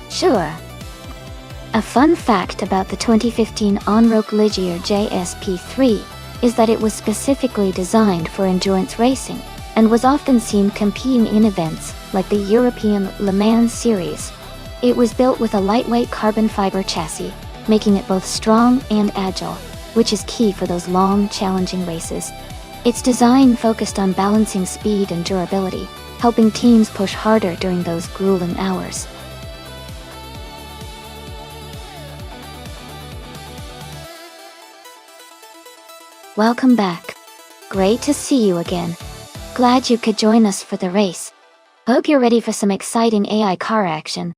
Sure. A fun fact about the 2015 Onroque Ligier JSP3 is that it was specifically designed for endurance racing, and was often seen competing in events like the European Le Mans Series. It was built with a lightweight carbon fiber chassis, making it both strong and agile, which is key for those long, challenging races. Its design focused on balancing speed and durability, helping teams push harder during those grueling hours. Welcome back. Great to see you again. Glad you could join us for the race. Hope you're ready for some exciting AI car action.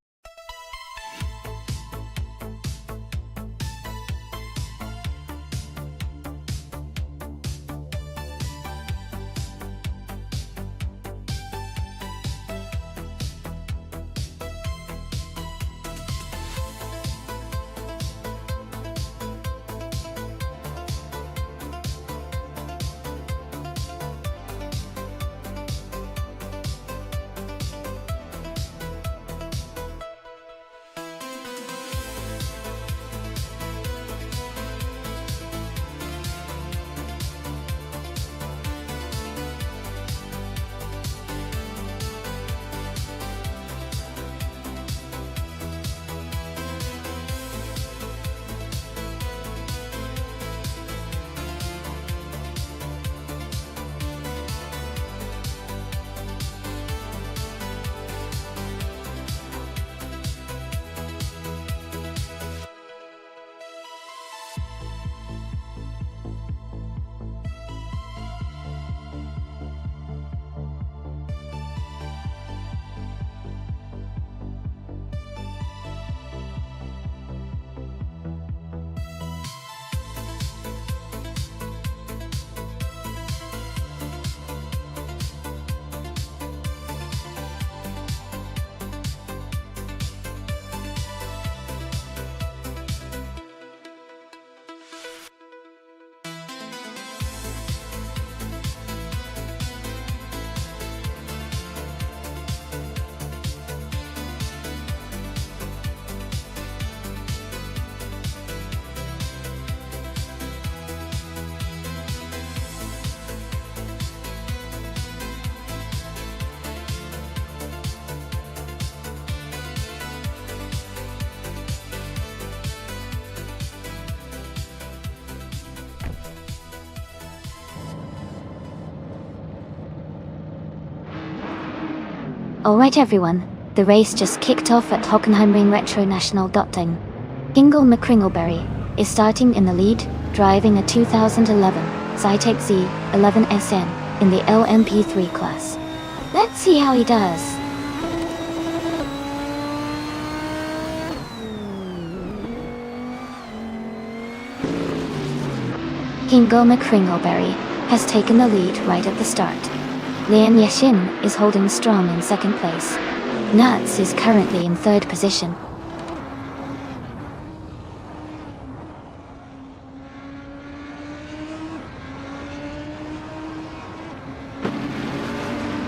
Alright everyone, the race just kicked off at Hockenheimring Retro National Dotting. Ingle McCringleberry is starting in the lead, driving a 2011 Zytek Z11SN in the LMP3 class. Let's see how he does. Ingle McCringleberry has taken the lead right at the start. Lian Yashin is holding strong in second place. Nuts is currently in third position.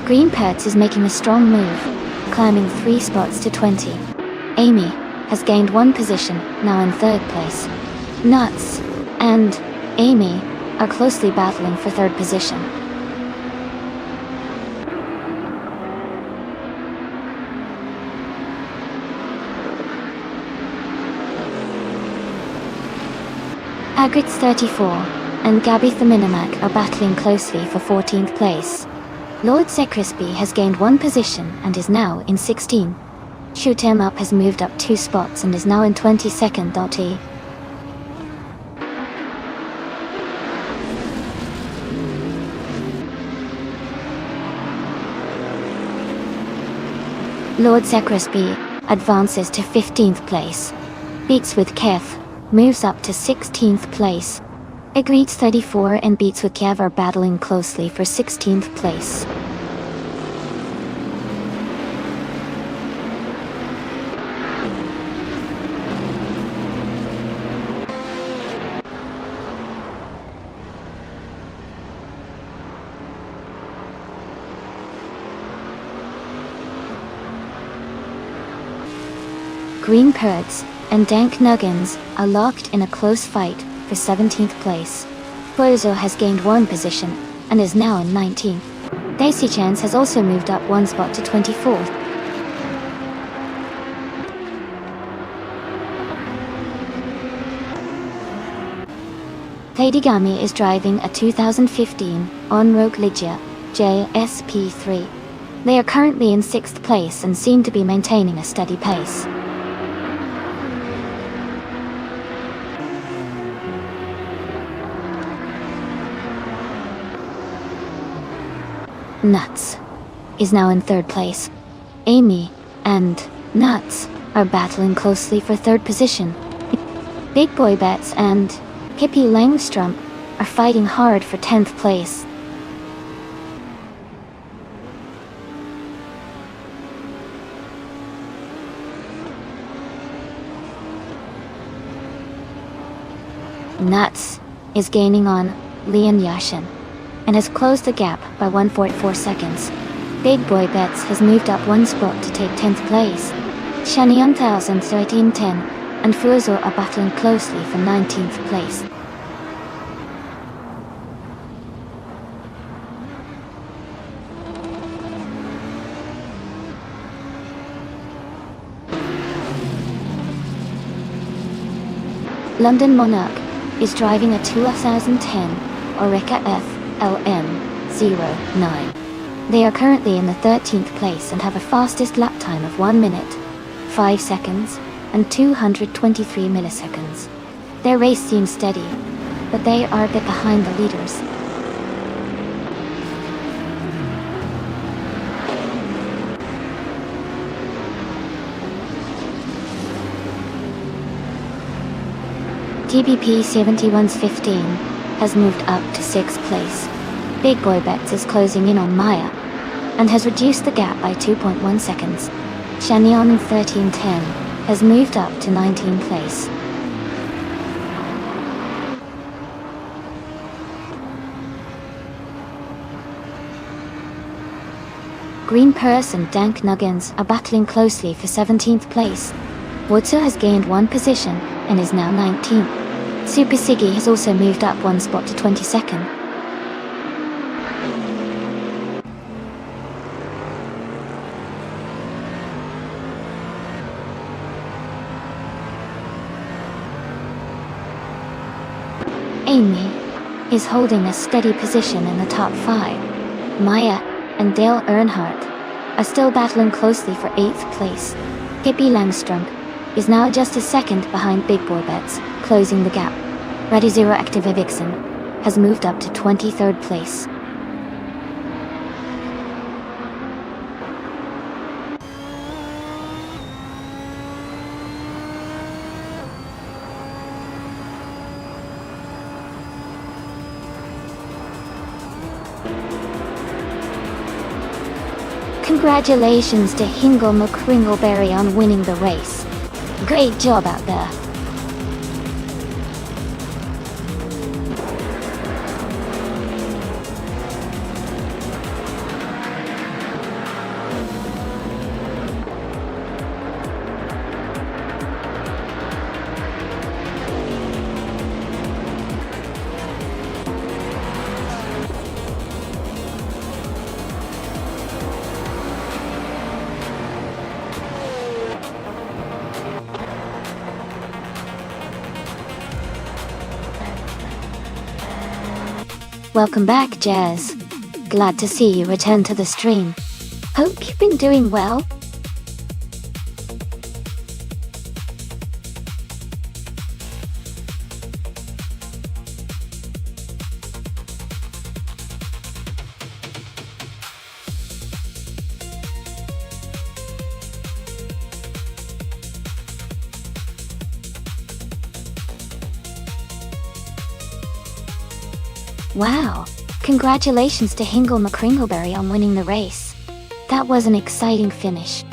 Green Pertz is making a strong move, climbing 3 spots to 20. Amy has gained 1 position, now in third place. Nuts and Amy are closely battling for third position. Hagrid's 34 and Gabby the Minimac are battling closely for 14th place. Lord Secrisby has gained 1 position and is now in 16. Shoot 'em Up has moved up 2 spots and is now in 22nd. Lord Secrisby advances to 15th place. Beats with Kev moves up to 16th place. Agreed's 34 and Beats with Kev are battling closely for 16th place. Green Perds and Dank Nuggins are locked in a close fight for 17th place. Fuezo has gained 1 position and is now in 19th. Daisy Chance has also moved up 1 spot to 24th. Tadigami is driving a 2015 on-road Ligia JSP3. They are currently in 6th place and seem to be maintaining a steady pace. Nuts is now in 3rd place. Amy and Nuts are battling closely for 3rd position. Big Boy Bets and Hippie Langstrump are fighting hard for 10th place. Nuts is gaining on Leon Yashin and has closed the gap by 1.4 seconds. Big Boy Bets has moved up 1 spot to take 10th place. Shanian 1310 and Fuezo are battling closely for 19th place. London Monarch is driving a 2010 Oreca FLM09. They are currently in the 13th place and have a fastest lap time of 1 minute, 5 seconds, and 223 milliseconds. Their race seems steady, but they are a bit behind the leaders. TBP 71's15 has moved up to 6th place. Big Boy Bets is closing in on Maya and has reduced the gap by 2.1 seconds. Shanian 1310 has moved up to 19th place. Green Purse and Dank Nuggins are battling closely for 17th place. Wotsu has gained 1 position and is now 19th. Super Siggy has also moved up 1 spot to 22nd. Amy is holding a steady position in the top 5. Maya and Dale Earnhardt are still battling closely for 8th place. Hippie Langstrump is now just a second behind Big Boy Bets, closing the gap. Ready Zero Active Vixen has moved up to 23rd place. Congratulations to Hingle McCringleberry on winning the race. Great job out there. Welcome back, Jazz. Glad to see you return to the stream. Hope you've been doing well. Wow, congratulations to Hingle McCringleberry on winning the race. That was an exciting finish.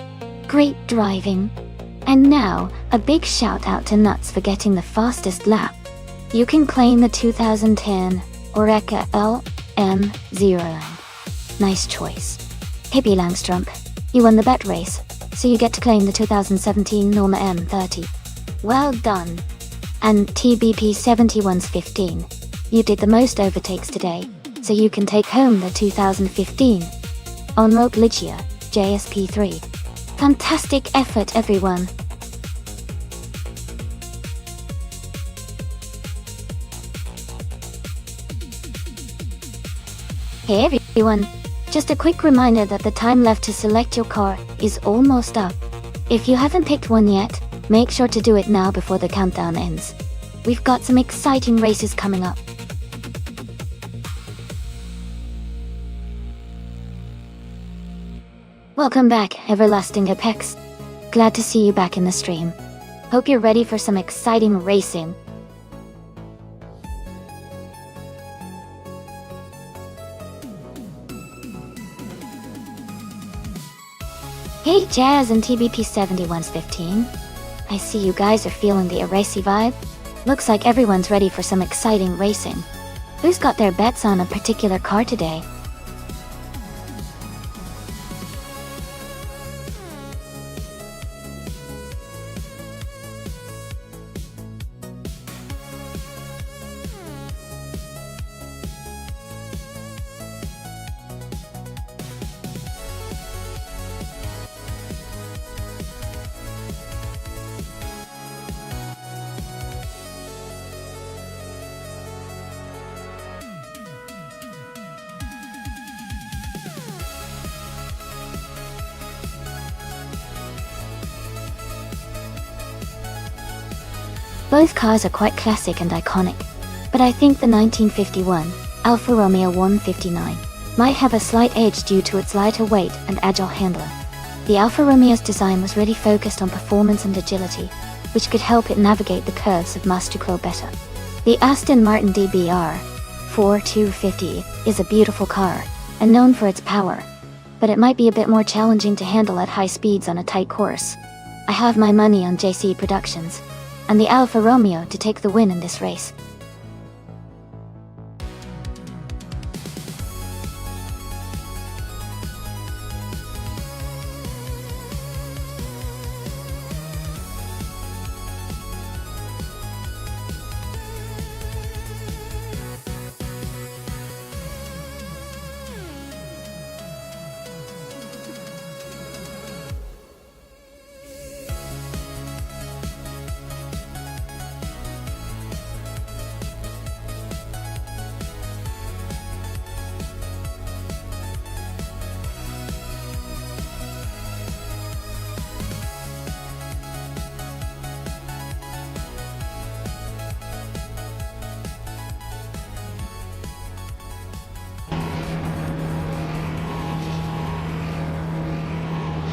Great driving. And now, a big shout out to Nuts for getting the fastest lap. You can claim the 2010 Oreca LM09. Nice choice. Hippie Langstrump, you won the bet race. so you get to claim the 2017 Norma M30. Well done. And TBP 71's 15. You did the most overtakes today, so you can take home the 2015 On-Road Ligia JSP3. Fantastic effort, everyone. Hey everyone, just a quick reminder that the time left to select your car is almost up. If you haven't picked one yet, make sure to do it now before the countdown ends. We've got some exciting races coming up. Welcome back, Everlasting Apex. Glad to see you back in the stream. Hope you're ready for some exciting racing. Hey Jazz and TBP 71's 15. I see you guys are feeling the racy vibe. Looks like everyone's ready for some exciting racing. Who's got their bets on a particular car today? Both cars are quite classic and iconic, but I think the 1951 Alfa Romeo 159 might have a slight edge due to its lighter weight and agile handling. The Alfa Romeo's design was really focused on performance and agility, which could help it navigate the curves of Mastercross better. The Aston Martin DBR 4250 is a beautiful car, and known for its power, but it might be a bit more challenging to handle at high speeds on a tight course. I have my money on JC Productions and the Alfa Romeo to take the win in this race.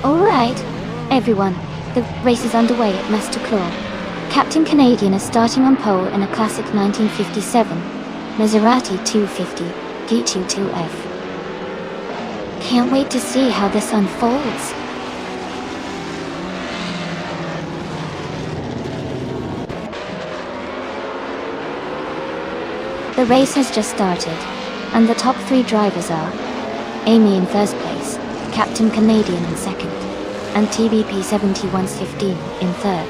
Alright, everyone, the race is underway at Masterclaw. Captain Canadian is starting on pole in a classic 1957 Maserati 250 G22F. Can't wait to see how this unfolds. The race has just started, and the top three drivers are Amy in first place, Captain Canadian in second, and TBP 71's 15 in third.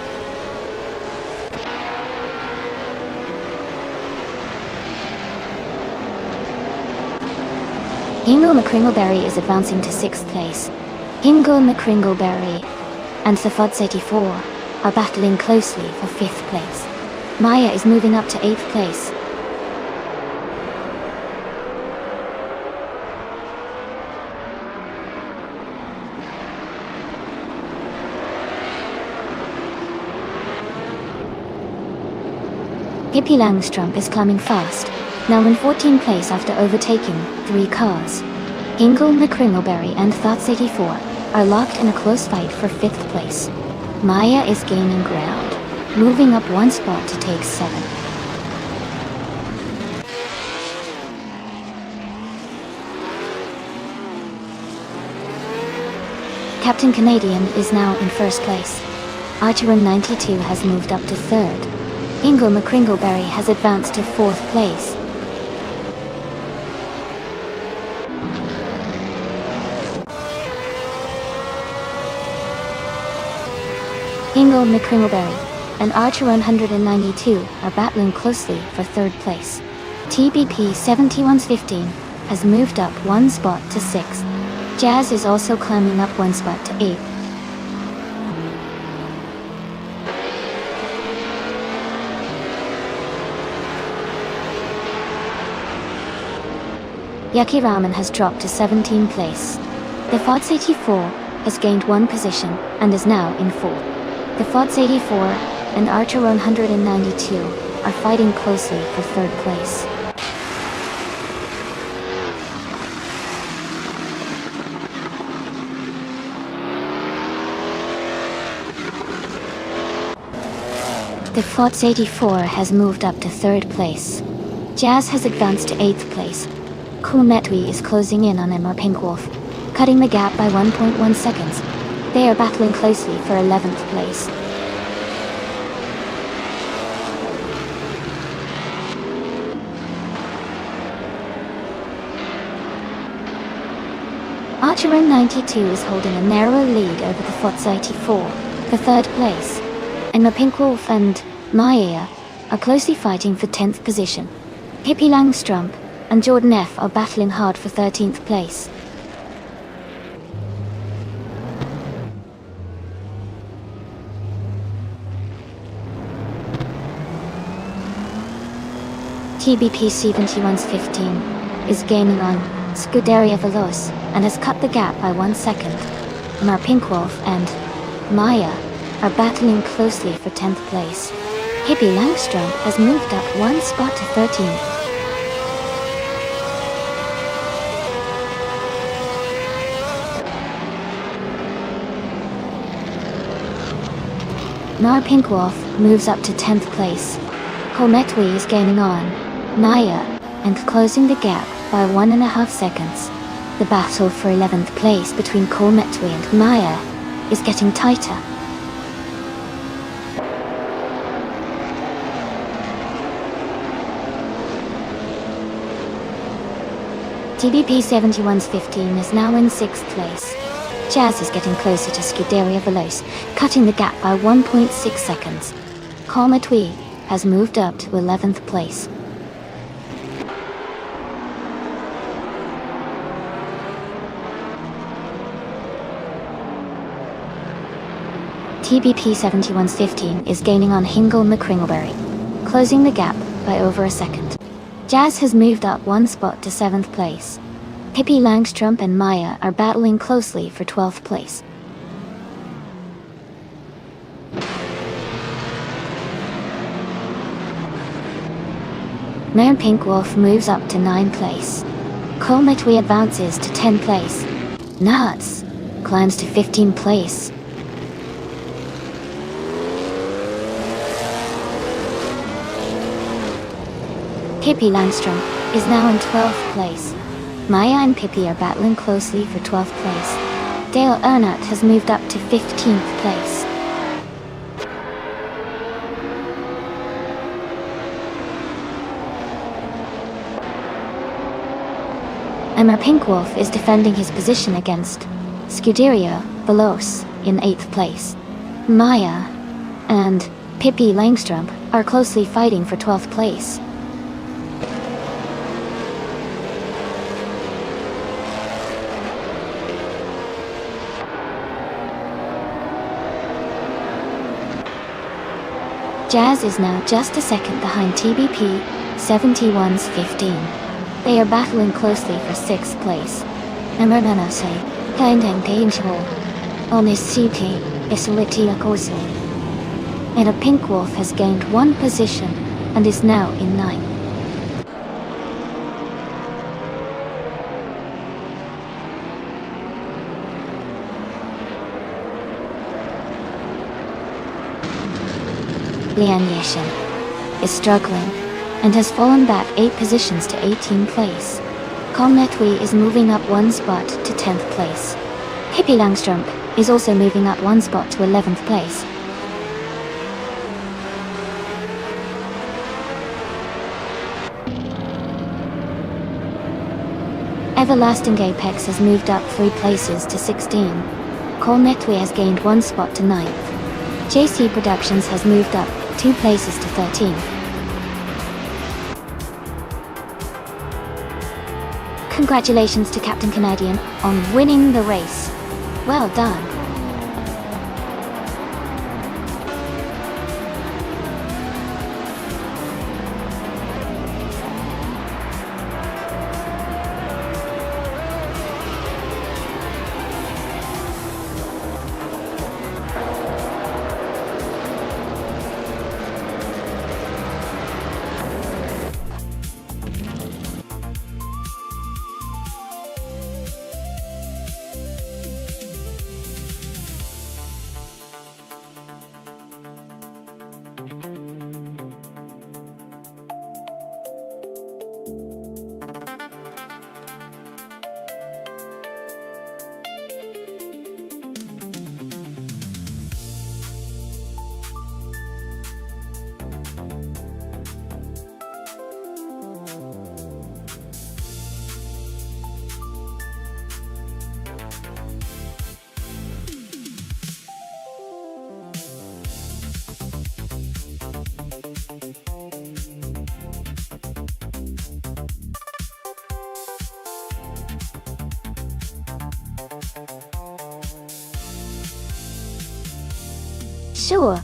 Hingle McCringleberry is advancing to 6th place. Hingle McCringleberry and Safad's 84 are battling closely for 5th place. Maya is moving up to 8th place. Hippie Langstrom is climbing fast, now in 14th place after overtaking 3 cars. Hingle McCringleberry and Thoughts 84 are locked in a close fight for 5th place. Maya is gaining ground, moving up 1 spot to take 7. Captain Canadian is now in 1st place. Archer 92 has moved up to 3rd. Hingle McCringleberry has advanced to 4th place. Ingle McCringleberry and Archer 192 are battling closely for third place. TBP 7115 has moved up one spot to 6th. Jazz is also climbing up one spot to 8th. Yucky Ramen has dropped to 17th place. The Fods 84 has gained one position and is now in 4th. The Fods 84 and Archer 192 are fighting closely for third place. The Fods 84 has moved up to 3rd place. Jazz has advanced to 8th place. Cool Metwee is closing in on Emma Pinkwolf, cutting the gap by 1.1 seconds. They are battling closely for 11th place. Archer 92 is holding a narrow lead over the Fods 84 for 3rd place. Emma Pinkwolf and Maya are closely fighting for 10th position. Hippie Langstrump and Jordan F are battling hard for 13th place. TBP 7115 is gaining on Scuderia Veloce and has cut the gap by 1 second. Mar Pinkwolf and Maya are battling closely for 10th place. Hippie Langstrom has moved up one spot to 13th. Nar Pinkwolf moves up to 10th place. Cometwee is gaining on Maya and closing the gap by 1.5 seconds. The battle for 11th place between Cometwee and Maya is getting tighter. TBP 7115 is now in 6th place. Jazz is getting closer to Scuderia Veloce, cutting the gap by 1.6 seconds. Cometwee has moved up to 11th place. TBP 7115 is gaining on Hingle McCringleberry, closing the gap by over a second. Jazz has moved up one spot to 7th place. Hippie Langstrump and Maya are battling closely for 12th place. Mare Pinkwolf moves up to 9th place. Cometwee advances to 10th place. Nuts climbs to 15th place. Hippie Langstrom is now in 12th place. Maya and Pippi are battling closely for 12th place. Dale Earnhardt has moved up to 15th place. Emma Pinkwolf is defending his position against Scuderia Veloce in 8th place. Maya and Pippi Langstrump are closely fighting for 12th place. Jazz is now just a second behind TBP 71's 15. They are battling closely for 6th place. Emergency, Kaindang Danger, Onisiti, Isuliti Akosu. And a Pinkwolf has gained one position and is now in 9th. Lian Yeshin is struggling and has fallen back 8 positions to 18th place. Cometwee is moving up one spot to 10th place. Hippie Langstrump is also moving up one spot to 11th place. Everlasting Apex has moved up 3 places to 16. Cometwee has gained one spot to 9th. JC Productions has moved up 2 places to 13. Congratulations to Captain Canadian on winning the race. Well done. Sure.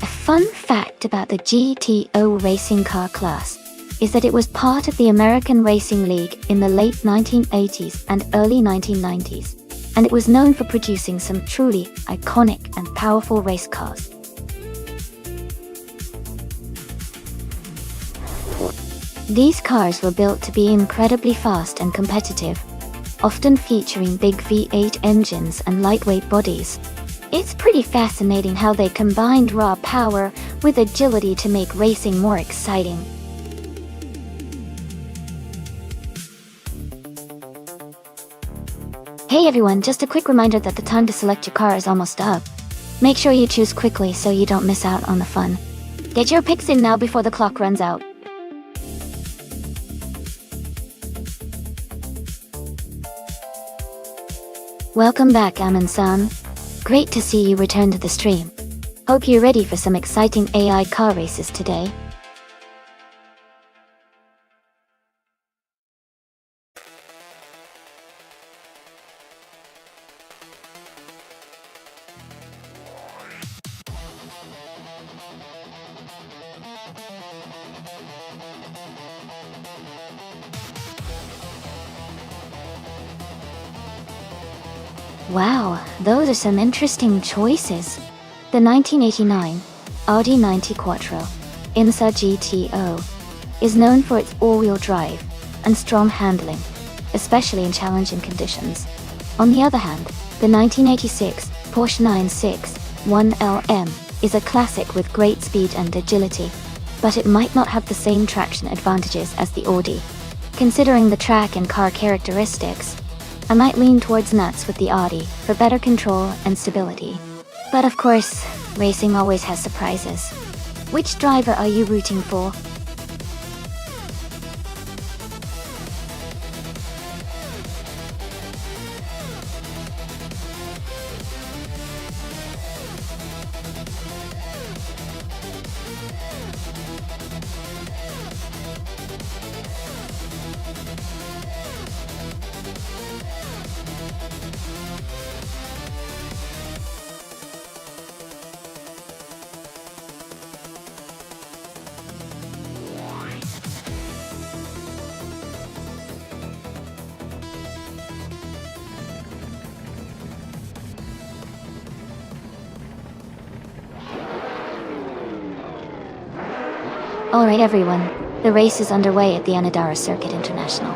A fun fact about the GTO racing car class is that it was part of the American Racing League in the late 1980s and early 1990s, and it was known for producing some truly iconic and powerful race cars. These cars were built to be incredibly fast and competitive, often featuring big V8 engines and lightweight bodies. It's pretty fascinating how they combined raw power with agility to make racing more exciting. Hey everyone, just a quick reminder that the time to select your car is almost up. Make sure you choose quickly so you don't miss out on the fun. Get your picks in now before the clock runs out. Welcome back, Amin-san. Great to see you return to the stream. Hope you're ready for some exciting AI car races today. Wow, those are some interesting choices. The 1989 Audi 90 Quattro IMSA GTO is known for its all-wheel drive and strong handling, especially in challenging conditions. On the other hand, the 1986 Porsche 961 is a classic with great speed and agility, but it might not have the same traction advantages as the Audi. Considering the track and car characteristics, I might lean towards nuts with the Audi for better control and stability. But of course, racing always has surprises. Which driver are you rooting for? Alright everyone, the race is underway at the Anadara Circuit International.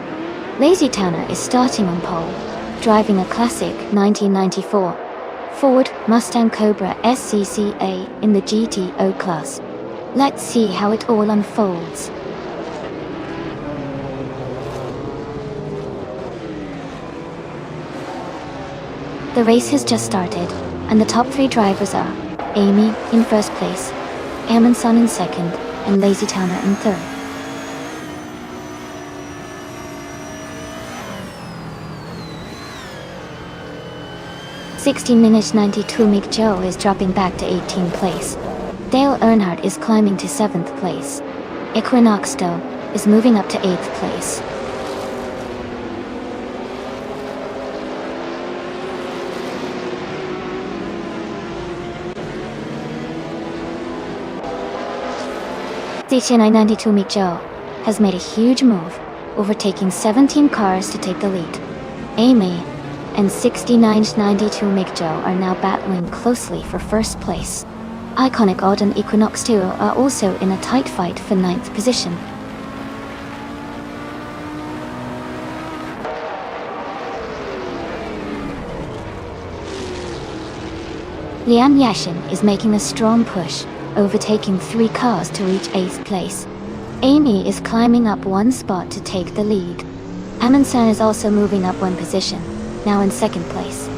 Lazy Towner is starting on pole, driving a classic 1994 Ford Mustang Cobra SCCA in the GTO class. Let's see how it all unfolds. The race has just started, and the top 3 drivers are Amy in first place, Amin-san in second, and Lazy Towner in third. 16-92 Mick Joe is dropping back to 18th place. Dale Earnhardt is climbing to 7th place. Equinox Stowe is moving up to 8th place. CCNI-92 Mick Joe has made a huge move, overtaking 17 cars to take the lead. Amy and 69-92 Mick Joe are now battling closely for first place. Iconic Odd and Equinox 2 are also in a tight fight for 9th position. Lian Yashin is making a strong push, overtaking 3 cars to reach 8th place. Amy is climbing up 1 spot to take the lead. Amundsen is also moving up 1 position, now in 2nd place.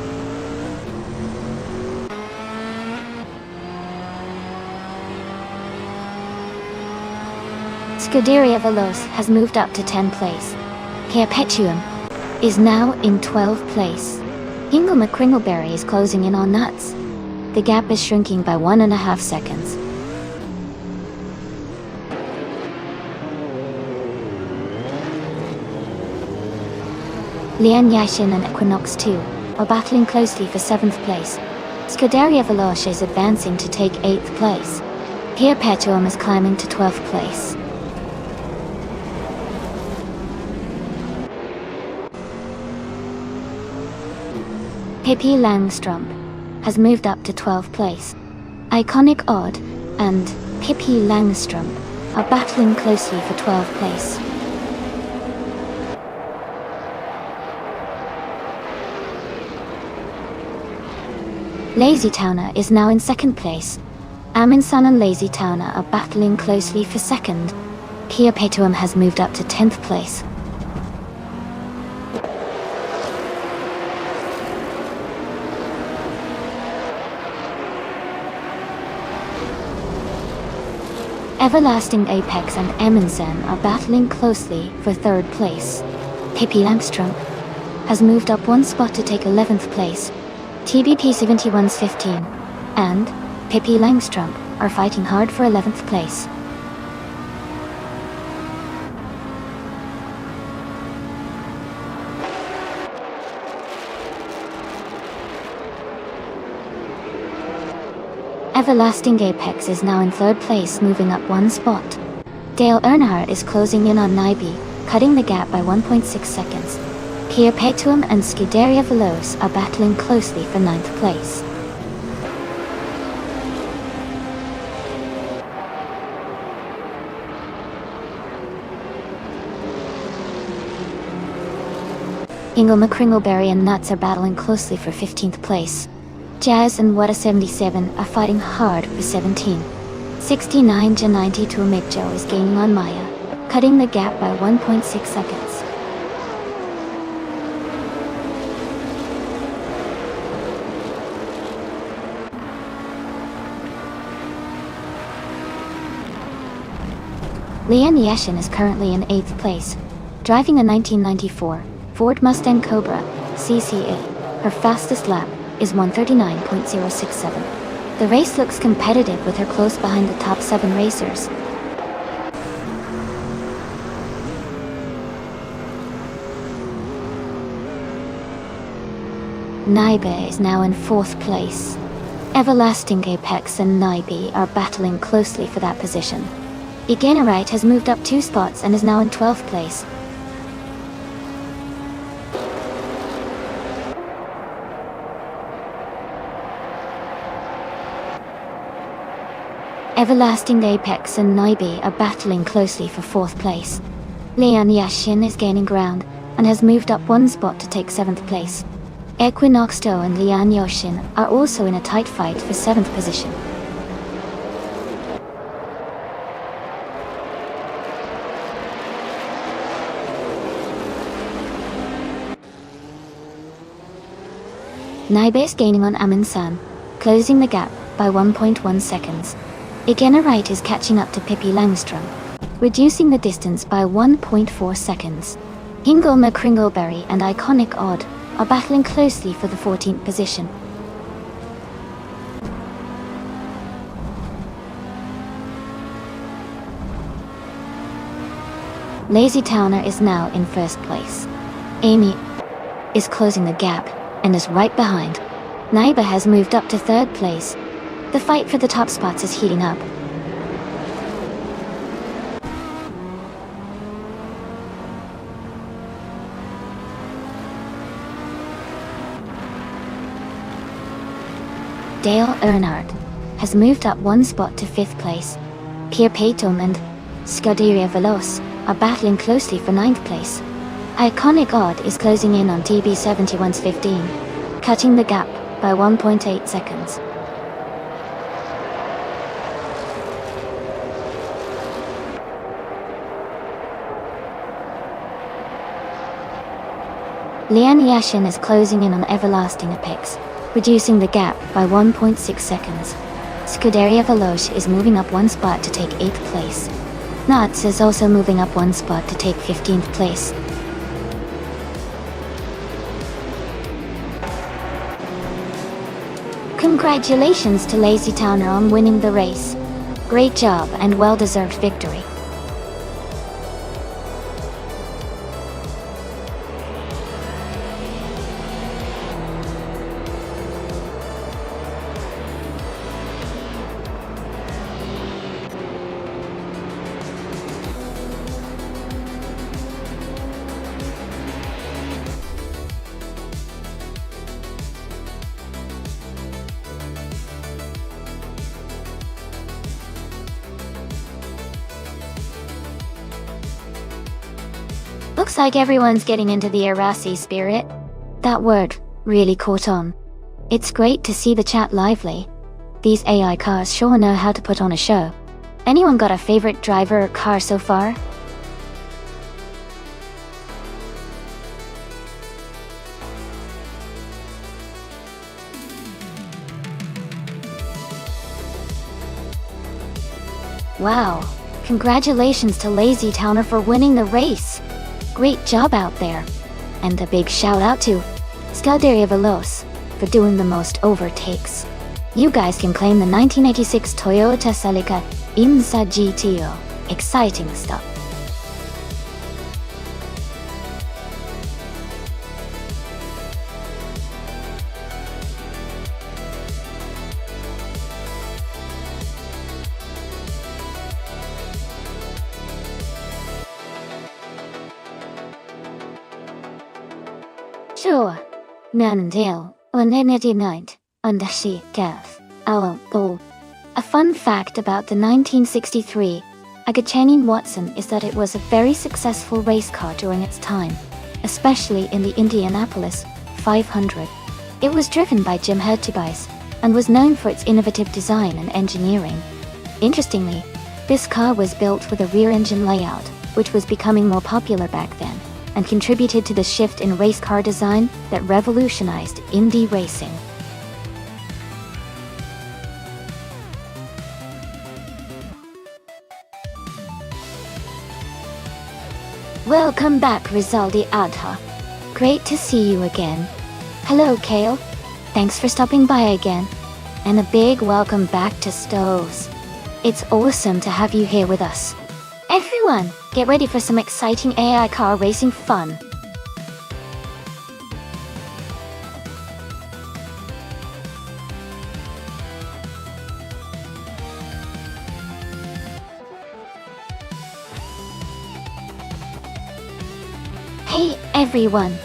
Scuderia Veloce has moved up to 10th place. Perpetuum is now in 12th place. Hingle McCringleberry is closing in on Nuts. The gap is shrinking by 1.5 seconds. Lian Yashin and Equinox 2 are battling closely for 7th place. Scuderia Veloce is advancing to take 8th place. Perpetuum is climbing to 12th place. Pippi Langstrup has moved up to 12th place. Iconic Odd and Pippi Langstrup are battling closely for 12th place. Lazy Towner is now in 2nd place. Amundsen and Lazy Towner are battling closely for 2nd. Perpetuum has moved up to 10th place. Everlasting Apex and Amundsen are battling closely for 3rd place. Pippi Langstrup has moved up 1 spot to take 11th place. TBP 71's 15 and Pippi Langstrup are fighting hard for 11th place. Everlasting Apex is now in 3rd place, moving up 1 spot. Dale Earnhardt is closing in on Nyby, cutting the gap by 1.6 seconds. Perpetuum and Scuderia Veloce are battling closely for 9th place. Hingle McCringleberry and Nuts are battling closely for 15th place. Jazz and Weta 77 are fighting hard for 17. 69-92 Mick Joe is gaining on Maya, cutting the gap by 1.6 seconds. Lian Yashin is currently in 8th place, driving a 1994 Ford Mustang Cobra CCA. Her fastest lap is 1:39.067. The race looks competitive with her close behind the top 7 racers. Nyby is now in 4th place. Everlasting Apex and Nyby are battling closely for that position. Iganerite has moved up 2 spots and is now in 12th place. Everlasting Apex and Nyby are battling closely for 4th place. Lian Yashin is gaining ground and has moved up 1 spot to take 7th place. Equinox 2 and Lian Yashin are also in a tight fight for 7th position. Nyby is gaining on Amundsen, closing the gap by 1.1 seconds. Iganerite is catching up to Pippi Langstrup, reducing the distance by 1.4 seconds. Hingle McCringleberry and Iconic Odd are battling closely for the 14th position. Lazy Towner is now in first place. Amy is closing the gap and is right behind. Naiba has moved up to third place. The fight for the top spots is heating up. Dale Earnhardt has moved up one spot to fifth place. Pierre Payton and Scuderia Veloce are battling closely for ninth place. Iconic Odd is closing in on TB71's 15, cutting the gap by 1.8 seconds. Lian Yashin is closing in on Everlasting Apex, reducing the gap by 1.6 seconds. Scuderia Veloce is moving up one spot to take 8th place. Nuts is also moving up one spot to take 15th place. Congratulations to Lazy Towner on winning the race. Great job and well-deserved victory. Looks like everyone's getting into the Arasi spirit. That word really caught on. It's great to see the chat lively. These AI cars sure know how to put on a show. Anyone got a favorite driver or car so far? Wow, congratulations to Lazy Towner for winning the race. Great job out there. And a big shout out to Scuderia Veloce for doing the most overtakes. You guys can claim the 1986 Toyota Celica Imsa GTO. Exciting stuff. Sure. Nanandale, on energy night, on the sea calf, our goal. A fun fact about the 1963 Agachanian Watson is that it was a very successful race car during its time, especially in the Indianapolis 500. It was driven by Jim Hurtubise and was known for its innovative design and engineering. Interestingly, this car was built with a rear engine layout, which was becoming more popular back then, and contributed to the shift in race car design that revolutionized Indy racing. Welcome back, Rizaldi Adha. Great to see you again. Hello, Kale. Thanks for stopping by again. And a big welcome back to Stoves. It's awesome to have you here with us. Everyone, get ready for some exciting AI car racing fun. Hey everyone!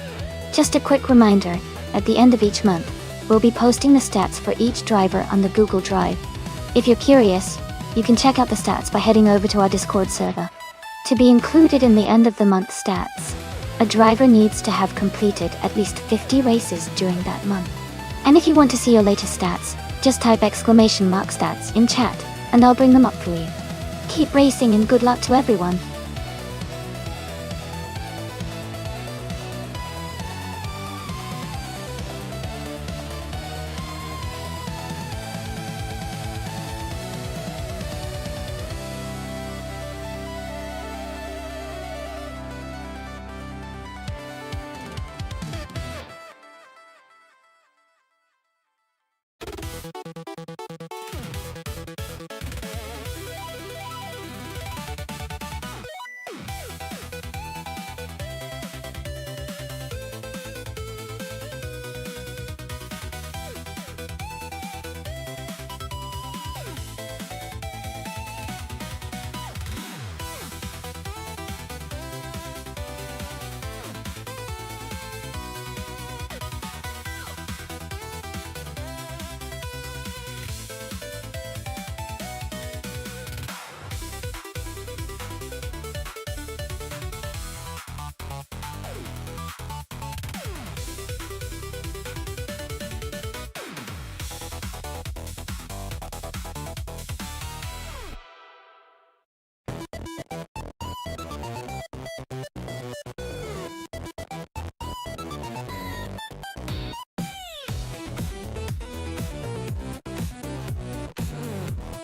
Just a quick reminder, at the end of each month, we'll be posting the stats for each driver on the Google Drive. If you're curious, you can check out the stats by heading over to our Discord server. To be included in the end of the month stats, a driver needs to have completed at least 50 races during that month. And if you want to see your latest stats, just type !stats in chat, and I'll bring them up for you. Keep racing and good luck to everyone.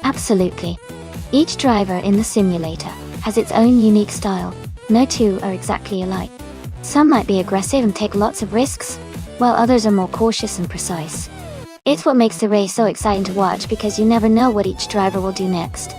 Absolutely. Each driver in the simulator has its own unique style. No two are exactly alike. Some might be aggressive and take lots of risks, while others are more cautious and precise. It's what makes the race so exciting to watch because you never know what each driver will do next.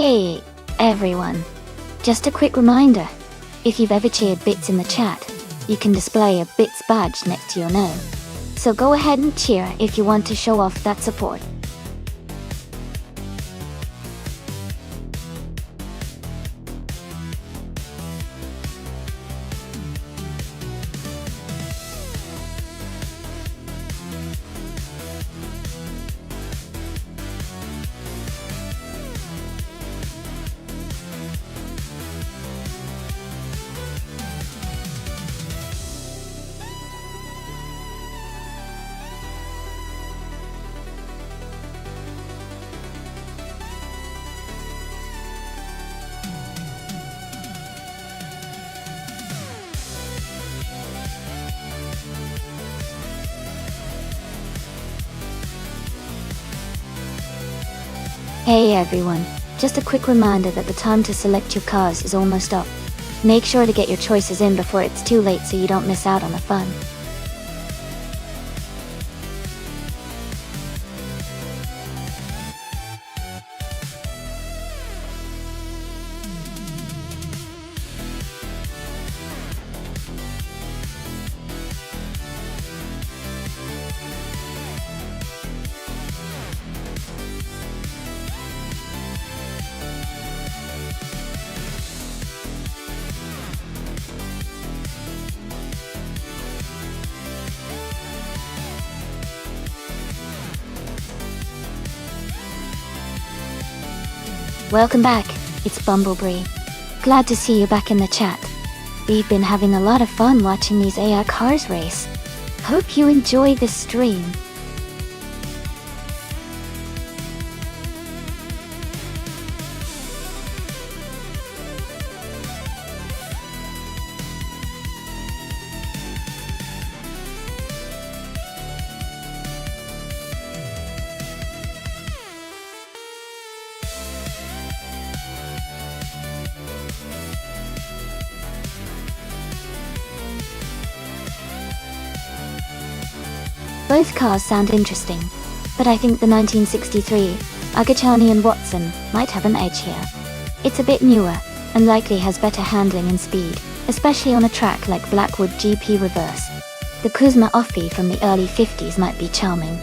Hey, everyone. Just a quick reminder, if you've ever cheered bits in the chat, you can display a bits badge next to your name. So go ahead and cheer if you want to show off that support. Hey everyone, just a quick reminder that the time to select your cars is almost up. Make sure to get your choices in before it's too late so you don't miss out on the fun. Welcome back, it's Bumblebee. Glad to see you back in the chat. We've been having a lot of fun watching these AI cars race. Hope you enjoy this stream. Both cars sound interesting, but I think the 1963 Agachani and Watson might have an edge here. It's a bit newer, and likely has better handling and speed, especially on a track like Blackwood GP Reverse. The Kuzma Offbeat from the early 50s might be charming,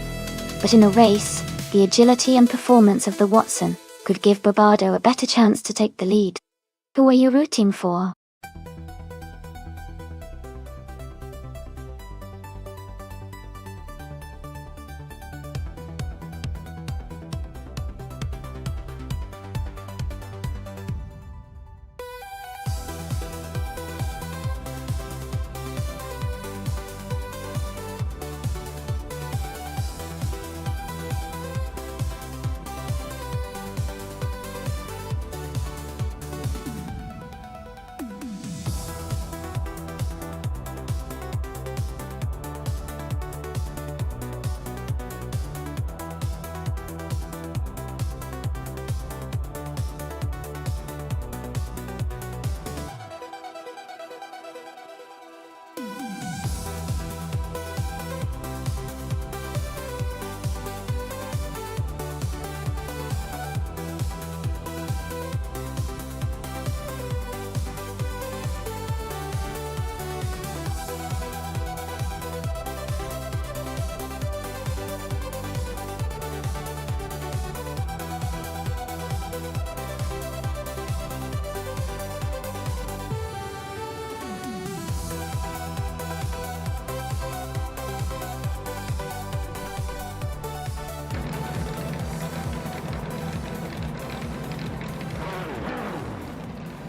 but in a race, the agility and performance of the Watson could give Barbado a better chance to take the lead. Who are you rooting for?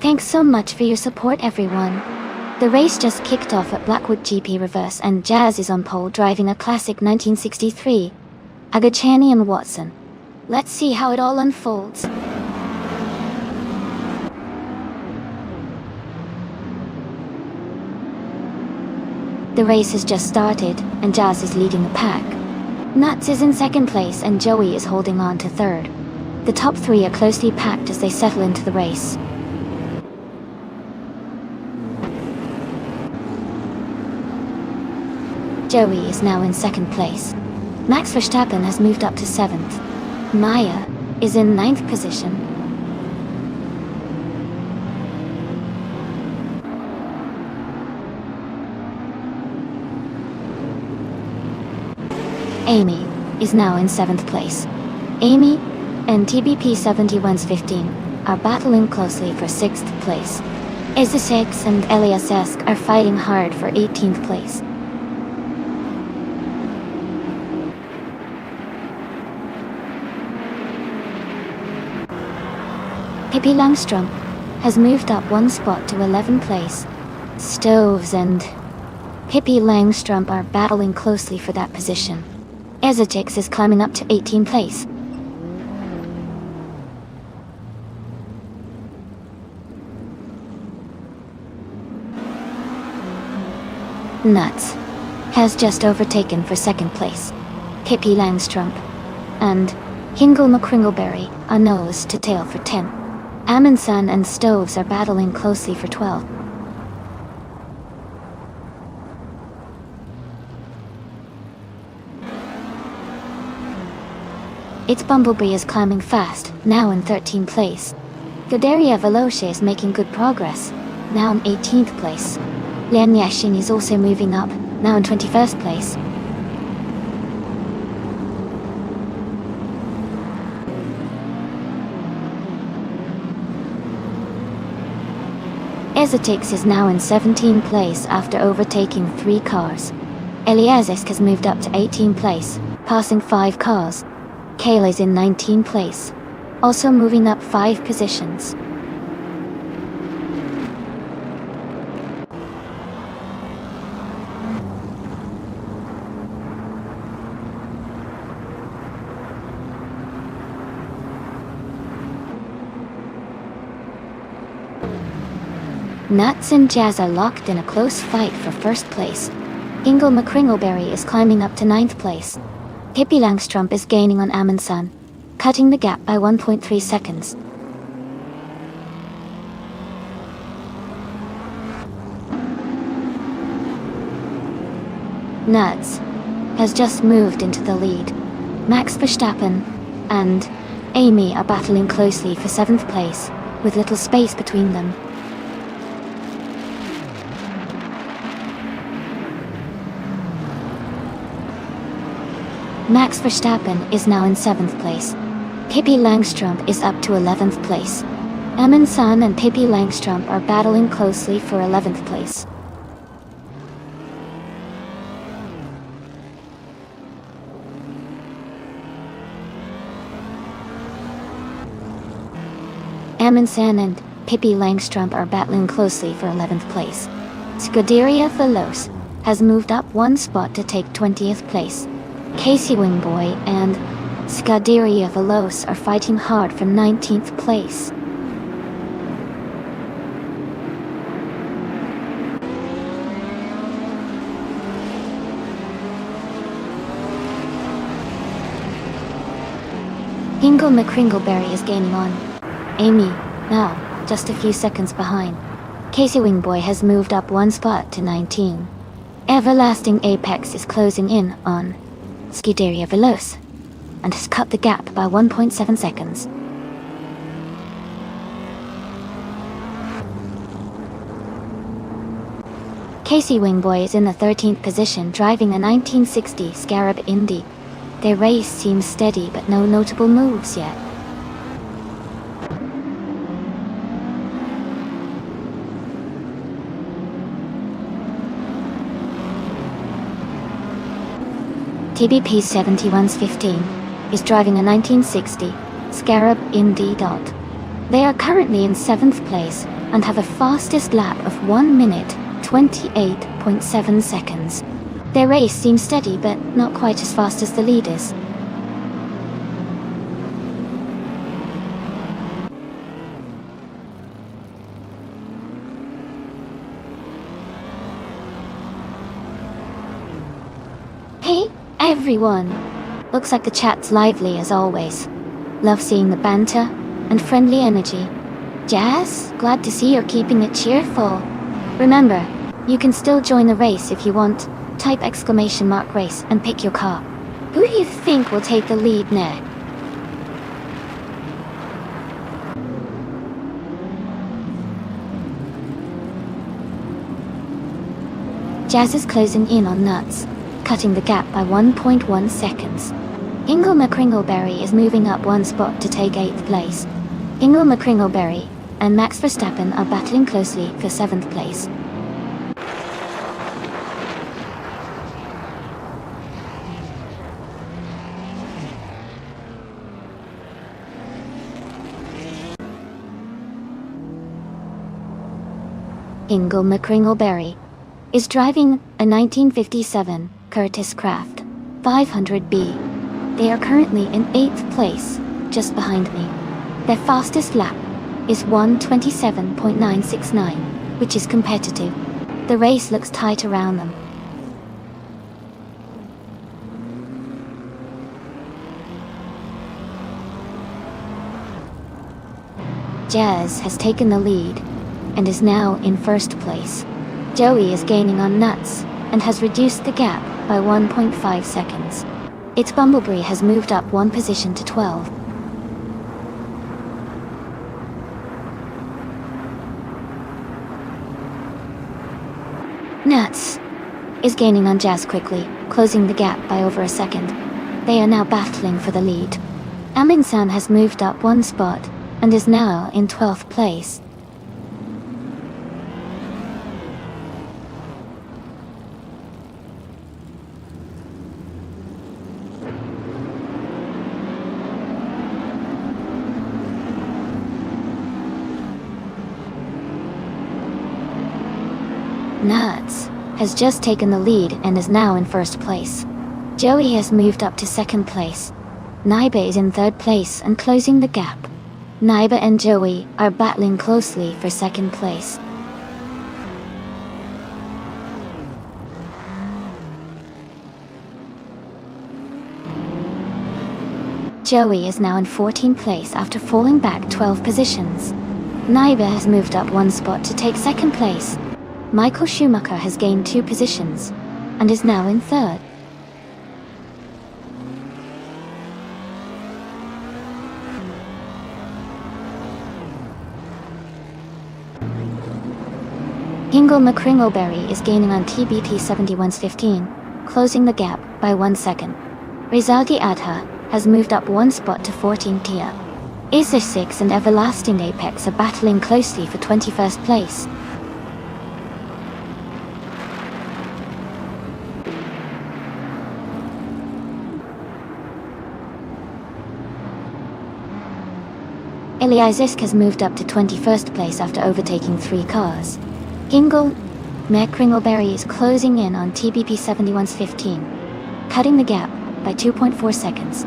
Thanks so much for your support, everyone. The race just kicked off at Blackwood GP Reverse and Jazz is on pole driving a classic 1963 Agachani and Watson. Let's see how it all unfolds. The race has just started, and Jazz is leading the pack. Nuts is in second place and Joey is holding on to third. The top three are closely packed as they settle into the race. Joey is now in second place. Max Verstappen has moved up to 7th. Maya is in 9th position. Amy is now in 7th place. Amy and TBP 71's15 are battling closely for 6th place. Ezesix and Elias Esk are fighting hard for 18th place. Pippi Langstrom has moved up one spot to 11th place. Stoves and Pippi Langstrom are battling closely for that position. Ezesix is climbing up to 18th place. Nuts has just overtaken for 2nd place. Pippi Langstrom and Hingle McCringleberry are nose to tail for 10th. Amundsen and Stoves are battling closely for 12th. Its Bumblebee is climbing fast, now in 13th place. Godaria Veloce is making good progress, now in 18th place. Lian Yashin is also moving up, now in 21st place. Ezesix is now in 17th place after overtaking 3 cars. Eliasisk has moved up to 18th place, passing 5 cars. Kayla is in 19th place, also moving up 5 positions. Nuts and Jazz are locked in a close fight for 1st place. Hingle McCringleberry is climbing up to 9th place. Pippi Langstrom is gaining on Amundsen, cutting the gap by 1.3 seconds. Nuts has just moved into the lead. Max Verstappen and Amy are battling closely for 7th place, with little space between them. Max Verstappen is now in 7th place. Pippi Langstrom is up to 11th place. Amundsen and Pippi Langstrom are battling closely for 11th place. Amundsen and Pippi Langstrom are battling closely for 11th place. Scuderia Veloce has moved up one spot to take 20th place. Casey Wingboy and Scuderia Veloce are fighting hard for 19th place. Hingle McCringleberry is gaining on Amy, now just a few seconds behind. Casey Wingboy has moved up one spot to 19. Everlasting Apex is closing in on Scuderia Veloce and has cut the gap by 1.7 seconds. Casey Wingboy is in the 13th position driving a 1960 Scarab Indy. Their race seems steady but no notable moves yet. TBP 71's 15 is driving a 1960 Scarab Indy. They are currently in 7th place, and have a fastest lap of 1 minute, 28.7 seconds. Their race seems steady but not quite as fast as the leaders. Hey, everyone! Looks like the chat's lively as always. Love seeing the banter and friendly energy. Jazz, glad to see you're keeping it cheerful. Remember, you can still join the race if you want. Type !race and pick your car. Who do you think will take the lead next? Jazz is closing in on Nuts, cutting the gap by 1.1 seconds. Ingle McCringleberry is moving up 1 spot to take 8th place. Ingle McCringleberry and Max Verstappen are battling closely for 7th place. Ingle McCringleberry is driving a 1957 Curtiss Craft 500B. They are currently in 8th place, just behind me. Their fastest lap is 1:27.969, which is competitive. The race looks tight around them. Jazz has taken the lead and is now in 1st place. Joey is gaining on Nuts and has reduced the gap by 1.5 seconds. Its Bumblebee has moved up 1 position to 12. Nuts is gaining on Jazz quickly, closing the gap by over a second. They are now battling for the lead. Amin-san has moved up 1 spot and is now in 12th place. Nuts has just taken the lead and is now in 1st place. Joey has moved up to 2nd place. Naiba is in 3rd place and closing the gap. Naiba and Joey are battling closely for 2nd place. Joey is now in 14th place after falling back 12 positions. Naiba has moved up 1 spot to take 2nd place. Michael Schumacher has gained 2 positions and is now in 3rd. Ingle McCringleberry is gaining on TBP 71's 15, closing the gap by 1 second. Rizaldi Adha has moved up 1 spot to 14th tier. Acer 6 and Everlasting Apex are battling closely for 21st place. Eliasisk has moved up to 21st place after overtaking 3 cars. Ingle McCringleberry is closing in on TBP 71's 15, cutting the gap by 2.4 seconds.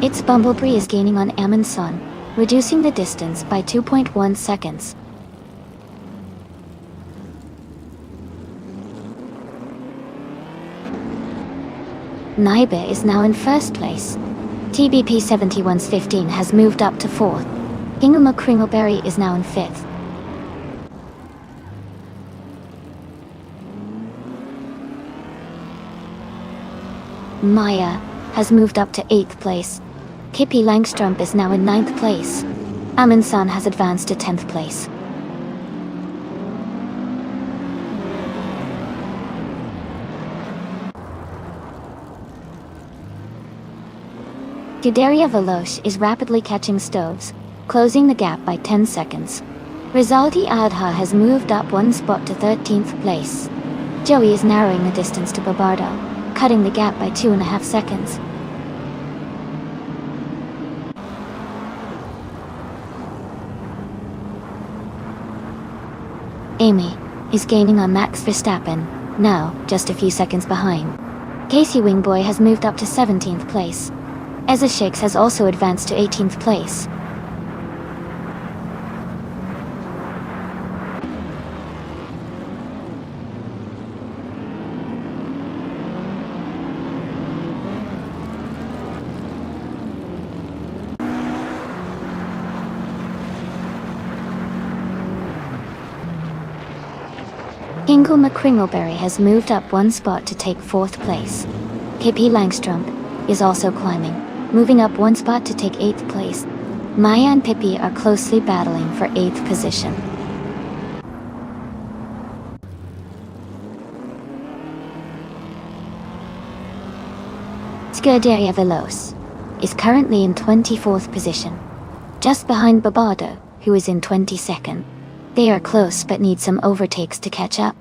Its Bumblebee is gaining on Amin-san, reducing the distance by 2.1 seconds. Naiba is now in 1st place. TBP 71's 15 has moved up to 4th. Ingle McCringleberry is now in 5th. Maya has moved up to 8th place. Kippy Langstrup is now in 9th place. Amin-san has advanced to 10th place. Guderia Veloce is rapidly catching Stoves, closing the gap by 10 seconds. Rizaldi Adha has moved up 1 spot to 13th place. Joey is narrowing the distance to Babardo, cutting the gap by 2.5 seconds. Amy is gaining on Max Verstappen, now just a few seconds behind. Casey Wingboy has moved up to 17th place. Ezra Shakes has also advanced to 18th place. Ingle McCringleberry has moved up one spot to take 4th place. KP Langstrup is also climbing, moving up one spot to take 8th place. Maya and Pippi are closely battling for 8th position. Scuderia Veloce is currently in 24th position, just behind Babardo, who is in 22nd. They are close but need some overtakes to catch up.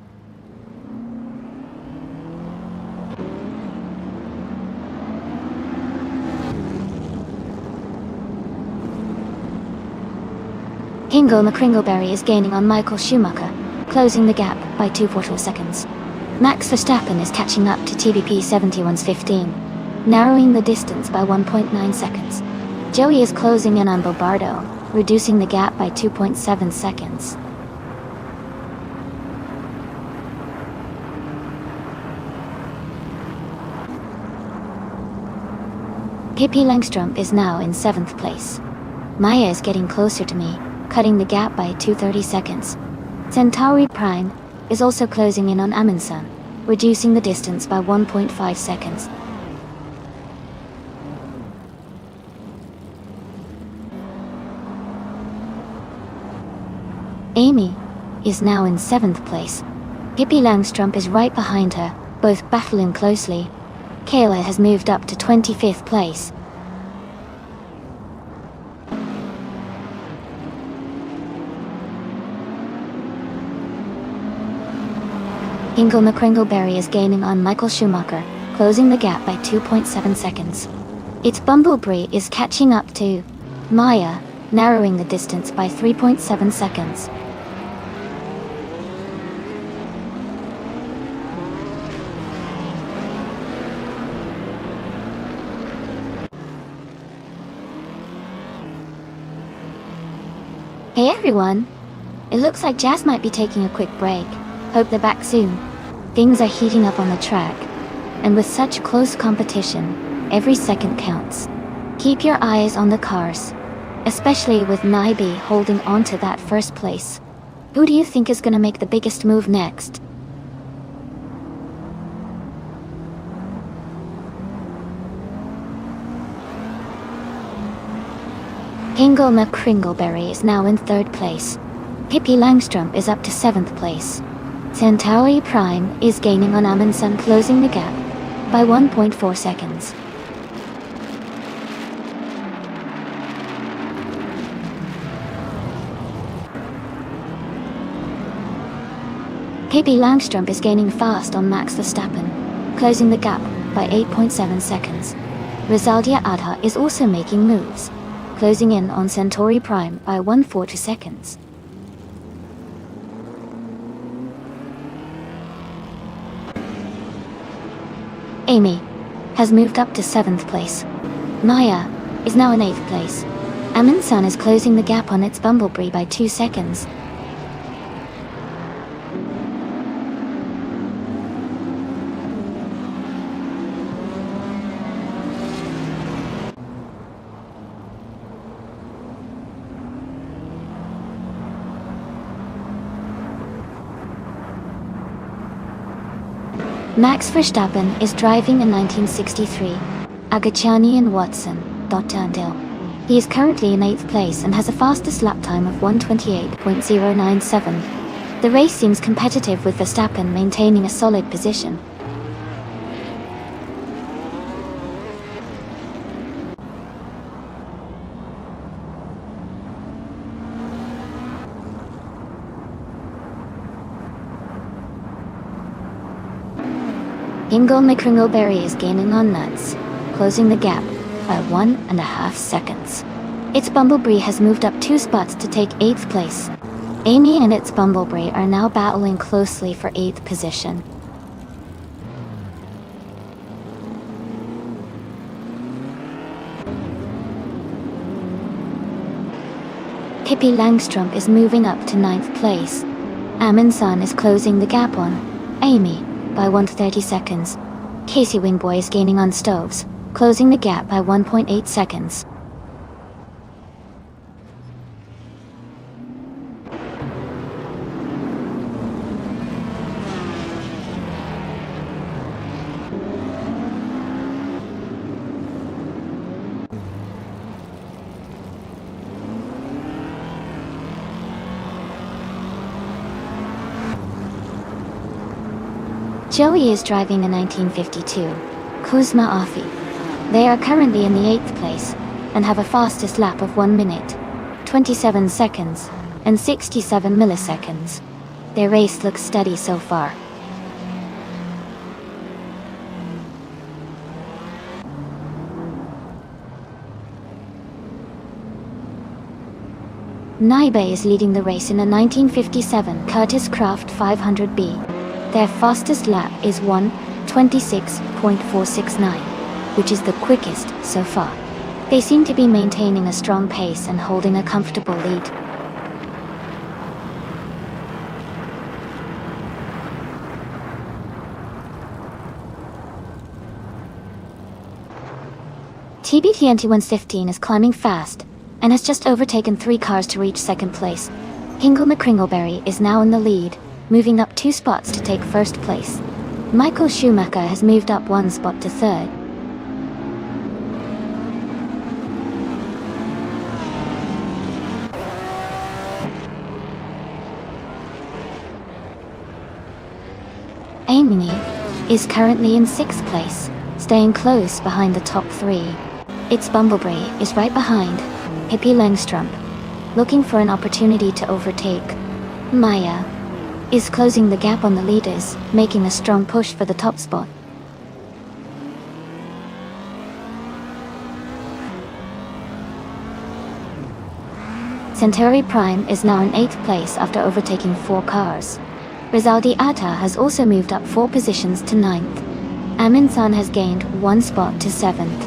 Ingle McCringleberry is gaining on Michael Schumacher, closing the gap by 2.4 seconds. Max Verstappen is catching up to TBP 71's 15, narrowing the distance by 1.9 seconds. Joey is closing in on Babardo, reducing the gap by 2.7 seconds. Pippi Langstrup is now in 7th place. Maya is getting closer to me, cutting the gap by 2.30 seconds. Centauri Prime is also closing in on Amundsen, reducing the distance by 1.5 seconds. Amy is now in 7th place. Pippi Langstrup is right behind her, both battling closely. Kayla has moved up to 25th place. Ingle McCringleberry is gaining on Michael Schumacher, closing the gap by 2.7 seconds. Its Bumblebee is catching up to Maya, narrowing the distance by 3.7 seconds. Hey everyone! It looks like Jazz might be taking a quick break. Hope they're back soon. Things are heating up on the track, and with such close competition, every second counts. Keep your eyes on the cars, especially with Naibi holding on to that first place. Who do you think is gonna make the biggest move next? Ingle McCringleberry is now in 3rd place. Pippi Langstrup is up to 7th place. Centauri Prime is gaining on Amundsen, closing the gap by 1.4 seconds. Pippi Langstrup is gaining fast on Max Verstappen, closing the gap by 8.7 seconds. Rizaldia Adha is also making moves, closing in on Centauri Prime by 1.42 seconds. Amy has moved up to 7th place. Maya is now in 8th place. Amundsen is closing the gap on its Bumblebee by 2 seconds. Max Verstappen is driving a 1963 Agachani and Watson Dot-Turntail. He is currently in 8th place and has a fastest lap time of 1:28.097. The race seems competitive, with Verstappen maintaining a solid position. Ingle McCringleberry is gaining on Nuts, closing the gap by 1.5 seconds. Its Bumblebee has moved up 2 spots to take 8th place. Amy and its Bumblebee are now battling closely for 8th position. Pippi Langstrump is moving up to 9th place. Amundsen is closing the gap on Amy by 1:30 seconds. Casey Wingboy is gaining on Stoves, closing the gap by 1.8 seconds. Joey is driving a 1952 Kuzma Afi. They are currently in the 8th place and have a fastest lap of 1 minute, 27 seconds, and 67 milliseconds. Their race looks steady so far. Naibe is leading the race in a 1957 Curtiss Craft 500B. Their fastest lap is 1:26.469, which is the quickest so far. They seem to be maintaining a strong pace and holding a comfortable lead. TBTNT 115 is climbing fast and has just overtaken 3 cars to reach 2nd place. Hingle McCringleberry is now in the lead, moving up 2 spots to take 1st place. Michael Schumacher has moved up 1 spot to 3rd. Amy is currently in 6th place, staying close behind the top 3. Its Bumblebee is right behind Pippi Langstrump, looking for an opportunity to overtake. Maya is closing the gap on the leaders, making a strong push for the top spot. Centauri Prime is now in 8th place after overtaking 4 cars. Rizaldi Atta has also moved up 4 positions to 9th. Amundsen has gained 1 spot to 7th.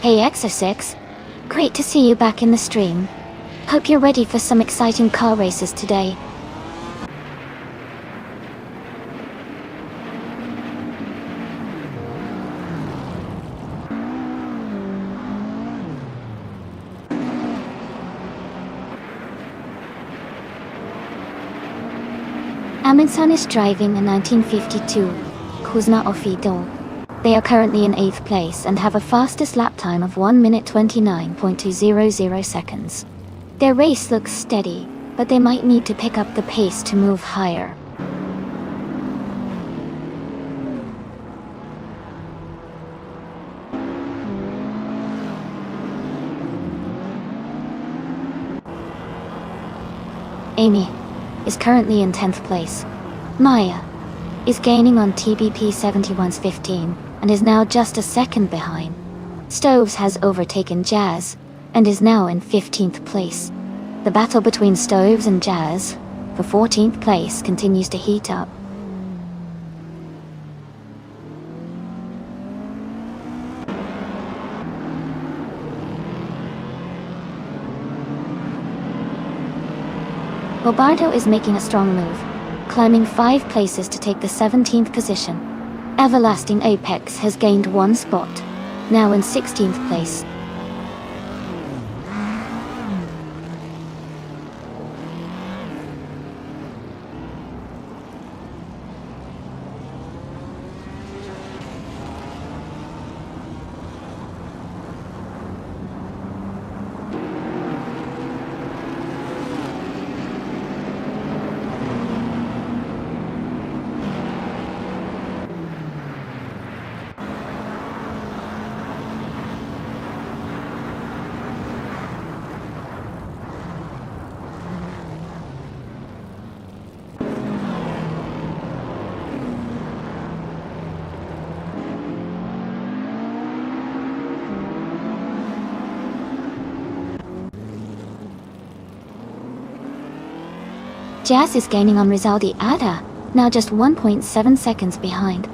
Hey Exo6, great to see you back in the stream. Hope you're ready for some exciting car races today. Amundsen is driving a 1952 Kuzma Ofido. They are currently in 8th place and have a fastest lap time of 1 minute 29.200 seconds. Their race looks steady, but they might need to pick up the pace to move higher. Amy is currently in 10th place. Maya is gaining on TBP 71's 15 and is now just a second behind. Stoves has overtaken Jazz and is now in 15th place. The battle between Stoves and Jazz for 14th place continues to heat up. Robardo is making a strong move, climbing 5 places to take the 17th position. Everlasting Apex has gained 1 spot, now in 16th place. Jazz is gaining on Rizaldi Ada, now just 1.7 seconds behind.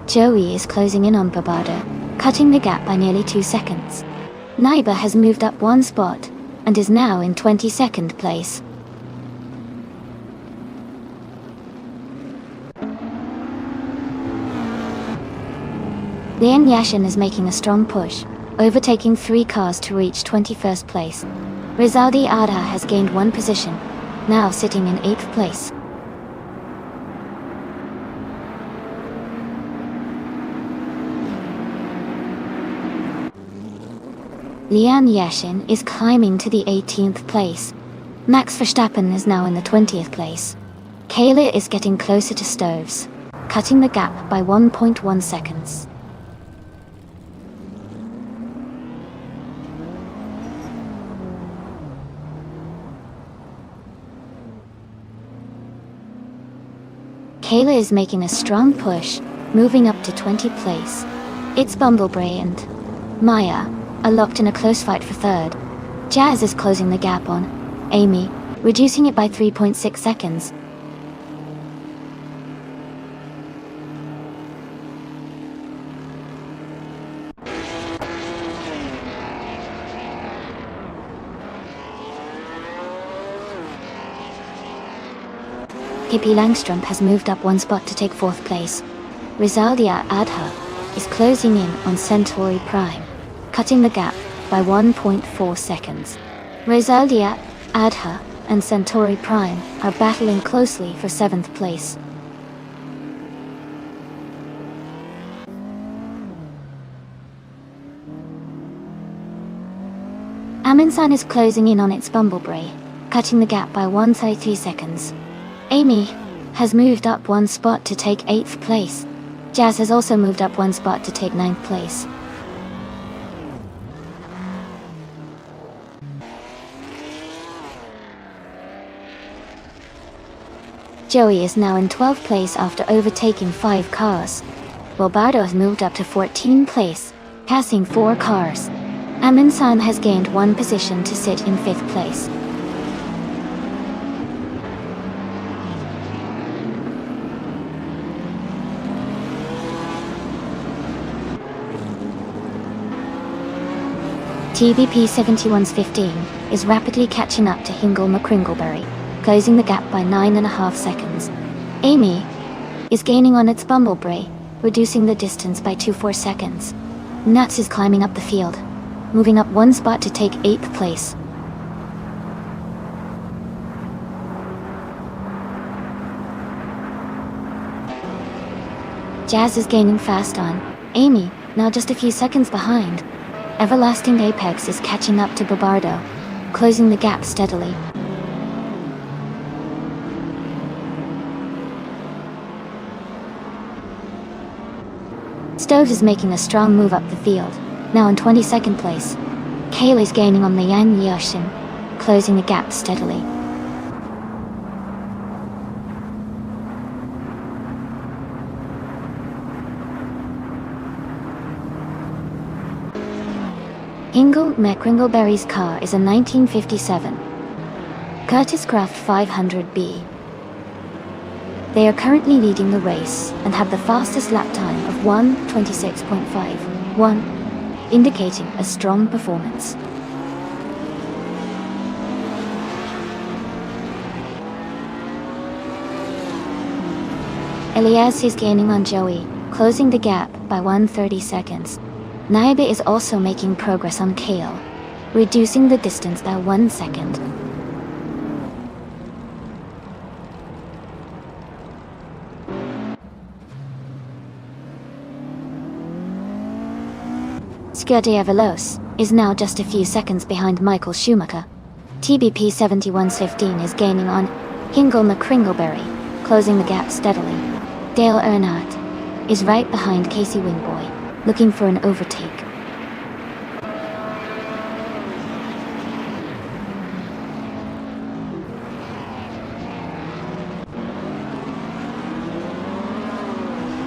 Joey is closing in on Babardo, cutting the gap by nearly 2 seconds. Naiba has moved up 1 spot, and is now in 22nd place. Lian Yashin is making a strong push, overtaking 3 cars to reach 21st place. Rizaldi Ada has gained 1 position, now sitting in 8th place. Lian Yashin is climbing to the 18th place. Max Verstappen is now in the 20th place. Kayla is getting closer to Stoves, cutting the gap by 1.1 seconds. Kayla is making a strong push, moving up to 20th place. It's Bumblebee and Maya are locked in a close fight for 3rd. Jazz is closing the gap on Amy, reducing it by 3.6 seconds. Pippi Langstrom has moved up 1 spot to take 4th place. Rizaldia Adha is closing in on Centauri Prime, cutting the gap by 1.4 seconds. Rizaldia Adha and Centauri Prime are battling closely for 7th place. Aminsan is closing in on its Bumblebee, cutting the gap by 1.33 seconds. Amy has moved up 1 spot to take 8th place. Jazz has also moved up 1 spot to take 9th place. Joey is now in 12th place after overtaking 5 cars. Bobardo has moved up to 14th place, passing 4 cars. Aminsan has gained 1 position to sit in 5th place. TVP 7115 is rapidly catching up to Hingle McCringleberry, closing the gap by 9.5 seconds. Amy is gaining on its Bumblebee, reducing the distance by 2.4 seconds. Nuts is climbing up the field, moving up 1 spot to take 8th place. Jazz is gaining fast on Amy, now just a few seconds behind. Everlasting Apex is catching up to Bobardo, closing the gap steadily. Stoves is making a strong move up the field, now in 22nd place. Kayla is gaining on Lian Yashin, closing the gap steadily. Hingle McCringleberry's car is a 1957 Curtis Craft 500B. They are currently leading the race and have the fastest lap time of 1:26.51, indicating a strong performance. Elias is gaining on Joey, closing the gap by 1:30 seconds. Naiba is also making progress on Kale, reducing the distance by 1 second. Skirdia Veloz is now just a few seconds behind Michael Schumacher. TBP 7115 is gaining on Hingle McCringleberry, closing the gap steadily. Dale Earnhardt is right behind Casey Wingboy, looking for an overtake.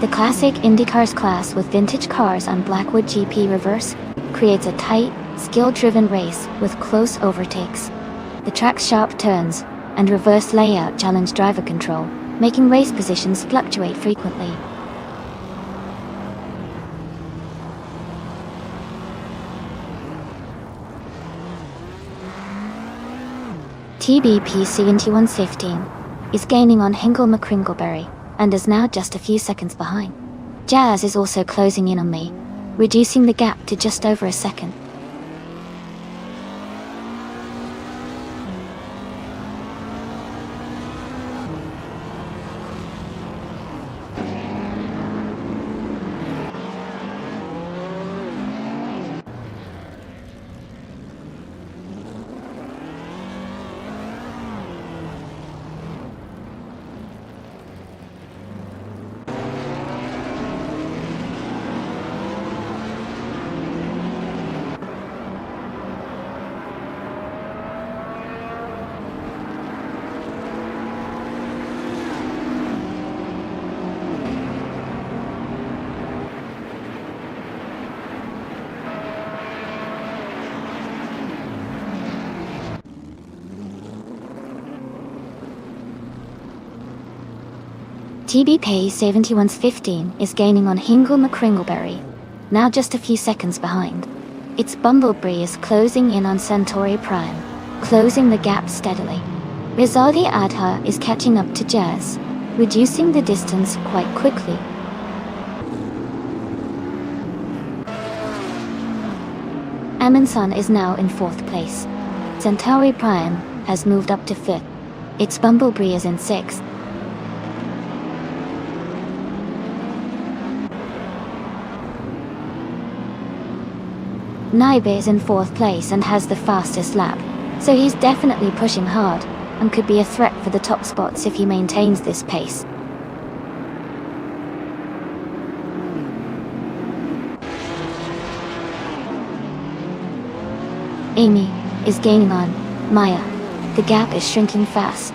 The classic IndyCars class with vintage cars on Blackwood GP reverse creates a tight, skill-driven race with close overtakes. The track's sharp turns and reverse layout challenge driver control, making race positions fluctuate frequently. TBP 7115 is gaining on Hingle McCringleberry and is now just a few seconds behind. Jazz is also closing in on me, reducing the gap to just over a second. TBP 7115 is gaining on Hingle McCringleberry, now just a few seconds behind. Its Bumblebee is closing in on Centauri Prime, closing the gap steadily. Rizaldi Adha is catching up to Jazz, reducing the distance quite quickly. Amundsen is now in 4th place. Centauri Prime has moved up to 5th. Its Bumblebee is in 6th. Naibe is in 4th place and has the fastest lap, so he's definitely pushing hard and could be a threat for the top spots if he maintains this pace. Amy is gaining on Maya. The gap is shrinking fast.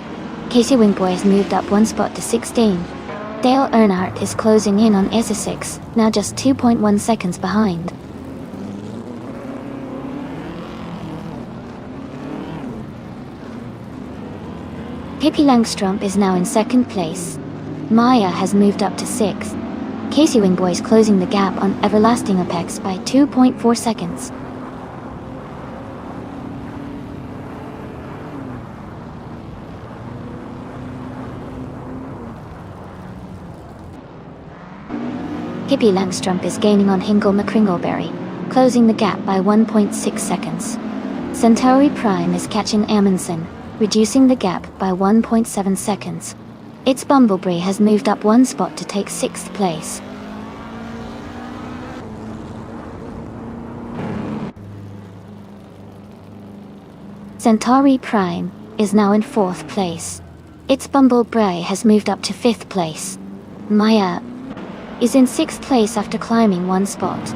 Casey Wingboy has moved up 1 spot to 16. Dale Earnhardt is closing in on Issa 6, now just 2.1 seconds behind. Pippi Langstrup is now in 2nd place. Maya has moved up to 6th. Casey Wingboy is closing the gap on Everlasting Apex by 2.4 seconds. Pippi Langstrup is gaining on Hingle McCringleberry, closing the gap by 1.6 seconds. Centauri Prime is catching Amundsen, reducing the gap by 1.7 seconds. Its Bumblebee has moved up 1 spot to take 6th place. Centauri Prime is now in 4th place. Its Bumblebee has moved up to 5th place. Maya is in 6th place after climbing 1 spot.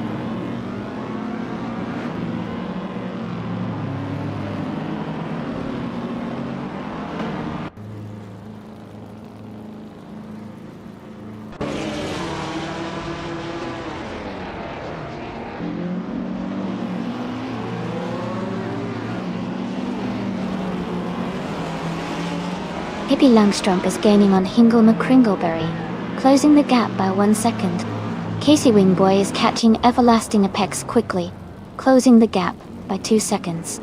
Pippi Langstrup is gaining on Hingle McCringleberry, closing the gap by 1 second. Casey Wingboy is catching Everlasting Apex quickly, closing the gap by 2 seconds.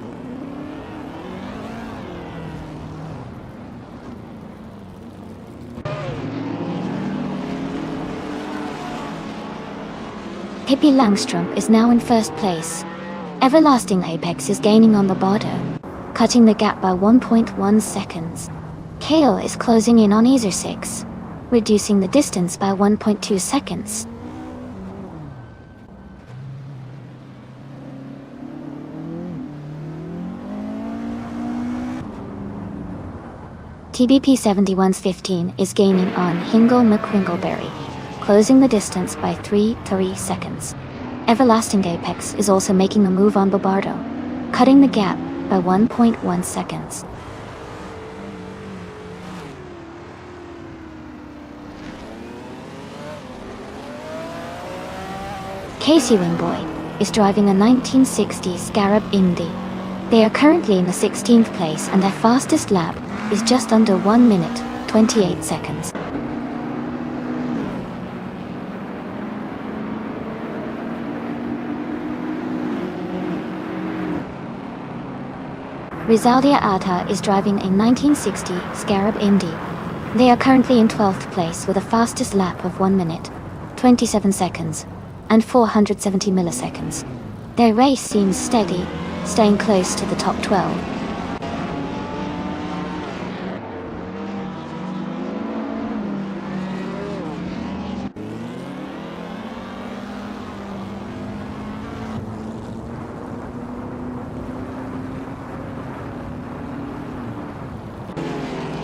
Pippi Langstrup is now in 1st place. Everlasting Apex is gaining on Lobato, cutting the gap by 1.1 seconds. Kale is closing in on Easer 6, reducing the distance by 1.2 seconds. TBP 7115 is gaining on Hingle McCringleberry, closing the distance by 3 seconds. Everlasting Apex is also making a move on Bobardo, cutting the gap by 1.1 seconds. Casey Wingboy is driving a 1960 Scarab Indy, They are currently in the 16th place and their fastest lap is just under 1 minute, 28 seconds. Rizaldia Adha is driving a 1960 Scarab Indy. They are currently in 12th place with a fastest lap of 1 minute, 27 seconds, and 470 milliseconds. Their race seems steady, staying close to the top 12.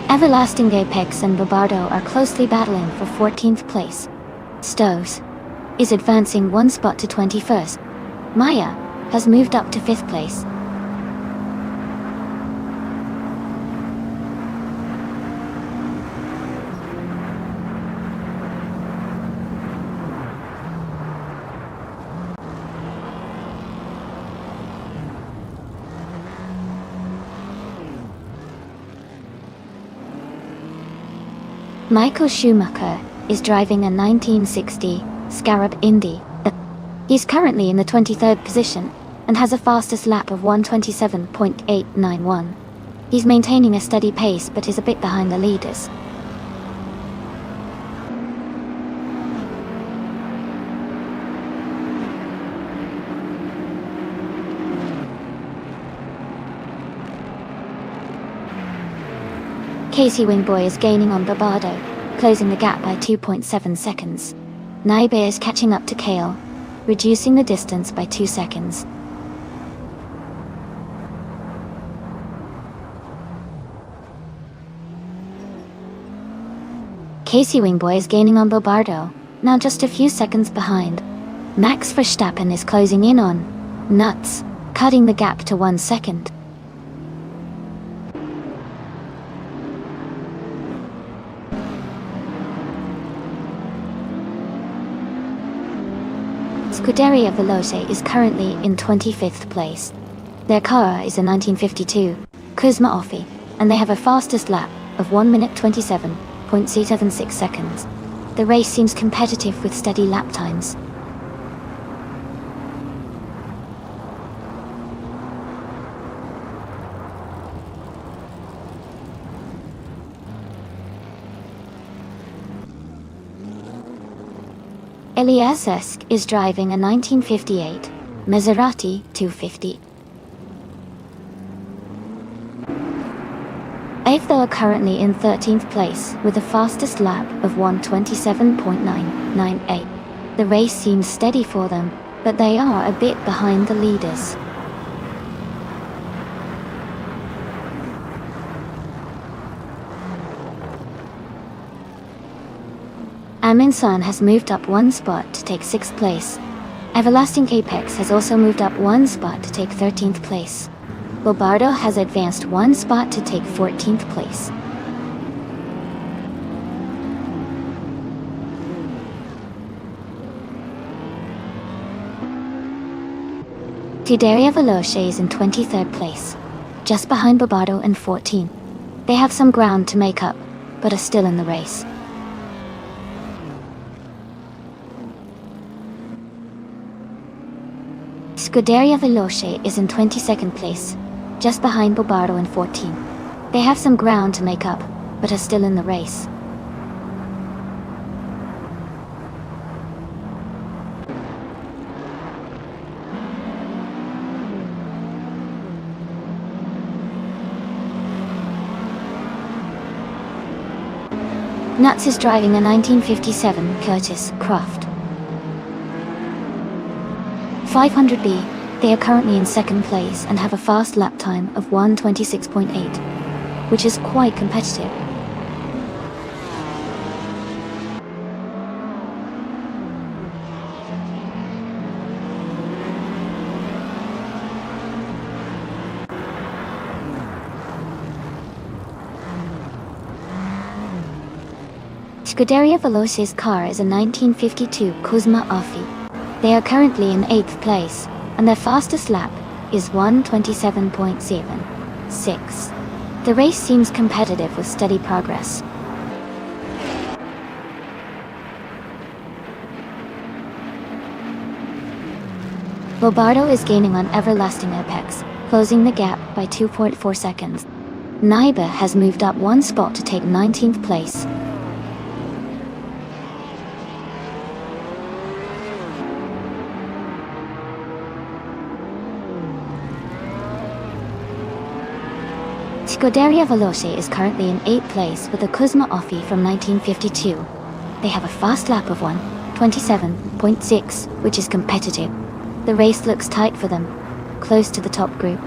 Everlasting Apex and Bobardo are closely battling for 14th place. Stoves is advancing 1 spot to 21st. Maya has moved up to 5th place. Michael Schumacher is driving a 1960 Scarab Indy. He's currently in the 23rd position and has a fastest lap of 1:27.891. He's maintaining a steady pace but is a bit behind the leaders. Casey Wingboy is gaining on Bobardo, closing the gap by 2.7 seconds. Naibe is catching up to Kale, reducing the distance by 2 seconds. Casey Wingboy is gaining on Bobardo, now just a few seconds behind. Max Verstappen is closing in on Nuts, cutting the gap to 1 second. Scuderia Veloce is currently in 25th place. Their car is a 1952 Cosma Offi, and they have a fastest lap of 1 minute 27.76 seconds. The race seems competitive with steady lap times. Elias Esk is driving a 1958 Maserati 250. Avdo are currently in 13th place with the fastest lap of 1:27.998. The race seems steady for them, but they are a bit behind the leaders. Aminsan has moved up 1 spot to take 6th place. Everlasting Apex has also moved up 1 spot to take 13th place. Bobardo has advanced 1 spot to take 14th place. Scuderia Veloce is in 23rd place, just behind Bobardo and 14. They have some ground to make up, but are still in the race. Scuderia Veloce is in 22nd place, just behind Bobardo and 14. They have some ground to make up, but are still in the race. Nuts is driving a 1957 Curtis Croft 500B. They are currently in 2nd place and have a fast lap time of 1:26.8, which is quite competitive. Scuderia Veloci's car is a 1952 Cosma Offi. They are currently in 8th place, and their fastest lap is 1:27.76. The race seems competitive with steady progress. Bobardo is gaining on Everlasting Apex, closing the gap by 2.4 seconds. Naiba has moved up one spot to take 19th place. Scuderia Veloce is currently in 8th place with a Kuzma Offi from 1952. They have a fast lap of 1:27.6, which is competitive. The race looks tight for them, close to the top group.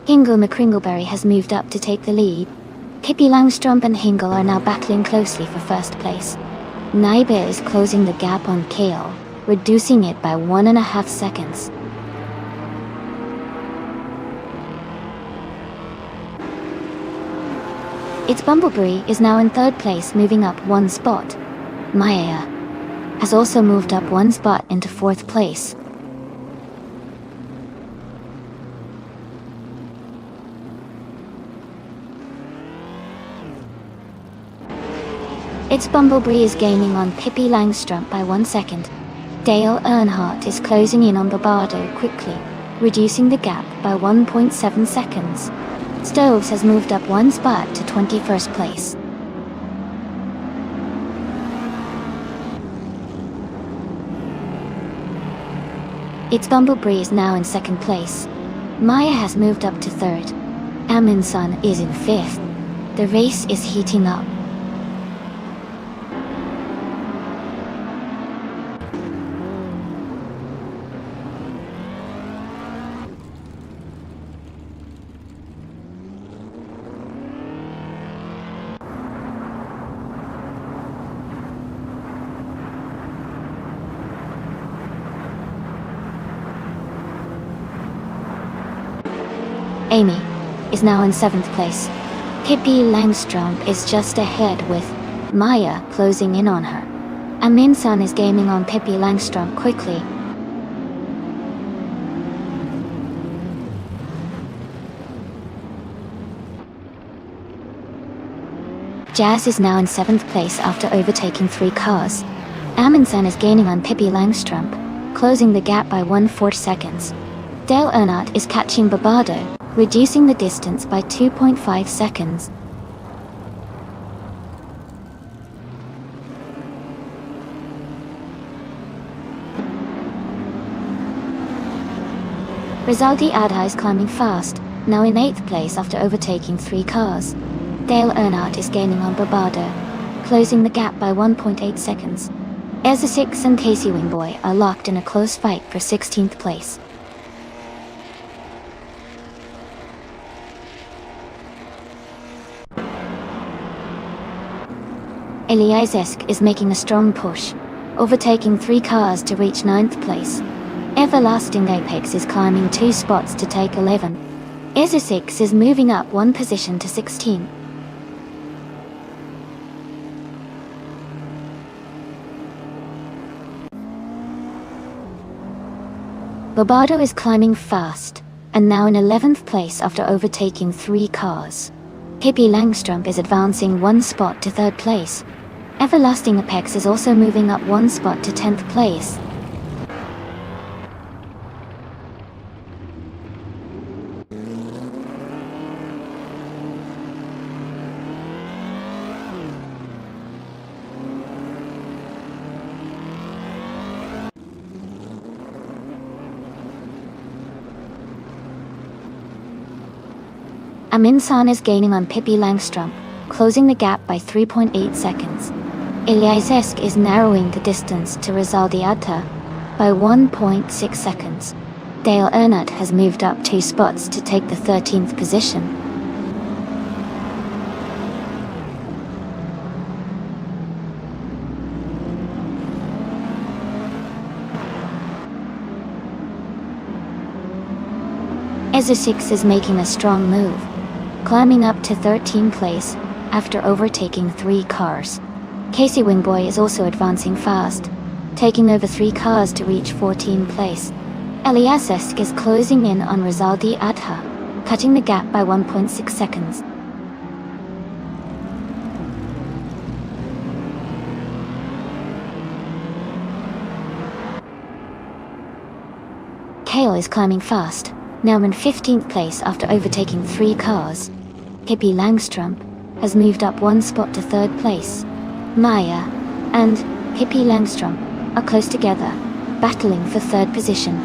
Hingle McCringleberry has moved up to take the lead. Pippi Langstrump and Hingle are now battling closely for first place. Naiba is closing the gap on Kale, reducing it by 1.5 seconds. Its Bumblebee is now in 3rd place, moving up one spot. Maya has also moved up one spot into 4th place. Its Bumblebee is gaining on Pippi Langstrump by 1 second. Dale Earnhardt is closing in on Bobardo quickly, reducing the gap by 1.7 seconds. Stoves has moved up one spot to 21st place. Its Bumblebee is now in 2nd place. Maya has moved up to 3rd. Amundsen is in 5th. The race is heating up. Amy is now in 7th place. Pippi Langstrump is just ahead with Maya closing in on her. Amundsen is gaining on Pippi Langstrump quickly. Jazz is now in 7th place after overtaking 3 cars. Amundsen is gaining on Pippi Langstrump, closing the gap by 1/4 seconds. Dale Earnhardt is catching Bobardo, reducing the distance by 2.5 seconds. Rizaldi Adha is climbing fast, now in 8th place after overtaking 3 cars. Dale Earnhardt is gaining on Bobardo, closing the gap by 1.8 seconds. Ezra 6 and Casey Wingboy are locked in a close fight for 16th place. Eliasesk is making a strong push, overtaking 3 cars to reach 9th place. Everlasting Apex is climbing 2 spots to take 11. Ezra 6 is moving up 1 position to 16. Bobardo is climbing fast, and now in 11th place after overtaking 3 cars. Pippi Langstrump is advancing 1 spot to 3rd place. Everlasting Apex is also moving up 1 spot to 10th place. Amundsen is gaining on Pippi Langstrump, closing the gap by 3.8 seconds. Ilyazesk is narrowing the distance to Rezaldiata by 1.6 seconds. Dale Earnhardt has moved up 2 spots to take the 13th position. Ezra6 is making a strong move, climbing up to 13th place after overtaking 3 cars. Casey Wingboy is also advancing fast, taking over 3 cars to reach 14th place. Eliassesk is closing in on Rezaldi Adha, cutting the gap by 1.6 seconds. Kale is climbing fast, now in 15th place after overtaking 3 cars. Hippie Langstrom has moved up 1 spot to 3rd place. Maya and Hippie Langstrom are close together, battling for 3rd position.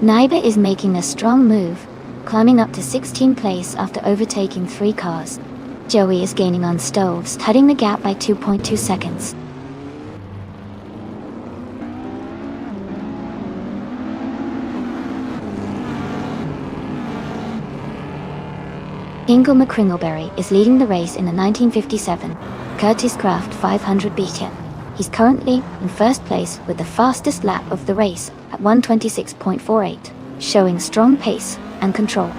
Naiba is making a strong move, climbing up to 16th place after overtaking 3 cars. Joey is gaining on Stoves, cutting the gap by 2.2 seconds. Ingo McCringleberry is leading the race in the 1957 Curtis Craft 500 beater. He's currently in 1st place with the fastest lap of the race at 1:26.48, showing strong pace and control.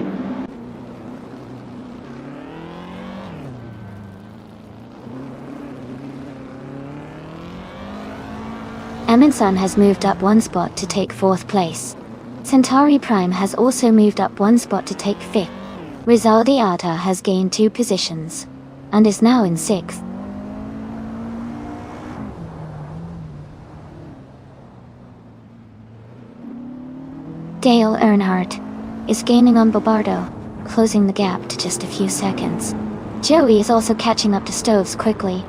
Amundsen has moved up 1 spot to take 4th place. Centauri Prime has also moved up 1 spot to take 5th. Rezaldi Adha has gained 2 positions, and is now in 6th. Dale Earnhardt is gaining on Bobardo, closing the gap to just a few seconds. Joey is also catching up to Stoves quickly.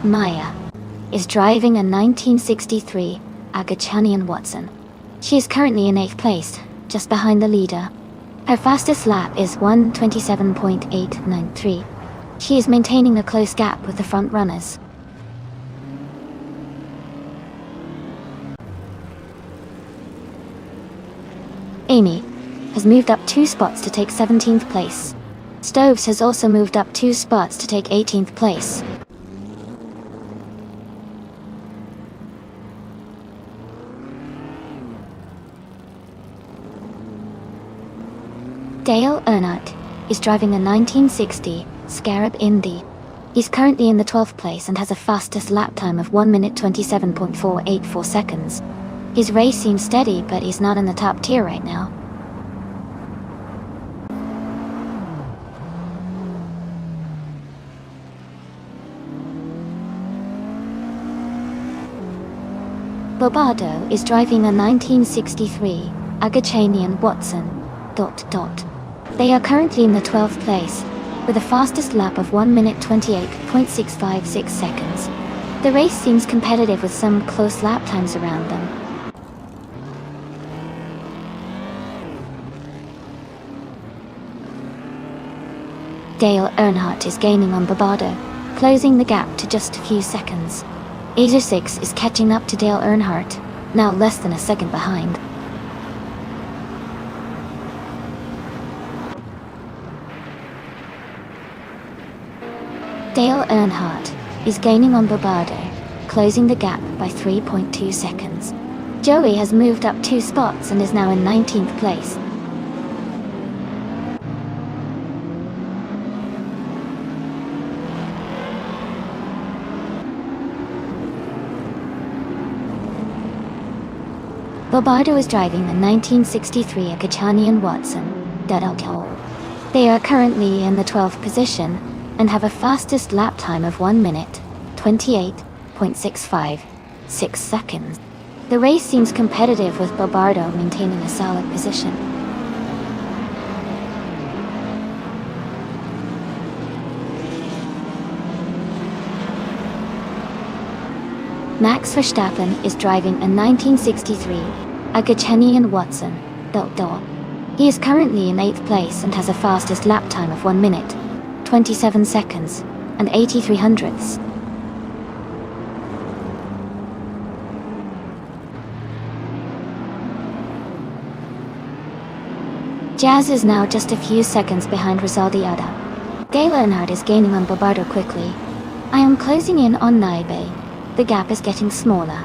Maya is driving a 1963 Agachanian Watson. She is currently in 8th place, just behind the leader. Her fastest lap is 1:27.893. She is maintaining a close gap with the front runners. Amy has moved up 2 spots to take 17th place. Stoves has also moved up 2 spots to take 18th place. Dale Earnhardt is driving a 1960 Scarab Indy. He's currently in the 12th place and has a fastest lap time of 1:27.484 seconds. His race seems steady, but he's not in the top tier right now. Bobardo is driving a 1963 Agachanian Watson ... They are currently in the 12th place, with a fastest lap of 1:28.656 seconds. The race seems competitive with some close lap times around them. Dale Earnhardt is gaining on Bobardo, closing the gap to just a few seconds. Asia6 is catching up to Dale Earnhardt, now less than a second behind. Dale Earnhardt is gaining on Bobardo, closing the gap by 3.2 seconds. Joey has moved up 2 spots and is now in 19th place. Bobardo is driving the 1963 Agachanian Watson . They are currently in the 12th position and have a fastest lap time of 1:28.656 seconds. The race seems competitive with Bobardo maintaining a solid position. Max Verstappen is driving a 1963 Argentinian Watson. He is currently in 8th place and has a fastest lap time of 1 minute, 27 seconds, and 83 hundredths. Jazz is now just a few seconds behind Rosaldiada. Dale Earnhardt is gaining on Bobardo quickly. I am closing in on Naibe. The gap is getting smaller.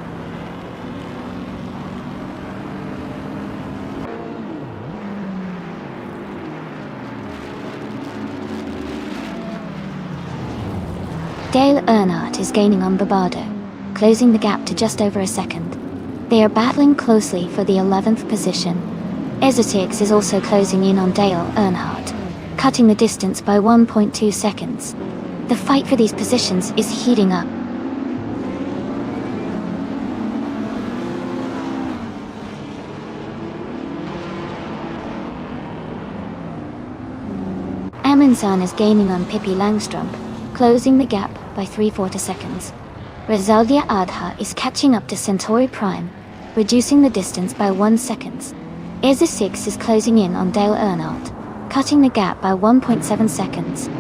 Dale Earnhardt is gaining on Bobardo, closing the gap to just over a second. They are battling closely for the 11th position. Esotix is also closing in on Dale Earnhardt, cutting the distance by 1.2 seconds. The fight for these positions is heating up. Amundsen is gaining on Pippi Langstrup, closing the gap by 3/4 seconds. Rosaldia Adha is catching up to Centauri Prime, reducing the distance by 1 second. ESA 6 is closing in on Dale Earnhardt, cutting the gap by 1.7 seconds.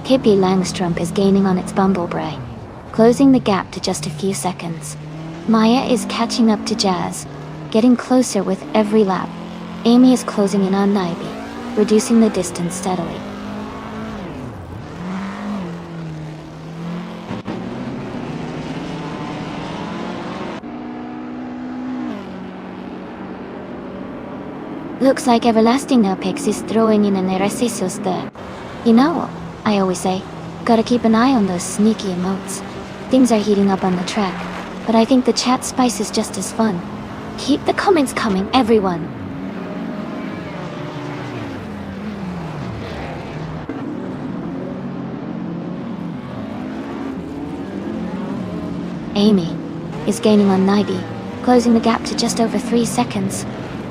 Pippi Langstrup is gaining on its Bumblebee, closing the gap to just a few seconds. Maya is catching up to Jazz, getting closer with every lap. Amy is closing in on Naibe, reducing the distance steadily. Looks like Everlasting Apex is throwing in an Eresisos there. You know, I always say, gotta keep an eye on those sneaky emotes. Things are heating up on the track, but I think the chat spice is just as fun. Keep the comments coming, everyone! Amy is gaining on Naibe, closing the gap to just over 3 seconds.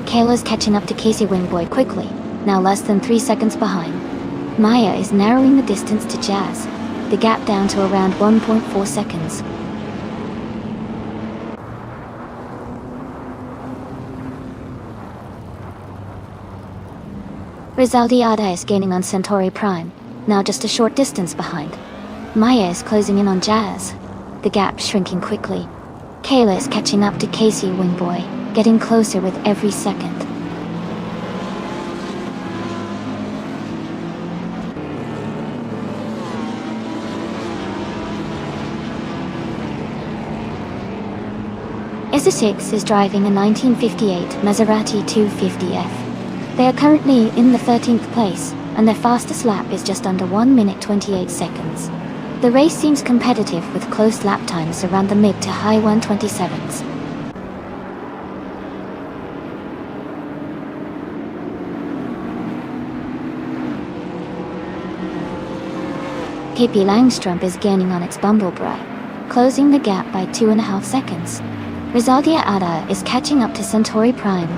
Kayla's catching up to Casey Wingboy quickly, now less than 3 seconds behind. Maya is narrowing the distance to Jazz, the gap down to around 1.4 seconds. Rosaldiada is gaining on Centauri Prime, now just a short distance behind. Maya is closing in on Jazz, the gap shrinking quickly. Kayla is catching up to Casey Wingboy, getting closer with every second. ESA 6 is driving a 1958 Maserati 250F. They are currently in the 13th place, and their fastest lap is just under 1 minute 28 seconds. The race seems competitive with close lap times around the mid to high 127s. Pippi Langstrup is gaining on its Bumblebee, closing the gap by 2.5 seconds. Rosaldia Ada is catching up to Centauri Prime,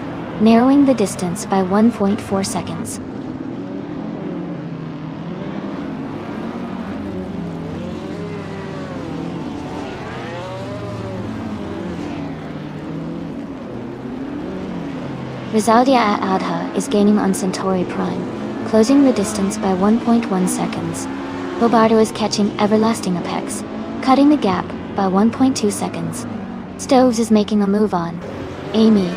narrowing the distance by 1.4 seconds. Rosaldia Adha is gaining on Centauri Prime, closing the distance by 1.1 seconds. Bobardo is catching Everlasting Apex, cutting the gap by 1.2 seconds. Stoves is making a move on Amy,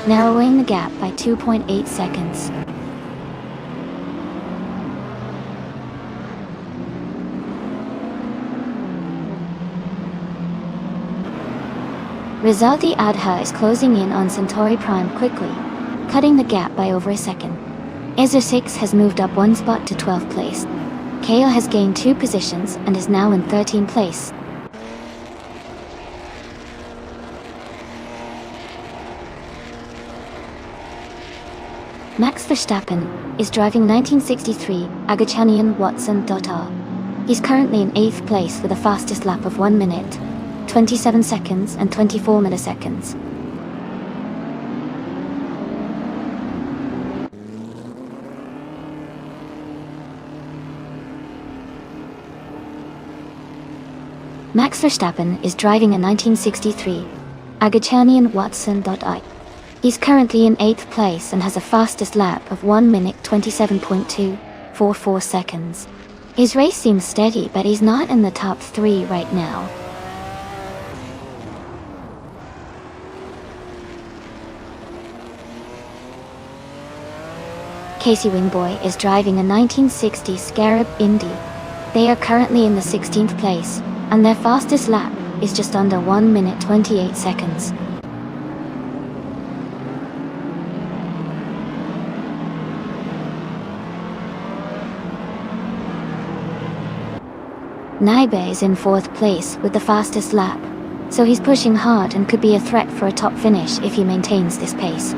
narrowing the gap by 2.8 seconds. Rosaldi Adha is closing in on Centauri Prime quickly, cutting the gap by over a second. ESA 6 has moved up 1 spot to 12th place. KO has gained 2 positions and is now in 13th place. Max Verstappen is driving 1963 Argentinian Watson. He's currently in 8th place with a fastest lap of 1 minute, 27 seconds and 24 milliseconds. Max Verstappen is driving a 1963 Agachanian Watson.I. He's currently in 8th place and has a fastest lap of 1 minute 27.244 seconds. His race seems steady, but he's not in the top 3 right now. Casey Wingboy is driving a 1960 Scarab Indy. They are currently in the 16th place, and their fastest lap is just under 1 minute 28 seconds. Naibe is in 4th place with the fastest lap, so he's pushing hard and could be a threat for a top finish if he maintains this pace.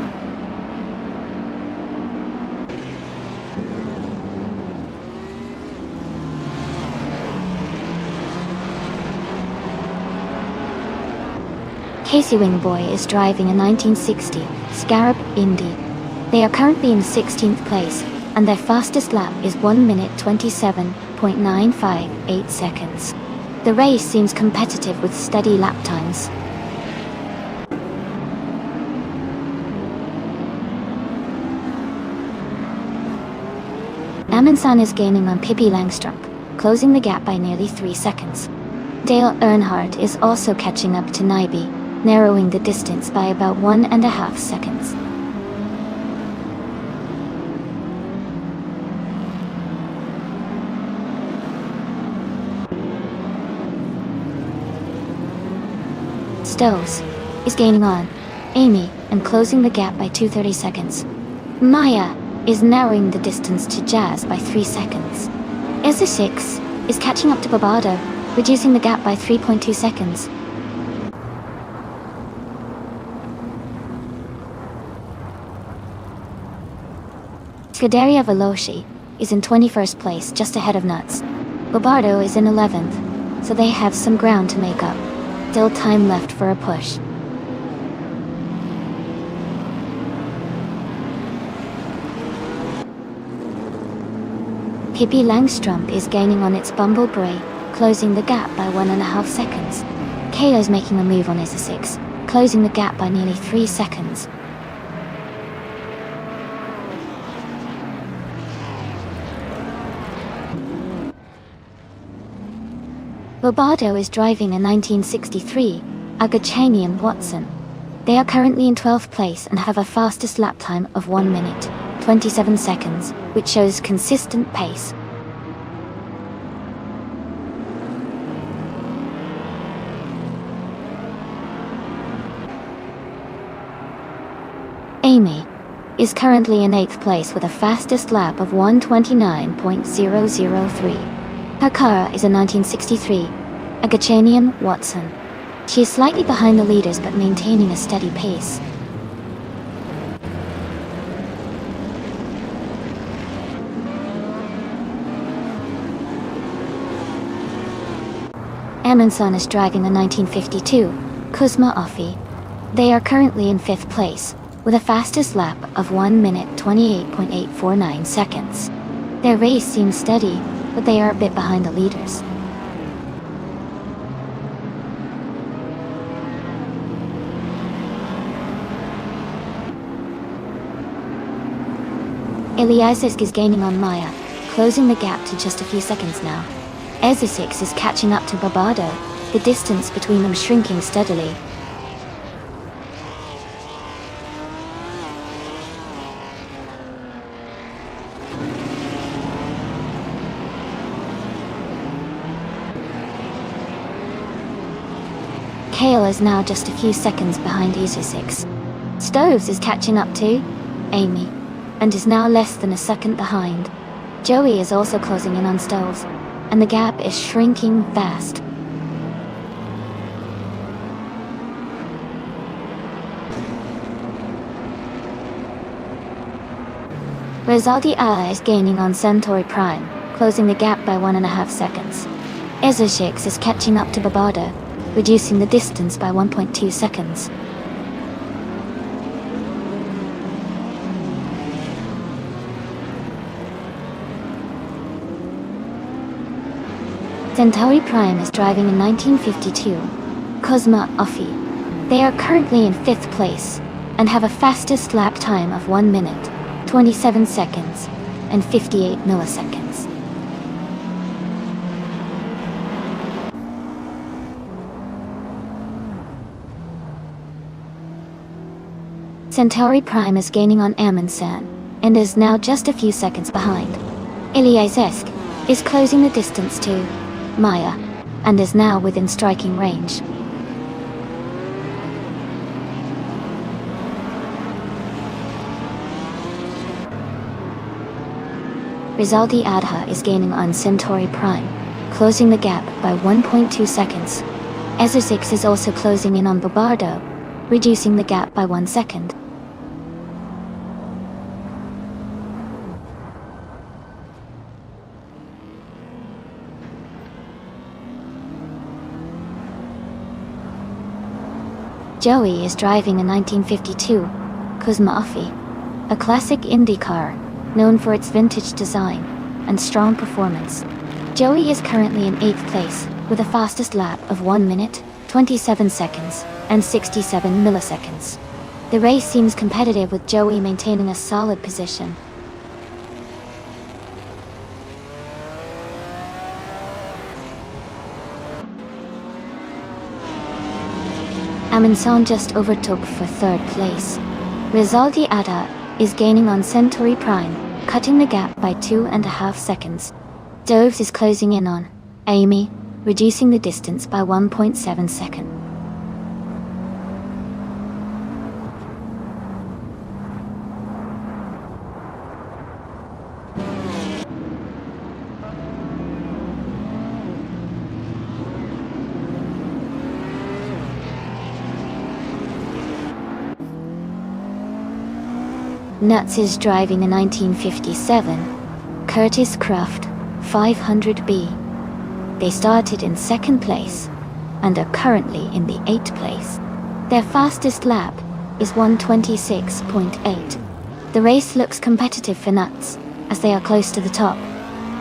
Casey Wingboy is driving a 1960 Scarab Indy. They are currently in 16th place, and their fastest lap is 1 minute 27.958 seconds. The race seems competitive with steady lap times. Amundsen is gaining on Pippi Langstrup, closing the gap by nearly 3 seconds. Dale Earnhardt is also catching up to Naibe, narrowing the distance by about 1.5 seconds. Stoves is gaining on Amy and closing the gap by 230 seconds. Maya is narrowing the distance to Jazz by 3 seconds. Ezra6 is catching up to Barbado, reducing the gap by 3.2 seconds. Scuderia Veloci is in 21st place, just ahead of Nuts. Barbado is in 11th, so they have some ground to make up. Still time left for a push. Pippi Langstrup is gaining on its Bumble Bray, closing the gap by 1.5 seconds. KO is making a move on Ezra6, closing the gap by nearly 3 seconds. Barbado is driving a 1963 Agachanian Watson. They are currently in 12th place and have a fastest lap time of 1 minute 27 seconds, which shows consistent pace. Amy is currently in 8th place with a fastest lap of 1:29.003. Her car is a 1963 Agachanian Watson. She is slightly behind the leaders but maintaining a steady pace. Amundsen is driving a 1952 Kuzma Offie. They are currently in 5th place with a fastest lap of 1 minute 28.849 seconds. Their race seems steady, but they are a bit behind the leaders. Eliasek is gaining on Maya, closing the gap to just a few seconds now. Ezra6 is catching up to Barbado, the distance between them shrinking steadily. Kale is now just a few seconds behind Ezra6. Stoves is catching up to Amy, and is now less than a second behind. Joey is also closing in on Stoves, and the gap is shrinking fast. Rizaldi A is gaining on Centauri Prime, closing the gap by 1.5 seconds. Ezra6 is catching up to Barbado, reducing the distance by 1.2 seconds. Centauri Prime is driving a 1952 Cosma Offie. They are currently in 5th place and have a fastest lap time of 1 minute, 27 seconds, and 58 milliseconds. Centauri Prime is gaining on Amundsen and is now just a few seconds behind. Ilyazesk is closing the distance to Maya and is now within striking range. Rizaldi Adha is gaining on Centauri Prime, closing the gap by 1.2 seconds. Ezra-6 is also closing in on Bobardo, reducing the gap by 1 second. Joey is driving a 1952 Cosma Offie, a classic Indy car known for its vintage design and strong performance. Joey is currently in 8th place with a fastest lap of 1 minute, 27 seconds, and 67 milliseconds. The race seems competitive with Joey maintaining a solid position. Amundsen just overtook for 3rd place. Rizaldi Adha is gaining on Centauri Prime, cutting the gap by 2.5 seconds. Doves is closing in on Amy, reducing the distance by 1.7 seconds. Nuts is driving a 1957 Curtiss Craft 500B. They started in 2nd place and are currently in the 8th place. Their fastest lap is 1:26.8. The race looks competitive for Nuts as they are close to the top,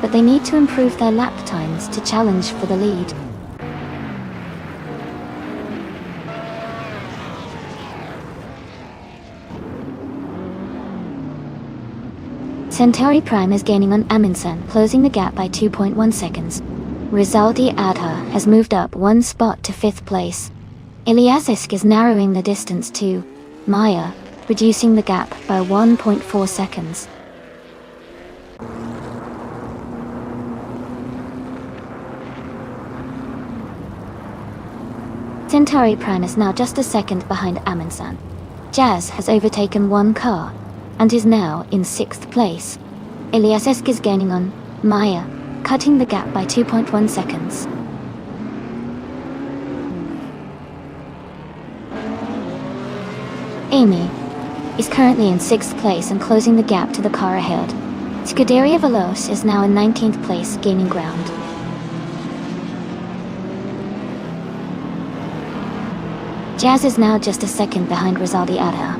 but they need to improve their lap times to challenge for the lead. Centauri Prime is gaining on Amundsen, closing the gap by 2.1 seconds. Rizaldi Adha has moved up 1 spot to 5th place. Ilyazesk is narrowing the distance to Maya, reducing the gap by 1.4 seconds. Centauri Prime is now just a second behind Amundsen. Jazz has overtaken 1 car and is now in 6th place. Ilyazesk is gaining on Maya, cutting the gap by 2.1 seconds. Amy is currently in 6th place and closing the gap to the car ahead. Scuderia Veloce is now in 19th place, gaining ground. Jazz is now just a second behind Rizaldi Adha.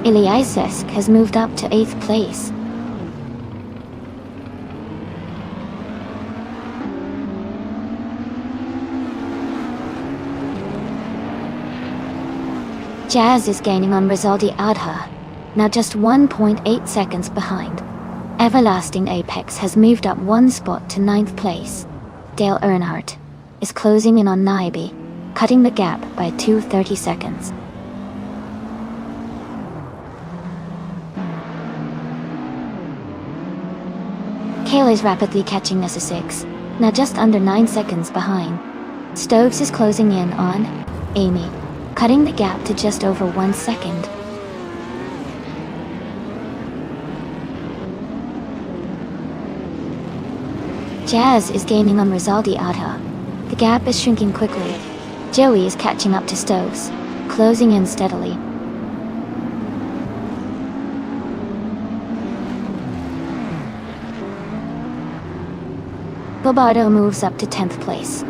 Ilyazesk has moved up to 8th place. Jazz is gaining on Rizaldi Adha, now just 1.8 seconds behind. Everlasting Apex has moved up 1 spot to 9th place. Dale Earnhardt is closing in on Naibi, cutting the gap by 2:30 seconds. Kale is rapidly catching Nessa6, now just under 9 seconds behind. Stokes is closing in on Amy, cutting the gap to just over 1 second. Jazz is gaining on Rizaldi Adha. The gap is shrinking quickly. Joey is catching up to Stokes, closing in steadily. Bobardo moves up to 10th place.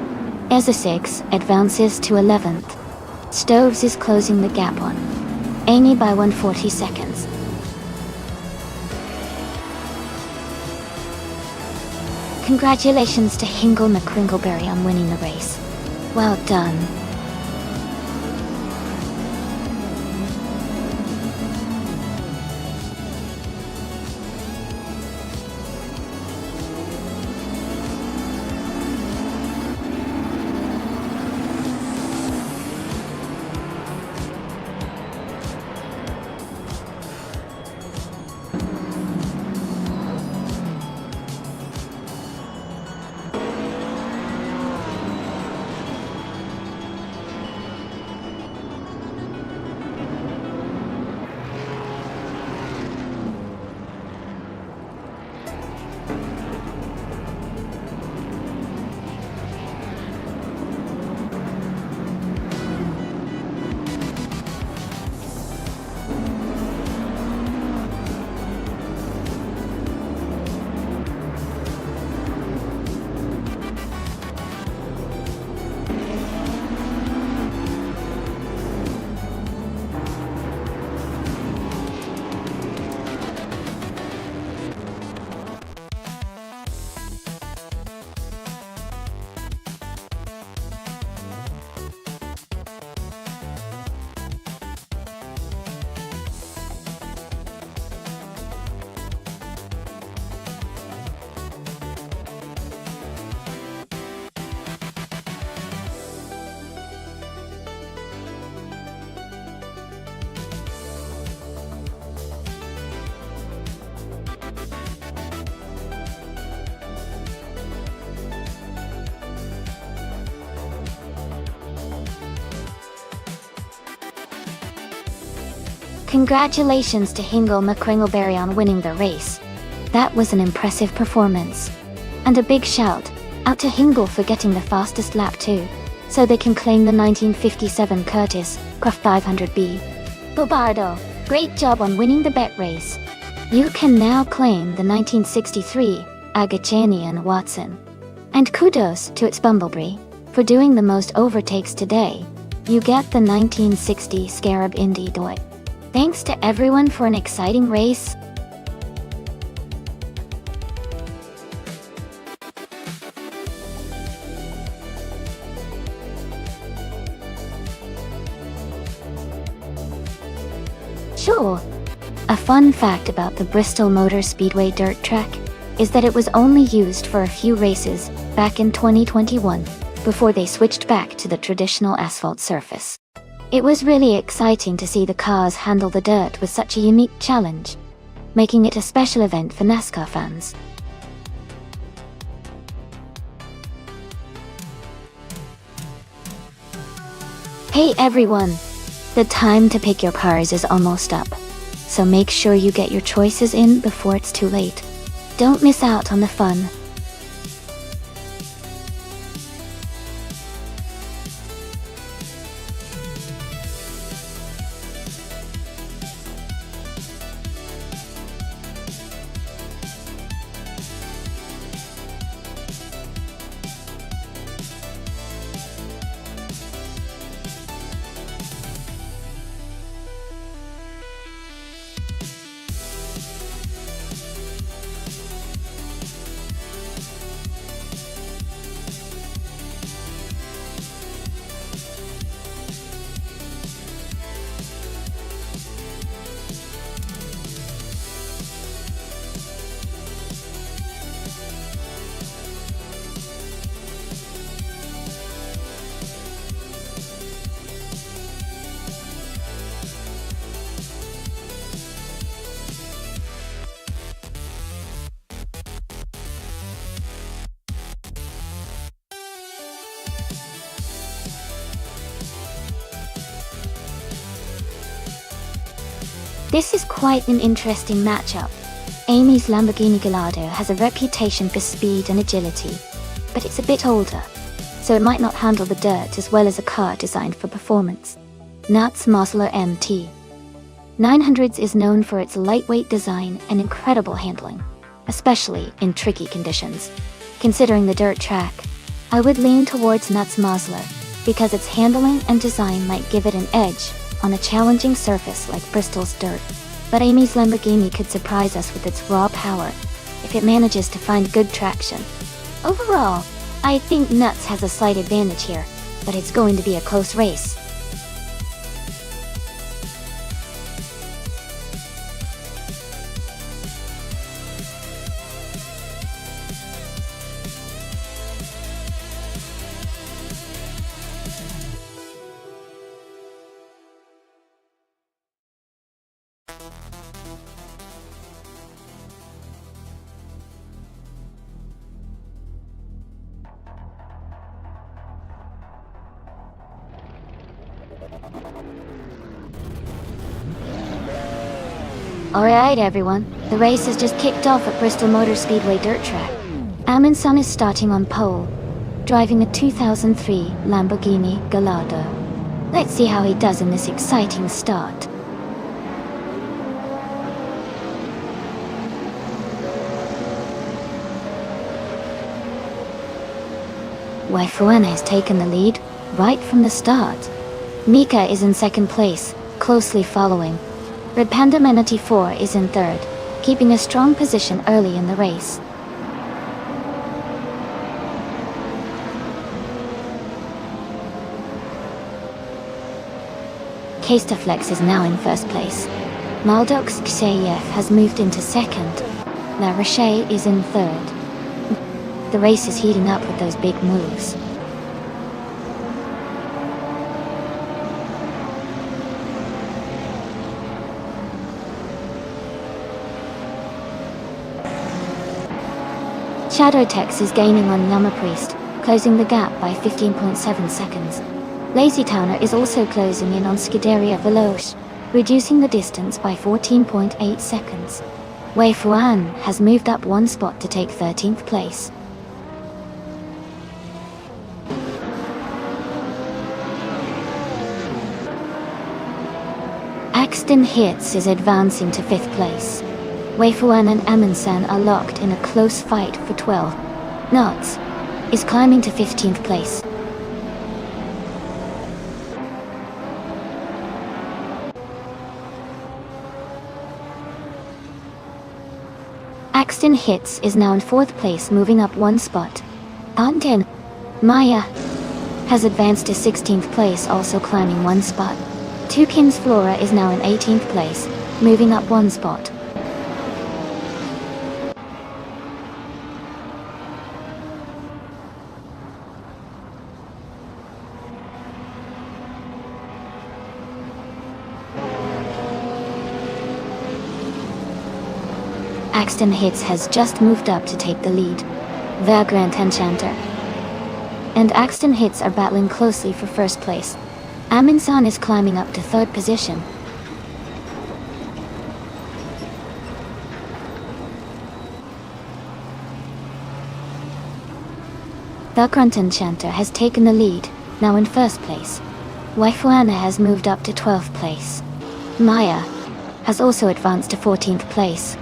Ezra-6 advances to 11th. Stoves is closing the gap on Amy by 140 seconds. Congratulations to Hingle McCringleberry on winning the race. Well done. Congratulations to Hingle McCringleberry on winning the race. That was an impressive performance. And a big shout out to Hingle for getting the fastest lap too, so they can claim the 1957 Curtis Craft 500B. Bobardo, great job on winning the bet race. You can now claim the 1963 Agachani and Watson. And kudos to its Bumblebee for doing the most overtakes today. You get the 1960 Scarab Indy Doi. Thanks to everyone for an exciting race. Sure. A fun fact about the Bristol Motor Speedway dirt track is that it was only used for a few races back in 2021 before they switched back to the traditional asphalt surface. It was really exciting to see the cars handle the dirt with such a unique challenge, making it a special event for NASCAR fans. Hey everyone! The time to pick your cars is almost up, so make sure you get your choices in before it's too late. Don't miss out on the fun. This is quite an interesting matchup. Amy's Lamborghini Gallardo has a reputation for speed and agility, but it's a bit older, so it might not handle the dirt as well as a car designed for performance. Nuts Mosler MT 900s is known for its lightweight design and incredible handling, especially in tricky conditions. Considering the dirt track, I would lean towards Nuts Mosler because its handling and design might give it an edge on a challenging surface like Bristol's dirt. But Amy's Lamborghini could surprise us with its raw power if it manages to find good traction. Overall, I think Nuts has a slight advantage here, but it's going to be a close race. Alright everyone, the race has just kicked off at Bristol Motor Speedway dirt track. Amundsen is starting on pole, driving a 2003 Lamborghini Gallardo. Let's see how he does in this exciting start. Waifuana has taken the lead right from the start. Mika is in second place, closely following. Red Panda Manatee 4 is in third, keeping a strong position early in the race. Kastaflex is now in first place. Maldox Xayev has moved into second. La Roche is in third. The race is heating up with those big moves. Shadowtex is gaining on Yamapriest, closing the gap by 15.7 seconds. Lazy Towner is also closing in on Scuderia Veloce, reducing the distance by 14.8 seconds. Wei Fuan has moved up one spot to take 13th place. Axton Hits is advancing to 5th place. Wei Fuan and Amundsen are locked in a close fight for 12. Knots is climbing to 15th place. Axton Hits is now in 4th place, moving up one spot. Anten Maya has advanced to 16th place, also climbing one spot. Tukins Flora is now in 18th place, moving up one spot. Axton Hits has just moved up to take the lead. Vagrant Enchanter and Axton Hits are battling closely for first place. Amundsen is climbing up to 3rd position. Vagrant Enchanter has taken the lead, now in 1st place. Waifuana has moved up to 12th place. Maya has also advanced to 14th place.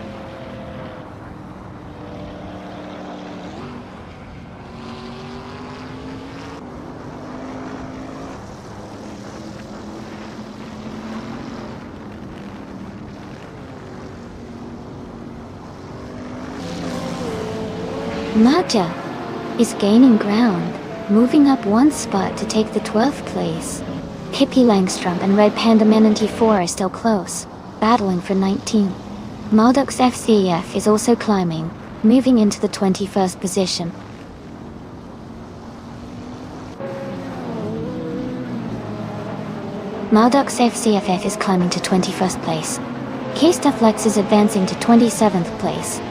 Maja is gaining ground, moving up one spot to take the 12th place. Hippie Langstrom and Red Panda Manatee 4 are still close, battling for 19. Maldux FCF is also climbing, moving into the 21st position. Maldux FCFF is climbing to 21st place. Kastaflex is advancing to 27th place.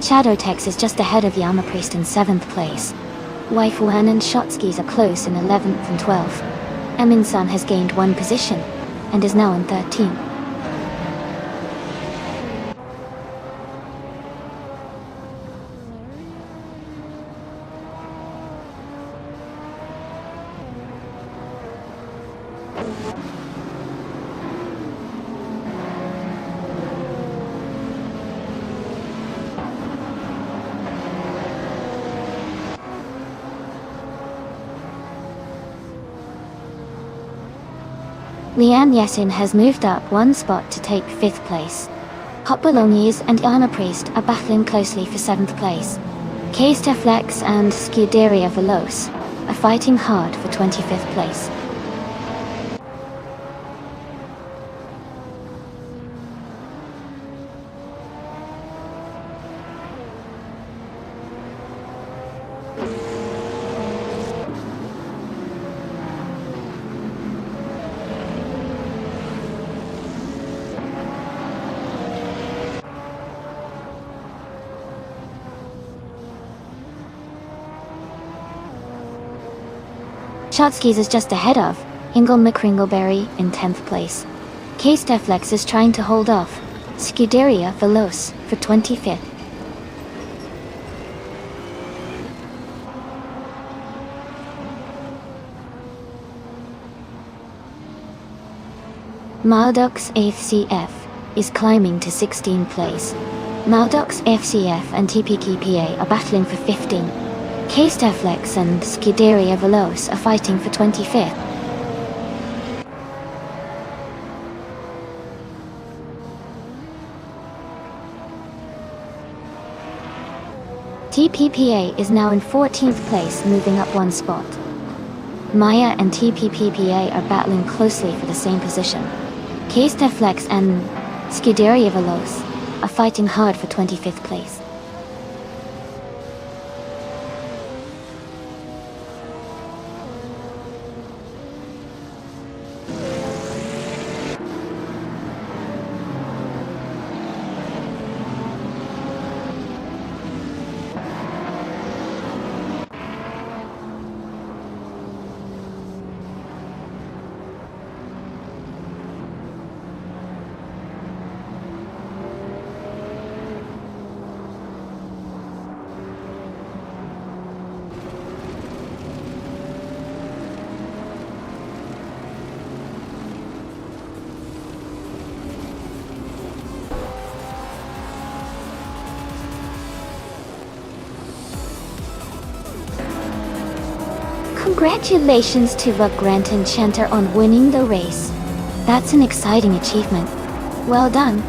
Shadowtex is just ahead of Yamapriest in 7th place. Waifuan and Shotskis are close in 11th and 12th. Amundsen has gained one position, and is now in 13th. Leanne Yesin has moved up one spot to take 5th place. Hot Bolognese and Anna Priest are battling closely for 7th place. K-Steflex and Scuderia Veloce are fighting hard for 25th place. Shotskis is just ahead of Ingle McCringleberry in 10th place. K-Steflex is trying to hold off Scuderia Veloce for 25th. Maldox FCF is climbing to 16th place. Maldox FCF and TPKPA are battling for 15th. K-Steflex and Scuderia Veloce are fighting for 25th. TPPA is now in 14th place, moving up one spot. Maya and TPPPA are battling closely for the same position. K-Steflex and Scuderia Veloce are fighting hard for 25th place. Congratulations to Vagrant Enchanter on winning the race. That's an exciting achievement. Well done.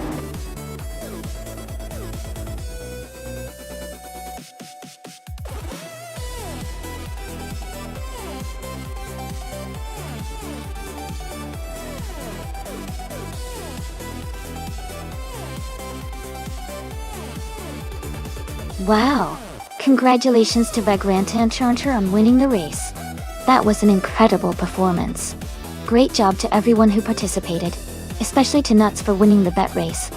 Wow. Congratulations to Vagrant Enchanter on winning the race. That was an incredible performance. Great job to everyone who participated, especially to Nuts for winning the bet race.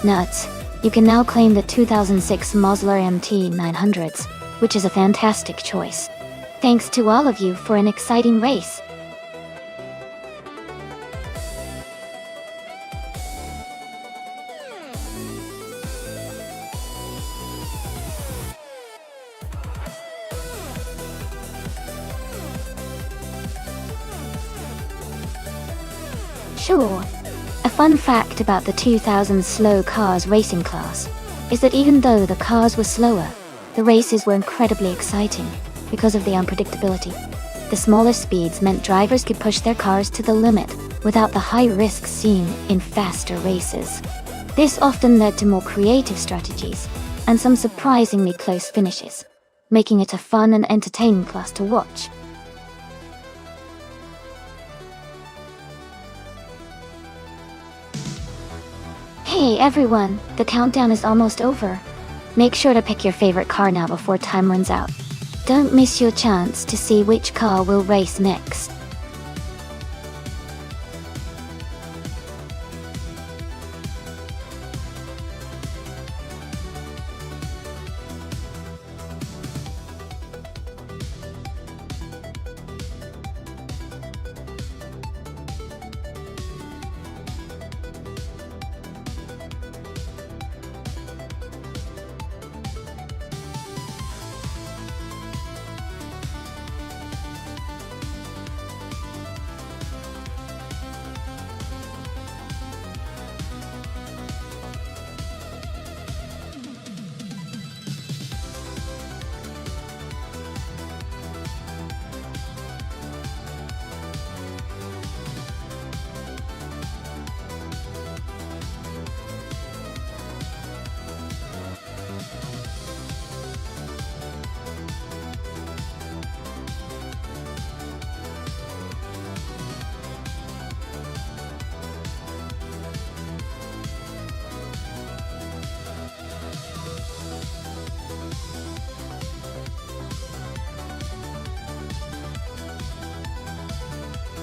Nuts, you can now claim the 2006 Mosler MT 900s, which is a fantastic choice. Thanks to all of you for an exciting race. Sure. A fun fact about the 2000 slow cars racing class is that even though the cars were slower, the races were incredibly exciting because of the unpredictability. The smaller speeds meant drivers could push their cars to the limit without the high risks seen in faster races. This often led to more creative strategies and some surprisingly close finishes, making it a fun and entertaining class to watch. Hey everyone, the countdown is almost over. Make sure to pick your favorite car now before time runs out. Don't miss your chance to see which car will race next.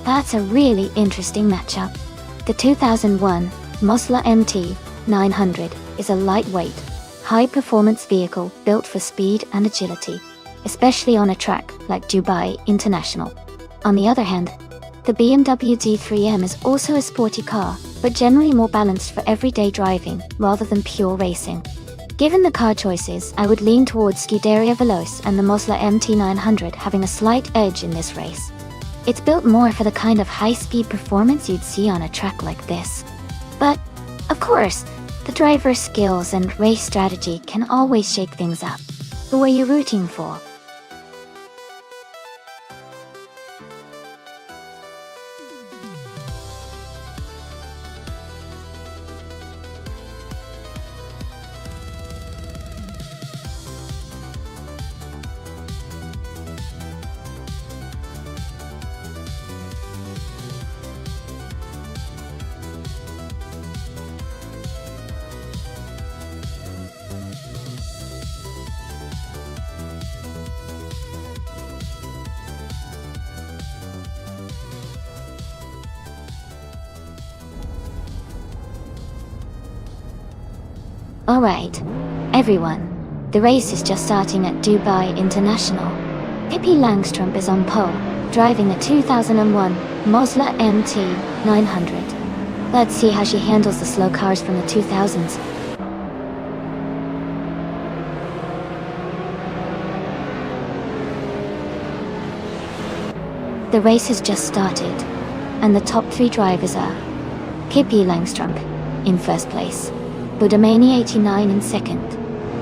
That's a really interesting matchup. The 2001 Mosla MT 900 is a lightweight, high-performance vehicle built for speed and agility, especially on a track like Dubai International. On the other hand, the BMW D3M is also a sporty car, but generally more balanced for everyday driving rather than pure racing. Given the car choices, I would lean towards Scuderia Veloce and the Mosla MT900 having a slight edge in this race. It's built more for the kind of high-speed performance you'd see on a track like this. But, of course, the driver's skills and race strategy can always shake things up. Who are you rooting for? Alright, everyone, the race is just starting at Dubai International. Pippi Langstrup is on pole, driving the 2001 Mosla MT 900. Let's see how she handles the slow cars from the 2000s. The race has just started, and the top three drivers are Pippi Langstrup in first place, Budamani 89 in second,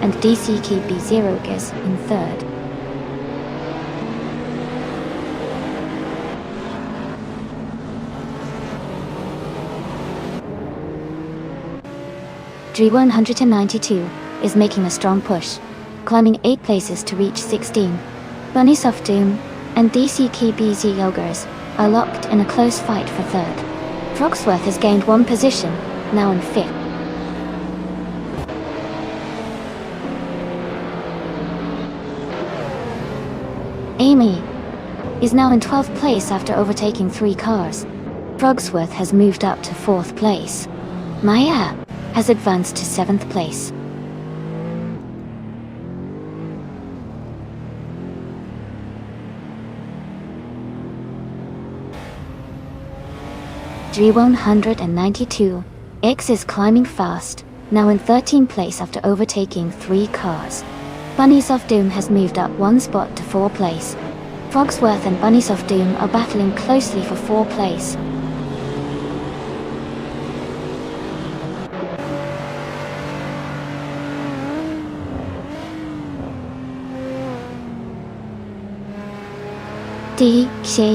and DCKB Zerogas in third. G192 is making a strong push, climbing 8 places to reach 16. Bunny Softdoom and DCKB Zerogas are locked in a close fight for third. Frogsworth has gained 1 position, now in 5th. Amy is now in 12th place after overtaking 3 cars. Frogsworth has moved up to 4th place. Maya has advanced to 7th place. G192 X is climbing fast, now in 13th place after overtaking 3 cars. Bunnies of Doom has moved up 1 spot to 4th place. Frogsworth and Bunnies of Doom are battling closely for 4th place. D-C-G-T-G-A-T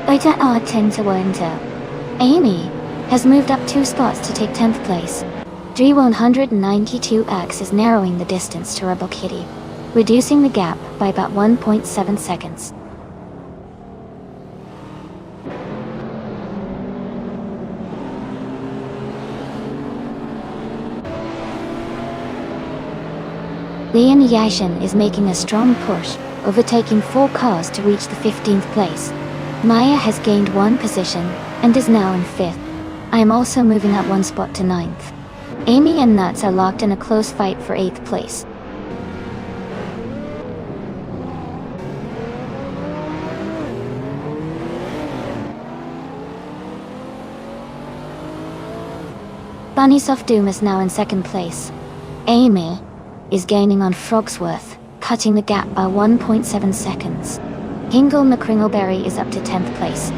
Oita are 10 to winter. Amy has moved up 2 spots to take 10th place. G192X is narrowing the distance to Rebel Kitty, reducing the gap by about 1.7 seconds. Lian Yashin is making a strong push, overtaking 4 cars to reach the 15th place. Maya has gained 1 position and is now in 5th. I am also moving up 1 spot to 9th. Amy and Nuts are locked in a close fight for 8th place. Bunnies of Doom is now in 2nd place. Amy is gaining on Frogsworth, cutting the gap by 1.7 seconds. Hingle McCringleberry is up to 10th place.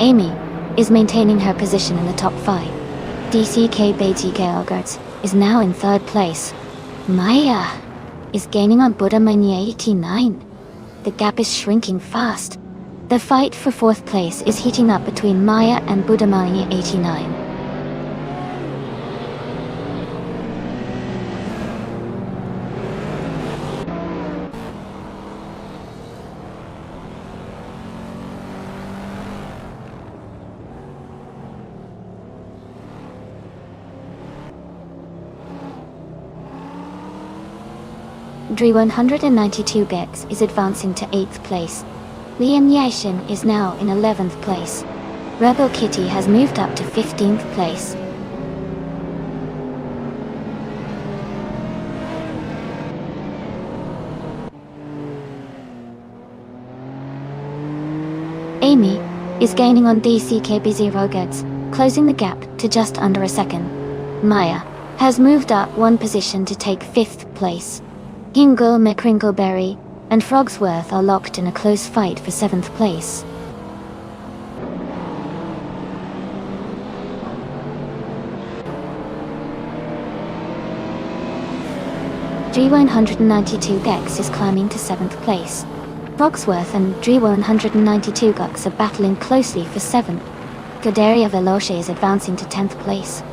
Amy is maintaining her position in the top 5. DCK Beatty Gelgertz is now in 3rd place. Maya is gaining on Budamani 89. The gap is shrinking fast. The fight for 4th place is heating up between Maya and Budamani 89. Dre192Gex is advancing to 8th place. Liam Yashin is now in 11th place. Rebel Kitty has moved up to 15th place. Amy is gaining on DCKB0Gex, closing the gap to just under a second. Maya has moved up one position to take 5th place. Hingle McCringleberry and Frogsworth are locked in a close fight for 7th place. Dre192Gex is climbing to 7th place. Frogsworth and Dre192Gex are battling closely for 7th. Godaria Veloce is advancing to 10th place.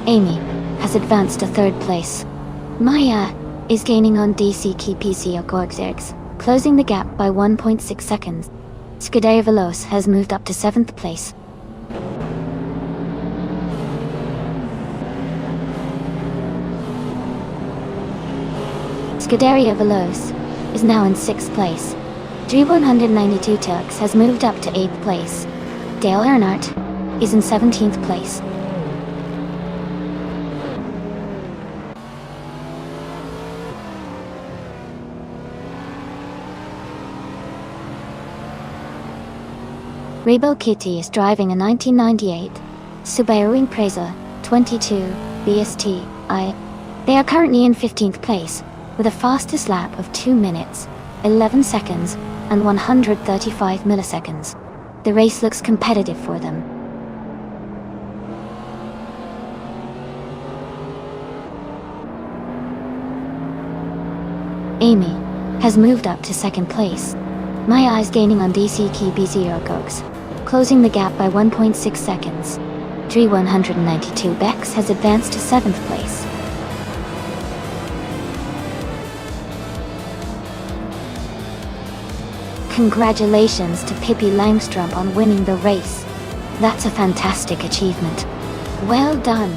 Amy has advanced to 3rd place. Maya is gaining on DC KPC Gorgzergs, closing the gap by 1.6 seconds. Scuderia Veloce has moved up to 7th place. Scuderia Veloce is now in 6th place. G192 Turks has moved up to 8th place. Dale Earnhardt is in 17th place. Rebel Kitty is driving a 1998 Subaru Impreza 22 BST-I. They are currently in 15th place, with a fastest lap of 2 minutes, 11 seconds, and 135 milliseconds. The race looks competitive for them. Amy has moved up to 2nd place. Maya is gaining on DC KB0 Gogs, closing the gap by 1.6 seconds. Dre192Gex has advanced to 7th place. Congratulations to Pippi Langstrup on winning the race. That's a fantastic achievement. Well done.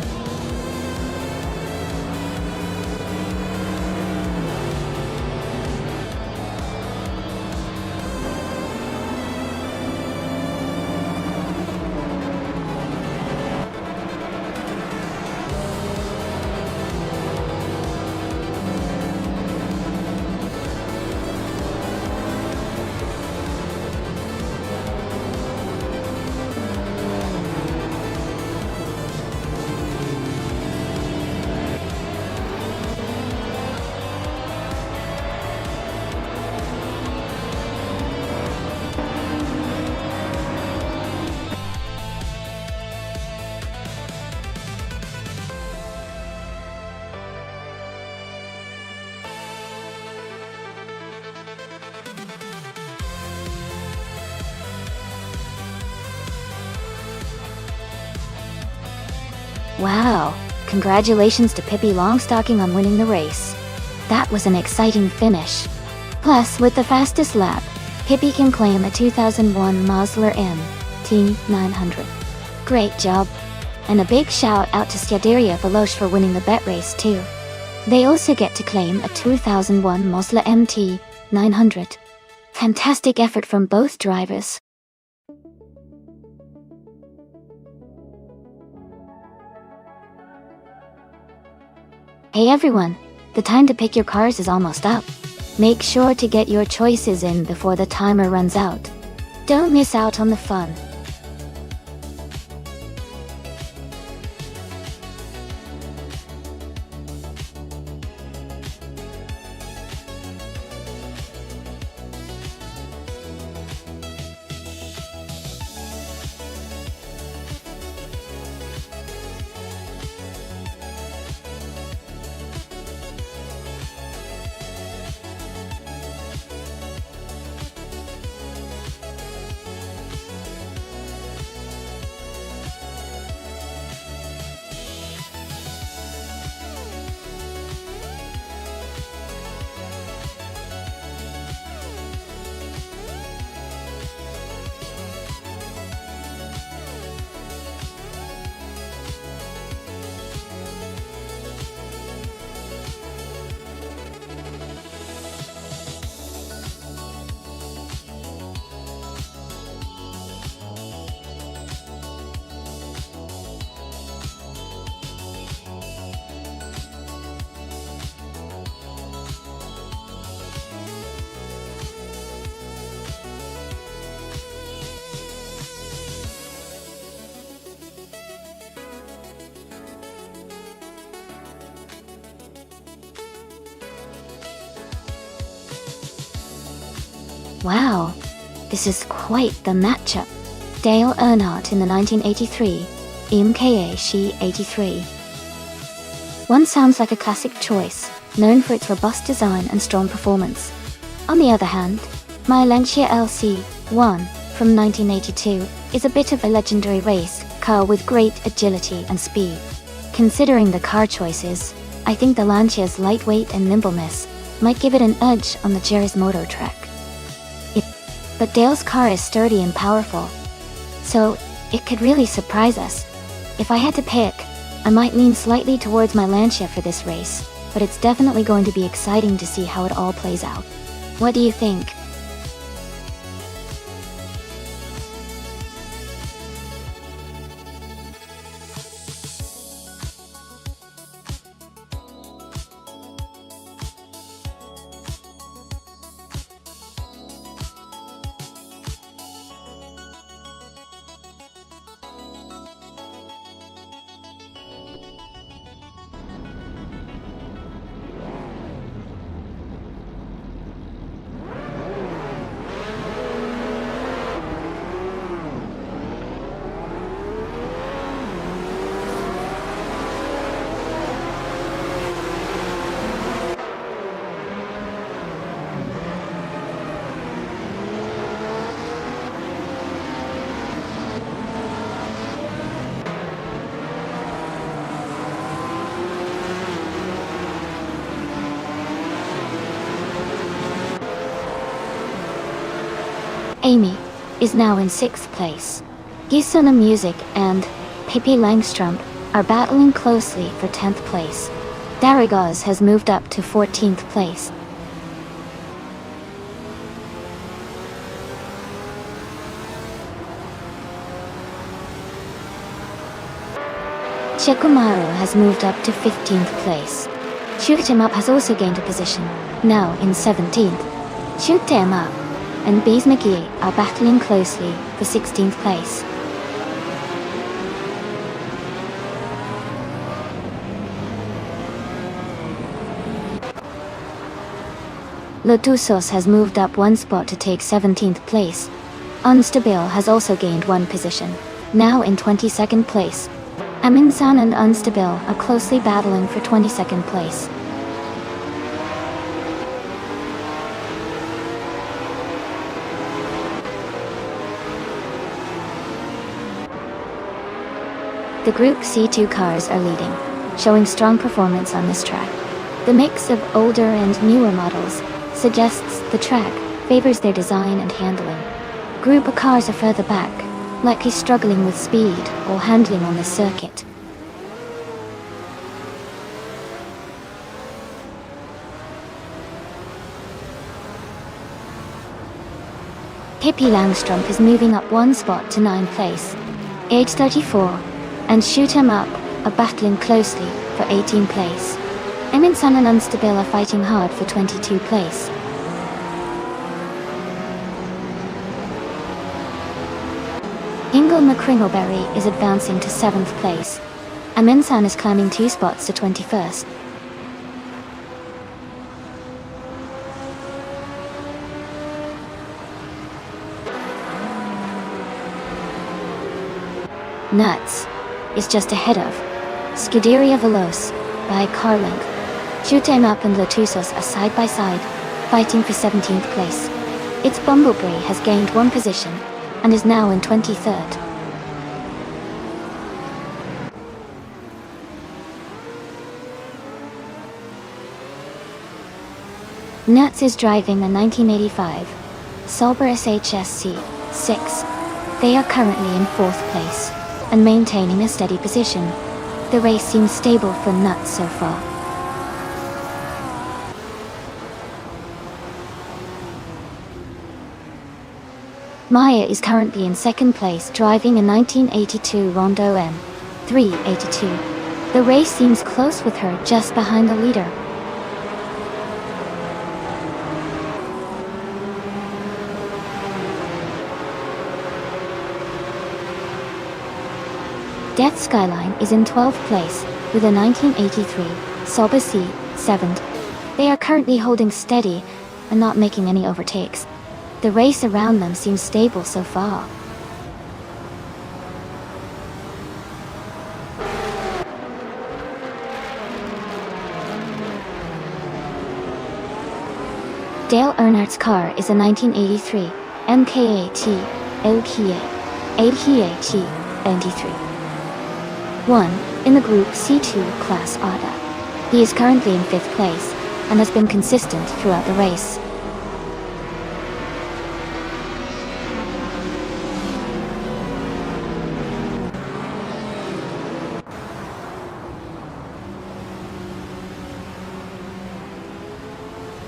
Wow, congratulations to Pippi Longstocking on winning the race. That was an exciting finish. Plus, with the fastest lap, Pippi can claim a 2001 Mazda MT-900. Great job. And a big shout out to Scuderia Veloce for winning the bet race too. They also get to claim a 2001 Mazda MT-900. Fantastic effort from both drivers. Hey everyone, the time to pick your cars is almost up. Make sure to get your choices in before the timer runs out. Don't miss out on the fun. Wow, this is quite the matchup. Dale Earnhardt in the 1983, MKA She 83. One sounds like a classic choice, known for its robust design and strong performance. On the other hand, my Lancia LC1 from 1982 is a bit of a legendary race car with great agility and speed. Considering the car choices, I think the Lancia's lightweight and nimbleness might give it an edge on the Jerry's Moto track. But Dale's car is sturdy and powerful, so it could really surprise us. If I had to pick, I might lean slightly towards my Lancia for this race, but it's definitely going to be exciting to see how it all plays out. What do you think? Amy is now in 6th place. Gisela Music and Pippi Langstrump are battling closely for 10th place. Darigaz has moved up to 14th place. Chikumaru has moved up to 15th place. Shoot 'em Up has also gained a position, now in 17th. Shoot 'em Up and Bees McGee are battling closely for 16th place. Lotusos has moved up one spot to take 17th place. Unstable has also gained one position, now in 22nd place. Aminsan and Unstable are closely battling for 22nd place. The Group C2 cars are leading, showing strong performance on this track. The mix of older and newer models suggests the track favors their design and handling. Group A cars are further back, likely struggling with speed or handling on this circuit. Pippi Langstrump is moving up one spot to 9th place. Age 34. And Shoot 'em Up are battling closely for 18th place. Eminson and Unstable are fighting hard for 22nd place. Ingle McCringleberry is advancing to 7th place. Aminsan is climbing 2 spots to 21st. Nuts is just ahead of Scuderia Veloce by a car length. Shoot 'em Up and Lotusos are side by side, fighting for 17th place. Its Bumblebee has gained one position and is now in 23rd. Nuts is driving a 1985 Sauber SHSC 6. They are currently in 4th place and maintaining a steady position. The race seems stable for Nuts so far. Maya is currently in 2nd place driving a 1982 Rondo M 382. The race seems close with her just behind the leader. Death Skyline is in 12th place with a 1983 Sauber C 7. They are currently holding steady and not making any overtakes. The race around them seems stable so far. Dale Earnhardt's car is a 1983 MKAT LKA 93 1 in the Group C2 Class ADA. He is currently in 5th place and has been consistent throughout the race.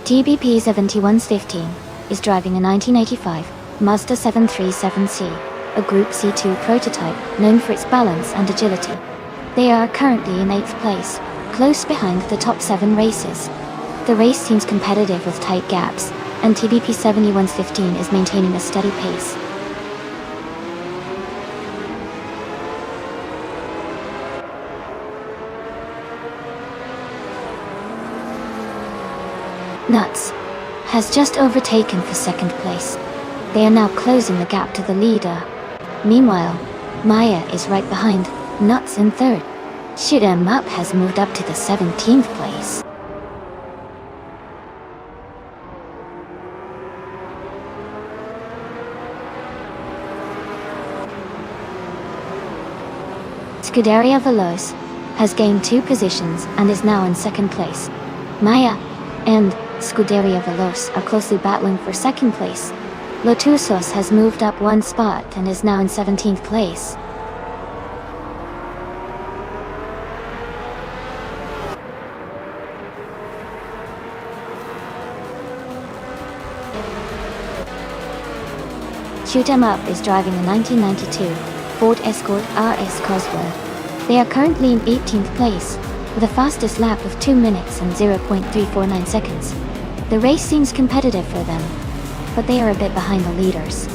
TBP 7115 is driving a 1985 Mazda 737C, a Group C2 prototype known for its balance and agility. They are currently in 8th place, close behind the top 7 races. The race seems competitive with tight gaps, and TBP 7115 is maintaining a steady pace. Nuts has just overtaken for 2nd place. They are now closing the gap to the leader. Meanwhile, Maya is right behind Nuts in 3rd. Shoot 'em Up has moved up to the 17th place. Scuderia Veloce has gained 2 positions and is now in 2nd place. Maya and Scuderia Veloce are closely battling for 2nd place. Lotusos has moved up 1 spot and is now in 17th place. Shoot 'em Up is driving a 1992 Ford Escort RS Cosworth. They are currently in 18th place, with a fastest lap of 2 minutes and 0.349 seconds. The race seems competitive for them, but they are a bit behind the leaders.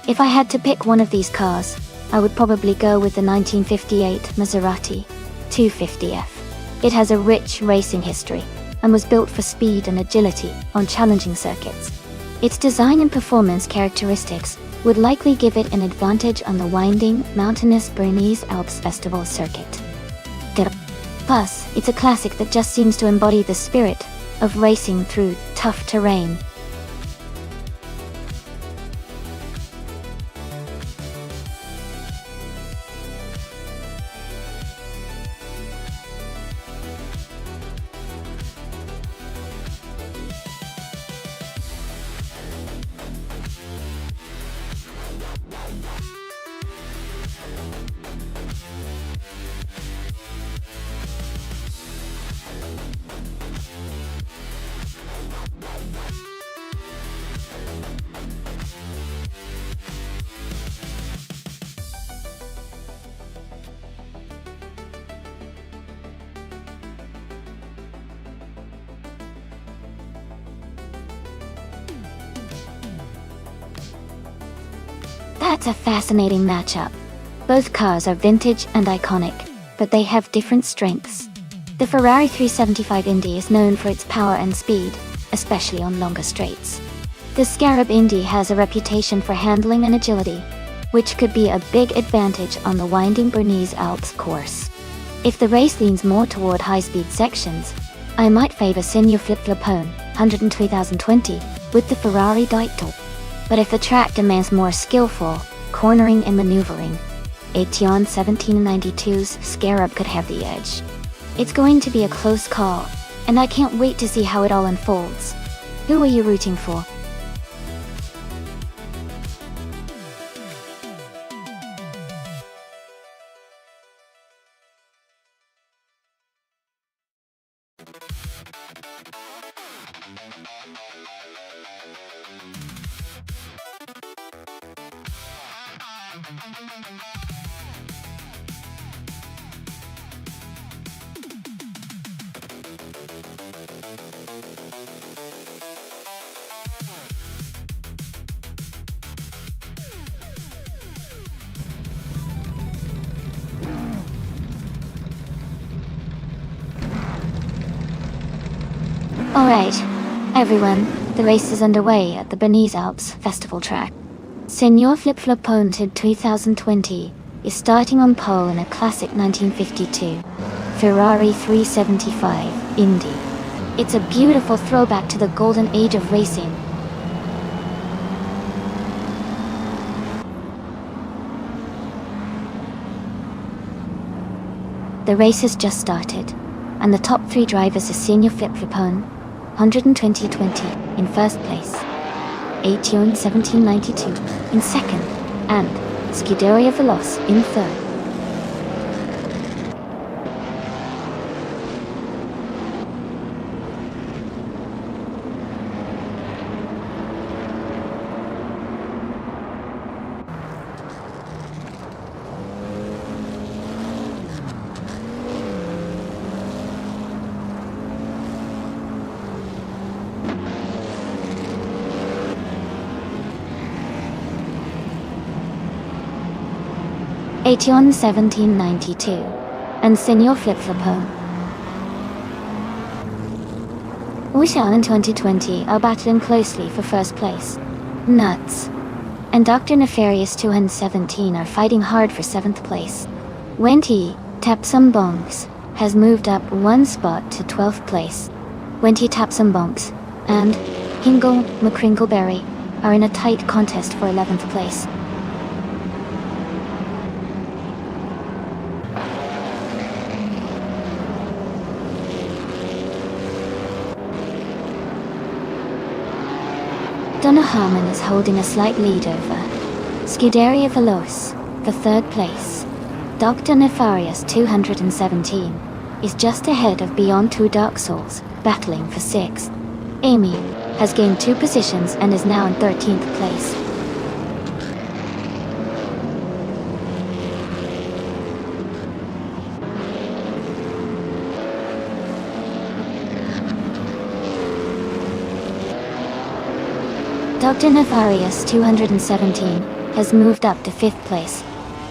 If I had to pick one of these cars, I would probably go with the 1958 Maserati 250F. It has a rich racing history and was built for speed and agility on challenging circuits. Its design and performance characteristics would likely give it an advantage on the winding, mountainous Bernese Alps Festival circuit. Plus, it's a classic that just seems to embody the spirit of racing through tough terrain. That's a fascinating matchup. Both cars are vintage and iconic, but they have different strengths. The Ferrari 375 Indy is known for its power and speed, especially on longer straights. The Scarab Indy has a reputation for handling and agility, which could be a big advantage on the winding Bernese Alps course. If the race leans more toward high-speed sections, I might favor Signor Flip-Flopone, 102,020, with the Ferrari Dietl. But if the track demands more skillful cornering and maneuvering, Aetion 1792's Scarab could have the edge. It's going to be a close call, and I can't wait to see how it all unfolds. Who are you rooting for? Alright, everyone, the race is underway at the Bernese Alps festival track. Signor Flip-Flopone 2020 is starting on pole in a classic 1952 Ferrari 375 Indy. It's a beautiful throwback to the golden age of racing. The race has just started, and the top three drivers are Signor Flip-Flopone, 120-20 in first place, Aetion 1792 in second, and Scuderia Veloce in third. Aetion 1792 and Signor Flip-Flopone. Wuxian and 2020 are battling closely for first place. Nuts. And Dr. Nefarious 217 are fighting hard for 7th place. Wenti Tapsambonks has moved up one spot to 12th place. Wenti Tapsambonks and Hingle McCringleberry are in a tight contest for 11th place. Donna Harmon is holding a slight lead over Scuderia Veloce for 3rd place. Dr. Nefarious 217 is just ahead of Beyond Two Dark Souls, battling for 6th. Amy has gained 2 positions and is now in 13th place. Dr. Nefarious 217 has moved up to 5th place.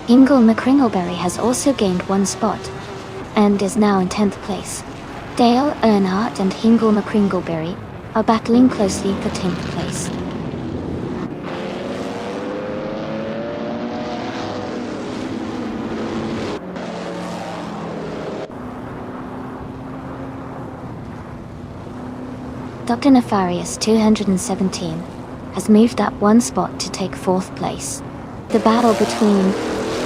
Ingle McCringleberry has also gained 1 spot and is now in 10th place. Dale Earnhardt and Hingle McCringleberry are battling closely for 10th place. Dr. Nefarious 217 has moved up 1 spot to take 4th place. The battle between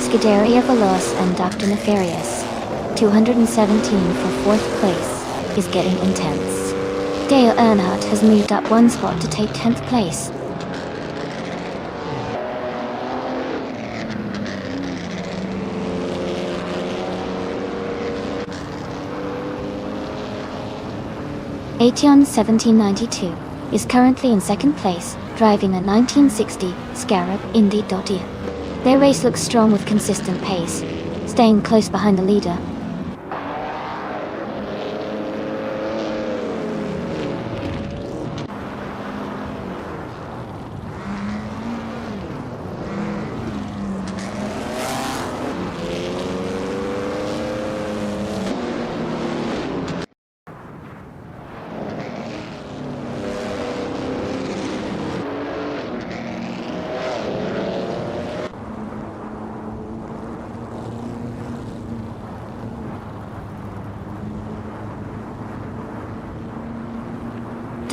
Scuderia Veloce and Dr. Nefarious 217 for 4th place is getting intense. Dale Earnhardt has moved up 1 spot to take 10th place. Aetion 1792 is currently in 2nd place, driving a 1960 Scarab Indy Dottier. Their race looks strong with consistent pace, staying close behind the leader.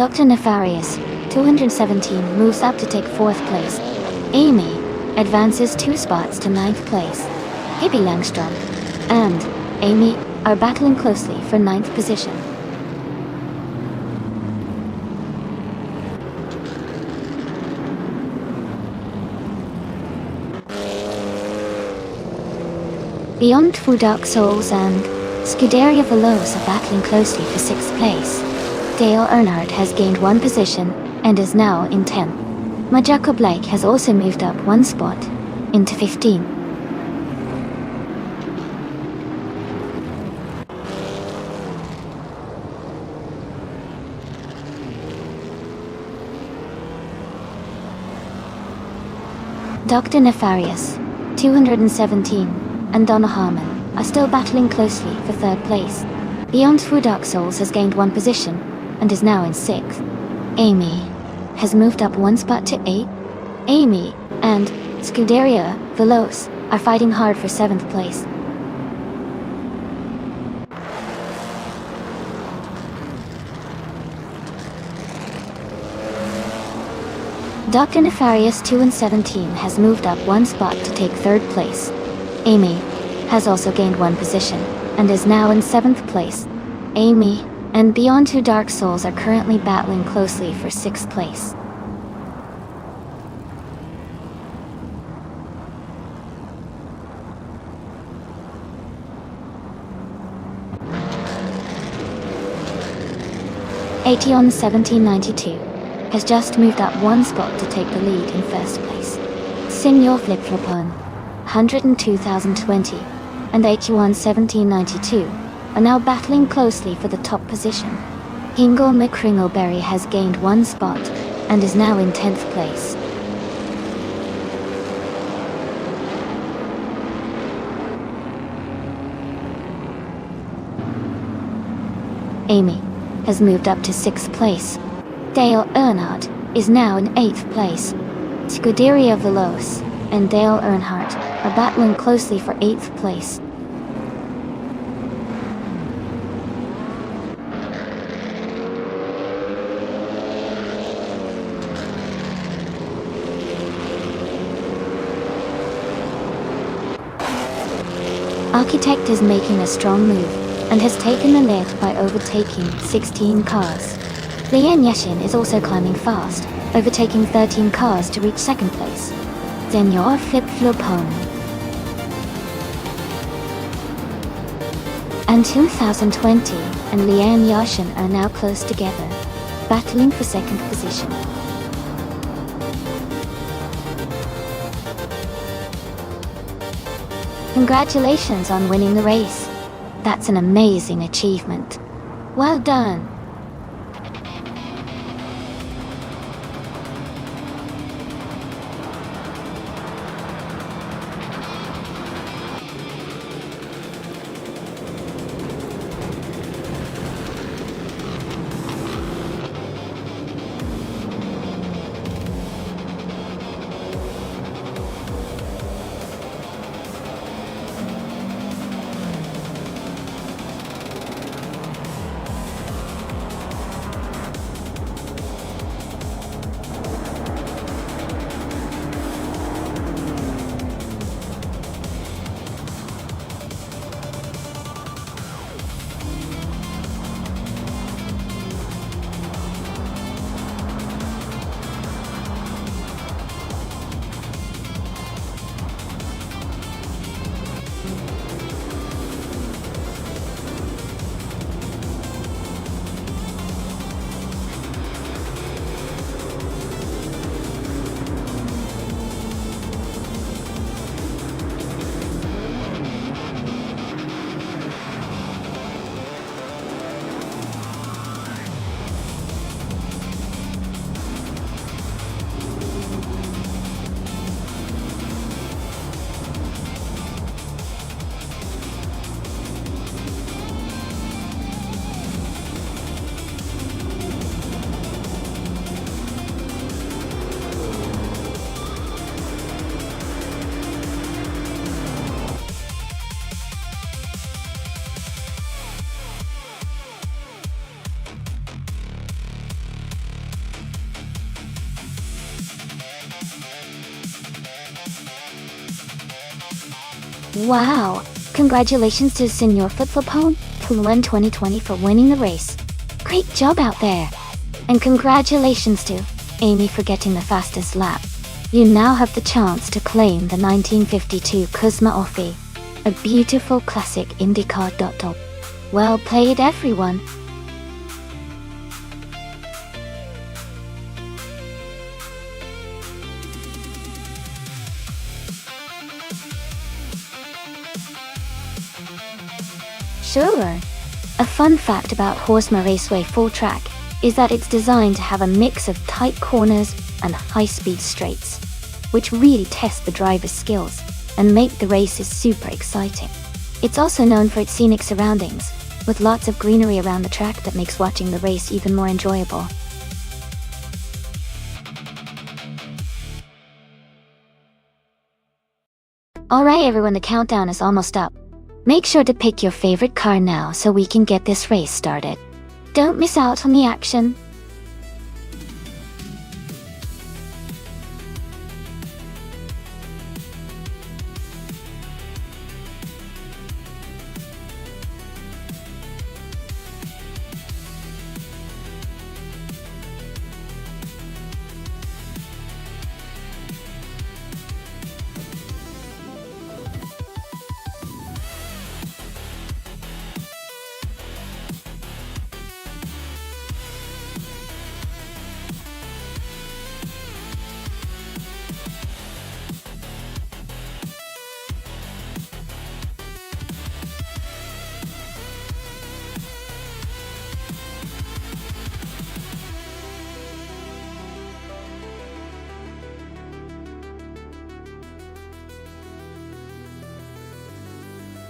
Dr. Nefarious, 217, moves up to take 4th place. Amy advances 2 spots to 9th place. Hippie Langstrom and Amy are battling closely for 9th position. Beyond Two Dark Souls and Scuderia Veloz are battling closely for 6th place. Dale Earnhardt has gained 1 position and is now in 10th. Majako Blake has also moved up 1 spot into 15. Dr. Nefarious, 217, and Donna Harmon are still battling closely for 3rd place. Beyond Two Dark Souls has gained 1 position and is now in 6th. Amy has moved up 1 spot to 8. Amy and Scuderia Veloz are fighting hard for 7th place. Dr. Nefarious 217 has moved up 1 spot to take 3rd place. Amy has also gained 1 position and is now in 7th place. Amy and Beyond Two Dark Souls are currently battling closely for 6th place. Aetion 1792 has just moved up 1 spot to take the lead in 1st place. Senior Flip-Flopon, 102,020, and Aetion 1792 are now battling closely for the top position. Hingle McCringleberry has gained 1 spot and is now in 10th place. Amy has moved up to 6th place. Dale Earnhardt is now in 8th place. Scuderia Veloz and Dale Earnhardt are battling closely for 8th place. Architect is making a strong move and has taken the lead by overtaking 16 cars. Lian Yashin is also climbing fast, overtaking 13 cars to reach 2nd place. Senior Flip-Flopon and 2020 and Lian Yashin are now close together, battling for 2nd position. Congratulations on winning the race. That's an amazing achievement. Well done. Wow! Congratulations to Senor Flip-Flop-Hone who won 2020 for winning the race. Great job out there! And congratulations to Amy for getting the fastest lap. You now have the chance to claim the 1952 Cosma Offie, a beautiful classic IndyCar top. Well played, everyone! Sure. A fun fact about Horsma Raceway full track is that it's designed to have a mix of tight corners and high-speed straights, which really test the driver's skills and make the races super exciting. It's also known for its scenic surroundings, with lots of greenery around the track that makes watching the race even more enjoyable. Alright everyone, the countdown is almost up. Make sure to pick your favorite car now so we can get this race started. Don't miss out on the action.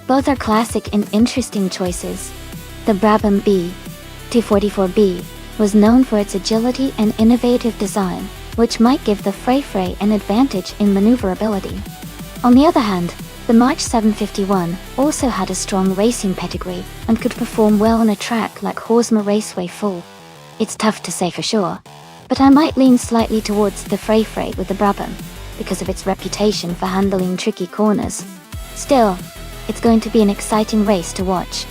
Both are classic and interesting choices. The Brabham B 244B was known for its agility and innovative design, which might give the Frey an advantage in maneuverability. On the other hand, the March 751 also had a strong racing pedigree and could perform well on a track like Horsma Raceway Full. It's tough to say for sure, but I might lean slightly towards the Frey with the Brabham because of its reputation for handling tricky corners. Still, it's going to be an exciting race to watch.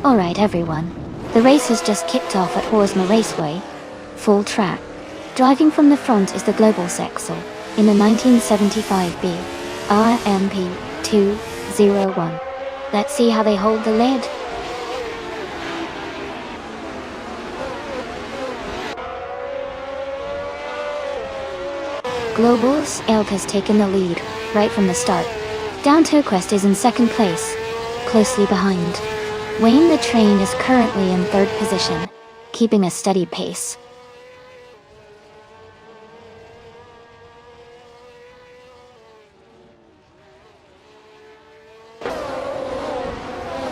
Alright everyone, the race has just kicked off at Horsma Raceway, full track. Driving from the front is the Global Sexel in the 1975B RMP 201. Let's see how they hold the lead. Global's Elk has taken the lead right from the start. Down Turquest is in second place, closely behind. Wayne the Train is currently in third position, keeping a steady pace.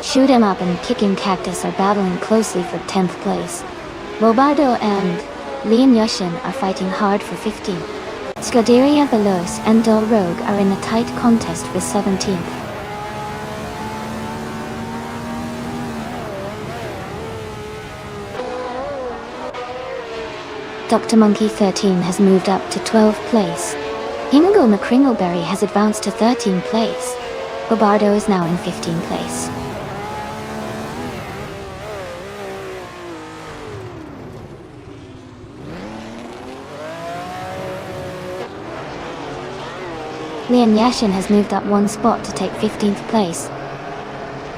Shoot 'em Up and Kicking Cactus are battling closely for 10th place. Bobardo and Leon Yushin are fighting hard for 15th. Scuderia Veloz and Del Rogue are in a tight contest for 17th. Dr. Monkey 13 has moved up to 12th place. Hingle McCringleberry has advanced to 13th place. Bobardo is now in 15th place. Leon Yashin has moved up one spot to take 15th place.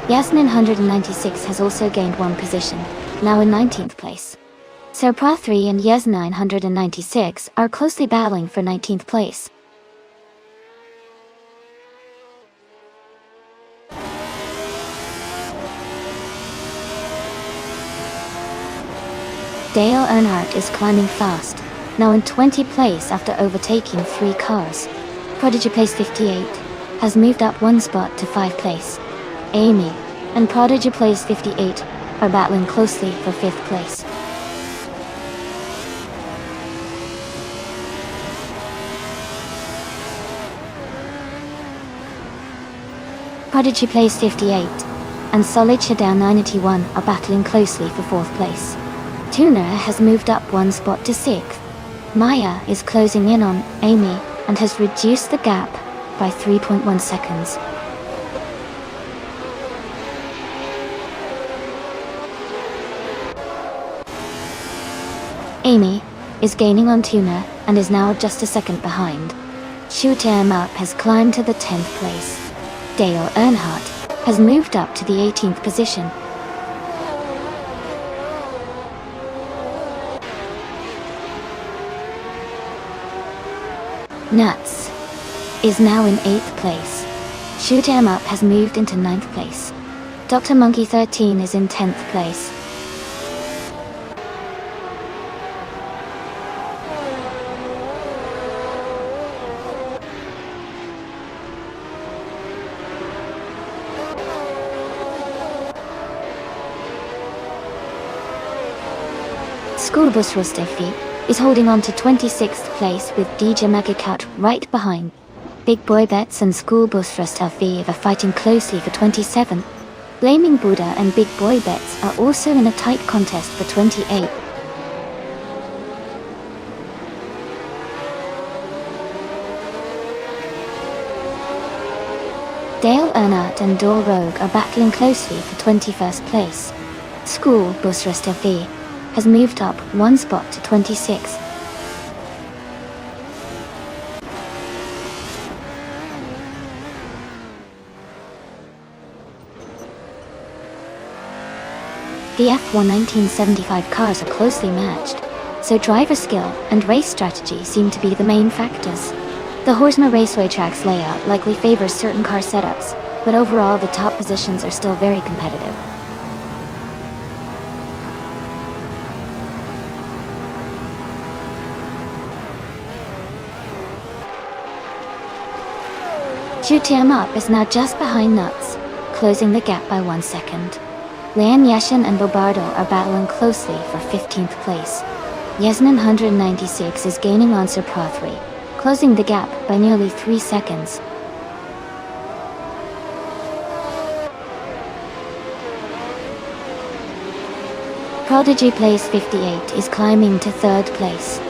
Yasnin 196 has also gained one position, now in 19th place. Serpra 3 and Yes 996 are closely battling for 19th place. Dale Earnhardt is climbing fast, now in 20th place after overtaking 3 cars. Prodigy Place 58 has moved up 1 spot to 5th place. Amy and Prodigy Place 58 are battling closely for 5th place. Prodigy Place 58 and Solid Shadow 91 are battling closely for 4th place. Tuna has moved up 1 spot to 6th. Maya is closing in on Amy and has reduced the gap by 3.1 seconds. Amy is gaining on Tuna and is now just a second behind. Shoot 'em Up has climbed to the 10th place. Dale Earnhardt has moved up to the 18th position. Nuts is now in 8th place. Shoot 'em Up has moved into 9th place. Dr. Monkey 13 is in 10th place. School Bus Rustafi is holding on to 26th place with DJ Megacat right behind. Big Boy Bets and School Bus Rustafi are fighting closely for 27th. Blaming Buddha and Big Boy Bets are also in a tight contest for 28th. Dale Earnhardt and Dor Rogue are battling closely for 21st place. School Bus Rustafi has moved up 1 spot to 26th. The F1 1975 cars are closely matched, so driver skill and race strategy seem to be the main factors. The Horsma Raceway track's layout likely favors certain car setups, but overall the top positions are still very competitive. Shoot 'em Up is now just behind Nuts, closing the gap by 1 second. Leon Yashin and Bobardo are battling closely for 15th place. Yasnin 196 is gaining on Serpra 3, closing the gap by nearly 3 seconds. Prodigy Place 58 is climbing to 3rd place.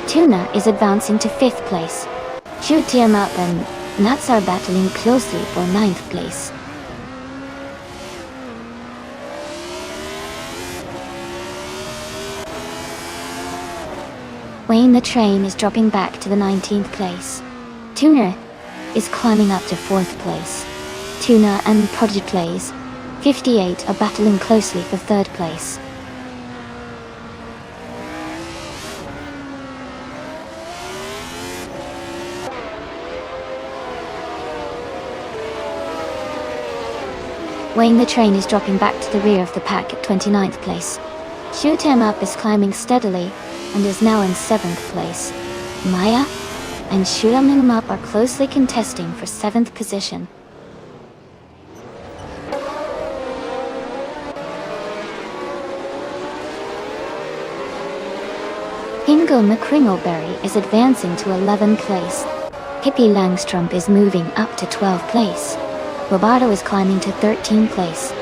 Tuna is advancing to 5th place. Shoot 'em Up and Nuts are battling closely for 9th place. Wayne the Train is dropping back to the 19th place. Tuna is climbing up to 4th place. Tuna and Prodigy Place 58 are battling closely for 3rd place. Wayne the Train is dropping back to the rear of the pack at 29th place. Shoot 'em Up is climbing steadily and is now in 7th place. Maya and Shoot 'em Up are closely contesting for 7th position. Ingo McCringleberry is advancing to 11th place. Hippie Langstrom is moving up to 12th place. Roberto is climbing to 13th place.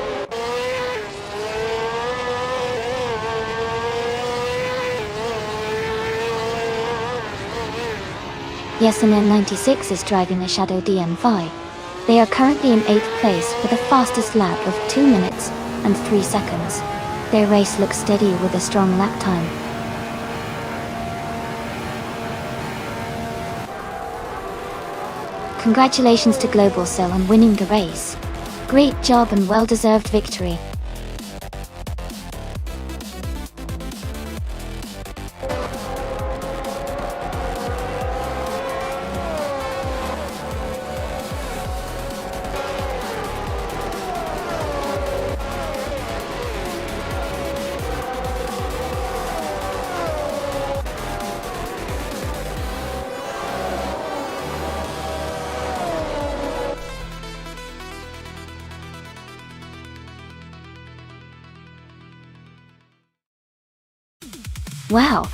Yesenin 96 is driving a Shadow DM5. They are currently in 8th place with a fastest lap of 2 minutes and 3 seconds. Their race looks steady with a strong lap time. Congratulations to Global Cell on winning the race. Great job and well-deserved victory. Wow,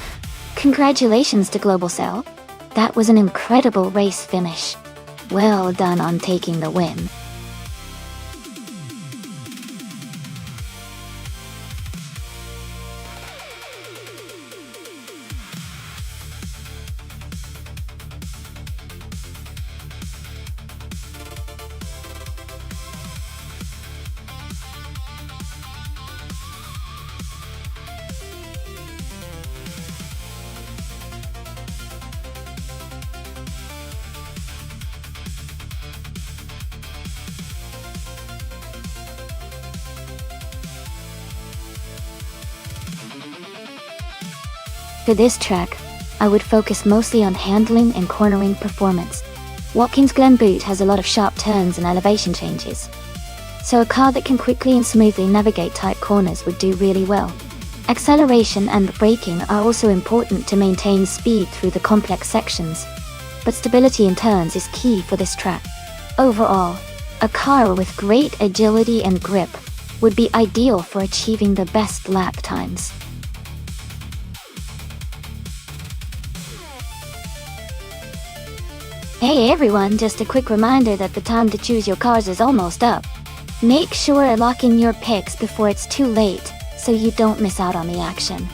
congratulations to Global Cell. That was an incredible race finish. Well done on taking the win. For this track, I would focus mostly on handling and cornering performance. Watkins Glen Boot has a lot of sharp turns and elevation changes, so a car that can quickly and smoothly navigate tight corners would do really well. Acceleration and braking are also important to maintain speed through the complex sections, but stability in turns is key for this track. Overall, a car with great agility and grip would be ideal for achieving the best lap times. Hey everyone, just a quick reminder that the time to choose your cars is almost up. Make sure to lock in your picks before it's too late, so you don't miss out on the action.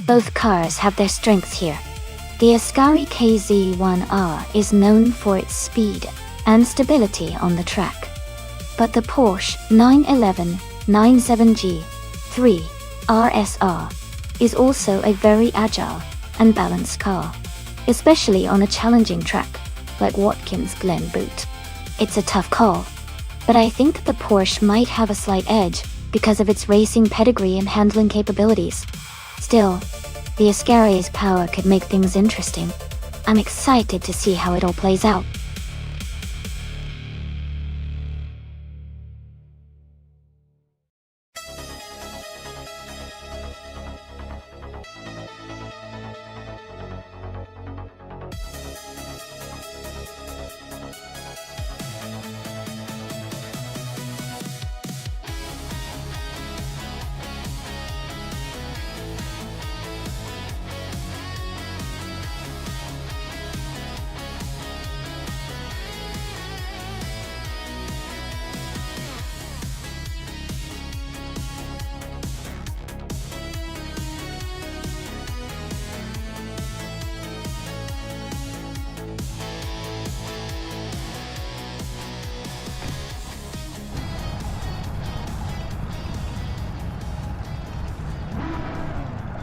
Both cars have their strengths here. The Ascari KZ1R is known for its speed and stability on the track, but the Porsche 911 97G3 RSR is also a very agile and balanced car, especially on a challenging track like Watkins Glen Boot. It's a tough call, but I think the Porsche might have a slight edge because of its racing pedigree and handling capabilities. Still, the Ascari's power could make things interesting. I'm excited to see how it all plays out.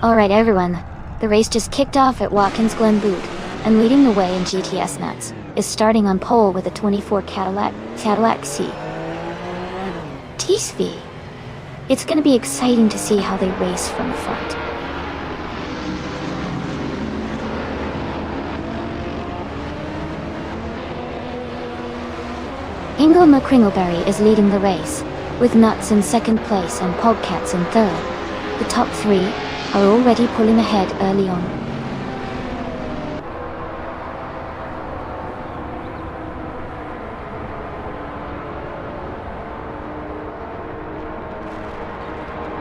Alright everyone, the race just kicked off at Watkins Glen Boot, and leading the way in GTS nuts is starting on pole with a 24 Cadillac C. TSV. It's gonna be exciting to see how they race from the front. Ingle McCringleberry is leading the race, with Nuts in second place and Pogcats in third. The top three are already pulling ahead early on.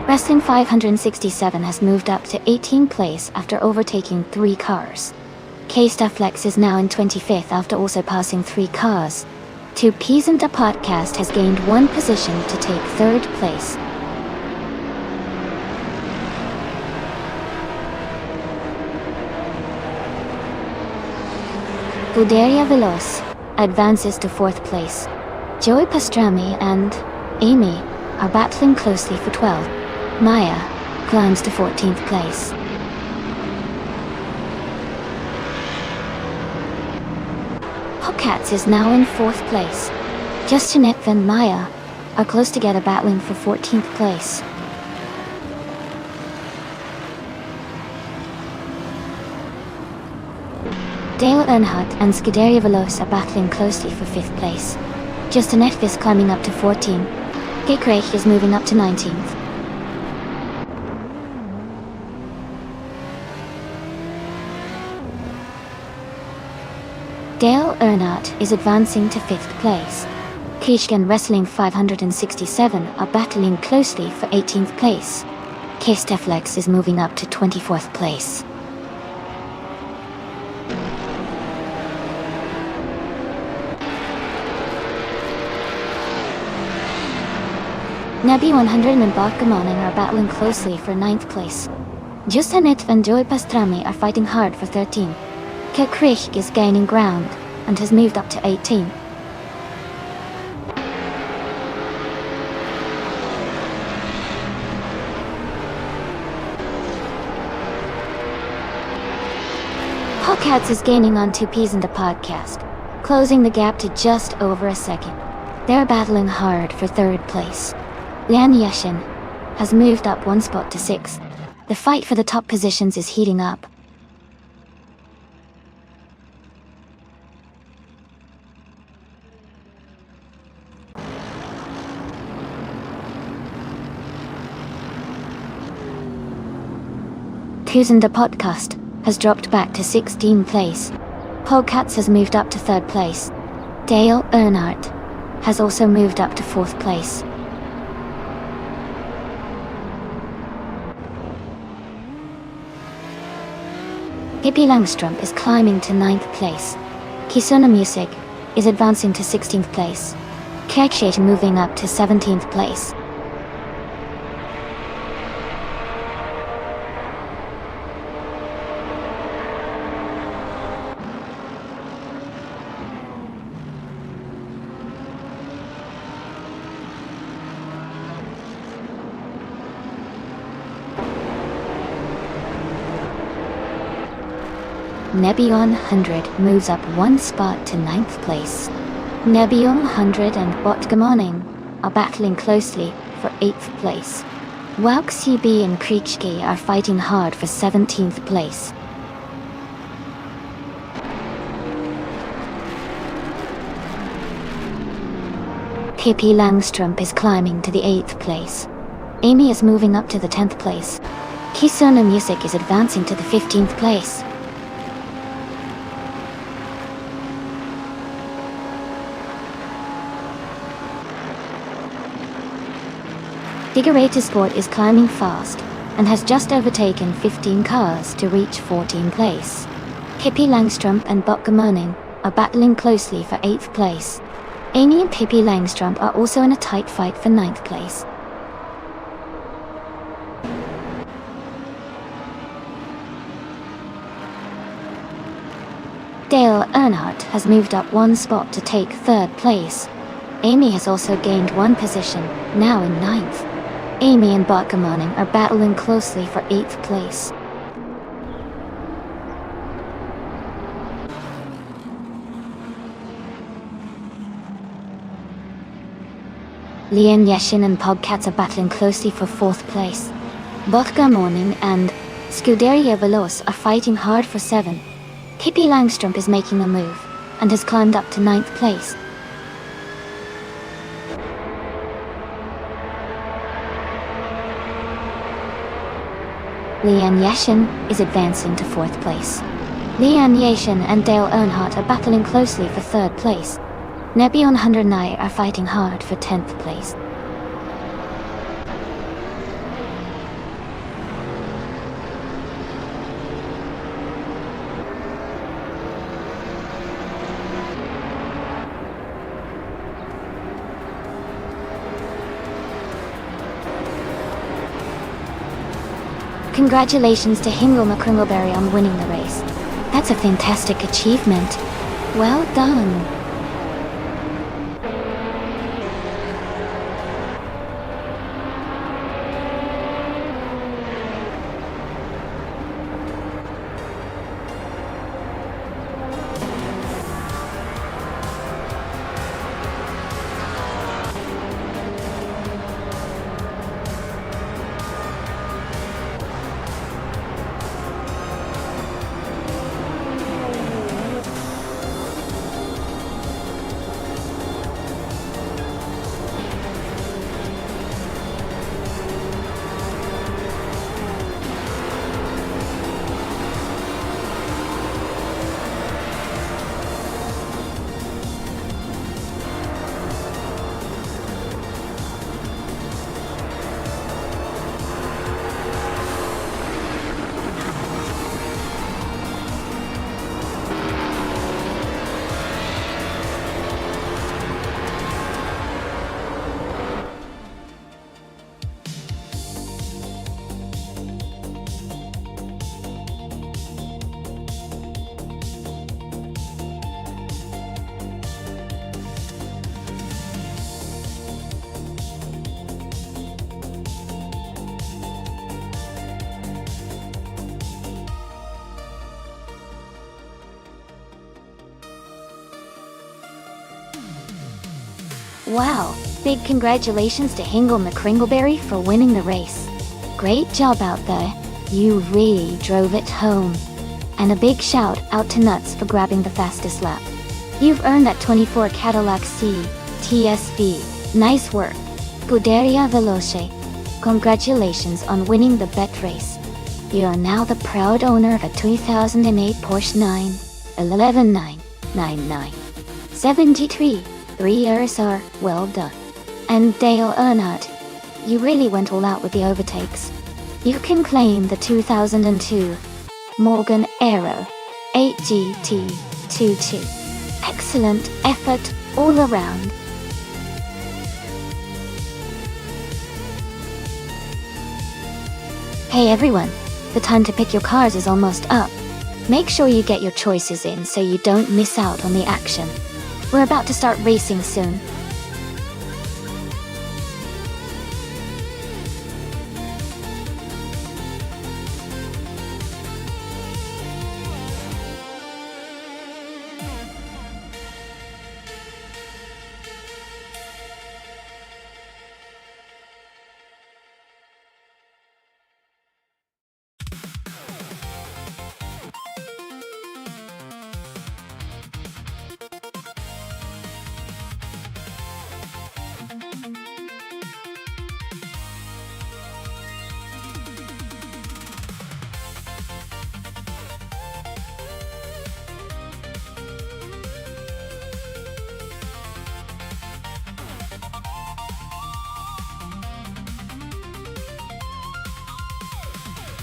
Wrestling 567 has moved up to 18th place after overtaking 3 cars. K-Stufflex is now in 25th after also passing 3 cars. 2 Ps and the podcast has gained 1 position to take 3rd place. Scuderia Veloce advances to 4th place. Joey Pastrami and Amy are battling closely for 12. Maya climbs to 14th place. Hogcats is now in 4th place. Justin and Maya are close together battling for 14th place. Dale Earnhardt and Scuderia Veloce are battling closely for 5th place. Justin is climbing up to 14. Kate Craig is moving up to 19th. Dale Earnhardt is advancing to 5th place. Kishkan Wrestling 567 are battling closely for 18th place. K-Steflex is moving up to 24th place. Nebi 100 and Barkamanen are battling closely for 9th place. Justin and Joey Pastrami are fighting hard for 13. Kate Craig is gaining ground and has moved up to 18. Hogcats is gaining on 2Ps in the podcast, closing the gap to just over a second. They're battling hard for 3rd place. Lian Yashin has moved up 1 spot to 6th. The fight for the top positions is heating up. Tusen the podcast has dropped back to 16th place. Hogcats has moved up to 3rd place. Dale Earnhardt has also moved up to 4th place. Pippi Langstrump is climbing to 9th place. Kisuna Music is advancing to 16th place. Kerkshate moving up to 17th place. Nebion 100 moves up 1 spot to 9th place. Nebion 100 and Botgamoning are battling closely for 8th place. Wauk CB and Kriechke are fighting hard for 17th place. Pippi Langstrump is climbing to the 8th place. Amy is moving up to the 10th place. Kisuna Music is advancing to the 15th place. Figurator Sport is climbing fast and has just overtaken 15 cars to reach 14th place. Pippi Langstrump and Botgamoning are battling closely for 8th place. Amy and Pippi Langstrump are also in a tight fight for 9th place. Dale Earnhardt has moved up 1 spot to take 3rd place. Amy has also gained 1 position, now in 9th. Amy and Botgamoning are battling closely for 8th place. Lian Yashin and Hogcats are battling closely for 4th place. Botgamoning and Scuderia Veloce are fighting hard for 7. Pippi Langstrump is making a move and has climbed up to 9th place. Lian Yashin is advancing to 4th place. Lian Yashin and Dale Earnhardt are battling closely for 3rd place. Nebion 100 and I are fighting hard for 10th place. Congratulations to Hingle McCringleberry on winning the race. That's a fantastic achievement. Well done. Wow, big congratulations to Hingle McCringleberry for winning the race. Great job out there, you really drove it home. And a big shout out to Nuts for grabbing the fastest lap. You've earned that 24 Cadillac C TSV. Nice work. Scuderia Veloce. Congratulations on winning the bet race. You are now the proud owner of a 2008 Porsche 911 73 3 RSR, well done. And Dale Earnhardt, you really went all out with the overtakes. You can claim the 2002 Morgan Aero 8GT22. Excellent effort all around. Hey everyone, the time to pick your cars is almost up. Make sure you get your choices in so you don't miss out on the action. We're about to start racing soon.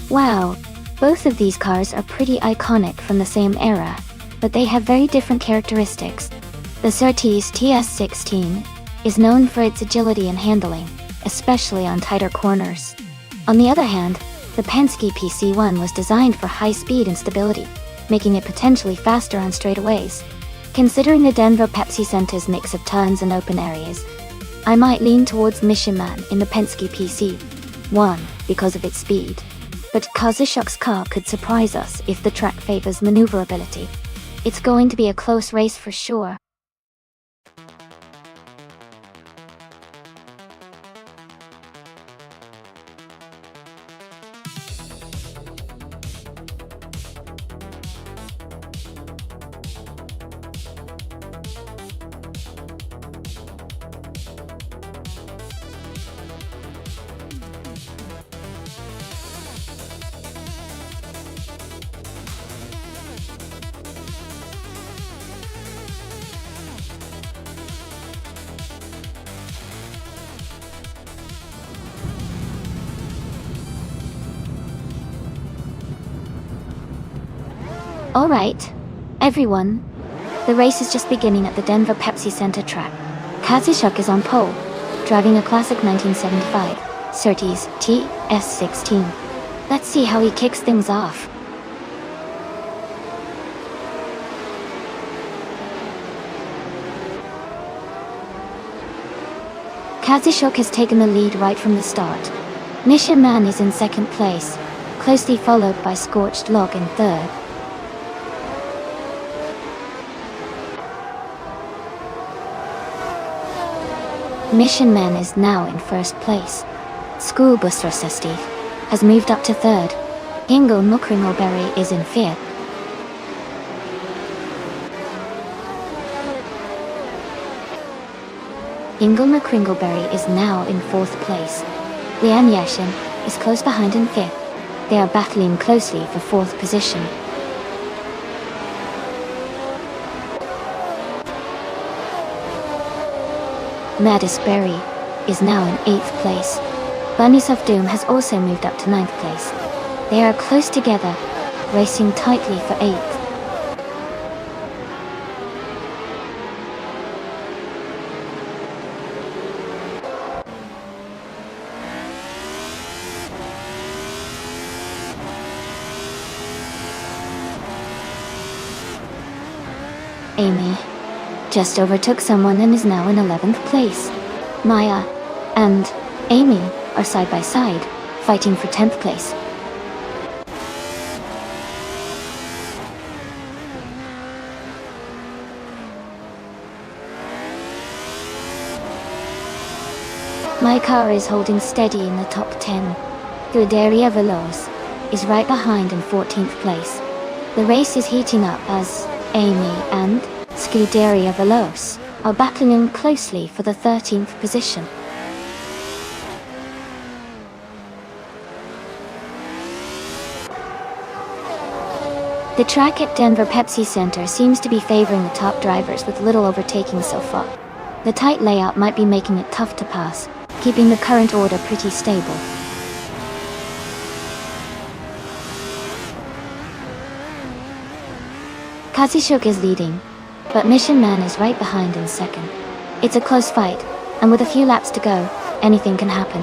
Wow, both of these cars are pretty iconic from the same era, but they have very different characteristics. The Surtees TS16 is known for its agility and handling, especially on tighter corners. On the other hand, the Penske PC1 was designed for high speed and stability, making it potentially faster on straightaways. Considering the Denver Pepsi Center's mix of turns and open areas, I might lean towards Mission Man in the Penske PC1 because of its speed. But Kazishok's car could surprise us if the track favors maneuverability. It's going to be a close race for sure. Alright, everyone. The race is just beginning at the Denver Pepsi Center track. Kazishok is on pole, driving a classic 1975 Surtees TS16. Let's see how he kicks things off. Kazushok has taken the lead right from the start. Mission Man is in second place, closely followed by Scorched Log in third. Mission Man is now in first place. School Bus Steve has moved up to third. Ingle Mukringleberry is in fifth. Ingle Mukringleberry is now in fourth place. Lian Yashin is close behind in fifth. They are battling closely for fourth position. Madis Berry is now in eighth place. Bunnies of Doom has also moved up to ninth place. They are close together, racing tightly for eighth. Amy just overtook someone and is now in 11th place. Maya and Amy are side by side, fighting for 10th place. My car is holding steady in the top 10. Scuderia Veloz is right behind in 14th place. The race is heating up as Amy and Scuderia Veloz are battling closely for the 13th position. The track at Denver Pepsi Center seems to be favoring the top drivers with little overtaking so far. The tight layout might be making it tough to pass, keeping the current order pretty stable. Kazushok is leading, but Mission Man is right behind in second. It's a close fight, and with a few laps to go, anything can happen.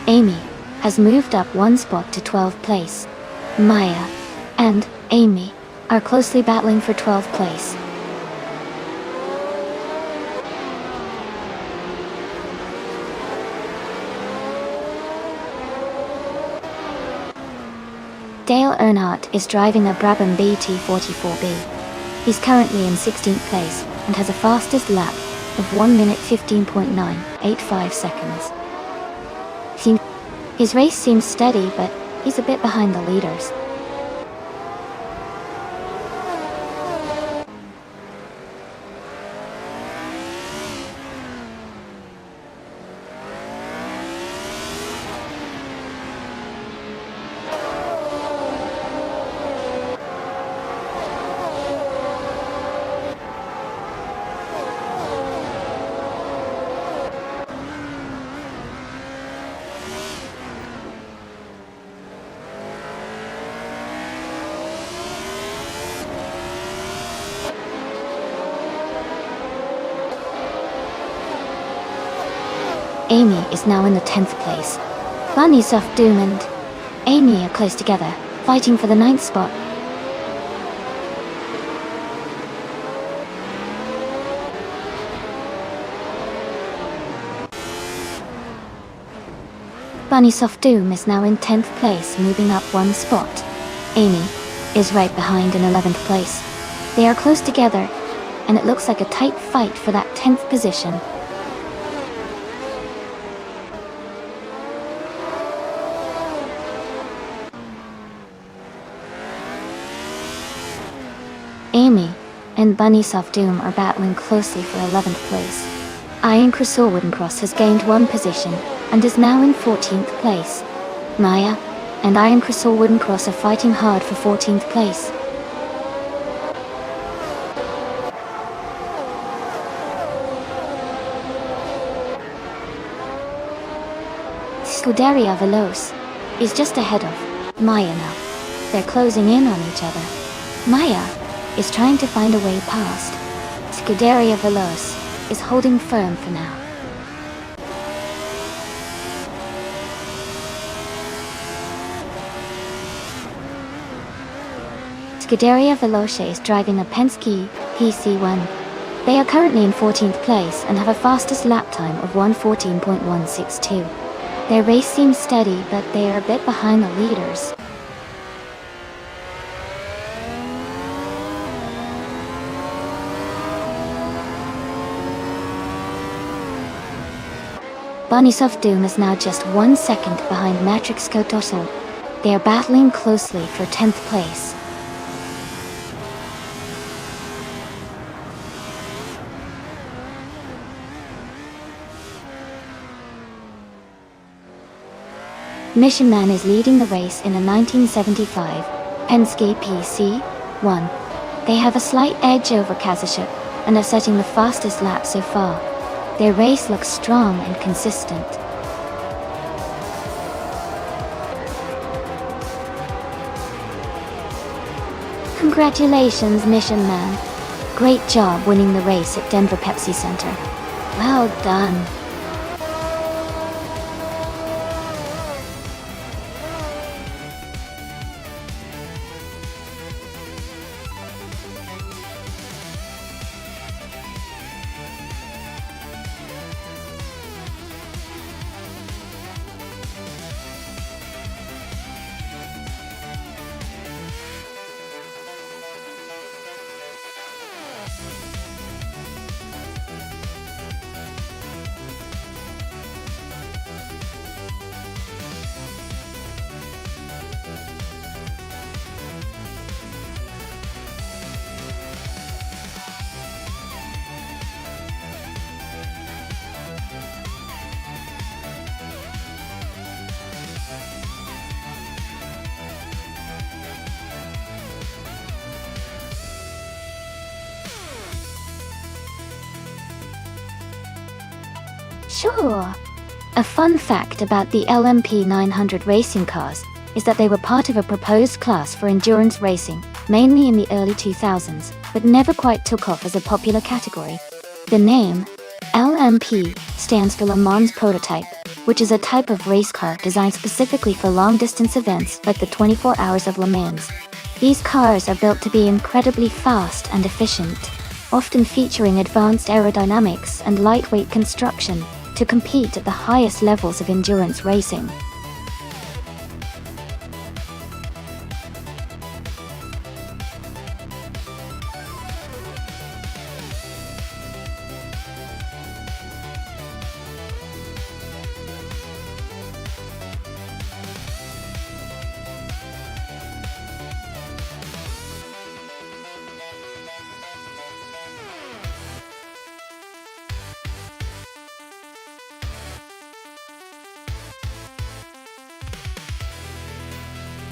Amy has moved up one spot to 12th place. Maya and Amy are closely battling for 12th place. Dale Earnhardt is driving a Brabham BT44B. He's currently in 16th place and has a fastest lap of 1 minute 15.985 seconds. His race seems steady, but he's a bit behind the leaders. Amy is now in the 10th place. Bunnies of Doom and Amy are close together, fighting for the 9th spot. Bunnies of Doom is now in 10th place, moving up one spot. Amy is right behind in 11th place. They are close together, and it looks like a tight fight for that 10th position. Amy and Bunnies of Doom are battling closely for 11th place. Iron Crystal Wooden Cross has gained one position and is now in 14th place. Maya and Iron Crystal Wooden Cross are fighting hard for 14th place. Scuderia Veloz is just ahead of Maya now. They're closing in on each other. Maya is trying to find a way past. Scuderia Veloz is holding firm for now. Scuderia Veloce is driving a Penske PC1. They are currently in 14th place and have a fastest lap time of 1:14.162. Their race seems steady, but they are a bit behind the leaders. Bunnies of Doom is now just 1 second behind Matrix Cotoso. They are battling closely for 10th place. Mission Man is leading the race in a 1975 Penske PC1. They have a slight edge over Kazashuk and are setting the fastest lap so far. Their race looks strong and consistent. Congratulations, Mission Man. Great job winning the race at Denver Pepsi Center. Well done. Sure. A fun fact about the LMP 900 racing cars is that they were part of a proposed class for endurance racing, mainly in the early 2000s, but never quite took off as a popular category. The name, LMP, stands for Le Mans Prototype, which is a type of race car designed specifically for long-distance events like the 24 Hours of Le Mans. These cars are built to be incredibly fast and efficient, often featuring advanced aerodynamics and lightweight construction to compete at the highest levels of endurance racing.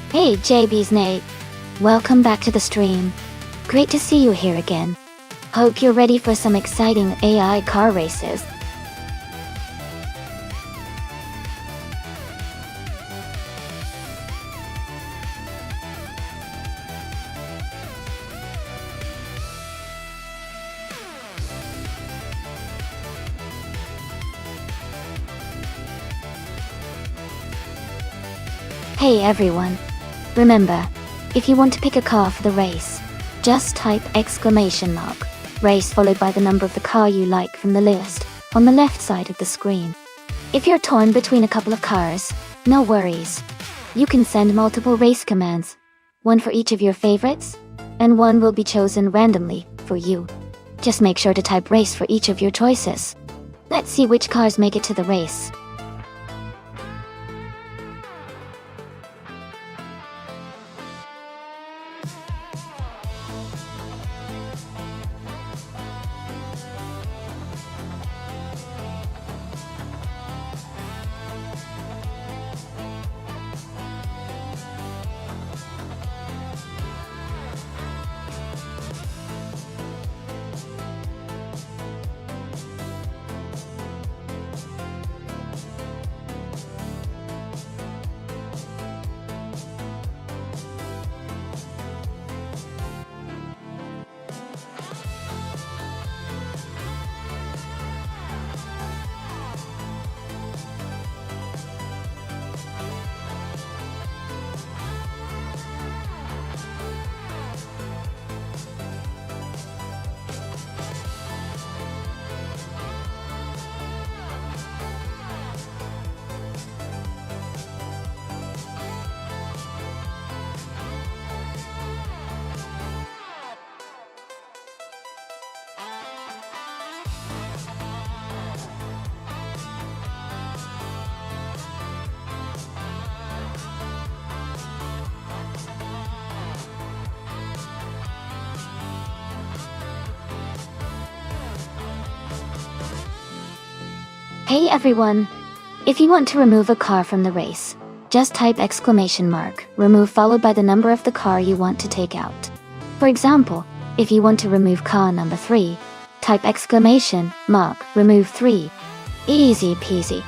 Hey JB's Nate, welcome back to the stream. Great to see you here again. Hope you're ready for some exciting AI car races. Hey everyone. Remember, if you want to pick a car for the race, just type !race followed by the number of the car you like from the list on the left side of the screen. If you're torn between a couple of cars, no worries. You can send multiple race commands, one for each of your favorites, and one will be chosen randomly for you. Just make sure to type race for each of your choices. Let's see which cars make it to the race. Hey everyone! If you want to remove a car from the race, just type "remove" followed by the number of the car you want to take out. For example, if you want to remove car number 3, type "remove 3". Easy peasy.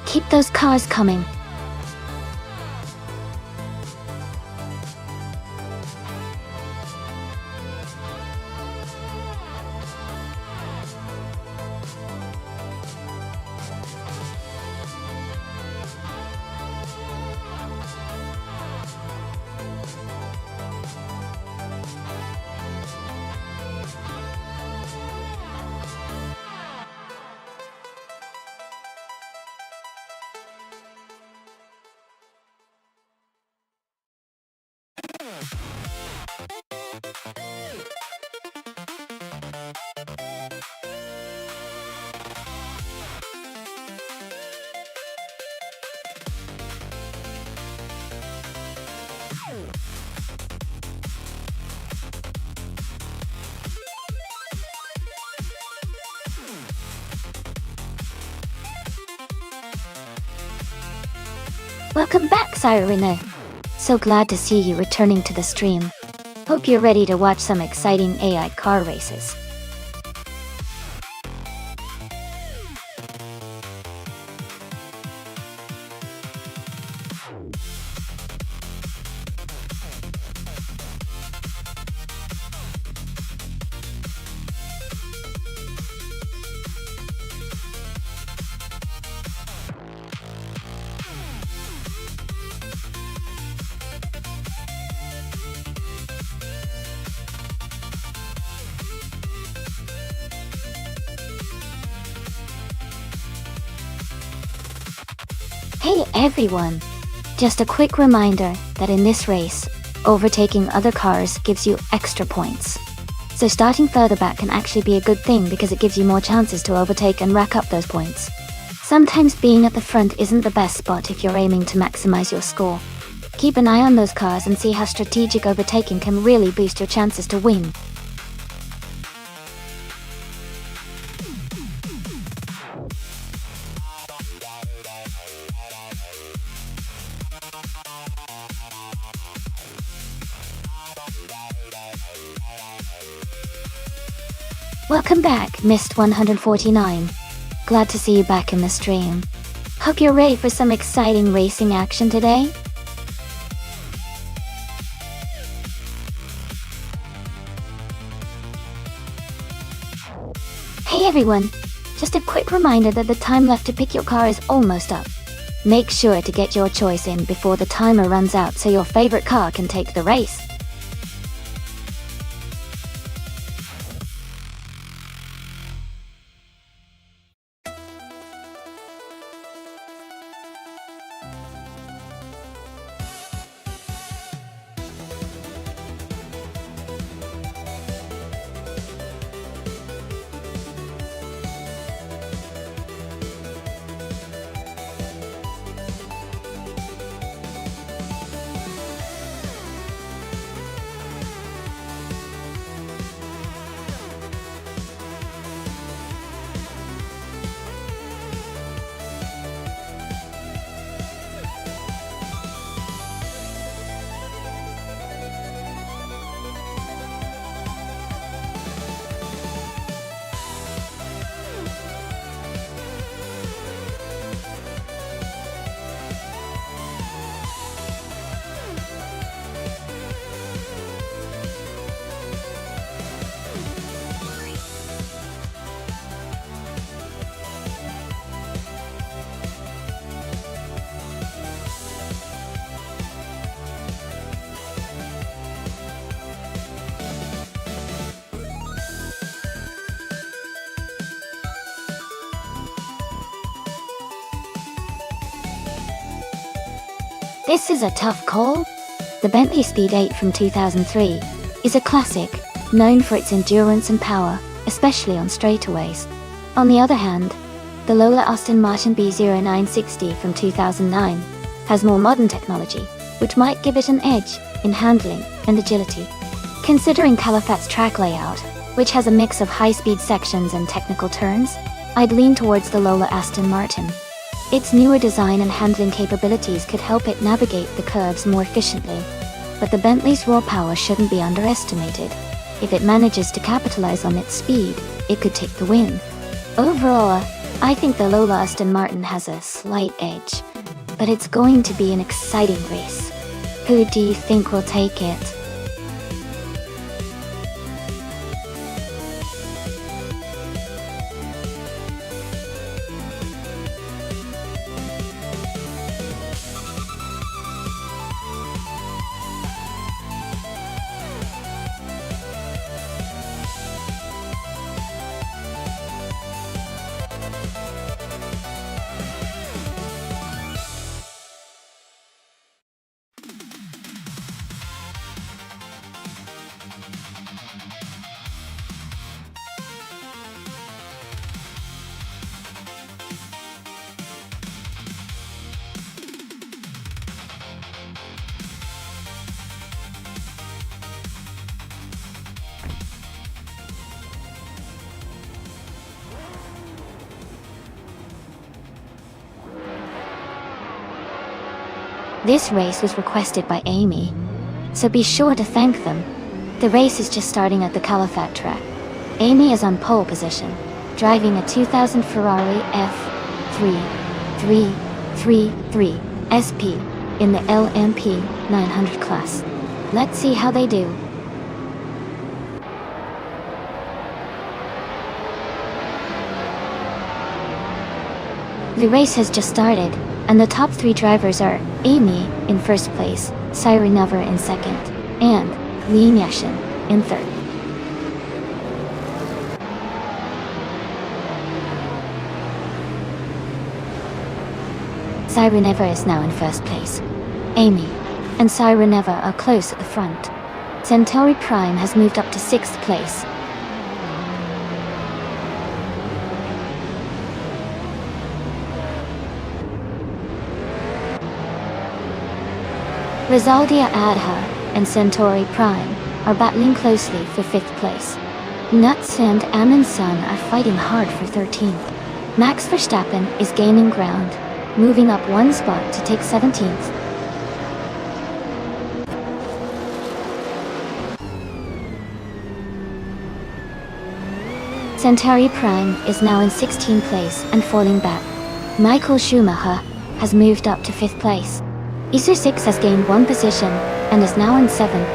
Keep those cars coming. Welcome back, Cyrene. So glad to see you returning to the stream. Hope you're ready to watch some exciting AI car races. Hey everyone! Just a quick reminder that in this race, overtaking other cars gives you extra points. So starting further back can actually be a good thing because it gives you more chances to overtake and rack up those points. Sometimes being at the front isn't the best spot if you're aiming to maximize your score. Keep an eye on those cars and see how strategic overtaking can really boost your chances to win. Welcome back, Mist 149. Glad to see you back in the stream. Hope you're ready for some exciting racing action today. Hey everyone! Just a quick reminder that the time left to pick your car is almost up. Make sure to get your choice in before the timer runs out so your favorite car can take the race. This is a tough call. The Bentley Speed 8 from 2003 is a classic, known for its endurance and power, especially on straightaways. On the other hand, the Lola Aston Martin B0960 from 2009 has more modern technology, which might give it an edge in handling and agility. Considering Califat's track layout, which has a mix of high-speed sections and technical turns, I'd lean towards the Lola Aston Martin. Its newer design and handling capabilities could help it navigate the curves more efficiently. But the Bentley's raw power shouldn't be underestimated. If it manages to capitalize on its speed, it could take the win. Overall, I think the Lola Aston Martin has a slight edge. But it's going to be an exciting race. Who do you think will take it? This race was requested by Amy, so be sure to thank them. The race is just starting at the Calafat track. Amy is on pole position, driving a 2000 Ferrari F3333 SP in the LMP 900 class. Let's see how they do. The race has just started, and the top 3 drivers are Amy in first place, Sireneva in second, and Lian Yashin in third. Sireneva is now in first place. Amy and Sireneva are close at the front. Centauri Prime has moved up to 6th place. Rizaldia Adha and Centauri Prime are battling closely for 5th place. Nuts and Amundsen are fighting hard for 13th. Max Verstappen is gaining ground, moving up 1 spot to take 17th. Centauri Prime is now in 16th place and falling back. Michael Schumacher has moved up to 5th place. Isar 6 has gained 1 position and is now in 7th.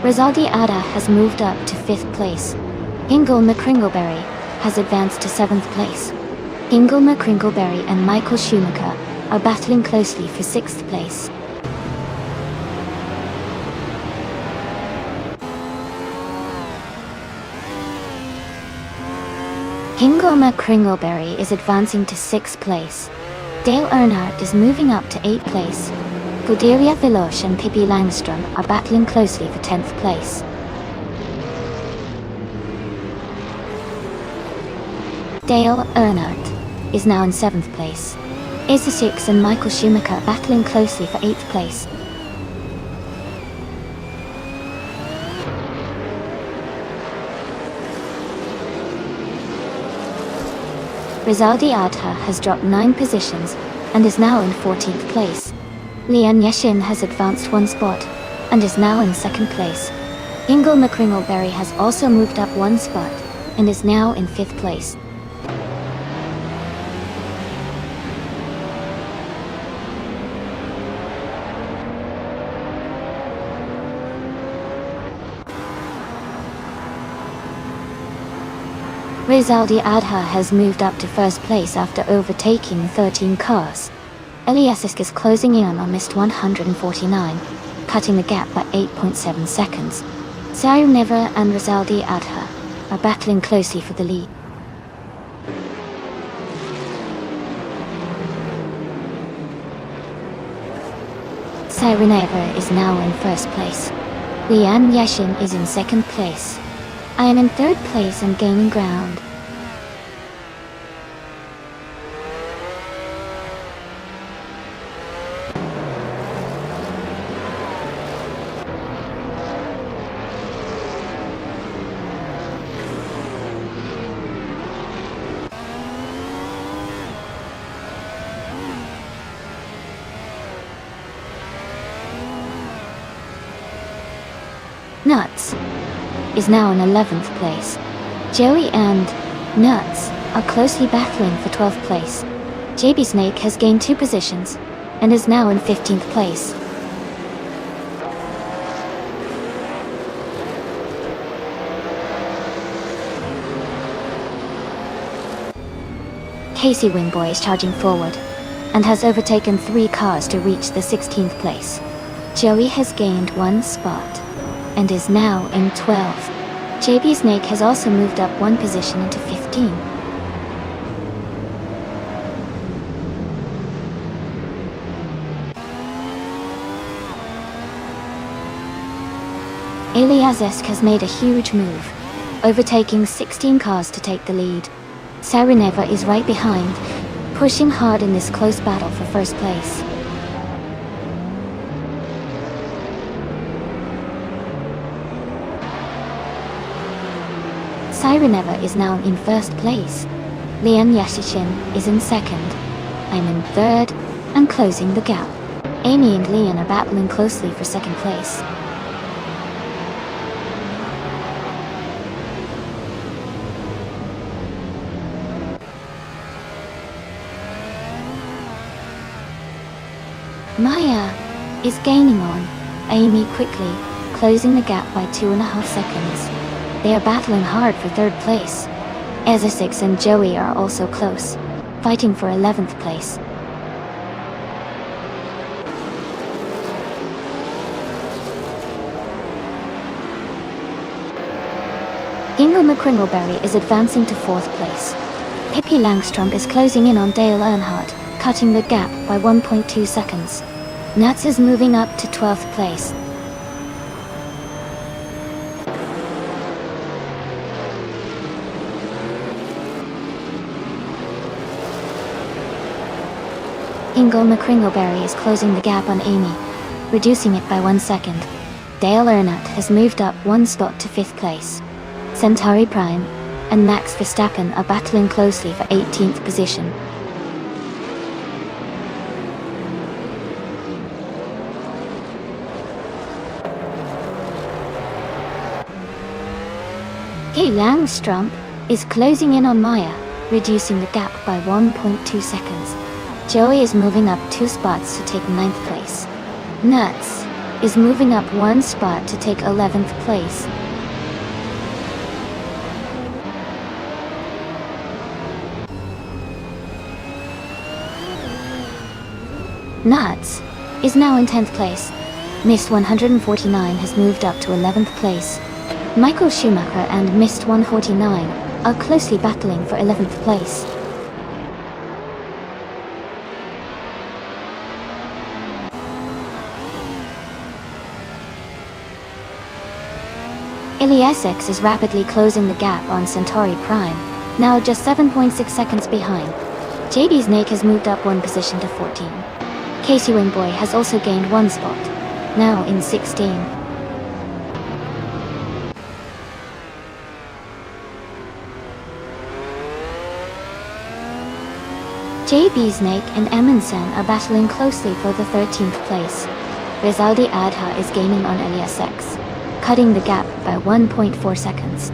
Rizaldi Ada has moved up to 5th place. Ingle McCringleberry has advanced to 7th place. Ingle McCringleberry and Michael Schumacher are battling closely for 6th place. Ingle McCringleberry is advancing to 6th place. Dale Earnhardt is moving up to 8th place. Guderia Veloce and Pippi Langstrom are battling closely for 10th place. Dale Earnhardt is now in 7th place. Isar 6 and Michael Schumacher battling closely for 8th place. Rizaldi Adha has dropped 9 positions and is now in 14th place. Lian Yashin has advanced 1 spot and is now in 2nd place. Ingle McCringleberry has also moved up 1 spot and is now in 5th place. Rizaldi Adha has moved up to 1st place after overtaking 13 cars. Eliasisk is closing in on missed 149, cutting the gap by 8.7 seconds. Sireneva and Rizaldi Adha are battling closely for the lead. Sireneva is now in 1st place. Lian Yashin is in 2nd place. I am in 3rd place and gaining ground. Nuts is now in 11th place. Joey and Nuts are closely battling for 12th place. JB Snake has gained 2 positions and is now in 15th place. Casey Wingboy is charging forward and has overtaken 3 cars to reach the 16th place. Joey has gained 1 spot and is now in 12th. JB Snake has also moved up 1 position into 15. Eliazesk has made a huge move, overtaking 16 cars to take the lead. Sarineva is right behind, pushing hard in this close battle for first place. Sarineva is now in first place. Lian Yashishin is in second. I'm in third and closing the gap. Amy and Lian are battling closely for second place. Maya is gaining on Amy quickly, closing the gap by 2.5 seconds. They are battling hard for third place. Ezesix and Joey are also close, fighting for 11th place. Ingo McCringleberry is advancing to 4th place. Pippi Langstrom is closing in on Dale Earnhardt, cutting the gap by 1.2 seconds. Nuts is moving up to 12th place. Ingo McCringleberry is closing the gap on Amy, reducing it by 1 second. Dale Earnhardt has moved up 1 spot to 5th place. Centauri Prime and Max Verstappen are battling closely for 18th position. Kay Langstrom is closing in on Maya, reducing the gap by 1.2 seconds. Joey is moving up 2 spots to take 9th place. Nuts is moving up 1 spot to take 11th place. Nuts is now in 10th place. Mist 149 has moved up to 11th place. Michael Schumacher and Mist 149 are closely battling for 11th place. Eliasix is rapidly closing the gap on Centauri Prime, now just 7.6 seconds behind. JB Snake has moved up 1 position to 14. Casey Wingboy has also gained 1 spot, now in 16. JB Snake and Amundsen are battling closely for the 13th place. Rizaldi Adha is gaining on Eliasix, cutting the gap by 1.4 seconds.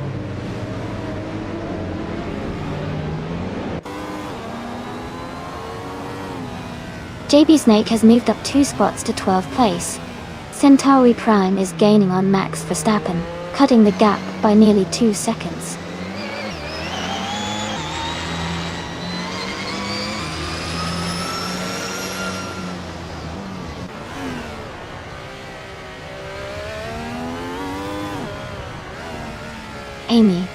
JB Snake has moved up 2 spots to 12th place. Centauri Prime is gaining on Max Verstappen, cutting the gap by nearly 2 seconds. Amy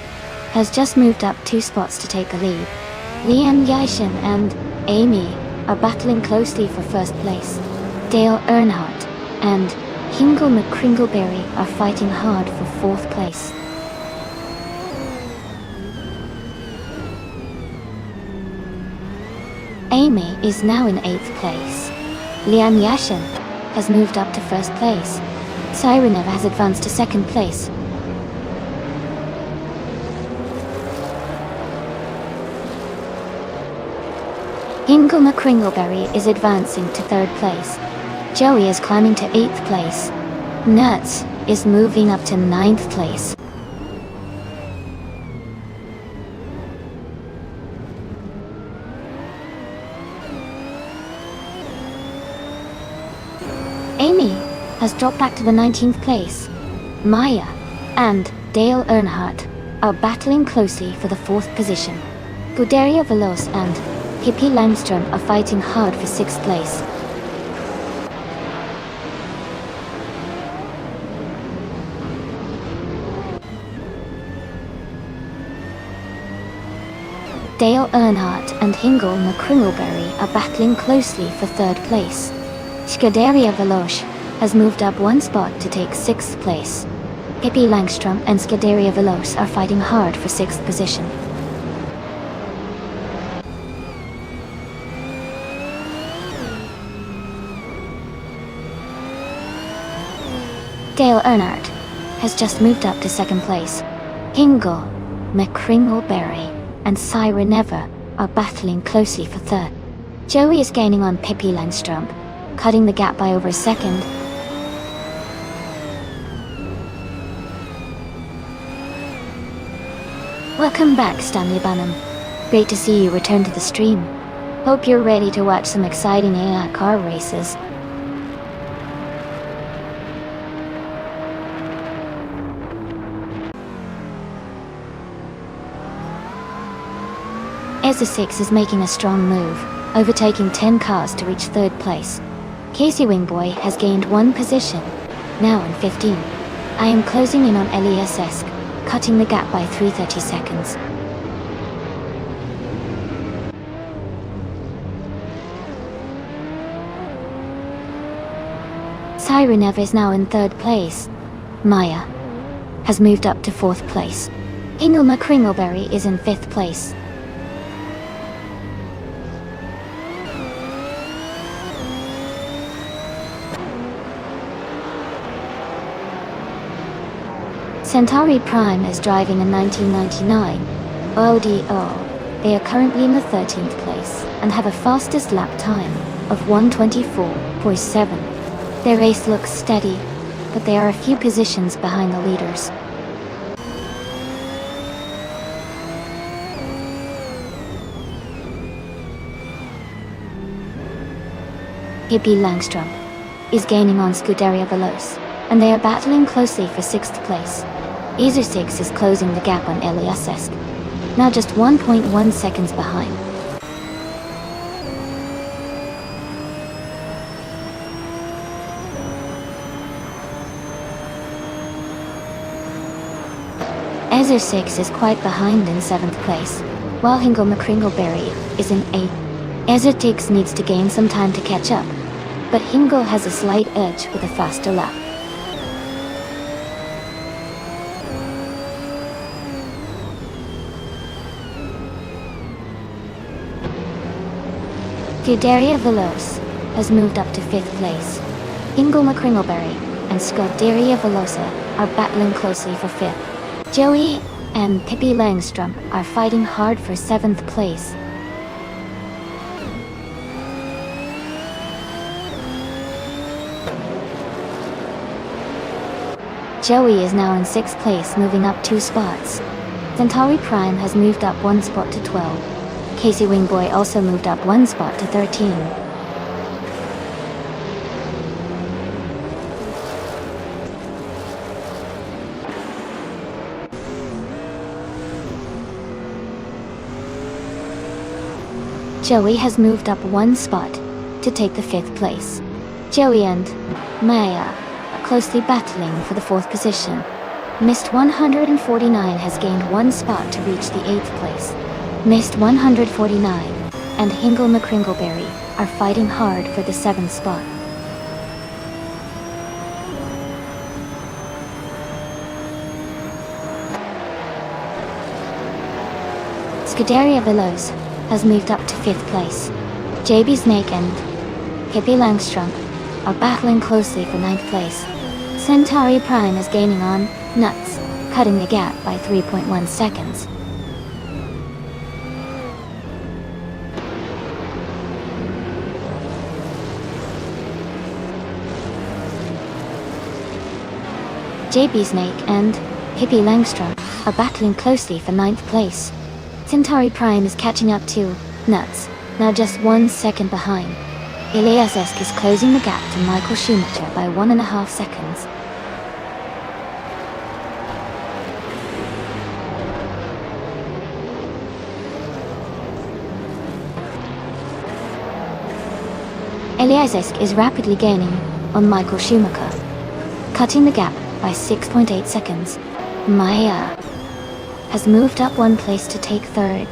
has just moved up 2 spots to take the lead. Lian Yashin and Amy are battling closely for first place. Dale Earnhardt and Ingo McCringleberry are fighting hard for 4th place. Amy is now in 8th place. Lian Yashin has moved up to 1st place. Sirenev has advanced to 2nd place. Ingo McCringleberry is advancing to 3rd place. Joey is climbing to 8th place. Nuts is moving up to 9th place. Amy has dropped back to the 19th place. Maya and Dale Earnhardt are battling closely for the 4th position. Scuderia Veloce and Pippi Langstrom are fighting hard for 6th place. Dale Earnhardt and Hingle McCringleberry are battling closely for 3rd place. Scuderia Veloce has moved up 1 spot to take 6th place. Pippi Langstrom and Scuderia Veloce are fighting hard for 6th position. Dale Earnhardt has just moved up to 2nd place. Hingle, McCringleberry, and Syra Never are battling closely for 3rd. Joey is gaining on Pippi Langstrom, cutting the gap by over a second. Welcome back, Stanley Bunham. Great to see you return to the stream. Hope you're ready to watch some exciting AI car races. EZA 6 is making a strong move, overtaking 10 cars to reach 3rd place. Casey Wingboy has gained 1 position, now in 15. I am closing in on LESS, cutting the gap by 330 seconds. Syrenev is now in 3rd place. Maya has moved up to 4th place. Hingle McCringleberry is in 5th place. Centauri Prime is driving a 1999 ODO. They are currently in the 13th place and have a fastest lap time of 1:24.7. Their race looks steady, but they are a few positions behind the leaders. Pippi Langstrom is gaining on Scuderia Veloce, and they are battling closely for 6th place. EZA 6 is closing the gap on LESS, now just 1.1 seconds behind. EZA 6 is quite behind in 7th place, while Hingle McCringleberry is in 8th. EZA 6 needs to gain some time to catch up, but Hingle has a slight edge with a faster lap. Scuderia Veloce has moved up to 5th place. Hingle McCringleberry and Scuderia Veloce are battling closely for 5th. Joey and Pippi Langstrom are fighting hard for 7th place. Joey is now in 6th place, moving up 2 spots. Centauri Prime has moved up 1 spot to 12. Casey Wingboy also moved up 1 spot to 13. Joey has moved up 1 spot to take the 5th place. Joey and Maya are closely battling for the 4th position. Mist 149 has gained 1 spot to reach the 8th place. Mist 149 and Hingle McCringleberry are fighting hard for the 7th spot. Scuderia Veloce has moved up to 5th place. JB Snake and Pippi Langstrom are battling closely for 9th place. Centauri Prime is gaining on Nuts, cutting the gap by 3.1 seconds. JB Snake and Pippi Langstrom are battling closely for 9th place. Centauri Prime is catching up to Nuts, now just 1 second behind. Elias Esk is closing the gap to Michael Schumacher by 1.5 seconds. Elias Esk is rapidly gaining on Michael Schumacher, cutting the gap by 6.8 seconds. Maya has moved up 1 place to take 3rd.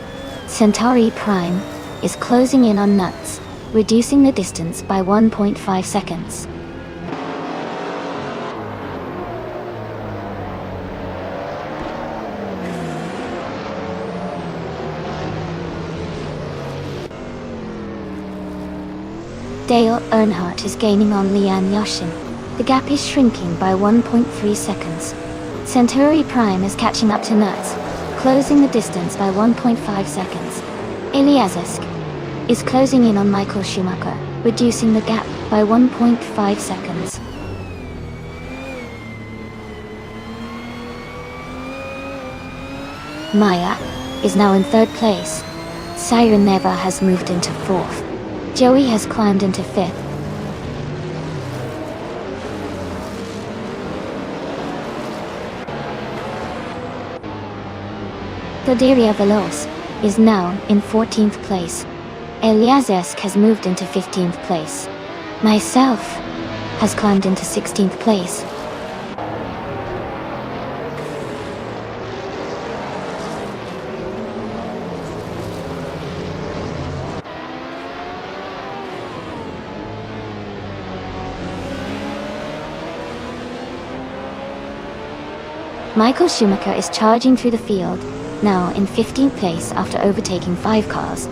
Centauri Prime is closing in on Nuts, reducing the distance by 1.5 seconds. Dale Earnhardt is gaining on Lian Yashin. The gap is shrinking by 1.3 seconds. Centauri Prime is catching up to Nuts, closing the distance by 1.5 seconds. Eliasesk is closing in on Michael Schumacher, reducing the gap by 1.5 seconds. Maya is now in 3rd place. Siren Neva has moved into 4th. Joey has climbed into 5th. Claudia Veloz is now in 14th place. Eliasesk has moved into 15th place. Myself has climbed into 16th place. Michael Schumacher is charging through the field, now in 15th place after overtaking 5 cars.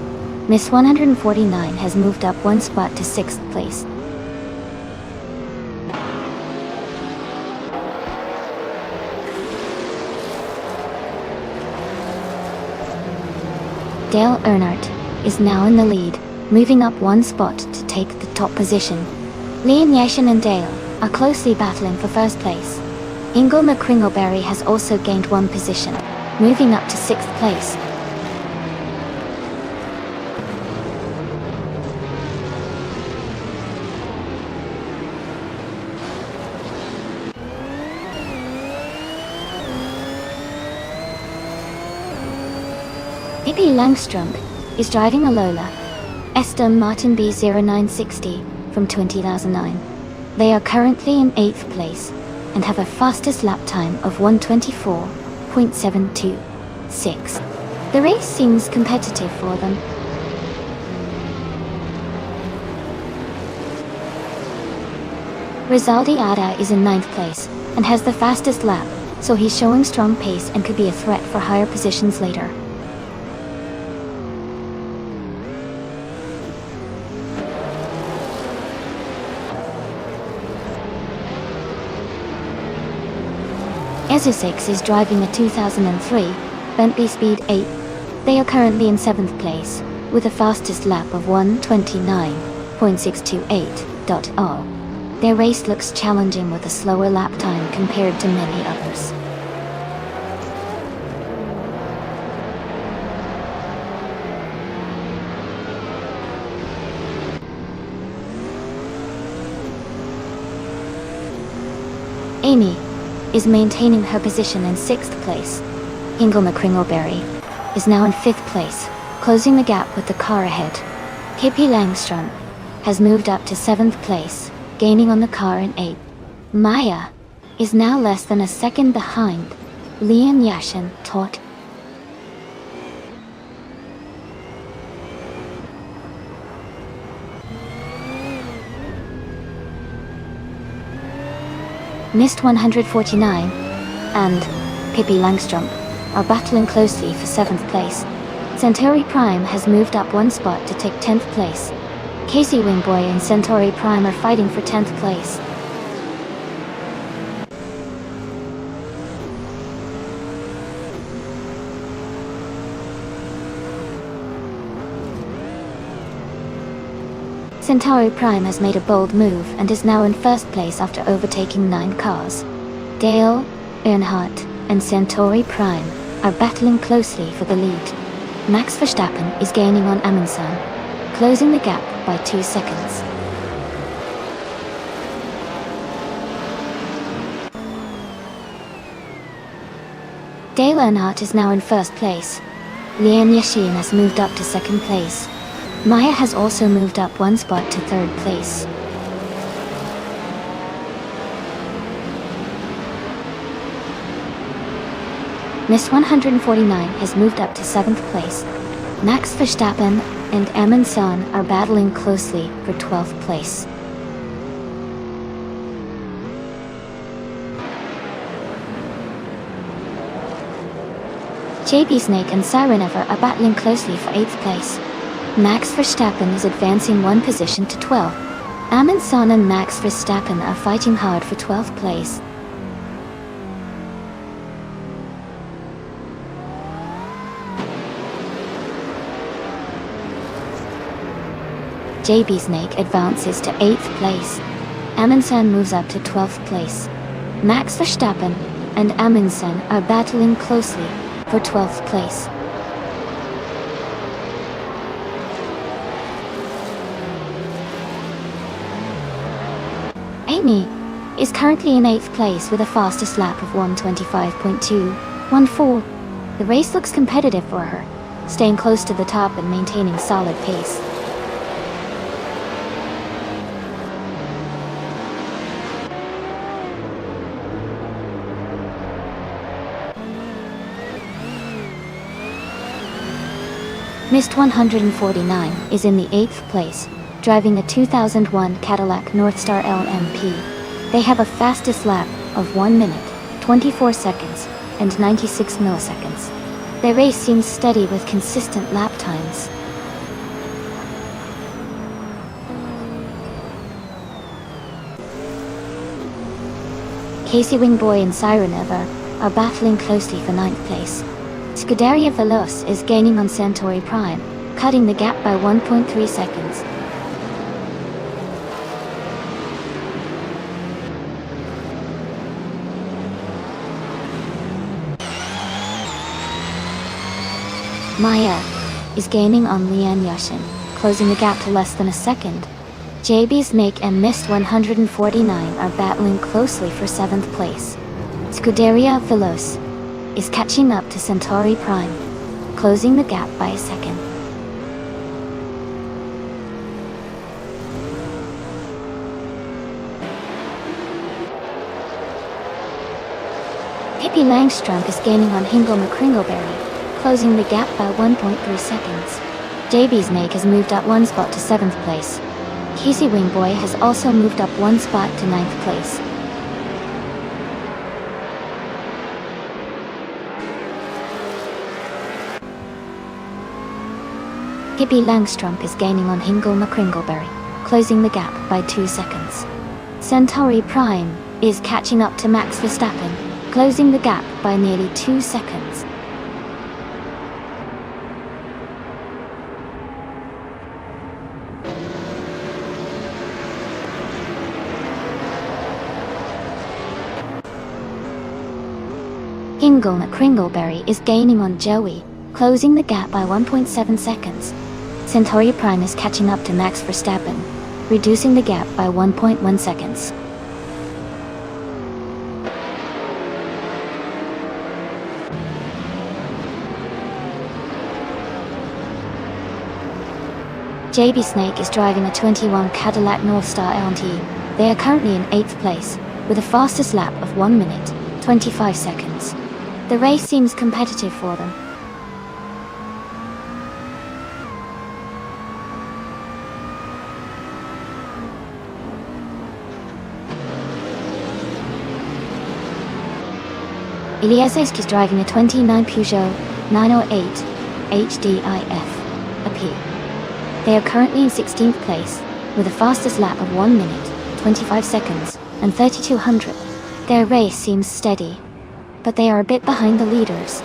Miss 149 has moved up 1 spot to 6th place. Dale Earnhardt is now in the lead, moving up 1 spot to take the top position. Liam Yashin and Dale are closely battling for 1st place. Ingle McCringleberry has also gained 1 position, moving up to 6th place. Pippi Langstrom is driving a Lola Aston Martin B0960 from 2009. They are currently in 8th place and have a fastest lap time of 1:24.726. The race seems competitive for them. Rizaldi Ada is in 9th place and has the fastest lap, so he's showing strong pace and could be a threat for higher positions later. Esusix is driving a 2003 Bentley Speed 8. They are currently in 7th place, with a fastest lap of 1:29.628. Their race looks challenging with a slower lap time compared to many others. Amy is maintaining her position in 6th place. Ingle McCringleberry is now in 5th place, closing the gap with the car ahead. Pippi Langstrom has moved up to 7th place, gaining on the car in 8th. Maya is now less than a second behind Liam Yashin Tot. Mist 149 and Pippi Langstrom are battling closely for 7th place. Centauri Prime has moved up 1 spot to take 10th place. Casey Wingboy and Centauri Prime are fighting for 10th place. Centauri Prime has made a bold move and is now in 1st place after overtaking 9 cars. Dale, Earnhardt, and Centauri Prime are battling closely for the lead. Max Verstappen is gaining on Amundsen, closing the gap by 2 seconds. Dale Earnhardt is now in first place. Lian Yashin has moved up to second place. Maya has also moved up one spot to third place. Miss 149 has moved up to 7th place. Max Verstappen and Amundsen are battling closely for 12th place. JB Snake and Sirenever are battling closely for 8th place. Max Verstappen is advancing one position to 12th. Amundsen and Max Verstappen are fighting hard for 12th place. JB Snake advances to 8th place. Amundsen moves up to 12th place. Max Verstappen and Amundsen are battling closely for 12th place. Amy is currently in 8th place with a fastest lap of 1:25.214. The race looks competitive for her, staying close to the top and maintaining solid pace. Mist 149 is in the 8th place, driving a 2001 Cadillac Northstar LMP. They have a fastest lap of 1 minute, 24 seconds, and 96 milliseconds. Their race seems steady with consistent lap times. Casey Wingboy and Sirenever are battling closely for 9th place. Scuderia Veloce is gaining on Centauri Prime, cutting the gap by 1.3 seconds. Maya is gaining on Lian Yashin, closing the gap to less than a second. JB Snake and Mist 149 are battling closely for 7th place. Scuderia Veloce is catching up to Centauri Prime, closing the gap by a second. Pippi Langstrump is gaining on Hingle McCringleberry, closing the gap by 1.3 seconds. JB Snake has moved up one spot to 7th place. Casey Wingboy has also moved up one spot to 9th place. Pippi Langstrump is gaining on Hingle McCringleberry, closing the gap by 2 seconds. Centauri Prime is catching up to Max Verstappen, closing the gap by nearly 2 seconds. Hingle McCringleberry is gaining on Joey, closing the gap by 1.7 seconds. Centauri Prime is catching up to Max Verstappen, reducing the gap by 1.1 seconds. JB Snake is driving a 21 Cadillac Northstar LMP. They are currently in 8th place, with a fastest lap of 1 minute, 25 seconds. The race seems competitive for them. Iliaszewski is driving a 29 Peugeot 908 HDIF, a P. They are currently in 16th place, with a fastest lap of 1 minute, 25 seconds, and 3200. Their race seems steady, but they are a bit behind the leaders.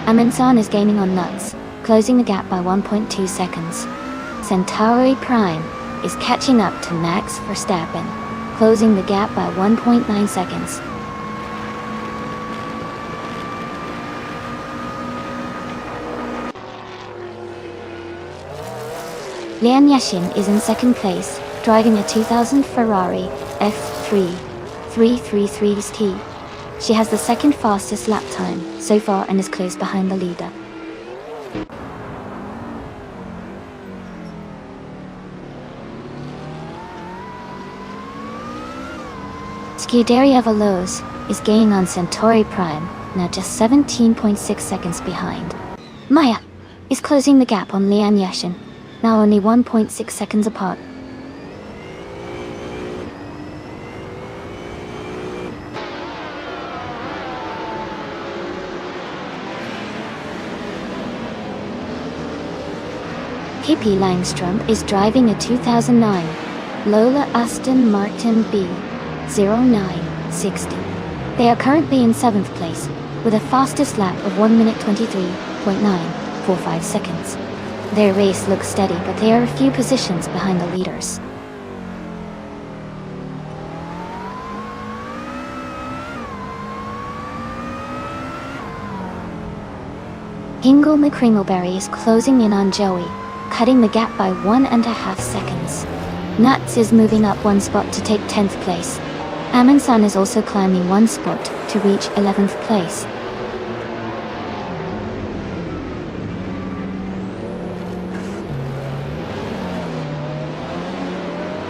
Amundsen is gaining on Nuts, closing the gap by 1.2 seconds. Centauri Prime is catching up to Max Verstappen, closing the gap by 1.9 seconds. Lian Yashin is in second place, driving a 2000 Ferrari F3 333T. She has the second fastest lap time so far and is close behind the leader. Scuderia Veloz is gaining on Centauri Prime, now just 17.6 seconds behind. Maya is closing the gap on Lian Yashin, now only 1.6 seconds apart. Pippi Langstrom is driving a 2009 Lola Aston Martin B0960. They are currently in 7th place, with a fastest lap of 1 minute 23.945 seconds. Their race looks steady, but they are a few positions behind the leaders. Hingle McCringleberry is closing in on Joey, cutting the gap by 1.5 seconds. Nuts is moving up one spot to take 10th place. Amundsen is also climbing one spot to reach 11th place.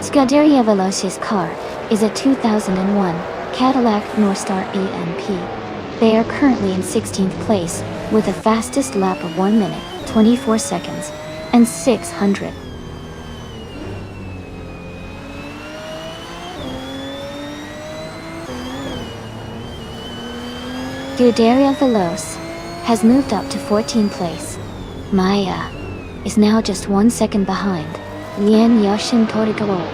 Scuderia Veloci's car is a 2001 Cadillac Nonstop EMP. They are currently in 16th place, with the fastest lap of 1 minute, 24 seconds, and 600. Scuderia Veloz has moved up to 14th place. Maya is now just 1 second behind Lian Yashin Torigoro.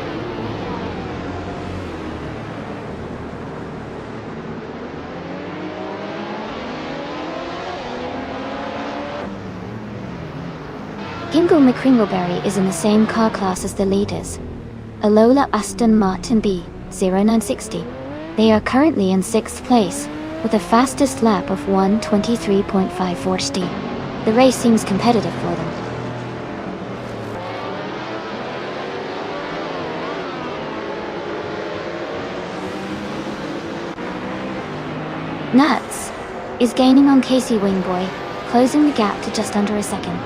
Hingle McCringleberry is in the same car class as the leaders, a Lola Aston Martin B0960. They are currently in 6th place, with the fastest lap of 1:23.54 st. The race seems competitive for them. Nuts is gaining on Casey Wingboy, closing the gap to just under a second.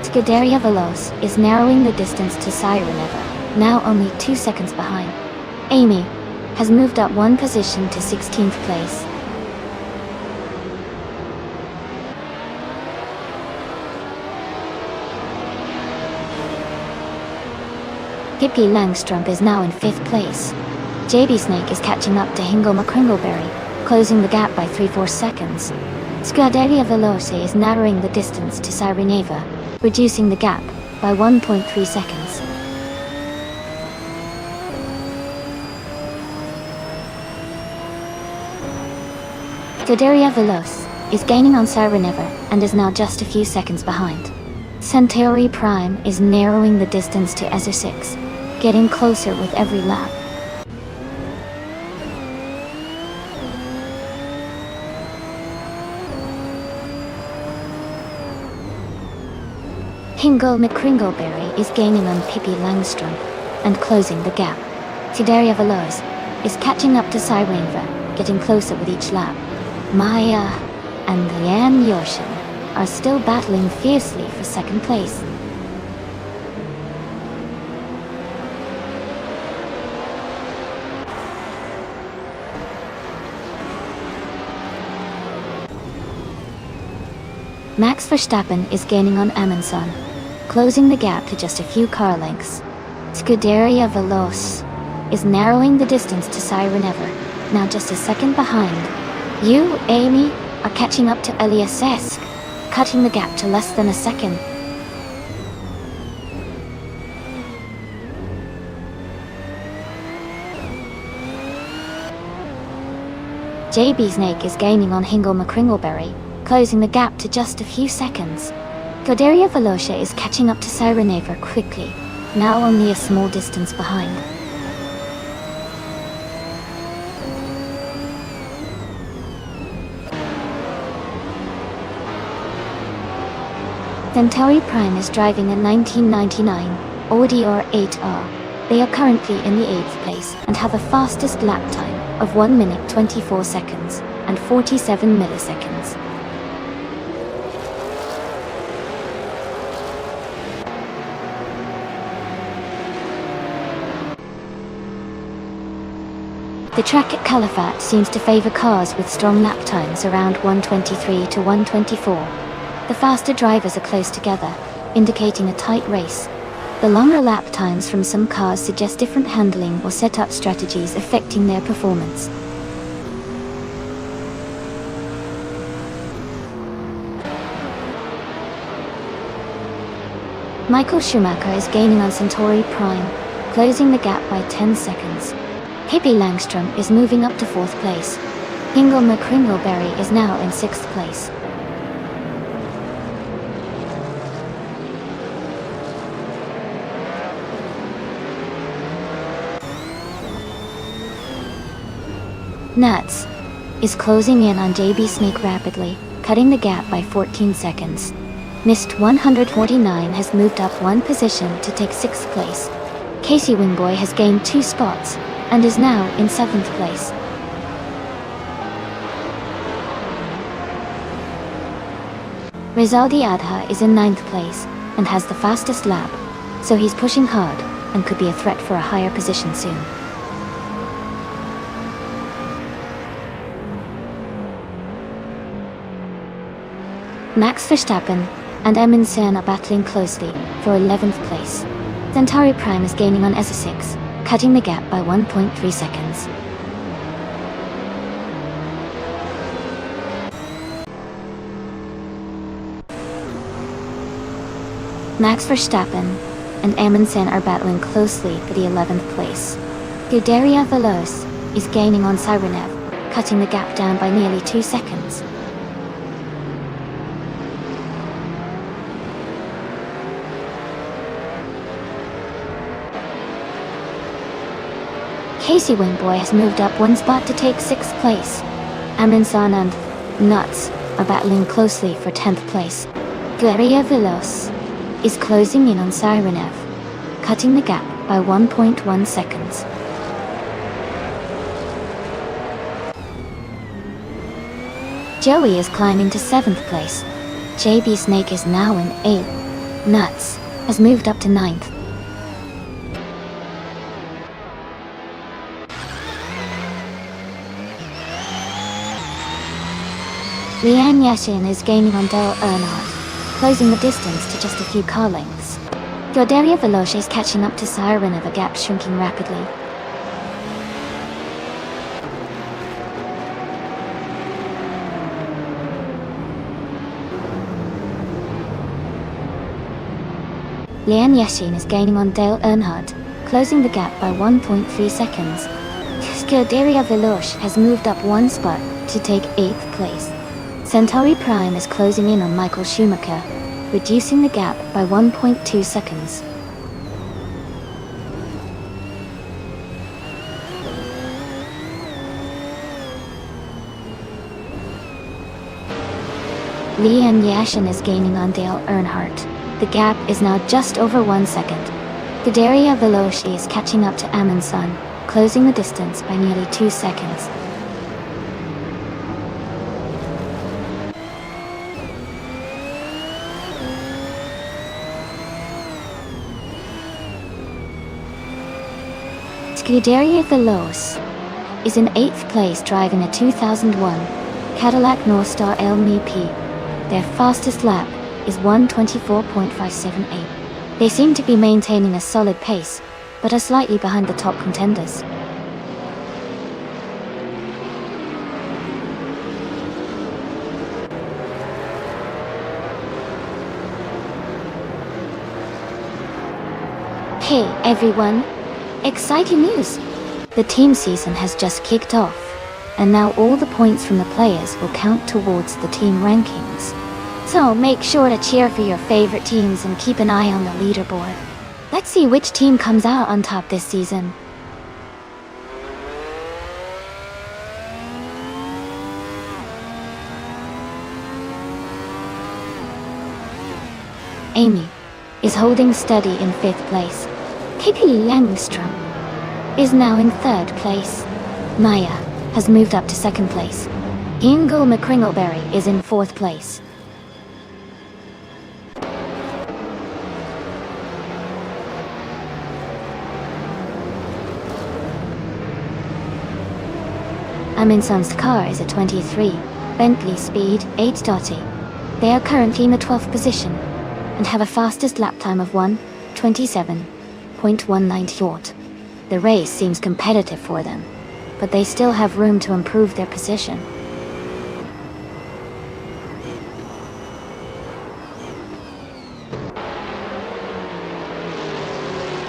Scuderia Veloz is narrowing the distance to Sirenever, now only 2 seconds behind. Amy has moved up one position to 16th place. Pippi Langstrom is now in 5th place. JB Snake is catching up to Hingle McCringleberry, closing the gap by 3-4 seconds. Scuderia Veloce is narrowing the distance to Sireneva, reducing the gap by 1.3 seconds. Scuderia Veloz is gaining on Sireneva and is now just a few seconds behind. Centauri Prime is narrowing the distance to Ezer6, getting closer with every lap. Hingle McCringleberry is gaining on Pippi Langstrom and closing the gap. Scuderia Veloz is catching up to Sireneva, getting closer with each lap. Maya and Lian Yashin are still battling fiercely for 2nd place. Max Verstappen is gaining on Amundsen, closing the gap to just a few car lengths. Scuderia Veloz is narrowing the distance to Sirenever, now just a second behind. You, Amy, are catching up to Eliasesk, cutting the gap to less than a second. JB Snake is gaining on Hingle McCringleberry, closing the gap to just a few seconds. Godaria Velocia is catching up to Cyrenaiver quickly, now only a small distance behind. Centauri Prime is driving a 1999 Audi R8R. They are currently in the 8th place and have a fastest lap time of 1 minute 24 seconds and 47 milliseconds. The track at Calafat seems to favor cars with strong lap times around 1:23 to 1:24. The faster drivers are close together, indicating a tight race. The longer lap times from some cars suggest different handling or setup strategies affecting their performance. Michael Schumacher is gaining on Centauri Prime, closing the gap by 10 seconds. Pippi Langstrom is moving up to 4th place. Ingle McCringleberry is now in 6th place. Nats is closing in on JB Snake rapidly, cutting the gap by 14 seconds. Mist 149 has moved up 1 position to take 6th place. Casey Wingboy has gained 2 spots and is now in 7th place. Rizaldi Adha is in 9th place and has the fastest lap, so he's pushing hard and could be a threat for a higher position soon. Max Verstappen and Emin Sen are battling closely for 11th place. Centauri Prime is gaining on ESA6, cutting the gap by 1.3 seconds. Max Verstappen and Emin Sen are battling closely for the 11th place. Scuderia Veloce is gaining on Cyrenev, cutting the gap down by nearly 2 seconds. Casey Wingboy has moved up 1 spot to take 6th place. Aminsan and Nuts are battling closely for 10th place. Guerrilla Veloce is closing in on Cyrenev, cutting the gap by 1.1 seconds. Joey is climbing to 7th place. JB Snake is now in 8th. Nuts has moved up to 9th. Lian Yashin is gaining on Dale Earnhardt, closing the distance to just a few car lengths. Godaria Veloce is catching up to Cyrenaiver, a gap shrinking rapidly. Lian Yashin is gaining on Dale Earnhardt, closing the gap by 1.3 seconds. Scuderia Veloce has moved up 1 spot to take 8th place. Centauri Prime is closing in on Michael Schumacher, reducing the gap by 1.2 seconds. Lian Yashin is gaining on Dale Earnhardt. The gap is now just over 1 second. Scuderia Veloce is catching up to Amundsen, closing the distance by nearly 2 seconds. Scuderia Veloce is in 8th place driving a 2001 Cadillac Northstar LMP. Their fastest lap is 1:24.578. They seem to be maintaining a solid pace, but are slightly behind the top contenders. Hey everyone! Exciting news! The team season has just kicked off, and now all the points from the players will count towards the team rankings. So make sure to cheer for your favorite teams and keep an eye on the leaderboard. Let's see which team comes out on top this season. Amy is holding steady in 5th place. KP Langstrom is now in 3rd place. Maya has moved up to 2nd place. Ingle McCringleberry is in 4th place. Aminson's car is a 23, Bentley Speed 8.0. They are currently in the 12th position and have a fastest lap time of 1:27.19 short. The race seems competitive for them, but they still have room to improve their position.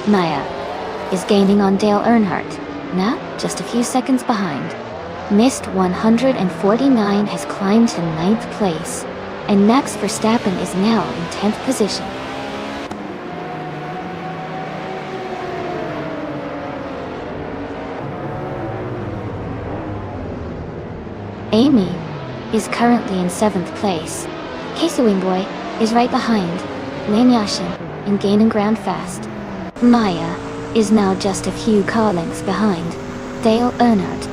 Maya is gaining on Dale Earnhardt, now just a few seconds behind. Missed 149 has climbed to 9th place, and Max Verstappen is now in 10th position. Amy is currently in 7th place. Casey Wingboy is right behind Lane Yashin and gaining ground fast. Maya is now just a few car lengths behind Dale Earnhardt.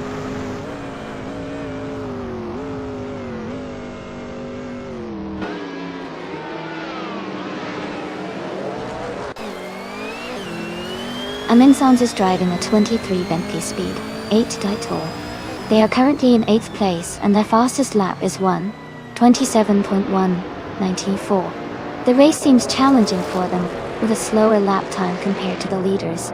Aminsons is driving a 23 Bentley Speed 8.0. They are currently in 8th place and their fastest lap is 1:27.194. The race seems challenging for them, with a slower lap time compared to the leaders.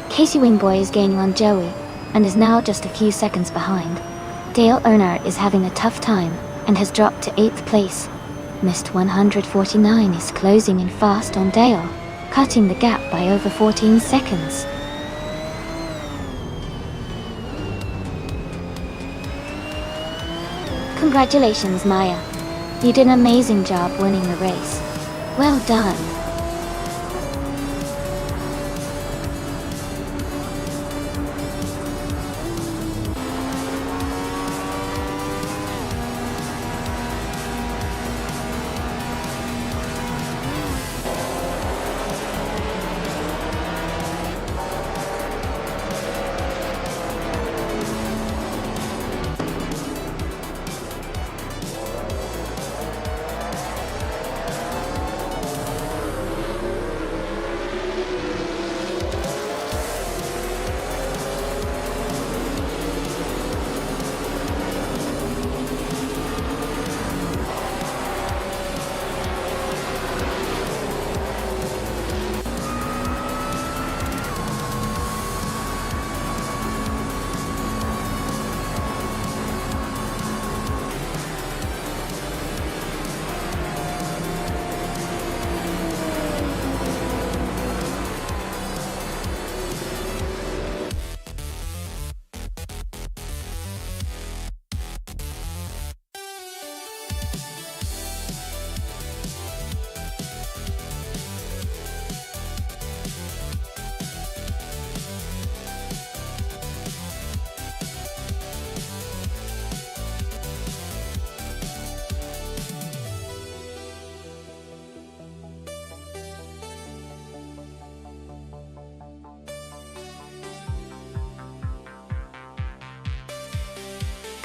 Casey Wingboy is gaining on Joey, and is now just a few seconds behind. Dale Earnhardt is having a tough time, and has dropped to 8th place. Missed 149 is closing in fast on Dale, cutting the gap by over 14 seconds. Congratulations, Maya. You did an amazing job winning the race. Well done.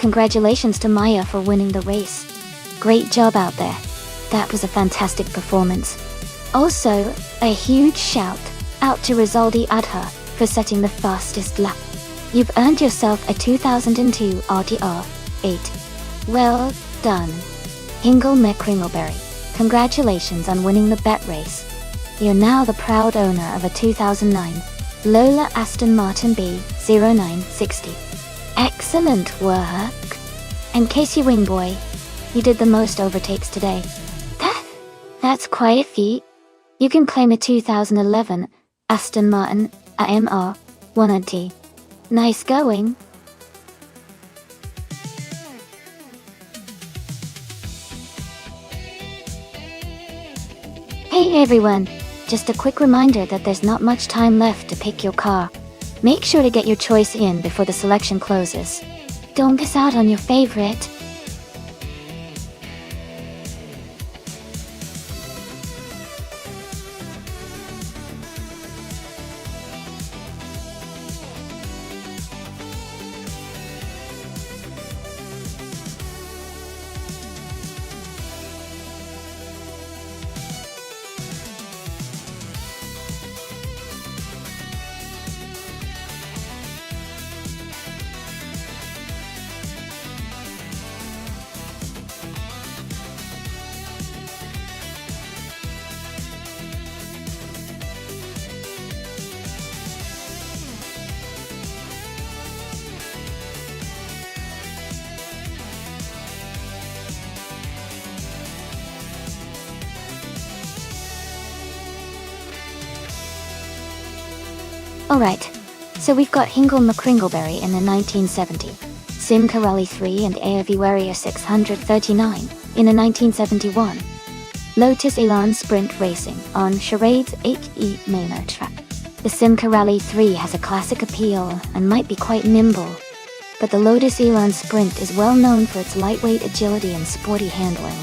Congratulations to Maya for winning the race. Great job out there. That was a fantastic performance. Also, a huge shout out to Rizaldi Adha for setting the fastest lap. You've earned yourself a 2002 RTR 8. Well done. Ingle McCringleberry, congratulations on winning the bet race. You're now the proud owner of a 2009 Lola Aston Martin B0960. Excellent work. And Casey Wingboy, you did the most overtakes today. That's quite a feat. You can claim a 2011 Aston Martin AMR 190. Nice going. Hey everyone, just a quick reminder that there's not much time left to pick your car. Make sure to get your choice in before the selection closes. Don't miss out on your favorite. Alright, so we've got Hingle McCringleberry in the 1970, Simca Rally 3 and ARV Warrior 639 in the 1971, Lotus Elan Sprint Racing on Charade's 8E Manor track. The Simca Rally 3 has a classic appeal and might be quite nimble, but the Lotus Elan Sprint is well known for its lightweight agility and sporty handling.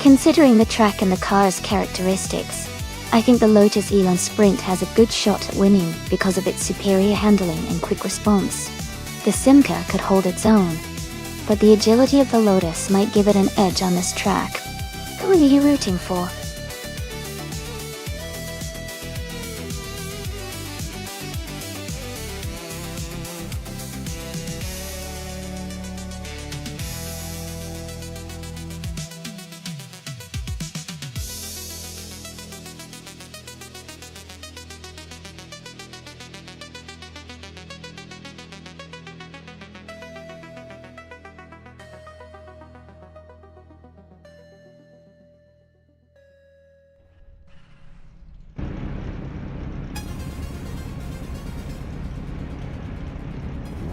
Considering the track and the car's characteristics, I think the Lotus Elan Sprint has a good shot at winning because of its superior handling and quick response. The Simca could hold its own, but the agility of the Lotus might give it an edge on this track. Who are you rooting for?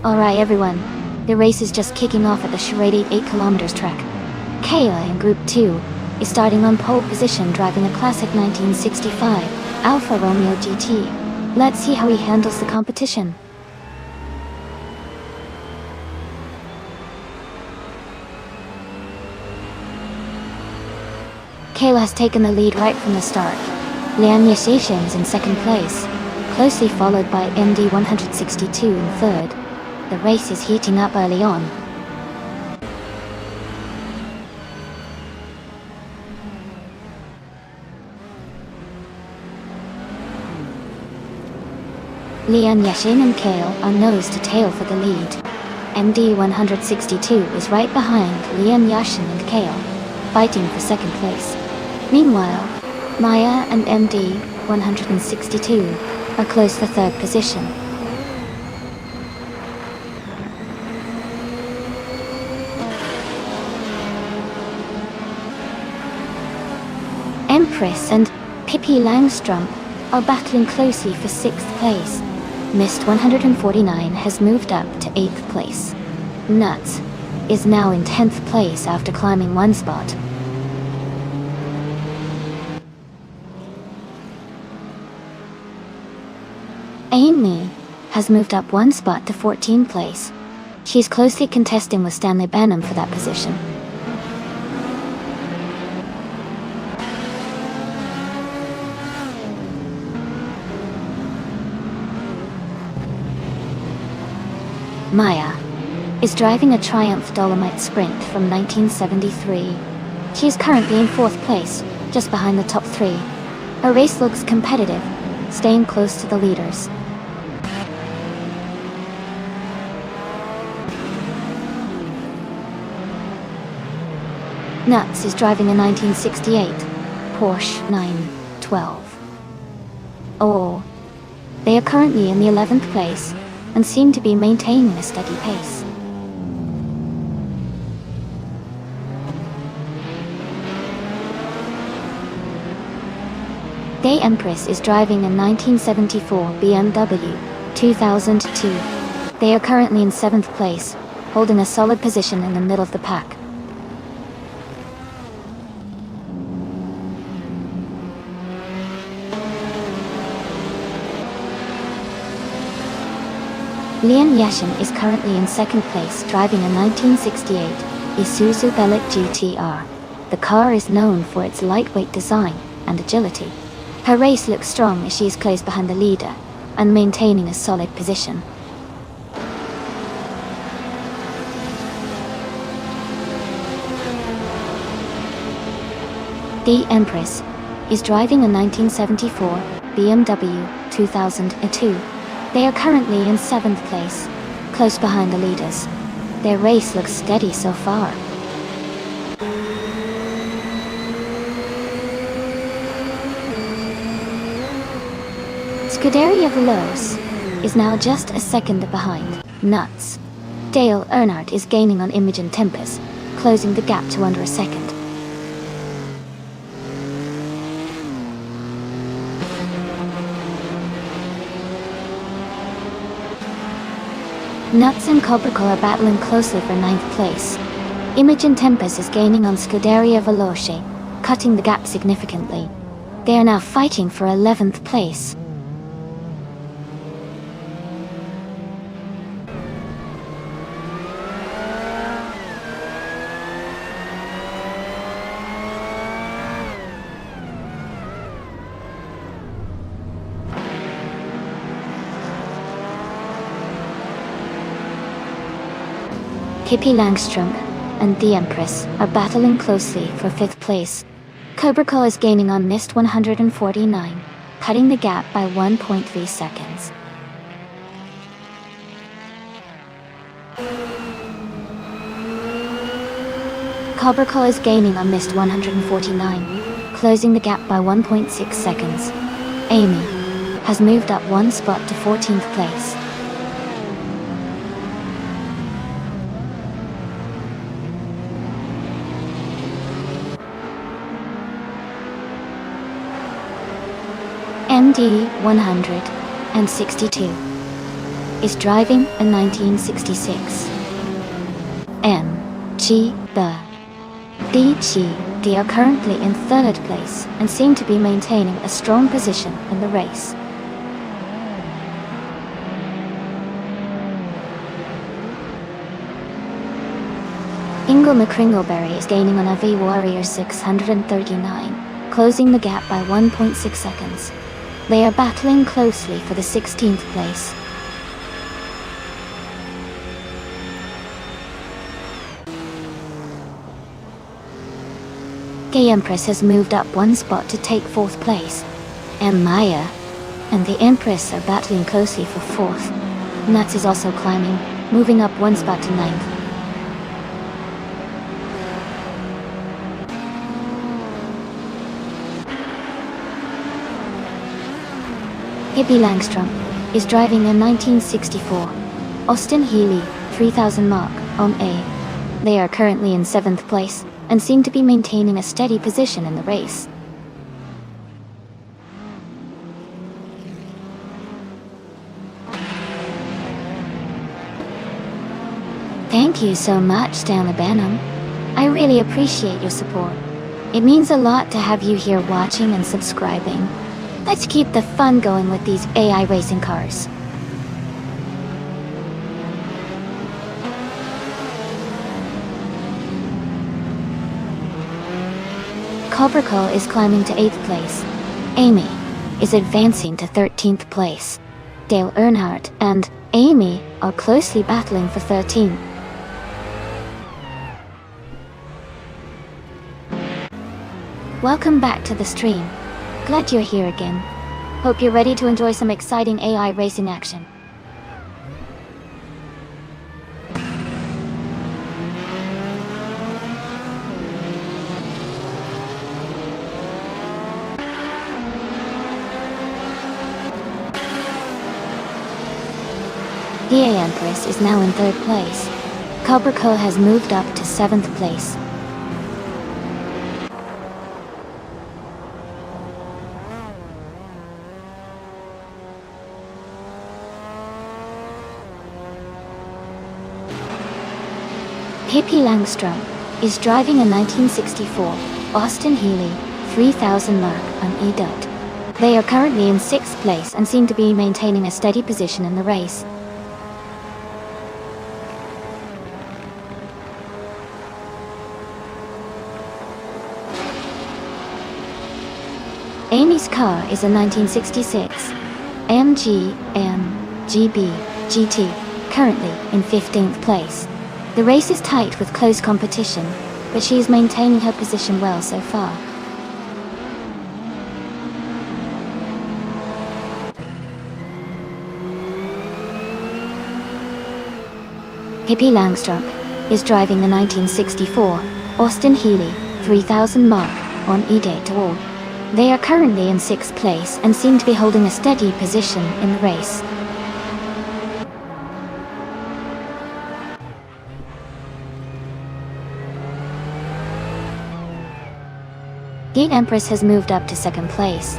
Alright everyone, the race is just kicking off at the Charade 8 km track. Kayla in Group 2 is starting on pole position driving a classic 1965 Alfa Romeo GT. Let's see how he handles the competition. Kayla has taken the lead right from the start. Lian Yasheshin is in second place, closely followed by MD 162 in third. The race is heating up early on. Lian Yashin and Kale are nose to tail for the lead. MD 162 is right behind Lian Yashin and Kale, fighting for second place. Meanwhile, Maya and MD 162 are close for third position. Empress and Pippi Langstrup are battling closely for 6th place. Mist 149 has moved up to 8th place. Nuts is now in 10th place after climbing one spot. Amy has moved up one spot to 14th place. She's closely contesting with Stanley Banham for that position. Maya is driving a Triumph Dolomite Sprint from 1973. She is currently in 4th place, just behind the top 3. Her race looks competitive, staying close to the leaders. Nuts is driving a 1968 Porsche 912. Oh, they are currently in the 11th place and seem to be maintaining a steady pace. The Empress is driving a 1974 BMW 2002. They are currently in 7th place, holding a solid position in the middle of the pack. Lian Yashin is currently in 2nd place, driving a 1968 Isuzu Bellic GTR. The car is known for its lightweight design and agility. Her race looks strong as she is close behind the leader and maintaining a solid position. The Empress is driving a 1974 BMW 2002. They are currently in 7th place, close behind the leaders. Their race looks steady so far. Scuderia Veloce is now just a second behind Nuts. Dale Earnhardt is gaining on Imogen Tempest, closing the gap to under a second. Nuts and Cobrico are battling closely for 9th place. Imogen Tempest is gaining on Scuderia Veloce, cutting the gap significantly. They are now fighting for 11th place. Pippi Langstrom and the Empress are battling closely for 5th place. Cobrico is gaining on Mist 149, cutting the gap by 1.3 seconds. Cobrico is gaining on Mist 149, closing the gap by 1.6 seconds. Amy has moved up 1 spot to 14th place. MD 162 is driving a 1966 MG DG. They are currently in 3rd place and seem to be maintaining a strong position in the race. Ingle McCringleberry is gaining on a V Warrior 639, closing the gap by 1.6 seconds. They are battling closely for the 16th place. Gay Empress has moved up 1 spot to take 4th place. M. Maya and the Empress are battling closely for 4th. Nuts is also climbing, moving up 1 spot to 9th. Pippi Langstrom is driving a 1964 Austin Healey 3000 Mark on A. They are currently in 7th place and seem to be maintaining a steady position in the race. Thank you so much, Stanley Benham. I really appreciate your support. It means a lot to have you here watching and subscribing. Let's keep the fun going with these AI racing cars. Cobrico is climbing to 8th place. Amy is advancing to 13th place. Dale Earnhardt and Amy are closely battling for 13. Welcome back to the stream. Glad you're here again. Hope you're ready to enjoy some exciting AI racing action. The Empress is now in 3rd place. Cobrico has moved up to 7th place. Pippi Langstrom is driving a 1964 Austin Healey 3000 mark on E-Dot. They are currently in 6th place and seem to be maintaining a steady position in the race. Amy's car is a 1966 AMG GB GT, currently in 15th place. The race is tight with close competition, but she is maintaining her position well so far. Pippi Langstrom is driving the 1964 Austin Healey 3000 mark on E-Dot. They are currently in 6th place and seem to be holding a steady position in the race. Geet Empress has moved up to 2nd place.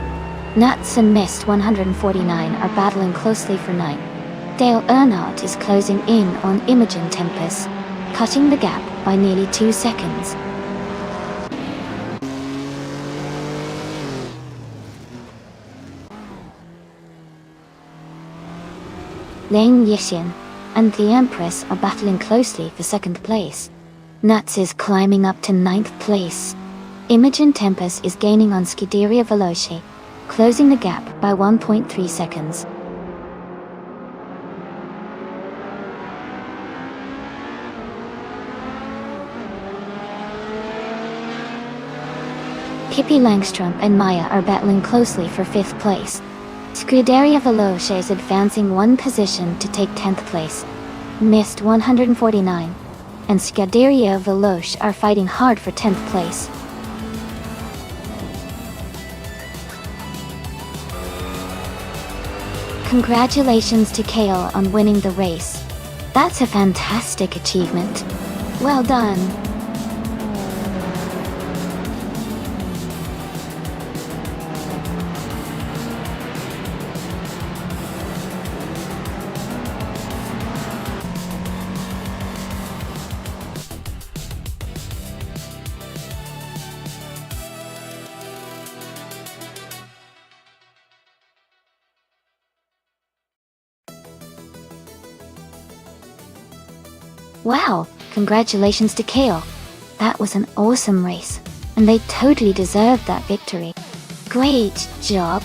Nuts and Mist 149 are battling closely for 9th. Dale Earnhardt is closing in on Imogen Tempest, cutting the gap by nearly 2 seconds. Lane Yixin and the Empress are battling closely for 2nd place. Nuts is climbing up to 9th place. Imogen Tempest is gaining on Scuderia Veloce, closing the gap by 1.3 seconds. Pippi Langstrom and Maya are battling closely for 5th place. Scuderia Veloce is advancing 1 position to take 10th place. Mist 149 and Scuderia Veloce are fighting hard for 10th place. Congratulations to Kale on winning the race. That's a fantastic achievement. Well done. Wow, congratulations to Kale. That was an awesome race, and they totally deserved that victory. Great job.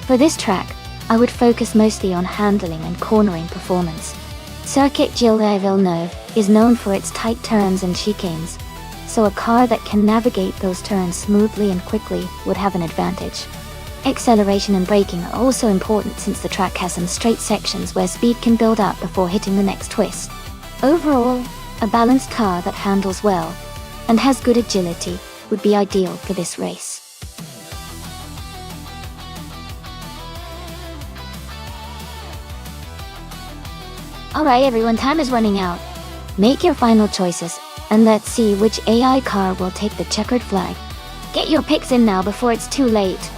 For this track, I would focus mostly on handling and cornering performance. Circuit Gilles Villeneuve is known for its tight turns and chicanes, so a car that can navigate those turns smoothly and quickly would have an advantage. Acceleration and braking are also important since the track has some straight sections where speed can build up before hitting the next twist. Overall, a balanced car that handles well and has good agility would be ideal for this race. Alright everyone, time is running out. Make your final choices, and let's see which AI car will take the checkered flag. Get your picks in now before it's too late.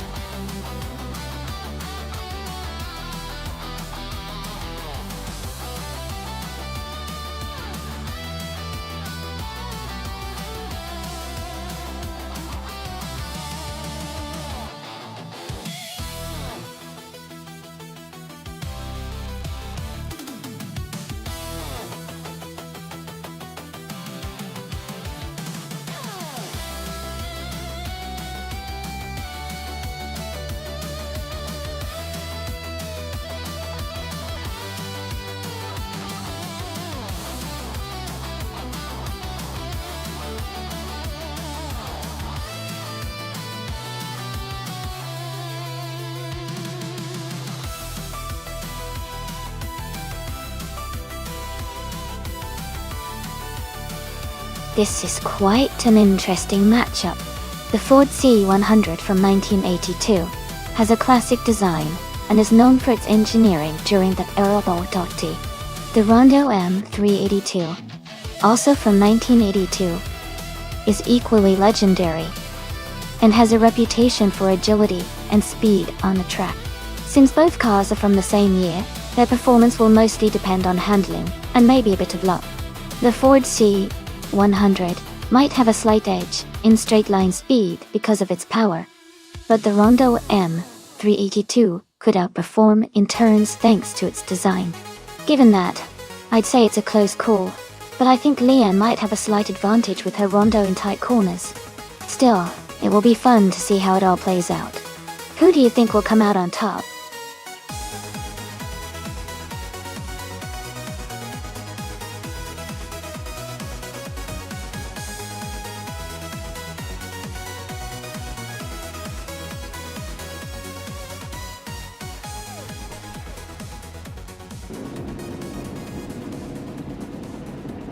This is quite an interesting matchup. The Ford C100 from 1982 has a classic design and is known for its engineering during that era. The Rondo M382, also from 1982, is equally legendary and has a reputation for agility and speed on the track. Since both cars are from the same year, their performance will mostly depend on handling and maybe a bit of luck. The Ford C100 might have a slight edge in straight-line speed because of its power, but the Rondo M382 could outperform in turns thanks to its design. Given that, I'd say it's a close call, but I think Leanne might have a slight advantage with her Rondo in tight corners. Still, it will be fun to see how it all plays out. Who do you think will come out on top?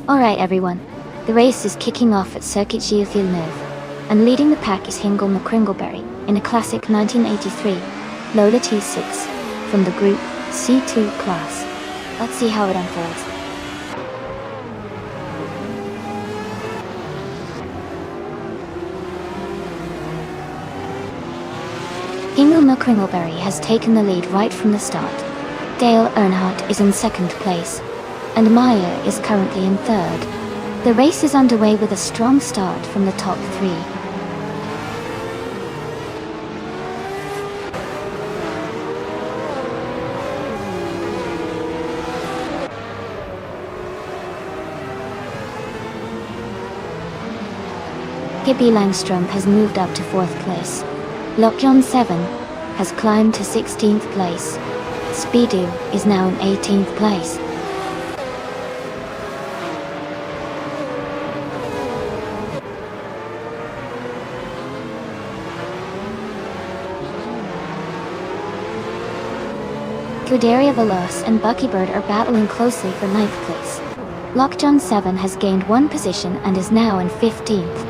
Alright everyone, the race is kicking off at Circuit Gilles Villeneuve, and leading the pack is Hingle McCringleberry in a classic 1983 Lola T6 from the Group C2 class. Let's see how it unfolds. Hingle McCringleberry has taken the lead right from the start. Dale Earnhardt is in second place, and Maya is currently in third. The race is underway with a strong start from the top three. Pippi Langstrom has moved up to 4th place. Lockjohn 7 has climbed to 16th place. Speedo is now in 18th place. Scuderia Veloce and Buckybird are battling closely for 9th place. Lockjohn 7 has gained one position and is now in 15th.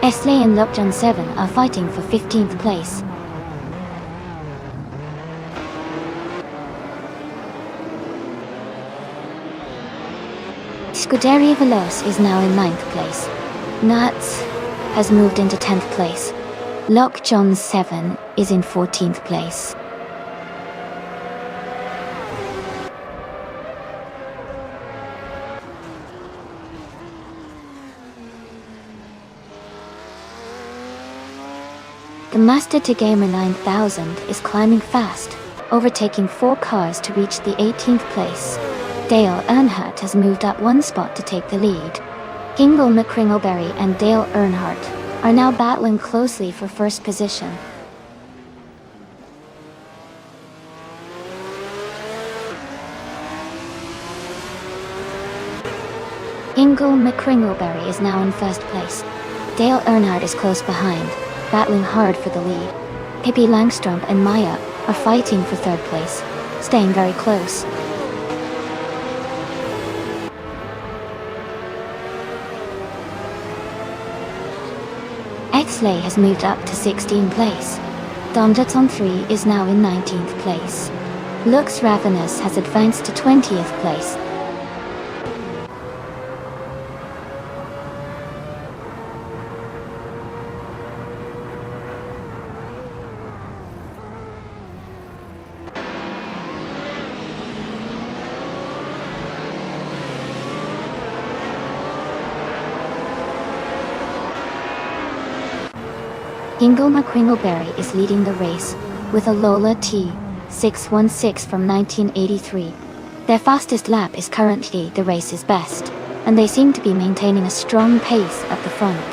Esley and Lockjohn 7 are fighting for 15th place. Scuderia Veloce is now in 9th place. Nuts has moved into 10th place. Lockjohn 7 is in 14th place. The Master to Gamer 9000 is climbing fast, overtaking 4 cars to reach the 18th place. Dale Earnhardt has moved up 1 spot to take the lead. Hingle McCringleberry and Dale Earnhardt are now battling closely for first position. Hingle McCringleberry is now in first place. Dale Earnhardt is close behind, battling hard for the lead. Pippi Langstrom and Maya are fighting for 3rd place, staying very close. Exley has moved up to 16th place. Domjaton 3 is now in 19th place. Lux Ravenous has advanced to 20th place. Hingle McCringleberry is leading the race with a Lola T616 from 1983. Their fastest lap is currently the race's best, and they seem to be maintaining a strong pace at the front.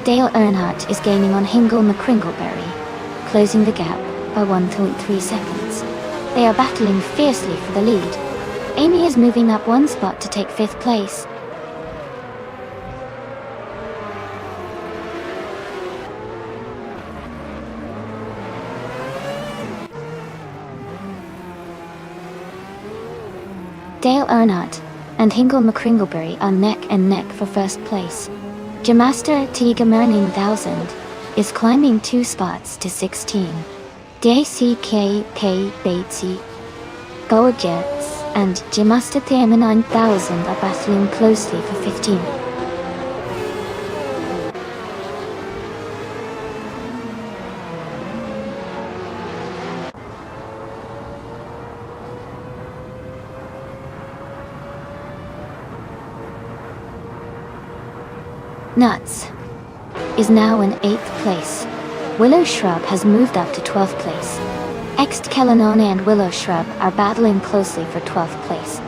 Dale Earnhardt is gaining on Hingle McCringleberry, closing the gap by 1.3 seconds. They are battling fiercely for the lead. Amy is moving up 1 spot to take 5th place. Dale Earnhardt and Hingle McCringleberry are neck and neck for first place. Jamaster Tigamer 9000 is climbing 2 spots to 16. DCKK Batesy, Goergetz, and Jamaster Tigamer 9000 are battling closely for 15. Nuts is now in 8th place. Willow Shrub has moved up to 12th place. Ext Kellanone and Willow Shrub are battling closely for 12th place.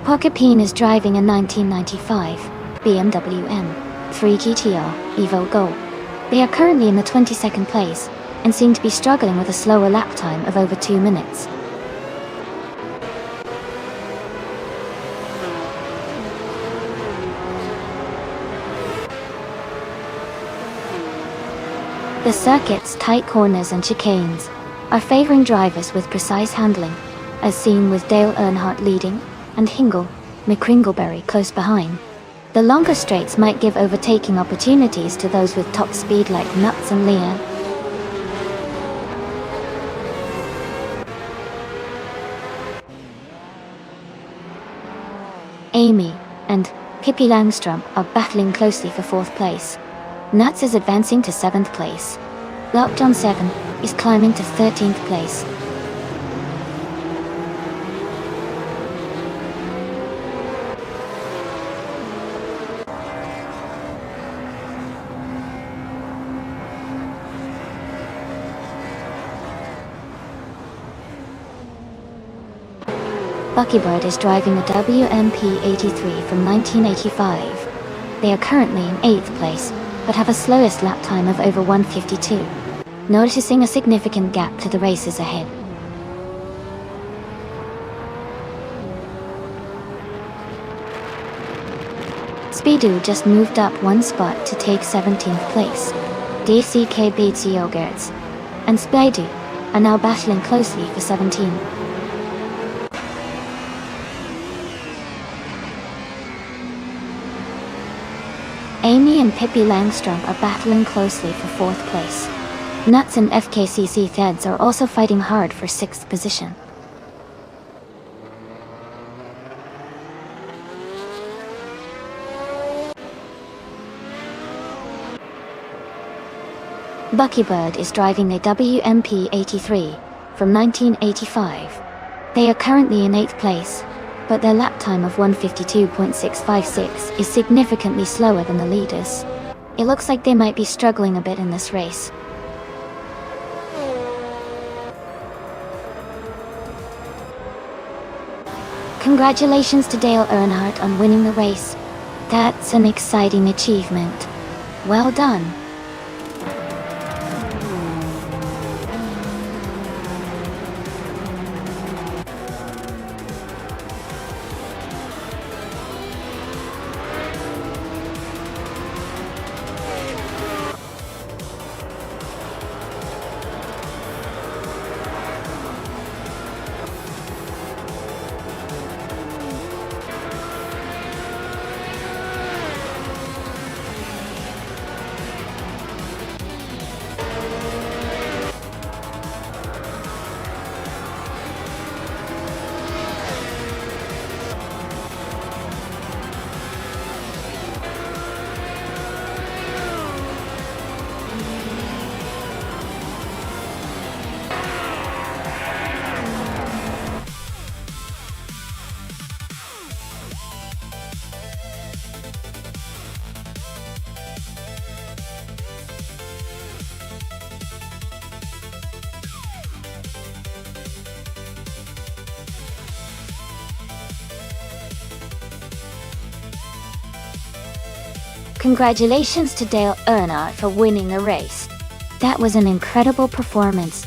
Porcupine is driving a 1995 BMW M3 GTR Evo Go. They are currently in the 22nd place and seem to be struggling with a slower lap time of over 2 minutes. The circuit's tight corners and chicanes are favoring drivers with precise handling, as seen with Dale Earnhardt leading and Hingle McCringleberry close behind. The longer straights might give overtaking opportunities to those with top speed like Nuts and Leah. Amy and Pippi Langstrom are battling closely for 4th place. Nuts is advancing to 7th place. Lockdown 7 is climbing to 13th place. Buckybird is driving a WMP-83 from 1985. They are currently in 8th place, but have a slowest lap time of over 1:52, noticing a significant gap to the races ahead. Speedo just moved up 1 spot to take 17th place. DCK beats Yogurts and Speedo are now battling closely for 17. Amy and Pippi Langstrom are battling closely for 4th place. Nuts and FKCC Theds are also fighting hard for 6th position. Buckybird is driving a WMP-83 from 1985. They are currently in 8th place, but their lap time of 1:52.656 is significantly slower than the leaders. It looks like they might be struggling a bit in this race. Congratulations to Dale Earnhardt on winning the race. That's an exciting achievement. Well done. Congratulations to Dale Earnhardt for winning the race. That was an incredible performance.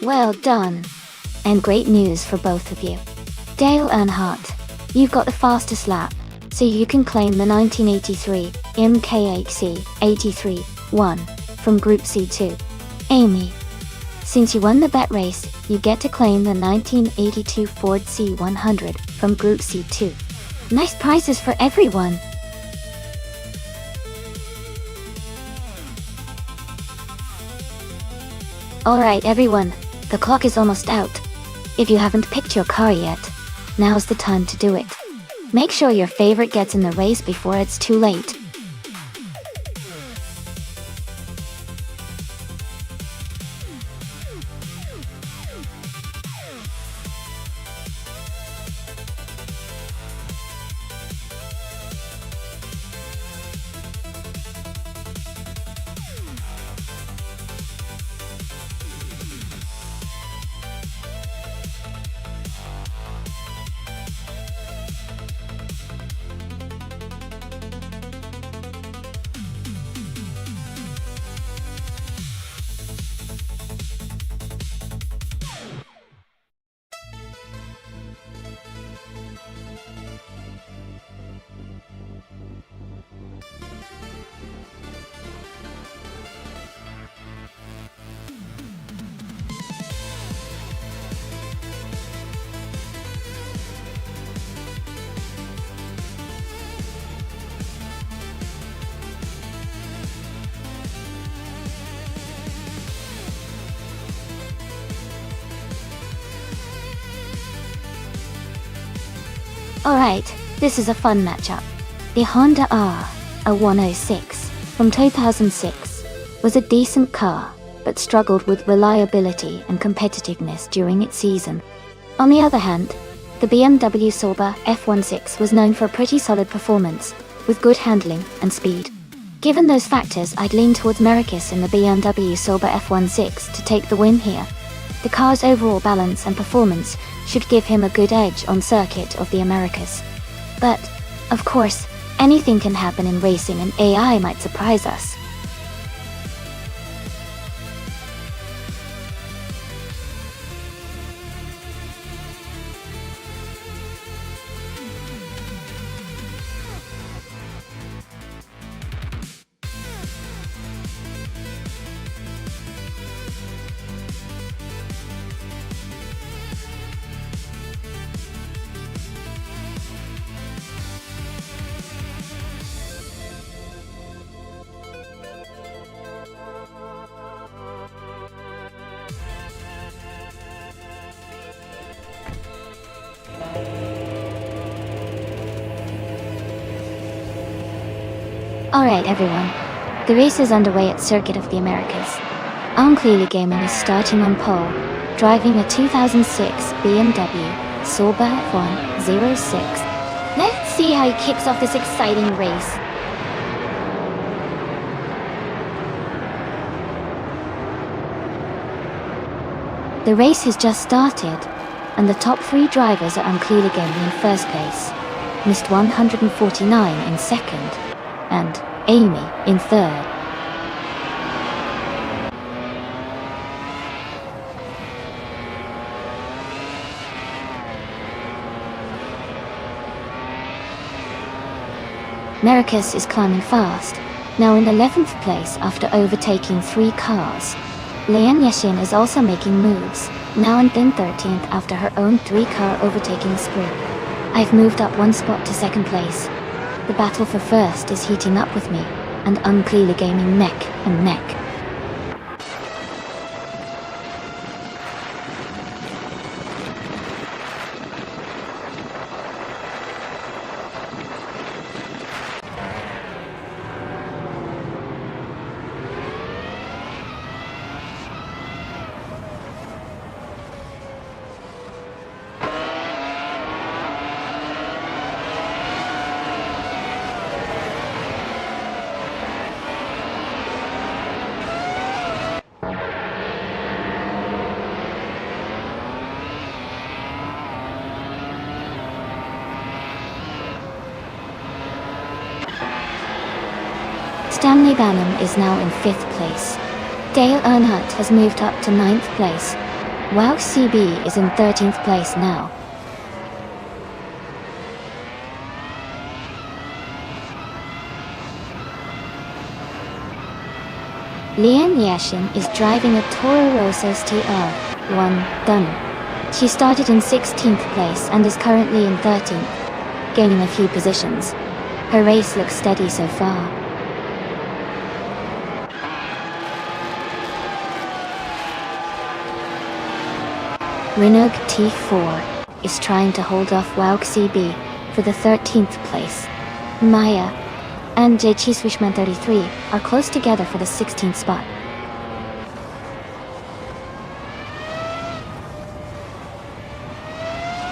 Well done. And great news for both of you. Dale Earnhardt, you've got the fastest lap, so you can claim the 1983 MKHC 83-1. from Group C2. Amy. Since you won the bet race, you get to claim the 1982 Ford C100 from Group C2. Nice prizes for everyone! Alright everyone, the clock is almost out. If you haven't picked your car yet, now's the time to do it. Make sure your favorite gets in the race before it's too late. Alright, this is a fun matchup. The Honda R, a 106, from 2006, was a decent car, but struggled with reliability and competitiveness during its season. On the other hand, the BMW Sauber F16 was known for a pretty solid performance, with good handling and speed. Given those factors, I'd lean towards Marcus in the BMW Sauber F16 to take the win here. The car's overall balance and performance should give him a good edge on Circuit of the Americas. But, of course, anything can happen in racing and AI might surprise us. Alright everyone, the race is underway at Circuit of the Americas. Clearly Gaming is starting on pole, driving a 2006 BMW Sauber F106. Let's see how he kicks off this exciting race. The race has just started, and the top three drivers are unclearly Gaming in first place, Missed 149 in second, and Amy in third. Marcus is climbing fast, now in 11th place after overtaking 3 cars. Lian Yeshin is also making moves, now in 13th after her own 3-car overtaking sprint. I've moved up 1 spot to 2nd place. The battle for first is heating up with me, and unclearly Gaming neck and neck. Stanley Banham is now in 5th place. Dale Earnhardt has moved up to 9th place. Wow CB is in 13th place now. Lian Yashin is driving a Toro Rosso TR1 Dun. She started in 16th place and is currently in 13th, gaining a few positions. Her race looks steady so far. Renault T4 is trying to hold off WOW CB for the 13th place. Maya and JC Swishman 33 are close together for the 16th spot.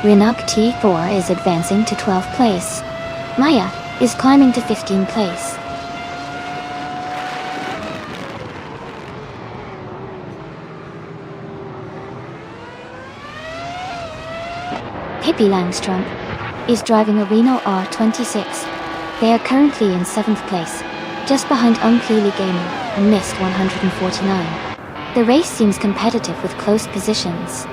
Renault T4 is advancing to 12th place. Maya is climbing to 15th place. Pippi Langstrom is driving a Renault R26. They are currently in 7th place, just behind Unclearly Gaming and Mist 149. The race seems competitive with close positions.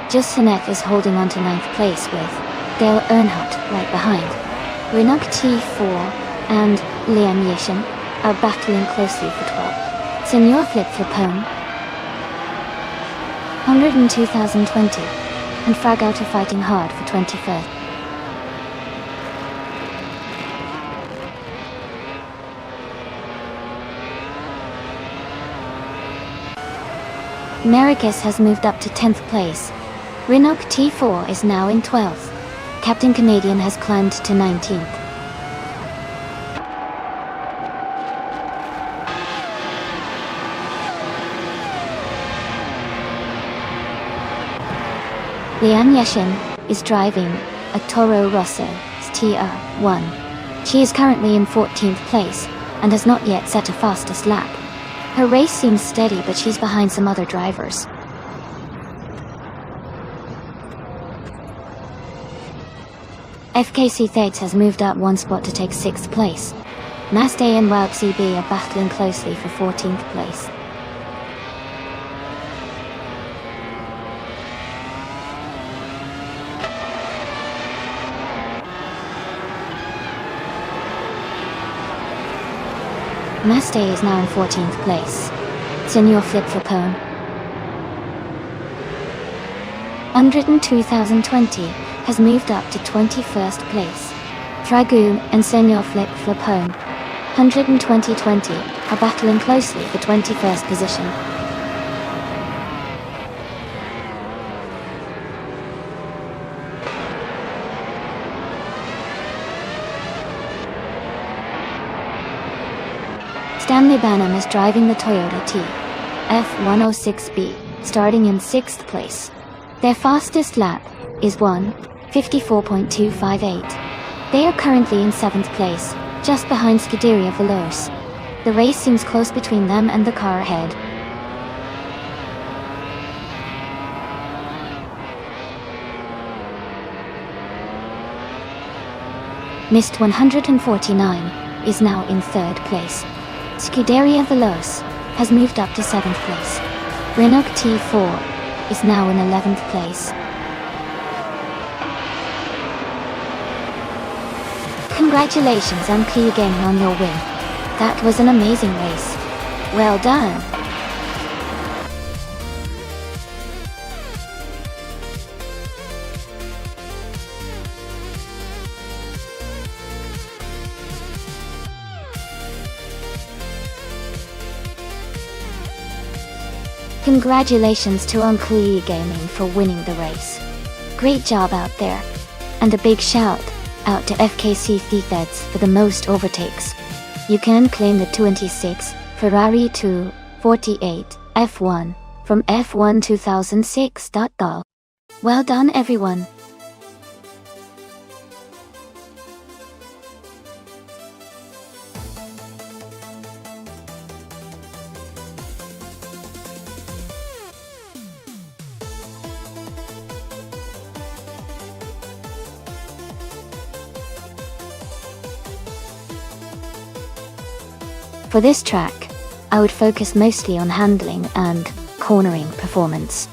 Jussinet is holding on to 9th place with Dale Earnhardt right behind. Renault T4 and Liam Yashin are battling closely for 12th. Senor Flip Flipone, 100 in 2020, and Fragout are fighting hard for 21st. Marquez has moved up to 10th place. Renault T4 is now in 12th. Captain Canadian has climbed to 19th. Lian Yashin is driving a Toro Rosso TR1. She is currently in 14th place and has not yet set a fastest lap. Her race seems steady, but she's behind some other drivers. FKC Thades has moved up one spot to take 6th place. Naste and WOW CB are battling closely for 14th place. Naste is now in 14th place. Senor Flip Flipone, 100 in 2020, has moved up to 21st place. Dragoon and Senor Flip Flipone, 100 in 2020, are battling closely for 21st position. Stanley Banham is driving the Toyota F106B, starting in 6th place. Their fastest lap is 1:54.258. They are currently in 7th place, just behind Scuderia Veloce. The race seems close between them and the car ahead. Mist 149 is now in 3rd place. Scuderia Veloce has moved up to 7th place. Renault T4 is now in 11th place. Congratulations Unclearly Gaming on your win. That was an amazing race. Well done. Congratulations to Unclearly Gaming for winning the race. Great job out there. And a big shout out to FKC Thades for the most overtakes. You can claim the 26 Ferrari 248 F1 from F12006.gov. Well done everyone. For this track, I would focus mostly on handling and cornering performance.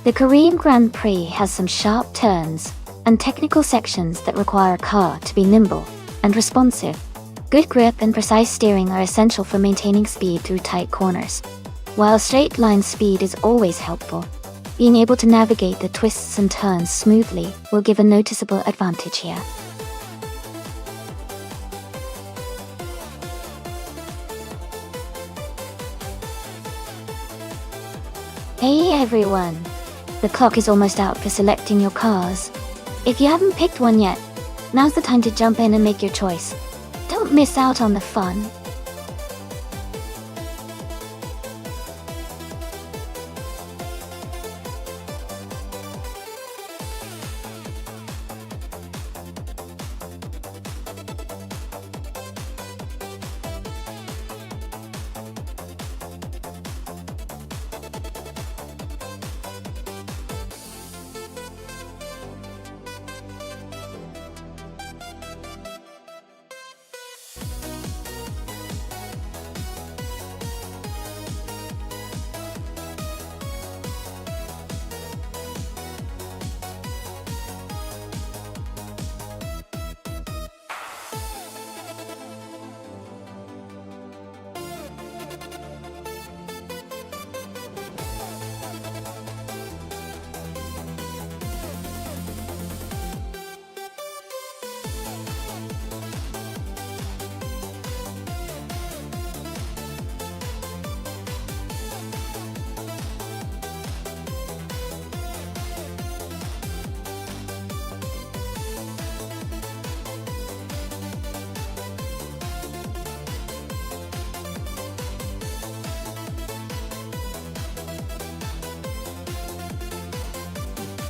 The Korean Grand Prix has some sharp turns and technical sections that require a car to be nimble and responsive. Good grip and precise steering are essential for maintaining speed through tight corners. While straight line speed is always helpful, being able to navigate the twists and turns smoothly will give a noticeable advantage here. Hey everyone! The clock is almost out for selecting your cars. If you haven't picked one yet, now's the time to jump in and make your choice. Don't miss out on the fun.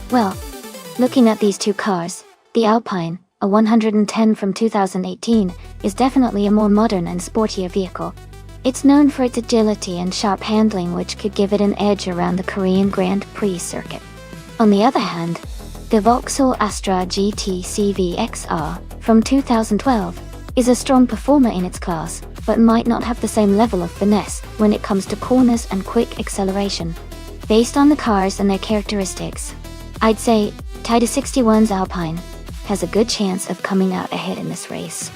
Well, looking at these two cars, the Alpine, a 110 from 2018, is definitely a more modern and sportier vehicle. It's known for its agility and sharp handling, which could give it an edge around the Korean Grand Prix circuit. On the other hand, the Vauxhall Astra GT CVXR from 2012 is a strong performer in its class, but might not have the same level of finesse when it comes to corners and quick acceleration. Based on the cars and their characteristics, I'd say Taita 61's Alpine has a good chance of coming out ahead in this race.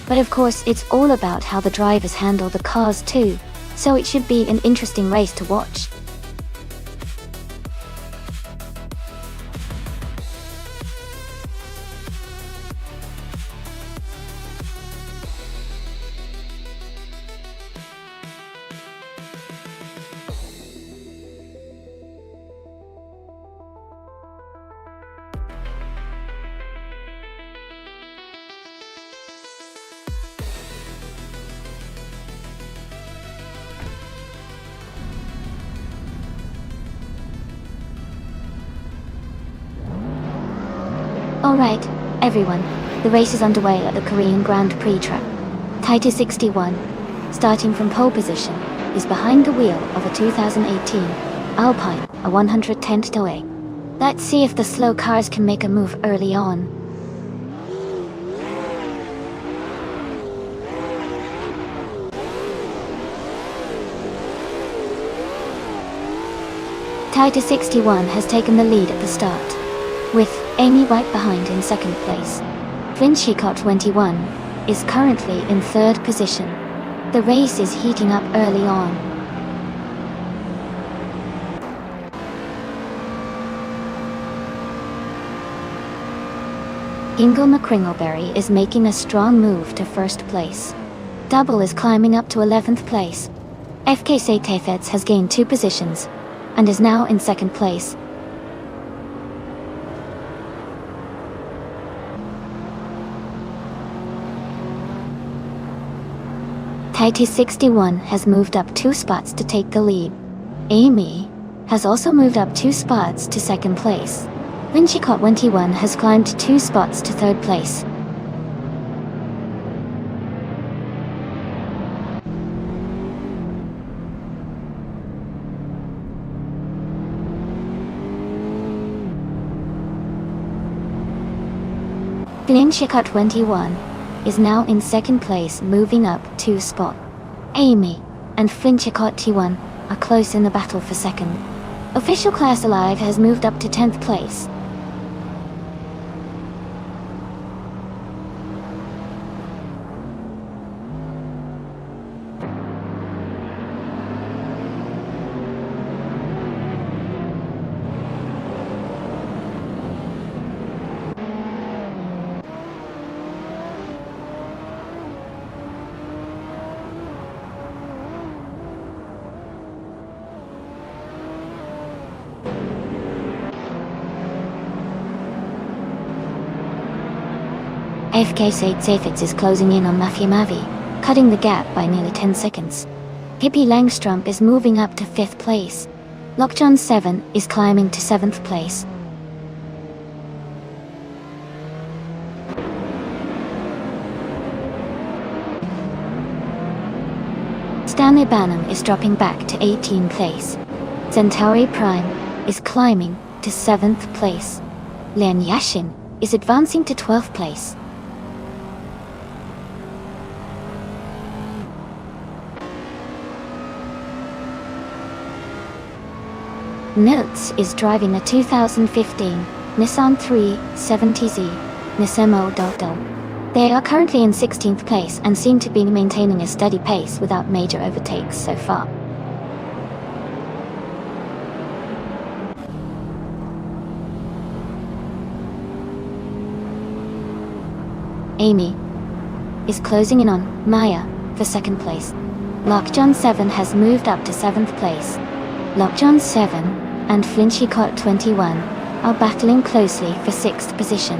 But of course, it's all about how the drivers handle the cars too, so it should be an interesting race to watch. Alright, everyone, the race is underway at the Korean Grand Prix track. Taita 61, starting from pole position, is behind the wheel of a 2018 Alpine, a 110 toy. Let's see if the slow cars can make a move early on. Taita 61 has taken the lead at the start, with Amy right behind in second place. Flinchicott 21 is currently in third position. The race is heating up early on. Ingle McCringleberry is making a strong move to first place. Double is climbing up to 11th place. FKC Tefets has gained 2 positions and is now in second place. Taita 61 has moved up 2 spots to take the lead. Amy has also moved up 2 spots to second place. Flinchicott 21 has climbed 2 spots to third place. Flinchicott 21 is now in second place, moving up 2 spots. Amy and Flinchicott 21 are close in the battle for second. Official class alive has moved up to 10th place. FK8 Zafitz is closing in on Mavi, cutting the gap by nearly 10 seconds. Hippie Langstrump is moving up to 5th place. Lockjohn 7 is climbing to 7th place. Stanley Banham is dropping back to 18th place. Centauri Prime is climbing to 7th place. Lian Yashin is advancing to 12th place. Notes is driving a 2015 Nissan 370Z Nisemo Dodo. They are currently in 16th place and seem to be maintaining a steady pace without major overtakes so far. Amy is closing in on Maya for 2nd place. Lockjohn 7 has moved up to 7th place. Lockjohn 7 and Flinchicott 21 are battling closely for 6th position.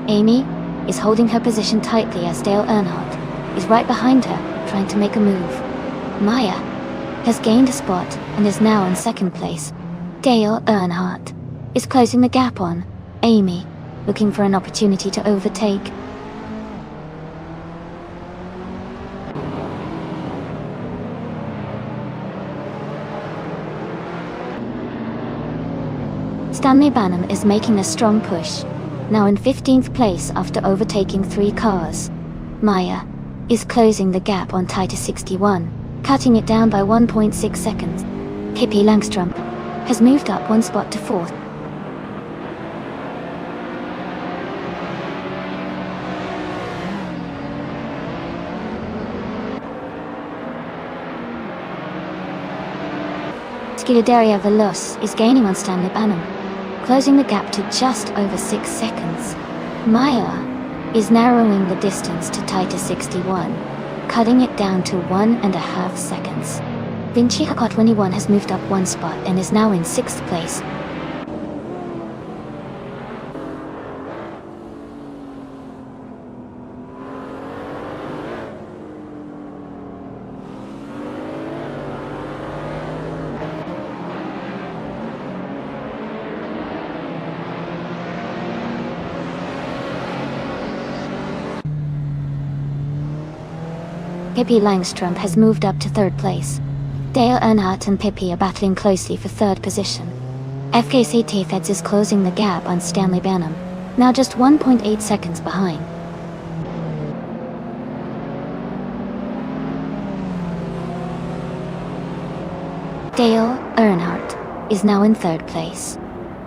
Amy is holding her position tightly as Dale Earnhardt is right behind her, trying to make a move. Maya has gained a spot and is now in 2nd place. Dale Earnhardt is closing the gap on Amy, looking for an opportunity to overtake. Stanley Banham is making a strong push, now in 15th place after overtaking 3 cars. Maya is closing the gap on Titus 61, cutting it down by 1.6 seconds. Hippie Langstrump has moved up 1 spot to 4th. Scuderia Veloce is gaining on Stanley Banham, closing the gap to just over 6 seconds. Maya is narrowing the distance to Titus 61, cutting it down to 1.5 seconds. Flinchicott 21 has moved up 1 spot and is now in 6th place. Hippie Langstrump has moved up to 3rd place. Dale Earnhardt and Pippi are battling closely for 3rd position. FKC T-Feds is closing the gap on Stanley Banham, now just 1.8 seconds behind. Dale Earnhardt is now in 3rd place.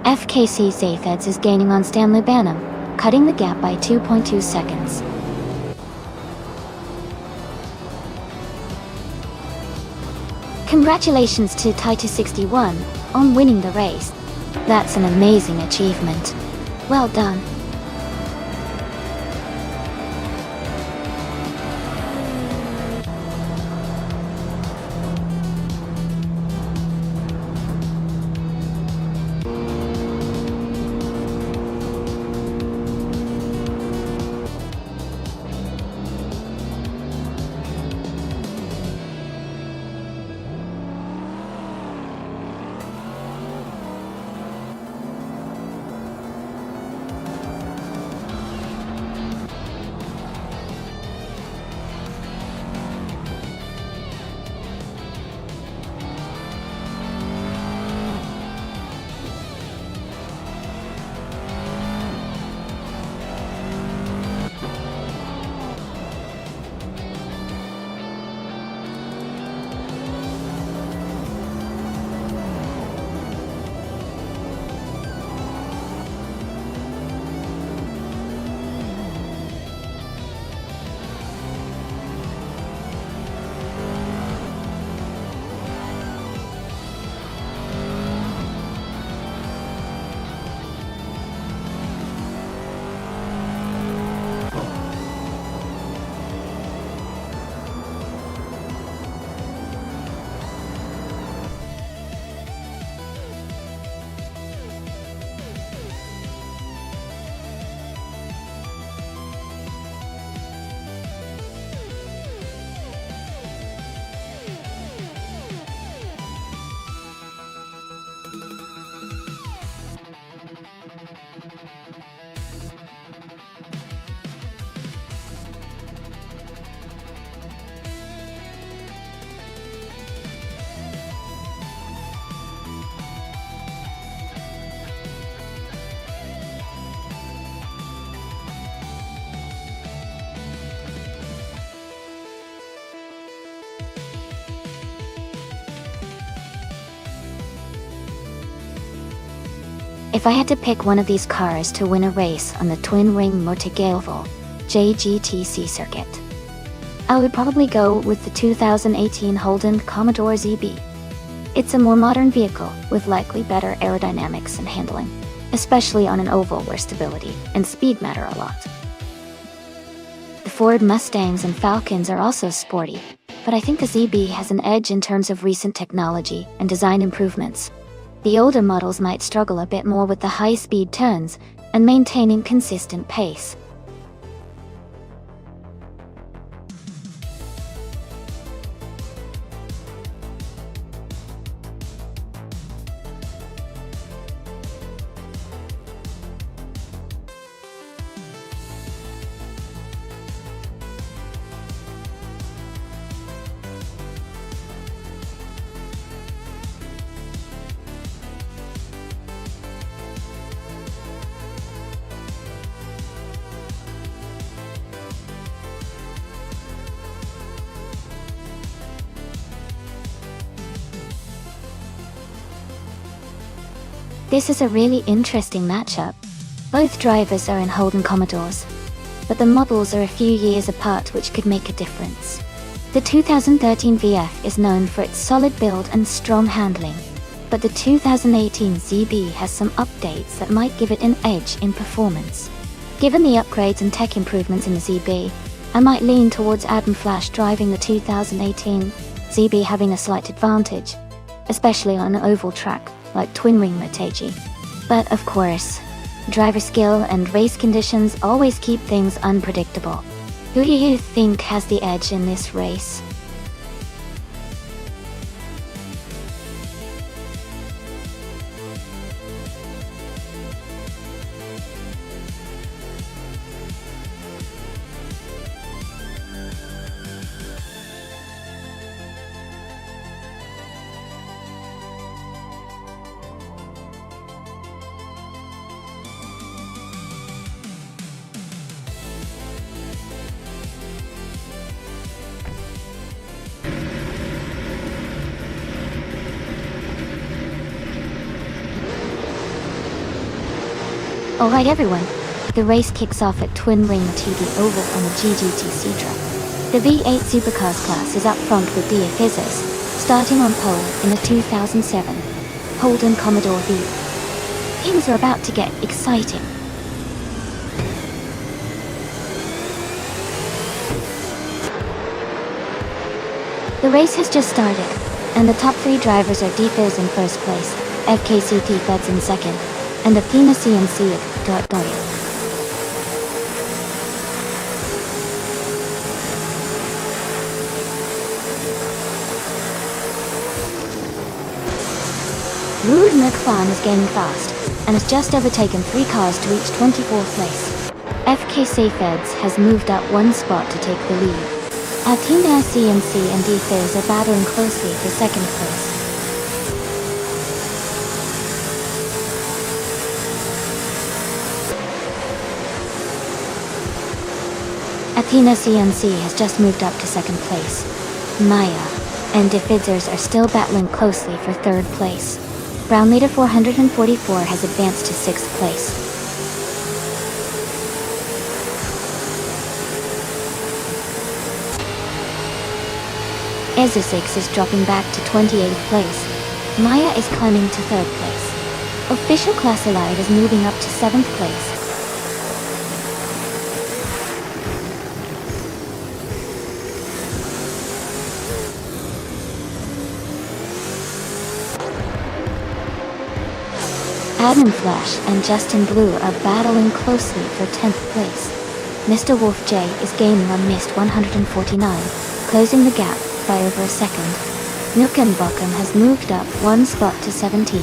FKC Zafeds is gaining on Stanley Banham, cutting the gap by 2.2 seconds. Congratulations to Titus 61 on winning the race. That's an amazing achievement. Well done. If I had to pick one of these cars to win a race on the twin-ring Motorgelvo JGTC circuit, I would probably go with the 2018 Holden Commodore ZB. It's a more modern vehicle with likely better aerodynamics and handling, especially on an oval where stability and speed matter a lot. The Ford Mustangs and Falcons are also sporty, but I think the ZB has an edge in terms of recent technology and design improvements. The older models might struggle a bit more with the high-speed turns and maintaining consistent pace. This is a really interesting matchup. Both drivers are in Holden Commodores, but the models are a few years apart, which could make a difference. The 2013 VF is known for its solid build and strong handling, but the 2018 ZB has some updates that might give it an edge in performance. Given the upgrades and tech improvements in the ZB, I might lean towards Adam Flash driving the 2018 ZB, having a slight advantage, especially on an oval track like twin-ring Motegi. But of course, driver skill and race conditions always keep things unpredictable. Who do you think has the edge in this race? Alright everyone, the race kicks off at Twin Ring Motegi Oval on the GGTC track. The V8 Supercars class is up front with Dia Fizzers, starting on pole in the 2007 Holden Commodore V. Things are about to get exciting. The race has just started, and the top three drivers are D-Fizz in first place, FKCT Feds in second, and Athena CNC at Doyle. Ruud McFarn is gaining fast, and has just overtaken 3 cars to reach 24th place. FKC Feds has moved up 1 spot to take the lead. Athena CNC and D-Fizz are battling closely for second place. Athena CNC has just moved up to second place. Maya and Defizzers are still battling closely for third place. Brown Leader 444 has advanced to 6th place. Ezra6 is dropping back to 28th place. Maya is climbing to 3rd place. Official Class Elite is moving up to 7th place. Adam Flash and Justin Blue are battling closely for 10th place. Mr. Wolf J is gaining on Mist 149, closing the gap by over a second. Nukenbocken has moved up 1 spot to 17.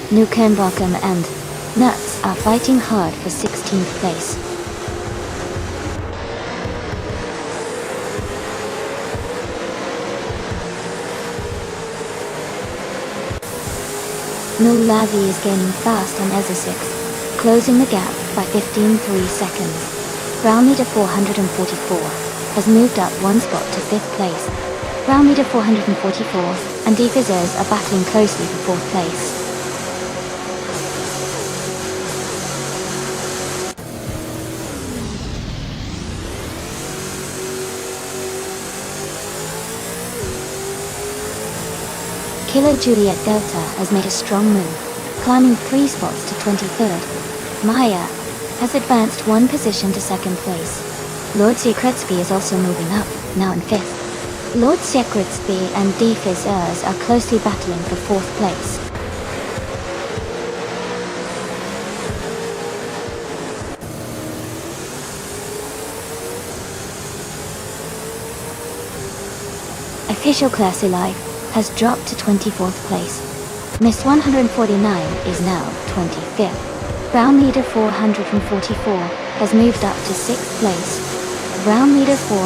Nukenbocken and Nuts are fighting hard for 16th place. Nulavi is gaining fast on Ezra6, closing the gap by 15.3 seconds. Brown Leader 444 has moved up 1 spot to 5th place. Brown Leader 444 and D-Fizzers are battling closely for 4th place. Killer Juliet Delta has made a strong move, climbing 3 spots to 23rd. Maya has advanced 1 position to 2nd place. Lord Secretsby is also moving up, now in 5th. Lord Secretsby and Defizzers are closely battling for 4th place. Official Classy Life has dropped to 24th place. Miss 149 is now 25th. Brown Leader 444 has moved up to 6th place. Brown Leader 4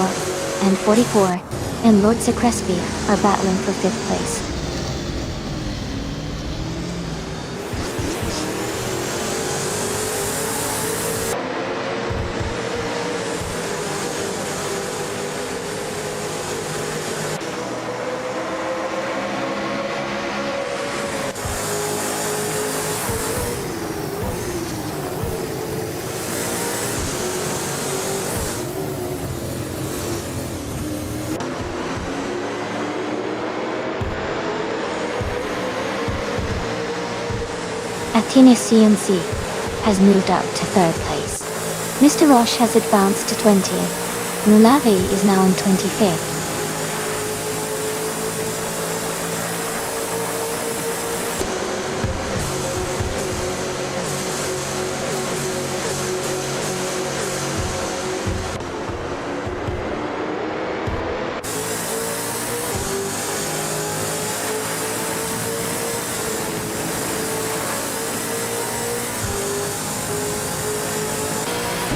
and 44 and Lord Secretsby are battling for 5th place. Athena CMC has moved up to 3rd place. Mr. Roche has advanced to 20th. Mulavi is now in 25th.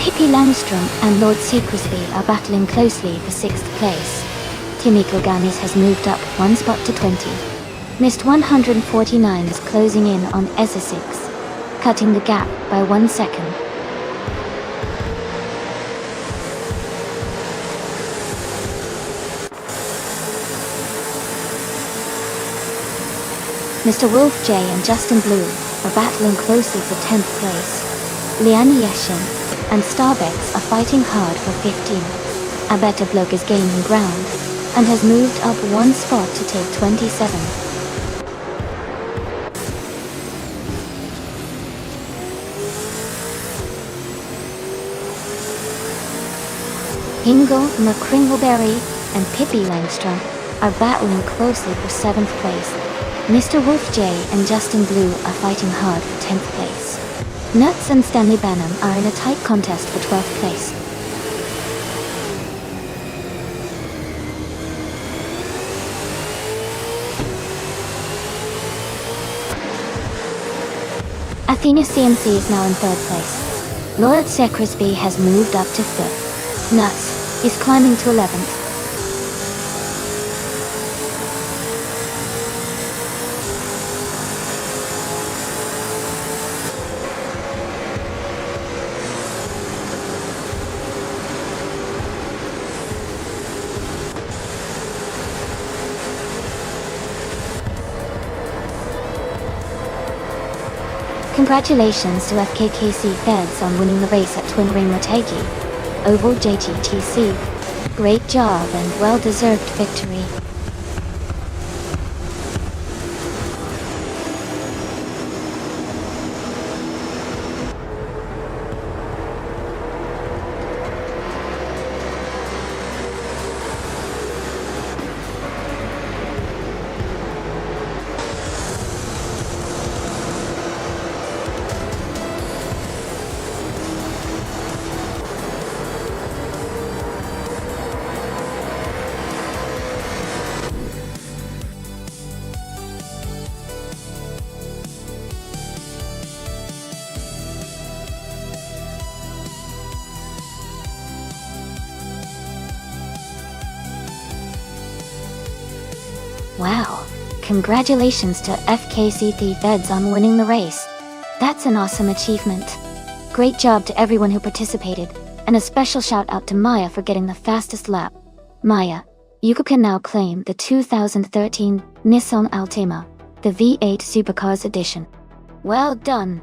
Pippi Langstrom and Lord Secretsby are battling closely for 6th place. Timmy Kilganis has moved up 1 spot to 20. Missed 149 is closing in on ESA 6, cutting the gap by 1 second. Mr. Wolf J and Justin Blue are battling closely for 10th place. Liana Yashin and Starbex are fighting hard for 15th. Abeta Bloke is gaining ground and has moved up 1 spot to take 27. Hingle, McCringleberry and Pippi Langstrom are battling closely for 7th place. Mr. Wolf J and Justin Blue are fighting hard for 10th place. Nuts and Stanley Banham are in a tight contest for 12th place. Athena CMC is now in 3rd place. Lord Secretsby has moved up to 5th. Nuts is climbing to 11th. Congratulations to FKKC Feds on winning the race at Twin Ring Motegi. Oval JGTC. Great job and well-deserved victory. Wow, congratulations to FKCT Feds on winning the race. That's an awesome achievement. Great job to everyone who participated, and a special shout out to Maya for getting the fastest lap. Maya, you can now claim the 2013 Nissan Altima, the V8 Supercars edition. Well done.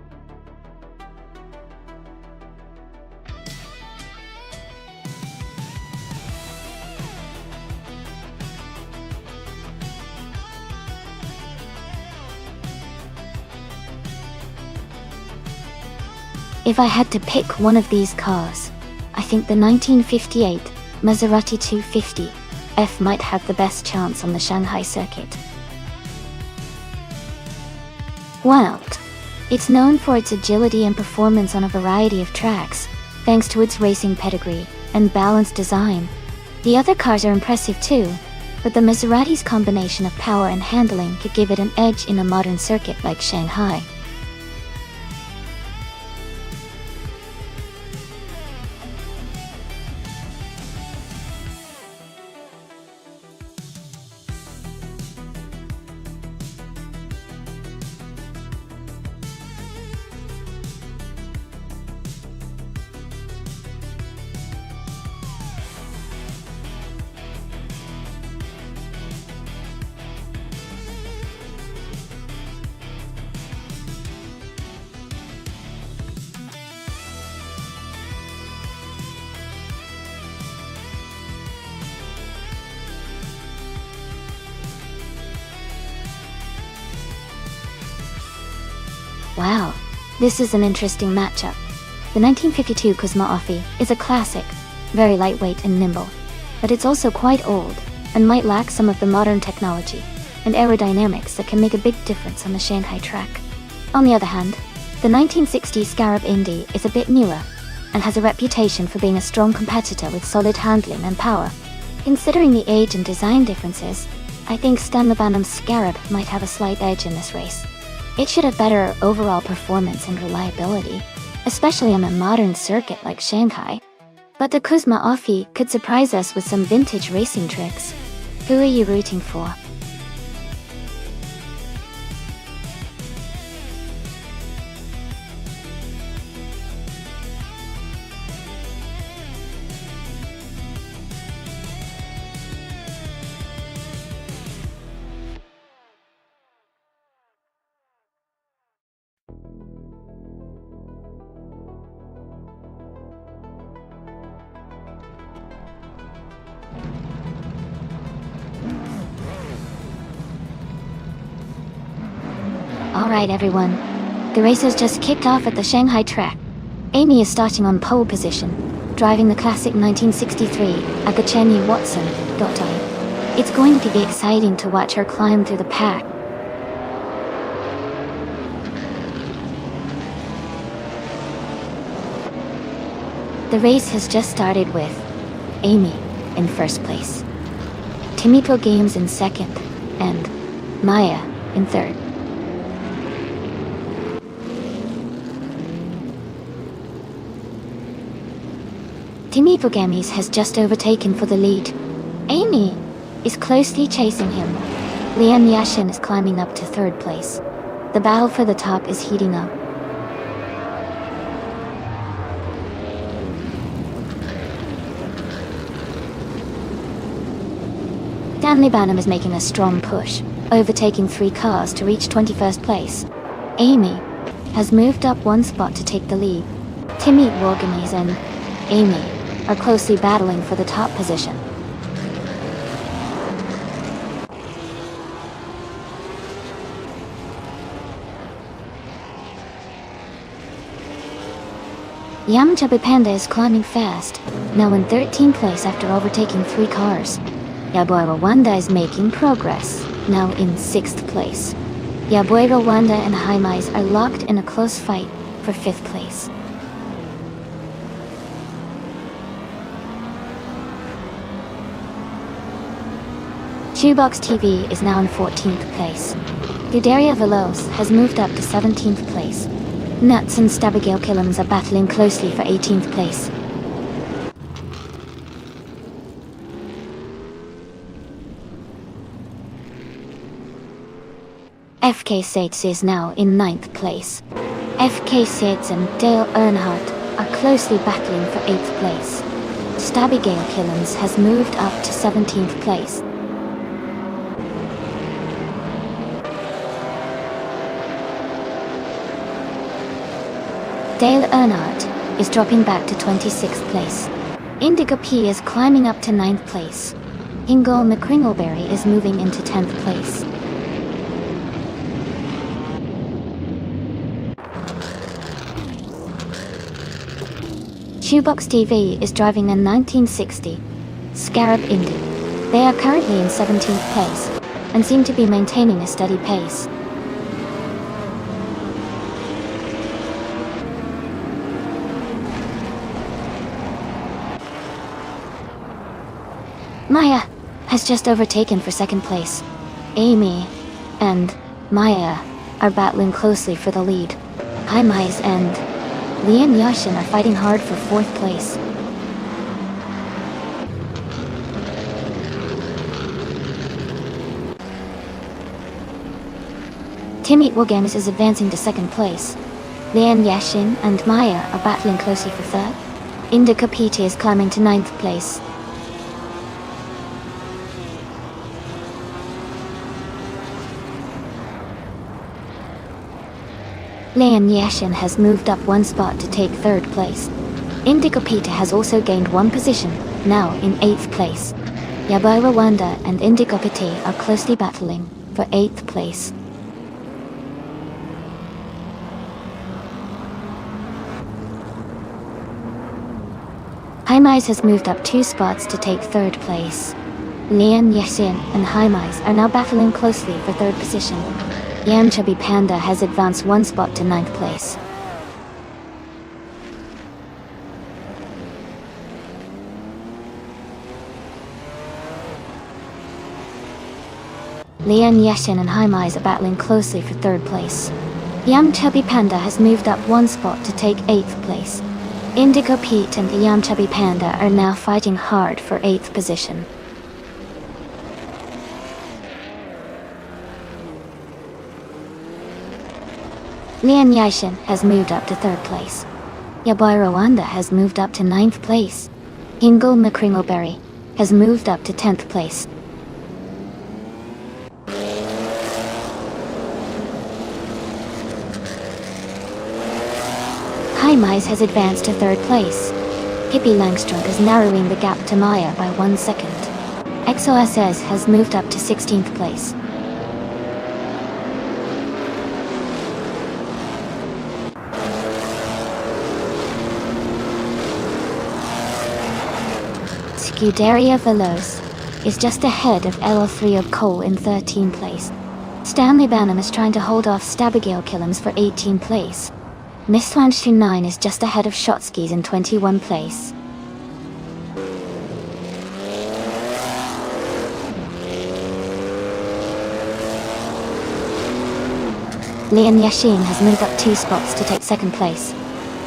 If I had to pick one of these cars, I think the 1958 Maserati 250F might have the best chance on the Shanghai circuit. Wild. It's known for its agility and performance on a variety of tracks, thanks to its racing pedigree and balanced design. The other cars are impressive too, but the Maserati's combination of power and handling could give it an edge in a modern circuit like Shanghai. Wow, this is an interesting matchup. The 1952 Cosmo Offie is a classic, very lightweight and nimble, but it's also quite old and might lack some of the modern technology and aerodynamics that can make a big difference on the Shanghai track. On the other hand, the 1960 Scarab Indy is a bit newer and has a reputation for being a strong competitor with solid handling and power. Considering the age and design differences, I think Stanley Banham's Scarab might have a slight edge in this race. It should have better overall performance and reliability, especially on a modern circuit like Shanghai. But the Cosmo Offie could surprise us with some vintage racing tricks. Who are you rooting for? Alright everyone, the race has just kicked off at the Shanghai track. Amy is starting on pole position, driving the classic 1963 Agachenny Watson .I. It's going to be exciting to watch her climb through the pack. The race has just started with Amy in first place, Timiko Games in second, and Maya in third. Timiko Games has just overtaken for the lead. Amy is closely chasing him. Lian Yashin is climbing up to third place. The battle for the top is heating up. Stanley Banham is making a strong push, overtaking 3 cars to reach 21st place. Amy has moved up 1 spot to take the lead. Timmy Wogamies and Amy are closely battling for the top position. Yamchabu Panda is climbing fast, now in 13th place after overtaking 3 cars. Yaboy Rwanda is making progress, now in 6th place. Yaboy Rwanda and Haimais are locked in a close fight for 5th place. Shoebox TV is now in 14th place. Gudaria Veloz has moved up to 17th place. Nuts and Stabigale Killams are battling closely for 18th place. FK Sates is now in 9th place. FK Sates and Dale Earnhardt are closely battling for 8th place. Stabigale Killams has moved up to 17th place. Dale Earnhardt is dropping back to 26th place. Indigo P is climbing up to 9th place. Ingle McCringleberry is moving into 10th place. Shoebox TV is driving a 1960 Scarab Indy. They are currently in 17th place and seem to be maintaining a steady pace. Maya has just overtaken for second place. Amy and Maya are battling closely for the lead. Haimais and Lian Yashin are fighting hard for fourth place. Timmy Wogamis is advancing to second place. Lian Yashin and Maya are battling closely for third. Indica PT is climbing to ninth place. Lian Yashin has moved up one spot to take third place. Indigo Peter has also gained one position, now in 8th place. Yabai Rwanda and Indigo Pete are closely battling for 8th place. Haimais has moved up 2 spots to take third place. Lian Yashin and Haimais are now battling closely for third position. Yam Chubby Panda has advanced 1 spot to 9th place. Lian Yashin and Haimais are battling closely for 3rd place. Yam Chubby Panda has moved up 1 spot to take 8th place. Indigo Pete and the Yam Chubby Panda are now fighting hard for 8th position. Lian Yashin has moved up to 3rd place. Yabai Rwanda has moved up to 9th place. Hingle McCringleberry has moved up to 10th place. Haimais has advanced to 3rd place. Hippie Langstrom is narrowing the gap to Maya by 1 second. XOSS has moved up to 16th place. Scuderia Veloz is just ahead of LL3 of Cole in 13th place. Stanley Banham is trying to hold off Stabigale Killams for 18th place. Mistlange 9 is just ahead of Shotskis in 21 place. Lian Yashin has moved up 2 spots to take 2nd place.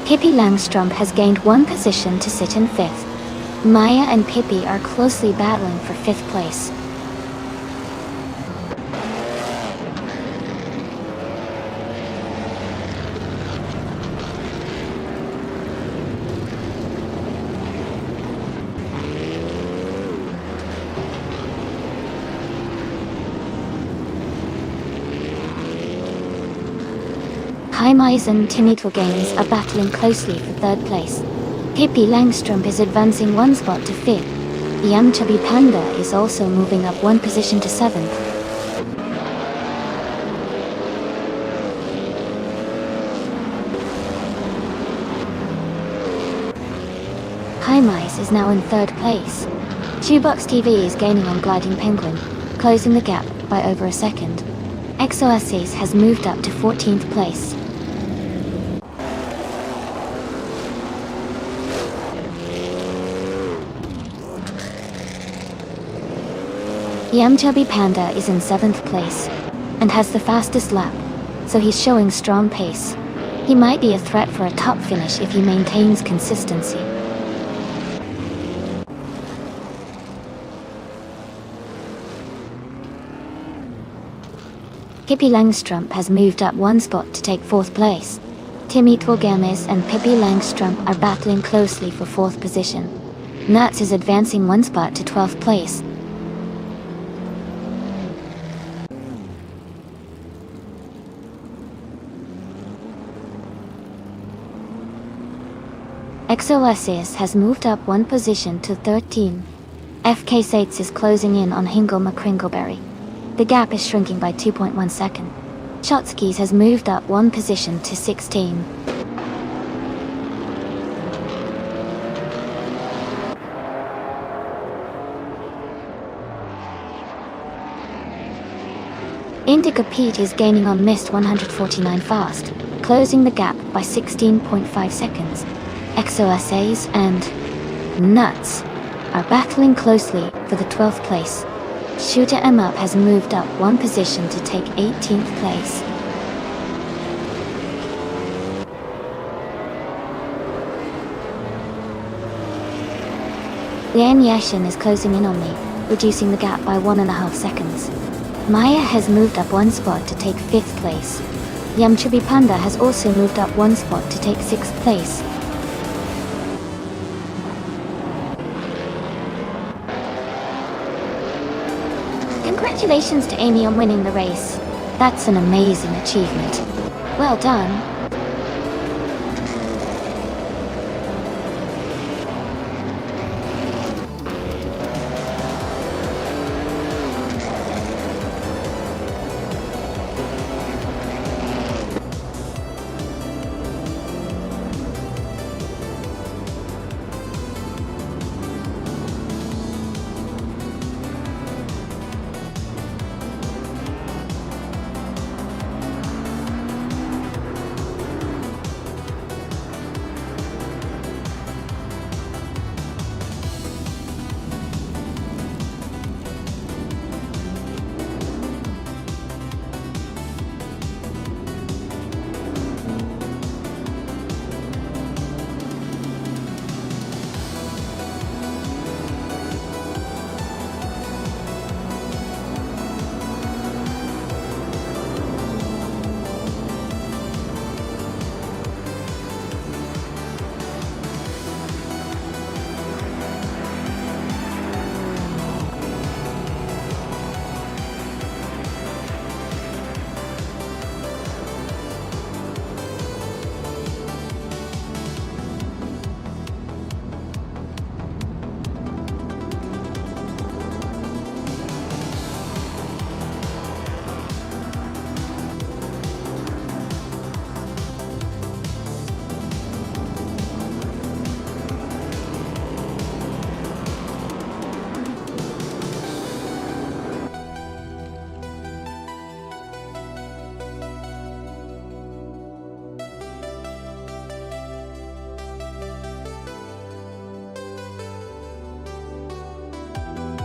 Pippi Langstrom has gained 1 position to sit in 5th. Maya and Pippi are closely battling for 5th place. Haimais and Tinitwa Games are battling closely for 3rd place. Pippi Langstrom is advancing 1 spot to 5th. Yam Chubby Panda is also moving up 1 position to 7th. Haimais is now in 3rd place. Shoebox TV is gaining on Gliding Penguin, closing the gap by over a second. XOSS has moved up to 14th place. Yam Chubby Panda is in 7th place and has the fastest lap, so he's showing strong pace. He might be a threat for a top finish if he maintains consistency. Pippi Langstrom has moved up 1 spot to take 4th place. Timmy Twogamis and Pippi Langstrom are battling closely for 4th position. Nuts is advancing 1 spot to 12th place. XOSS has moved up 1 position to 13. FK Sates is closing in on Hingle McCringleberry. The gap is shrinking by 2.1 second. Shotskis has moved up 1 position to 16. Indica Pete is gaining on Mist 149 fast, closing the gap by 16.5 seconds. XOSAs and Nuts are battling closely for the 12th place. Shooter M Up has moved up one position to take 18th place. Lian Yashin is closing in on me, reducing the gap by 1.5 seconds. Maya has moved up one spot to take 5th place. Yamchubi Panda has also moved up one spot to take 6th place. Congratulations to Amy on winning the race. That's an amazing achievement. Well done.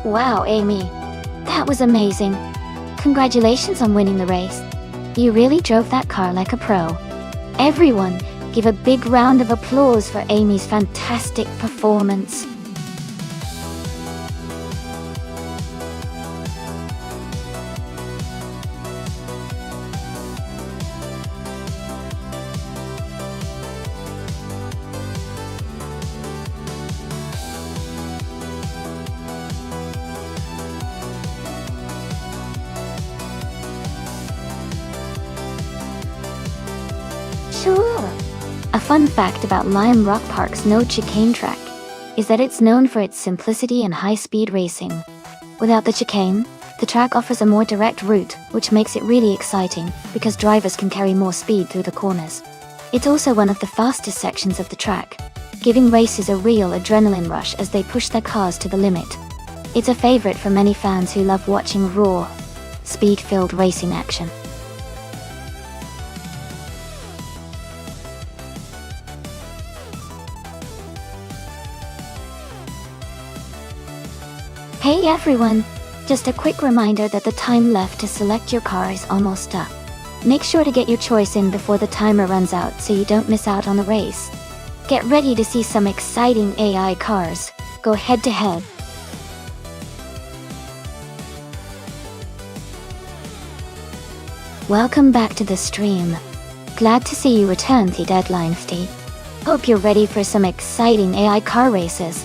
Wow, Amy. That was amazing. Congratulations on winning the race. You really drove that car like a pro. Everyone, give a big round of applause for Amy's fantastic performance. Sure. A fun fact about Lime Rock Park's no chicane track is that it's known for its simplicity and high-speed racing. Without the chicane, the track offers a more direct route, which makes it really exciting because drivers can carry more speed through the corners. It's also one of the fastest sections of the track, giving racers a real adrenaline rush as they push their cars to the limit. It's a favorite for many fans who love watching raw, speed-filled racing action. Hey everyone! Just a quick reminder that the time left to select your car is almost up. Make sure to get your choice in before the timer runs out so you don't miss out on the race. Get ready to see some exciting AI cars go head-to-head. Welcome back to the stream. Glad to see you return to Deadline Steve. Hope you're ready for some exciting AI car races.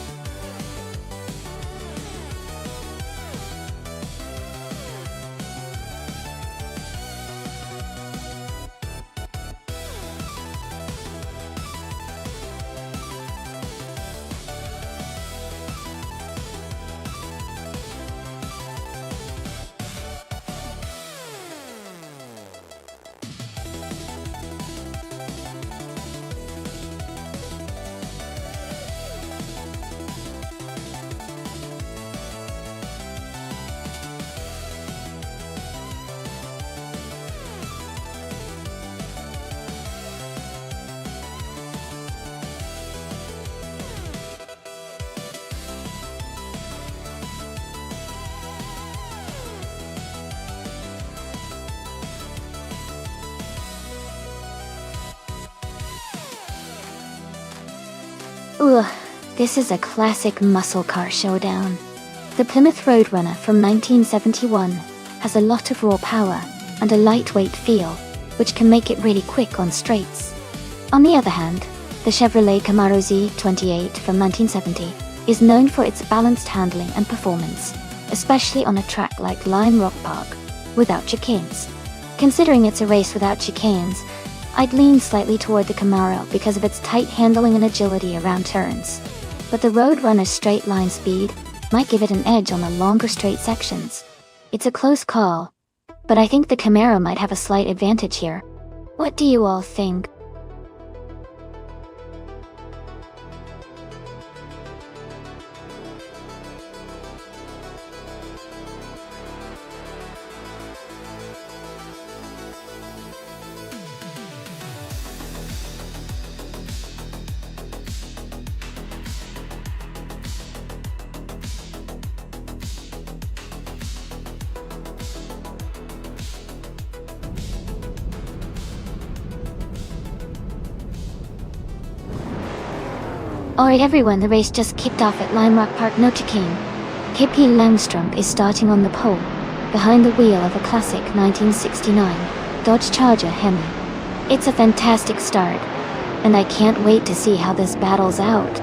Ugh, this is a classic muscle car showdown. The Plymouth Roadrunner from 1971 has a lot of raw power and a lightweight feel, which can make it really quick on straights. On the other hand, the Chevrolet Camaro Z28 from 1970 is known for its balanced handling and performance, especially on a track like Lime Rock Park, without chicanes. Considering it's a race without chicanes, I'd lean slightly toward the Camaro because of its tight handling and agility around turns. But the Roadrunner's straight line speed might give it an edge on the longer straight sections. It's a close call, but I think the Camaro might have a slight advantage here. What do you all think? Alright everyone, the race just kicked off at Lime Rock Park, no chicane. Pippi Langstrumpf is starting on the pole, behind the wheel of a classic 1969 Dodge Charger Hemi. It's a fantastic start, and I can't wait to see how this battles out.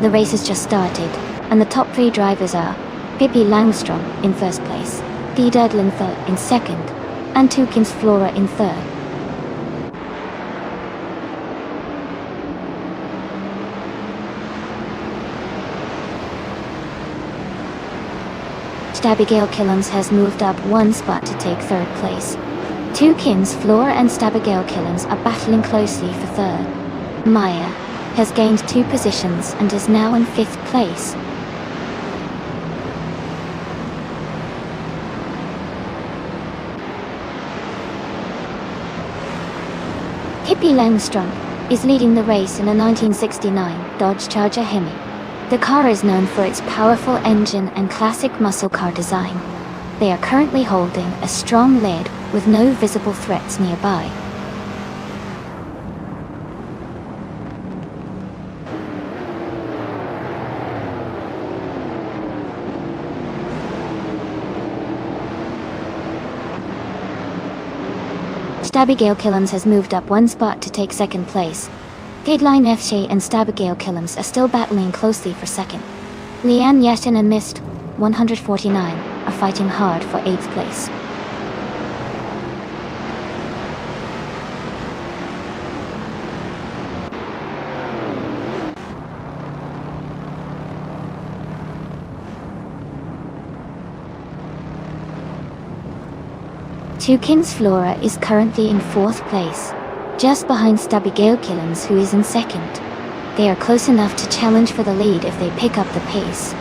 The race has just started, and the top three drivers are Pippi Langstrumpf in first place, Dee Dudlin in second, and Tukins Flora in third. Abigail Killams has moved up one spot to take third place. Tukins Flora and Abigail Killams are battling closely for third. Maya has gained 2 positions and is now in 5th place. Pippi Langstrumpf is leading the race in a 1969 Dodge Charger Hemi. The car is known for its powerful engine and classic muscle car design. They are currently holding a strong lead with no visible threats nearby. Abigail Killams has moved up one spot to take second place. Cadeline Fshea and Abigail Killams are still battling closely for second. Leanne Yetten and Mist 149 are fighting hard for 8th place. Tukins Flora is currently in 4th place, just behind Abigail Killams, who is in 2nd. They are close enough to challenge for the lead if they pick up the pace.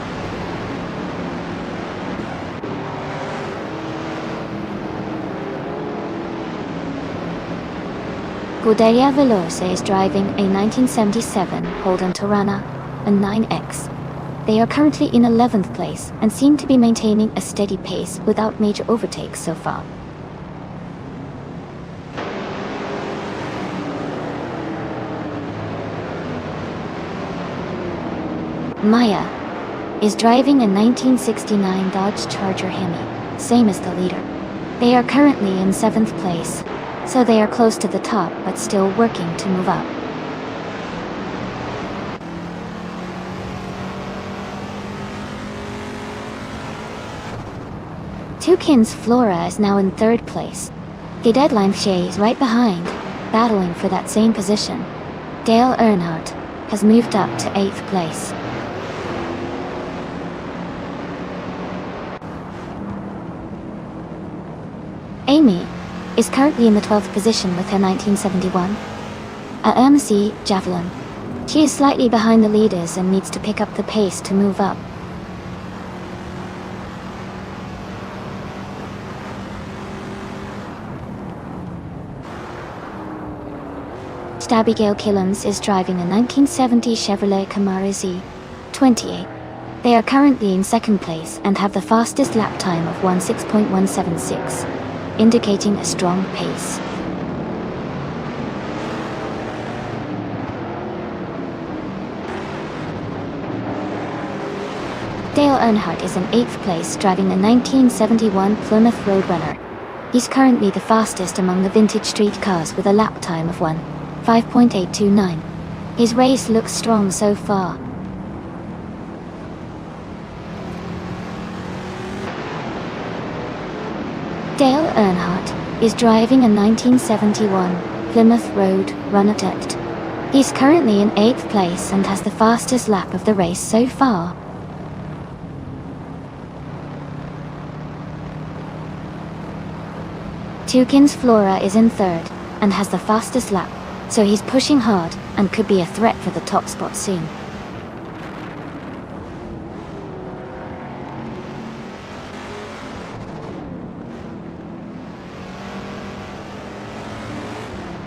Cordelia Velosa is driving a 1977 Holden Torana, a 9X. They are currently in 11th place and seem to be maintaining a steady pace without major overtakes so far. Maya is driving a 1969 Dodge Charger Hemi, same as the leader. They are currently in 7th place, so they are close to the top but still working to move up. Tukins Flora is now in 3rd place. The Deadline Fshea is right behind, battling for that same position. Dale Earnhardt has moved up to 8th place. Amy is currently in the 12th position with her 1971 AMC Javelin. She is slightly behind the leaders and needs to pick up the pace to move up. Abigail Killams is driving a 1970 Chevrolet Camaro Z28. They are currently in 2nd place and have the fastest lap time of 16.176. indicating a strong pace. Dale Earnhardt is in 8th place, driving a 1971 Plymouth Roadrunner. He's currently the fastest among the vintage street cars with a lap time of 1:5.829. His race looks strong so far. Dale Earnhardt is driving a 1971 Plymouth Roadrunner. He's currently in 8th place and has the fastest lap of the race so far. Tukin's Flora is in 3rd and has the fastest lap, so he's pushing hard and could be a threat for the top spot soon.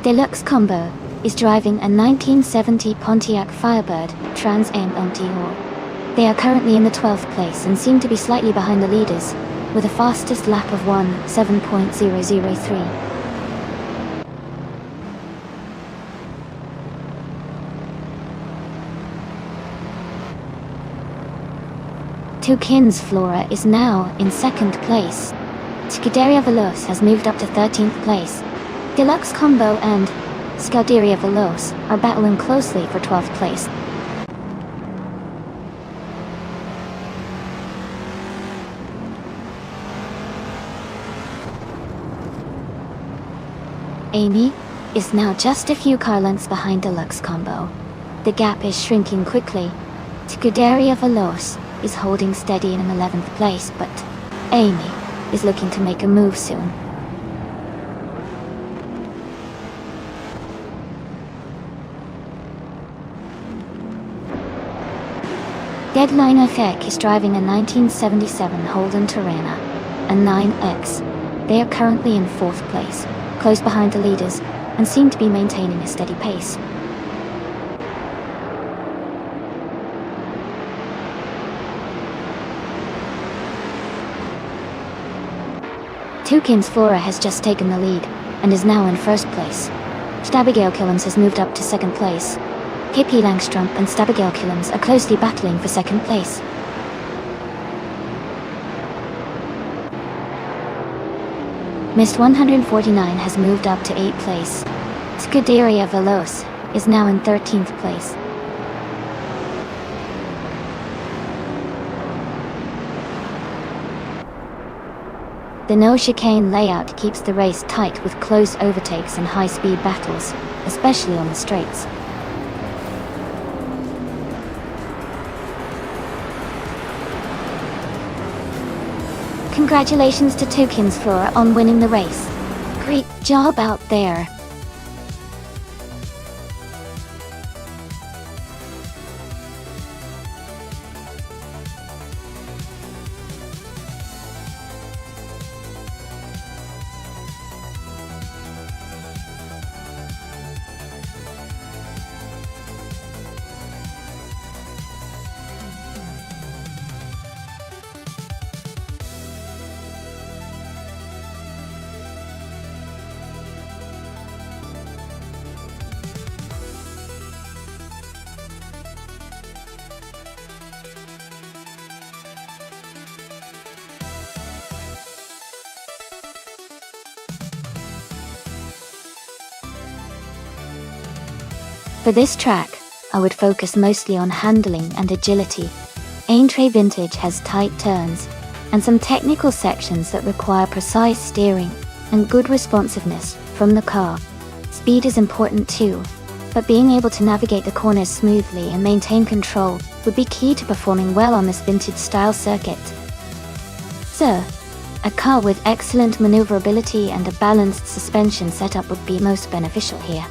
Deluxe Combo is driving a 1970 Pontiac Firebird Trans Am MTO. They are currently in the 12th place and seem to be slightly behind the leaders, with a fastest lap of 1:7.003. Tukin's Flora is now in 2nd place. Scuderia Veloce has moved up to 13th place. Deluxe Combo and Scuderia Veloce are battling closely for 12th place. Amy is now just a few car lengths behind Deluxe Combo. The gap is shrinking quickly. Scuderia Veloce is holding steady in an 11th place, but Amy is looking to make a move soon. Deadline FX is driving a 1977 Holden Torana, a 9X. They are currently in 4th place, close behind the leaders, and seem to be maintaining a steady pace. Tukin's Flora has just taken the lead, and is now in 1st place. Stabigail Killams has moved up to 2nd place. Hippie Langstrump and Stabigail Killams are closely battling for 2nd place. Mist 149 has moved up to 8th place. Scuderia Veloce is now in 13th place. The no chicane layout keeps the race tight with close overtakes and high-speed battles, especially on the straights. Congratulations to Tukin's Flora on winning the race. Great job out there. For this track, I would focus mostly on handling and agility. Aintree Vintage has tight turns, and some technical sections that require precise steering and good responsiveness from the car. Speed is important too, but being able to navigate the corners smoothly and maintain control would be key to performing well on this vintage-style circuit. So, a car with excellent maneuverability and a balanced suspension setup would be most beneficial here.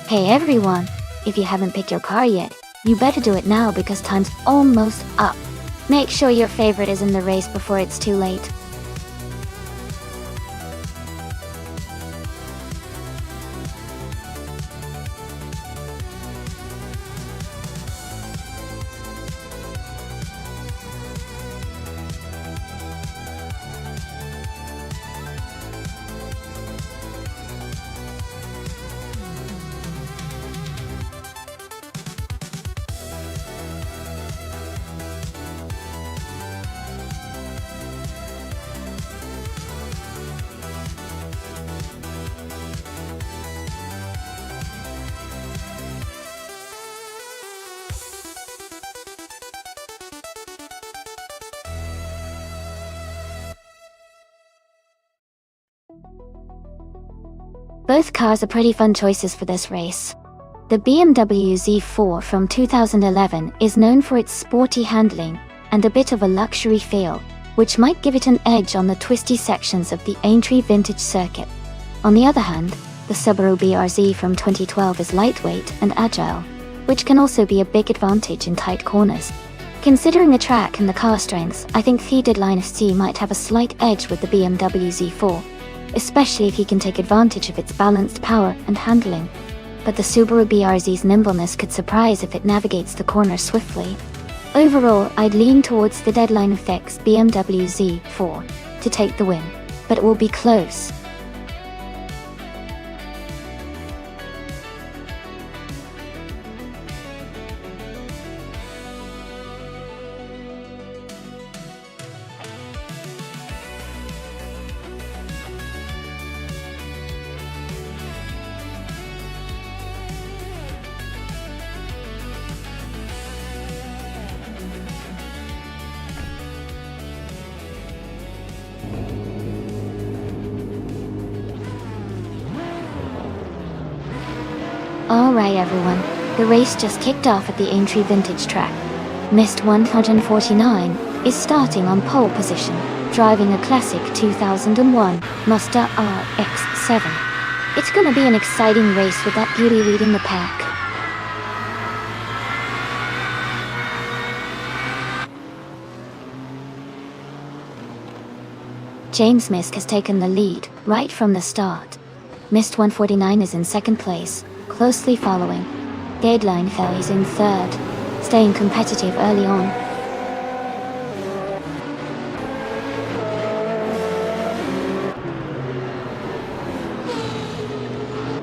Hey everyone, if you haven't picked your car yet, you better do it now because time's almost up. Make sure your favorite is in the race before it's too late. Both cars are pretty fun choices for this race. The BMW Z4 from 2011 is known for its sporty handling and a bit of a luxury feel, which might give it an edge on the twisty sections of the Aintree vintage circuit. On the other hand, the Subaru BRZ from 2012 is lightweight and agile, which can also be a big advantage in tight corners. Considering the track and the car strengths, I think the Deadline FC might have a slight edge with the BMW Z4, especially if he can take advantage of its balanced power and handling. But the Subaru BRZ's nimbleness could surprise if it navigates the corner swiftly. Overall, I'd lean towards the Deadline FX BMW Z4 to take the win, but it will be close. Alright everyone, the race just kicked off at the Aintree Vintage track. Mist 149 is starting on pole position, driving a classic 2001 Mazda RX-7. It's gonna be an exciting race with that beauty leading the pack. James Mist has taken the lead right from the start. Mist 149 is in second place, closely following. Deadline is in third, staying competitive early on.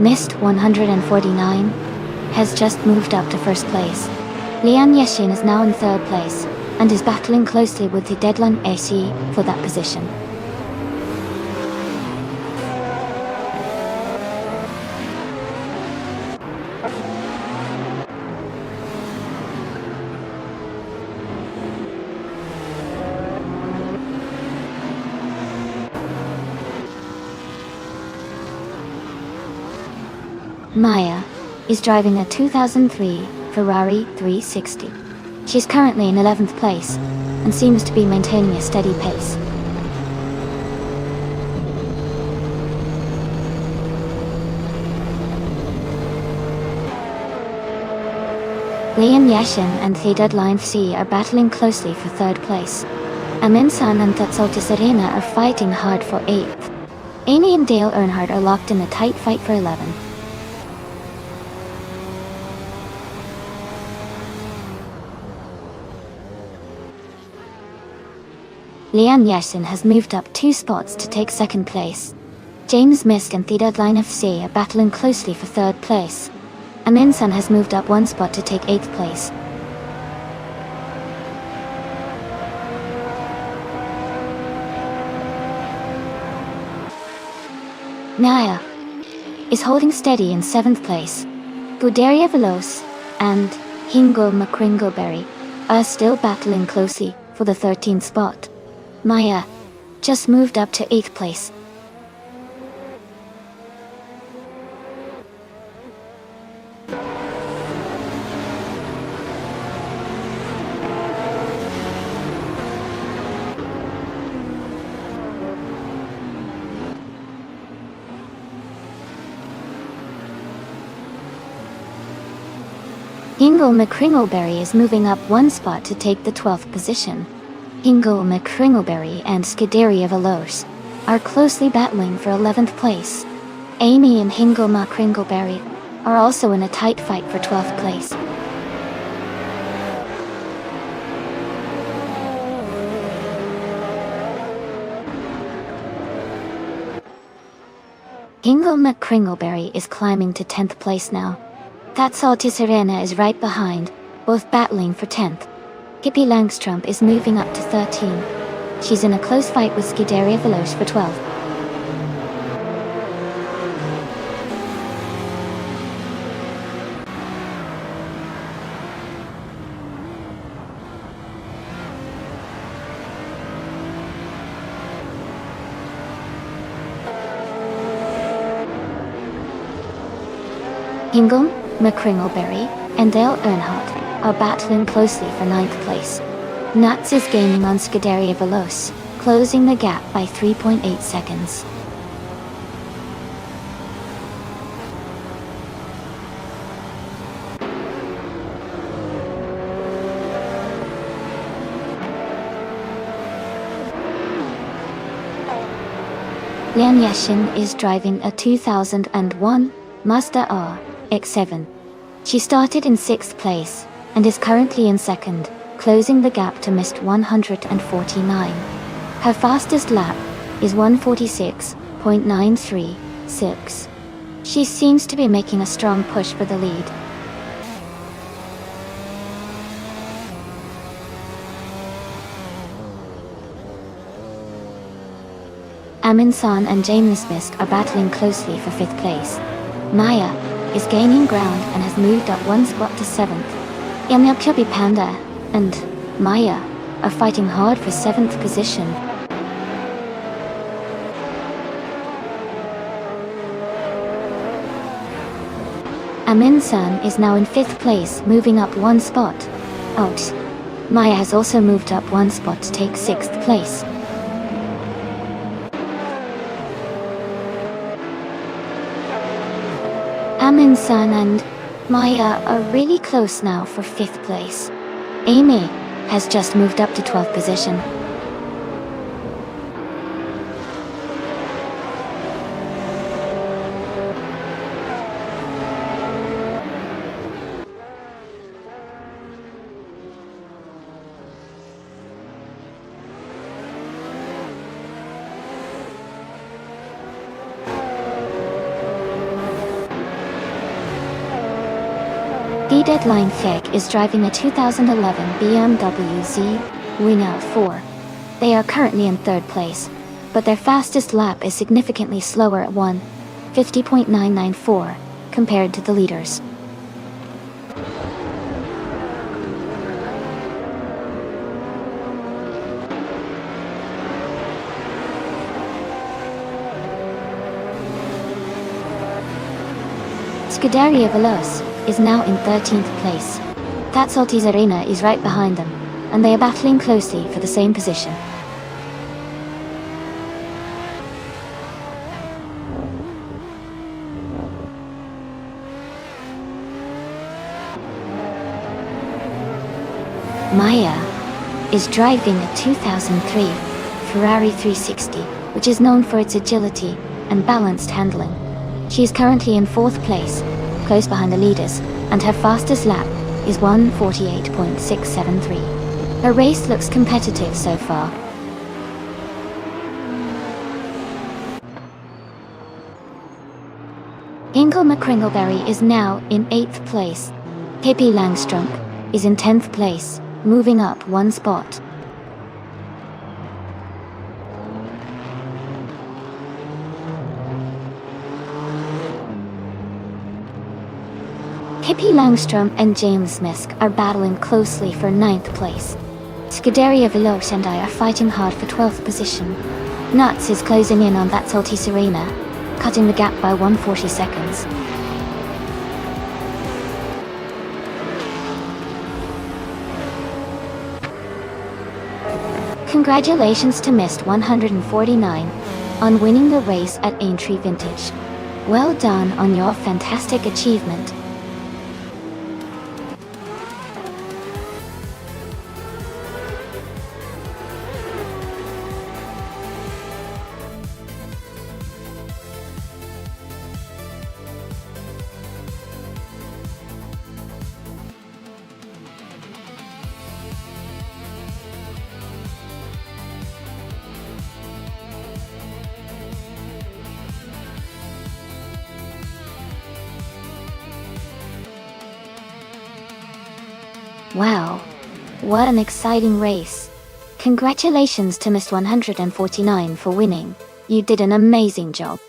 Mist 149 has just moved up to first place. Lian Yeshin is now in third place, and is battling closely with the Deadline SE for that position. Maya is driving a 2003 Ferrari 360. She's currently in 11th place and seems to be maintaining a steady pace. Lian Yashin and the Deadline C are battling closely for third place. Aminsan and Tatsulta Serena are fighting hard for 8th. Amy and Dale Earnhardt are locked in a tight fight for 11th. Lian Yashin has moved up 2 spots to take second place. James Mist and the Deadline FC are battling closely for third place. Aminsan has moved up 1 spot to take 8th place. Naya is holding steady in 7th place. Guderia Veloz and Hingo McCringleberry are still battling closely for the 13th spot. Maya just moved up to 8th place. Hingo McCringleberry is moving up 1 spot to take the 12th position. Hingo McCringleberry and Scuderia Veloz are closely battling for 11th place. Amy and Hingo McCringleberry are also in a tight fight for 12th place. Hingo McCringleberry is climbing to 10th place now. Tatsalti Serena is right behind, both battling for 10th. Pippi Langstrump is moving up to 13. She's in a close fight with Scuderia Veloz for 12th. Ingram, McCringleberry, and Dale Earnhardt are battling closely for 9th place. Nuts is gaining on Scuderia Veloce, closing the gap by 3.8 seconds. Lian Yashin is driving a 2001 Mazda RX-7. She started in 6th place and is currently in 2nd, closing the gap to missed 149. Her fastest lap is 146.936. She seems to be making a strong push for the lead. Amin San and James Misk are battling closely for 5th place. Maya is gaining ground and has moved up 1 spot to 7th. Yamyakyobi Panda and Maya are fighting hard for 7th position. Amin San is now in 5th place, moving up 1 spot. Out. Maya has also moved up 1 spot to take 6th place. Amin San and Maya are really close now for 5th place. Amy has just moved up to 12th position. D-Deadline Feg is driving a 2011 BMW Z Winner 4. They are currently in 3rd place, but their fastest lap is significantly slower at 1:50.994 compared to the leaders. Scuderia Veloce is now in 13th place. Tatsalti's Arena is right behind them, and they are battling closely for the same position. Maya is driving a 2003 Ferrari 360, which is known for its agility and balanced handling. She is currently in 4th place, close behind the leaders, and her fastest lap is 1:48.673. Her race looks competitive so far. Ingle McCringleberry is now in 8th place. Pippi Langstrump is in 10th place, moving up 1 spot. Pippi Langstrom and James Misk are battling closely for 9th place. Scuderia Veloce and I are fighting hard for 12th position. Nuts is closing in on that salty Serena, cutting the gap by 140 seconds. Congratulations to Mist 149 on winning the race at Aintree Vintage. Well done on your fantastic achievement. Wow, what an exciting race. Congratulations to Mist 149 for winning. You did an amazing job.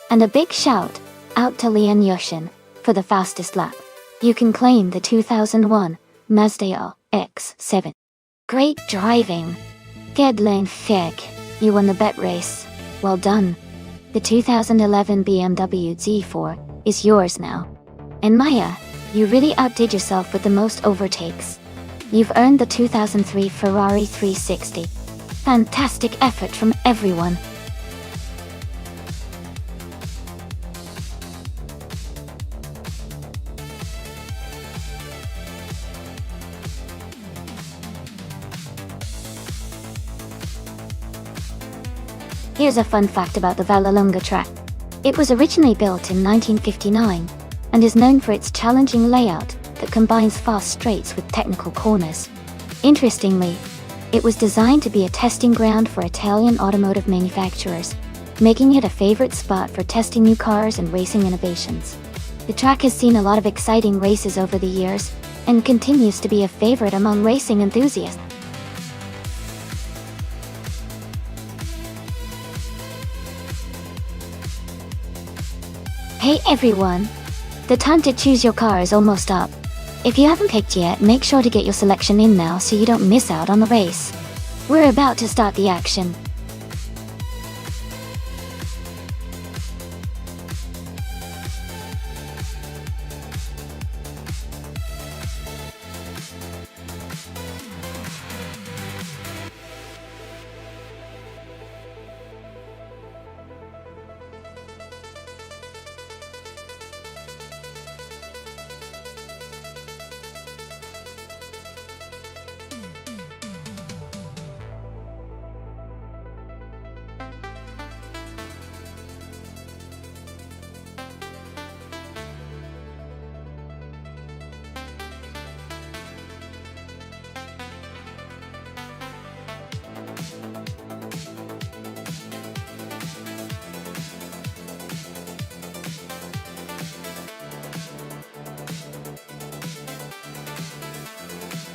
And a big shout out to Lian Yoshin for the fastest lap. You can claim the 2001 Mazda RX-7. Great driving. Deadline Feg, you won the bet race. Well done. The 2011 BMW Z4 is yours now. And Maya, you really outdid yourself with the most overtakes. You've earned the 2003 Ferrari 360. Fantastic effort from everyone. Here's a fun fact about the Vallelunga track. It was originally built in 1959 and is known for its challenging layout that combines fast straights with technical corners. Interestingly, it was designed to be a testing ground for Italian automotive manufacturers, making it a favorite spot for testing new cars and racing innovations. The track has seen a lot of exciting races over the years and continues to be a favorite among racing enthusiasts. Hey everyone! The time to choose your car is almost up. If you haven't picked yet, make sure to get your selection in now so you don't miss out on the race. We're about to start the action.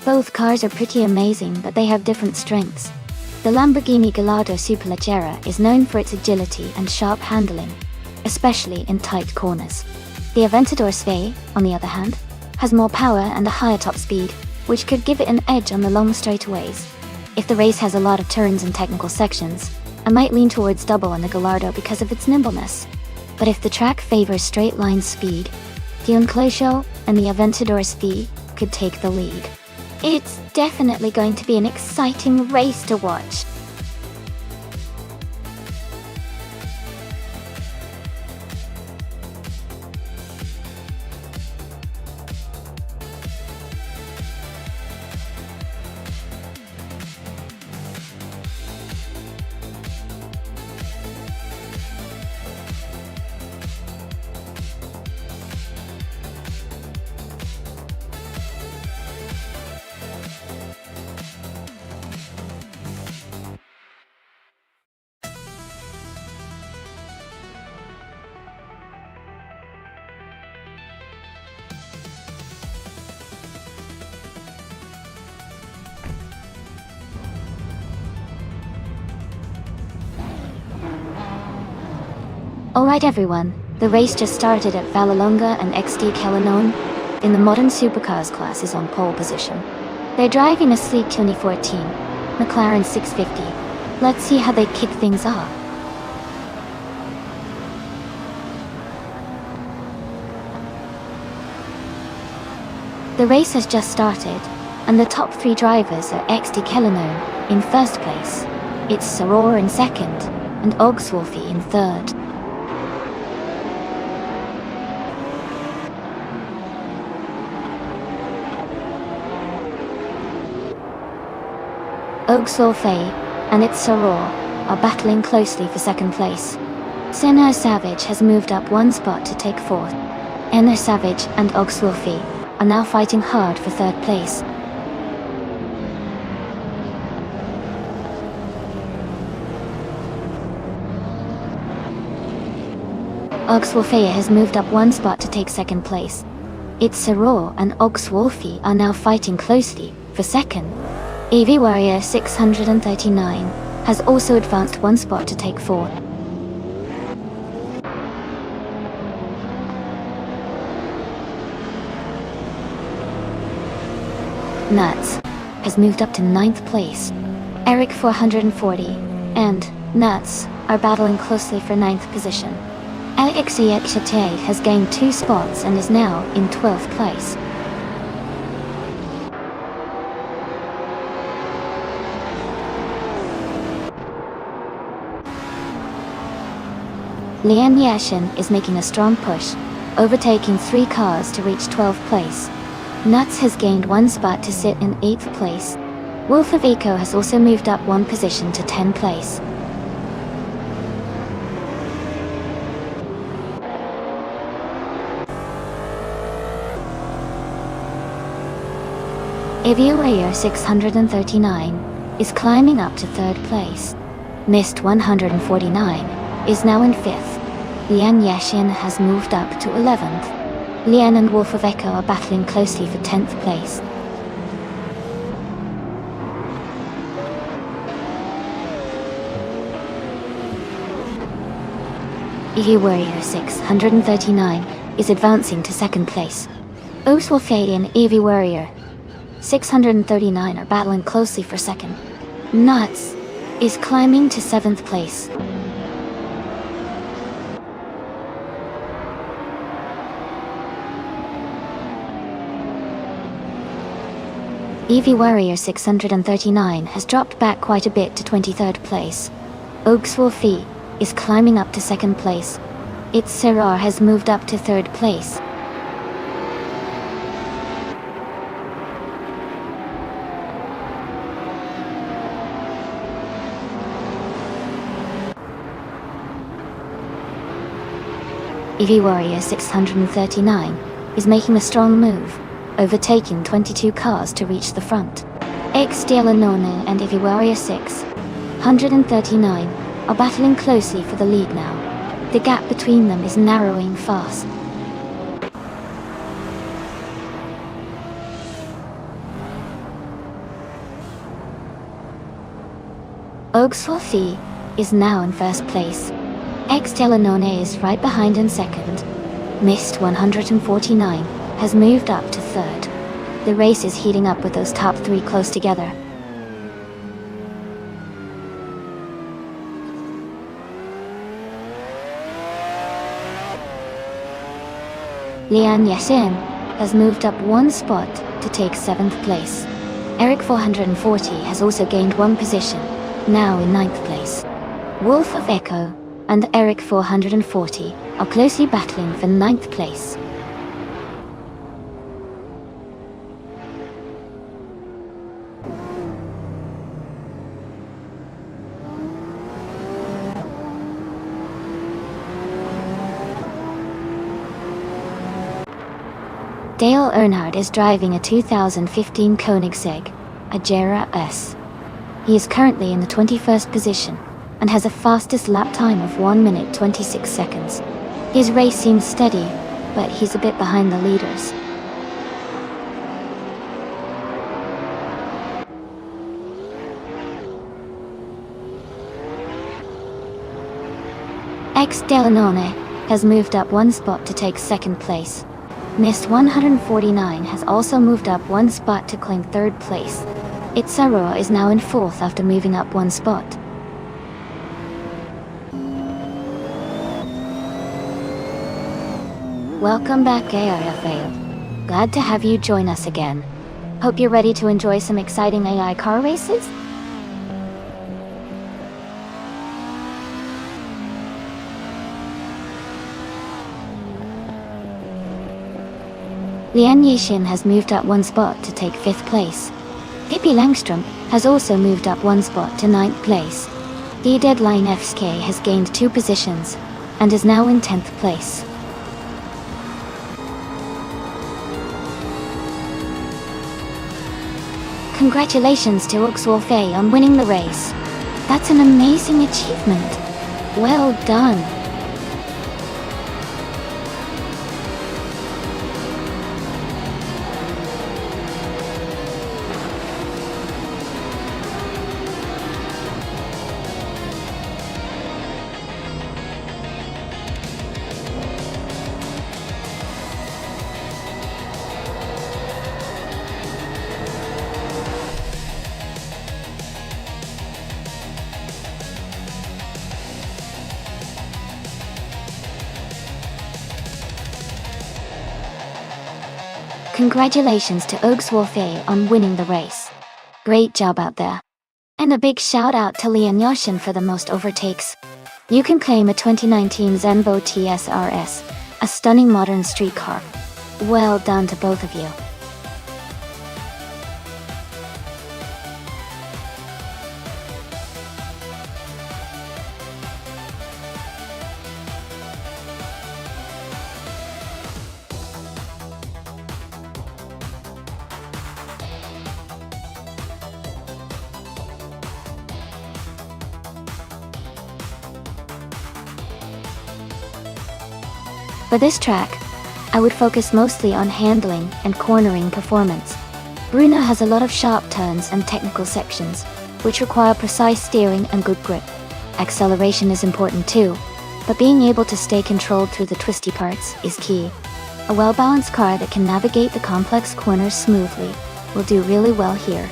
Both cars are pretty amazing, but they have different strengths. The Lamborghini Gallardo Superleggera is known for its agility and sharp handling, especially in tight corners. The Aventador Sve, on the other hand, has more power and a higher top speed, which could give it an edge on the long straightaways. If the race has a lot of turns and technical sections, I might lean towards double on the Gallardo because of its nimbleness. But if the track favors straight line speed, the Unclosure and the Aventador Sve could take the lead. It's definitely going to be an exciting race to watch. Alright everyone, the race just started at Vallelunga and XD Calanone in the modern supercars class is on pole position. They're driving a sleek 2014 McLaren 650. Let's see how they kick things off. The race has just started, and the top three drivers are XD Calanone in first place, it's Saror in second, and Ogswolfi in third. Ogswolfi and its Saror are battling closely for second place. Senna Savage has moved up one spot to take fourth. Enna Savage and Ogswolfi are now fighting hard for third place. Ogswolfi has moved up one spot to take second place. It's Saror and Ogswolfi are now fighting closely for second. EV Warrior 639 has also advanced one spot to take fourth. Nuts has moved up to ninth place. Eric 440 and Nuts are battling closely for ninth position. Alexei has gained 2 spots and is now in 12th place. Lian Yashin is making a strong push, overtaking 3 cars to reach 12th place. Nuts has gained 1 spot to sit in 8th place. Wolf of Eco has also moved up 1 position to 10th place. Ivy Warrior 639 is climbing up to 3rd place. Mist 149 is now in 5th. Lian Yashin has moved up to 11th. Lian and Wolf of Echo are battling closely for 10th place. Ivy Warrior 639 is advancing to 2nd place. Oswalfade and Ivy Warrior 639 are battling closely for 2nd. Nuts is climbing to 7th place. Eevee Warrior 639 has dropped back quite a bit to 23rd place. Oakswolfie is climbing up to 2nd place. Its Serar has moved up to 3rd place. Eevee Warrior 639 is making a strong move, overtaking 22 cars to reach the front. X Delanone and Eevee Warrior 639 are battling closely for the lead now. The gap between them is narrowing fast. Oakswolfie is now in 1st place. X Delanone is right behind in 2nd. Mist 149 has moved up to 3rd. The race is heating up with those top 3 close together. Lian Yashin has moved up 1 spot to take 7th place. Eric 440 has also gained 1 position, now in 9th place. Wolf of Echo and Eric 440 are closely battling for 9th place. Dale Earnhardt is driving a 2015 Koenigsegg, a Jera S. He is currently in the 21st position and has a fastest lap time of 1 minute 26 seconds. His race seems steady, but he's a bit behind the leaders. X Delanone has moved up 1 spot to take 2nd place. Mist 149 has also moved up 1 spot to claim 3rd place. Itzarua is now in 4th after moving up 1 spot. Welcome back, AIFA. Glad to have you join us again. Hope you're ready to enjoy some exciting AI car races? Lian Yishin has moved up 1 spot to take 5th place. Pippi Langstrom has also moved up 1 spot to 9th place. The Deadline FSK has gained 2 positions and is now in 10th place. Congratulations to Oakswolfie on winning the race. That's an amazing achievement. Well done. Congratulations to Ogswarfe on winning the race. Great job out there. And a big shout out to Leon Yashin for the most overtakes. You can claim a 2019 Zenvo TSRS, a stunning modern street car. Well done to both of you. For this track, I would focus mostly on handling and cornering performance. Bruno has a lot of sharp turns and technical sections, which require precise steering and good grip. Acceleration is important too, but being able to stay controlled through the twisty parts is key. A well-balanced car that can navigate the complex corners smoothly will do really well here.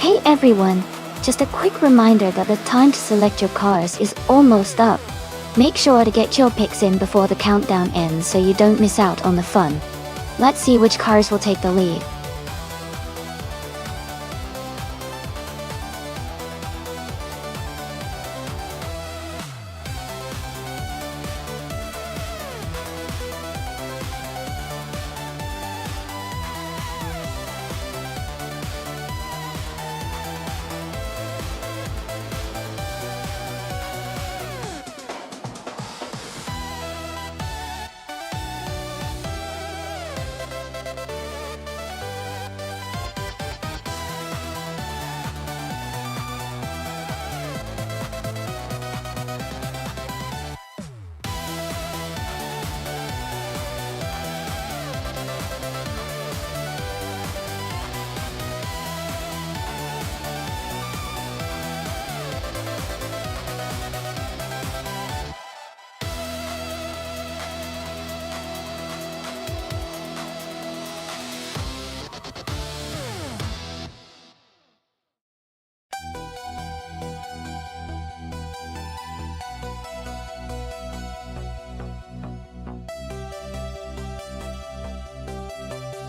Hey everyone, just a quick reminder that the time to select your cars is almost up. Make sure to get your picks in before the countdown ends so you don't miss out on the fun. Let's see which cars will take the lead.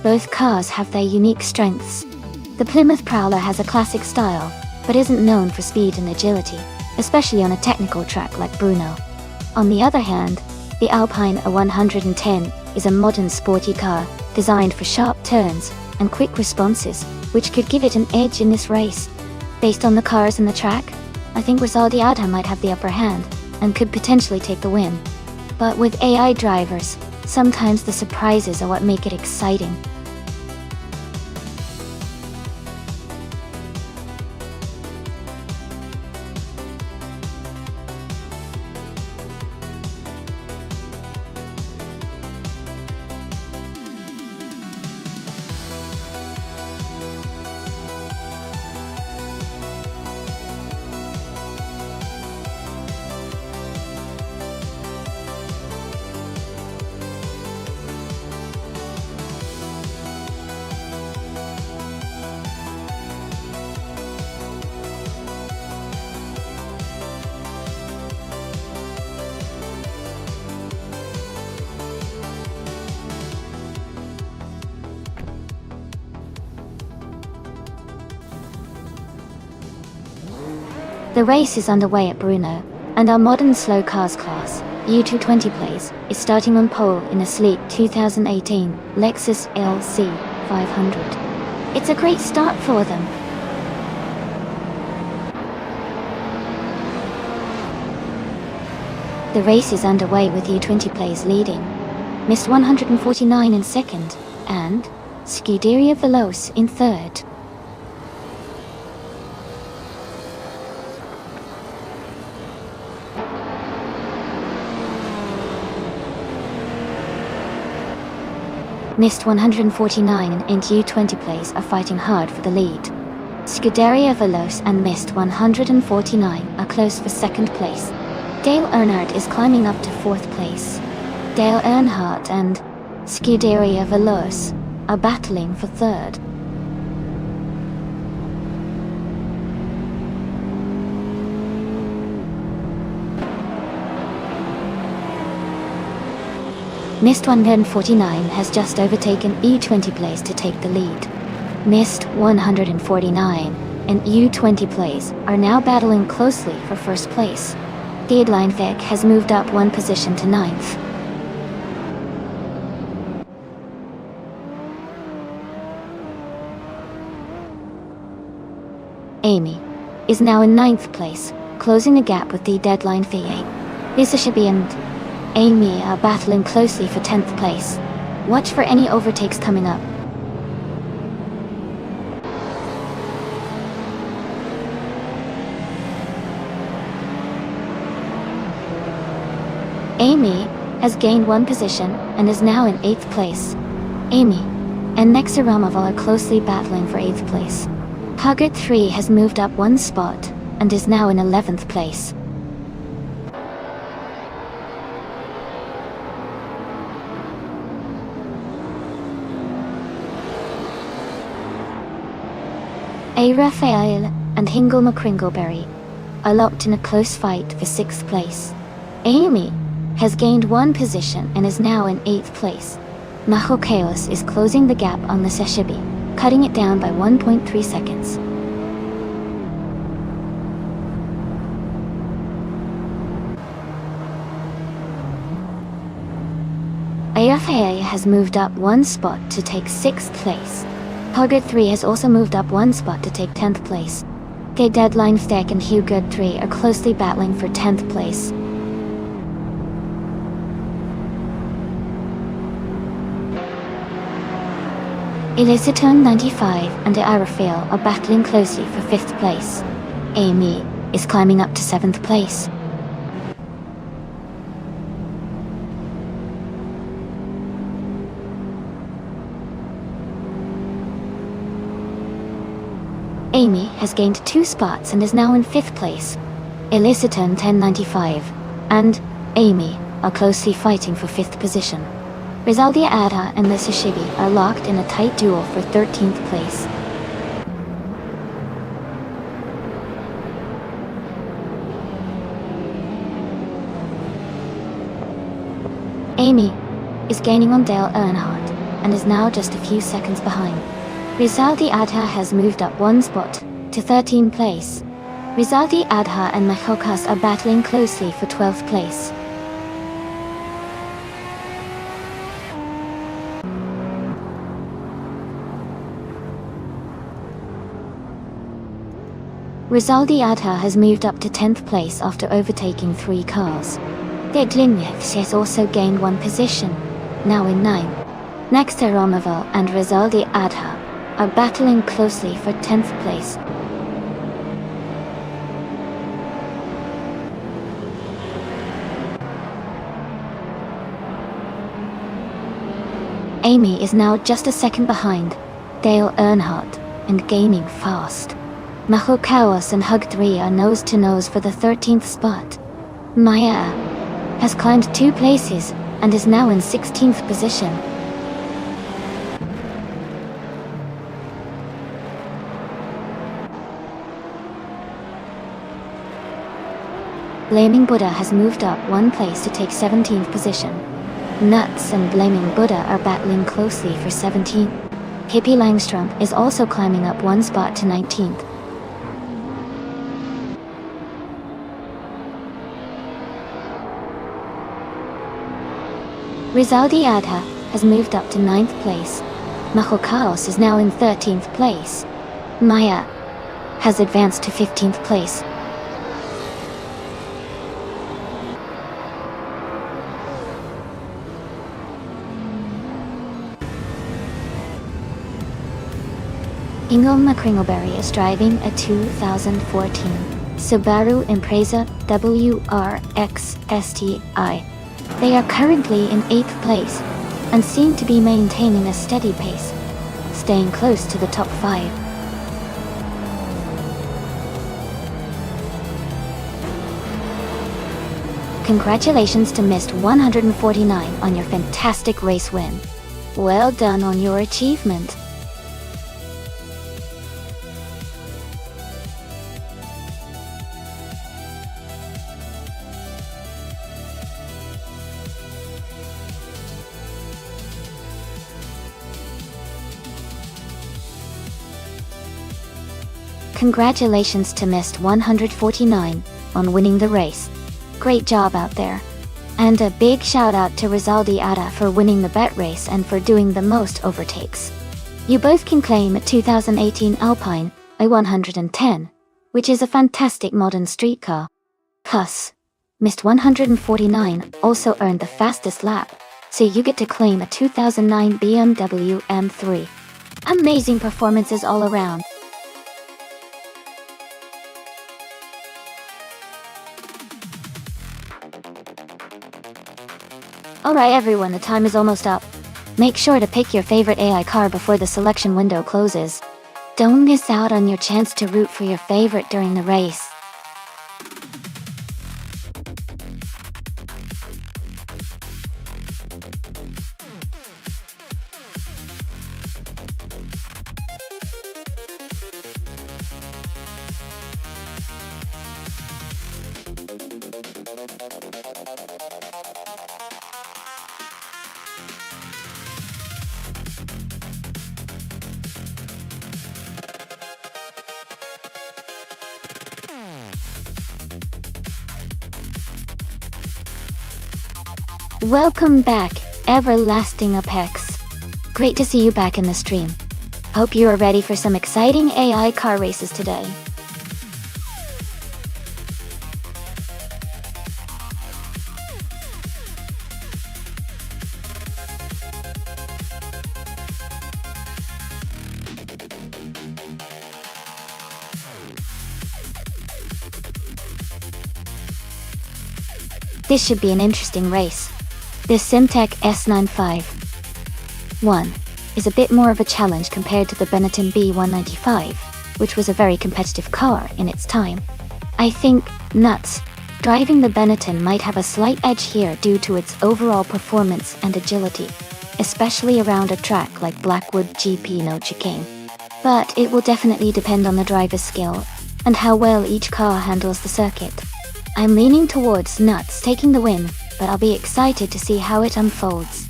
Both cars have their unique strengths. The Plymouth Prowler has a classic style, but isn't known for speed and agility, especially on a technical track like Bruno. On the other hand, the Alpine A110 is a modern sporty car, designed for sharp turns and quick responses, which could give it an edge in this race. Based on the cars and the track, I think Rosaldiada might have the upper hand, and could potentially take the win. But with AI drivers, sometimes the surprises are what make it exciting. The race is underway at Bruno, and our modern slow cars class, U220 Plays, is starting on pole in a sleek 2018 Lexus LC 500. It's a great start for them. The race is underway with U20 Plays leading, Mist 149 in second, and Scuderia Veloce in third. Mist 149 and U20 Plays are fighting hard for the lead. Scuderia Veloce and Mist 149 are close for second place. Dale Earnhardt is climbing up to fourth place. Dale Earnhardt and Scuderia Veloce are battling for third. Mist 149 has just overtaken E20 place to take the lead. Mist 149 and U20 plays are now battling closely for first place. Deadline Vic has moved up one position to 9th. Amy is now in 9th place, closing the gap with the Deadline Vic. Isashibi and Amy are battling closely for 10th place. Watch for any overtakes coming up. Amy has gained one position and is now in 8th place. Amy and Nexaramoval are closely battling for 8th place. Huggett 3 has moved up one spot and is now in 11th place. A. Raphael and Hingle McCringleberry are locked in a close fight for 6th place. Amy has gained one position and is now in 8th place. Maho Chaos is closing the gap on the Seshibi, cutting it down by 1.3 seconds. AFA has moved up one spot to take 6th place. Huggett 3 has also moved up one spot to take 10th place. Gay Deadline Stack and Hugo 3 are closely battling for 10th place. Elicitone 95 and Arafil are battling closely for 5th place. Amy is climbing up to 7th place. Amy has gained 2 spots and is now in 5th place. Elicitone 1095 and Amy are closely fighting for 5th position. Rizaldia Adha and the Sashibi are locked in a tight duel for 13th place. Amy is gaining on Dale Earnhardt and is now just a few seconds behind. Rizaldi Adha has moved up one spot to 13th place. Rizaldi Adha and Mahokas are battling closely for 12th place. Rizaldi Adha has moved up to 10th place after overtaking 3 cars. Deglinyevs has also gained one position, now in 9th. Next Romoval and Rizaldi Adha are battling closely for 10th place. Amy is now just a second behind Dale Earnhardt and gaining fast. Maho Chaos and Hug 3 are nose to nose for the 13th spot. Maya has climbed 2 places and is now in 16th position. Blaming Buddha has moved up one place to take 17th position. Nuts and Blaming Buddha are battling closely for 17th. Hippie Langstrom is also climbing up one spot to 19th. Rizaldi Adha has moved up to 9th place. Maho Chaos is now in 13th place. Maya has advanced to 15th place. Ingo McCringleberry is driving a 2014 Subaru Impreza WRX STI. They are currently in 8th place and seem to be maintaining a steady pace, staying close to the top 5. Congratulations to Mist 149 on your fantastic race win. Well done on your achievement. Congratulations to Mist 149 on winning the race. Great job out there. And a big shout out to Rizaldi Ada for winning the bet race and for doing the most overtakes. You both can claim a 2018 Alpine i110, which is a fantastic modern street car. Plus, Mist 149 also earned the fastest lap, so you get to claim a 2009 BMW M3. Amazing performances all around. Alright everyone, the time is almost up. Make sure to pick your favorite AI car before the selection window closes. Don't miss out on your chance to root for your favorite during the race. Welcome back, Everlasting Apex. Great to see you back in the stream. Hope you are ready for some exciting AI car races today. This should be an interesting race. This Simtek S951 is a bit more of a challenge compared to the Benetton B195, which was a very competitive car in its time. I think Nuts driving the Benetton might have a slight edge here due to its overall performance and agility, especially around a track like Blackwood GP No Chicane. But it will definitely depend on the driver's skill and how well each car handles the circuit. I'm leaning towards Nuts taking the win, but I'll be excited to see how it unfolds.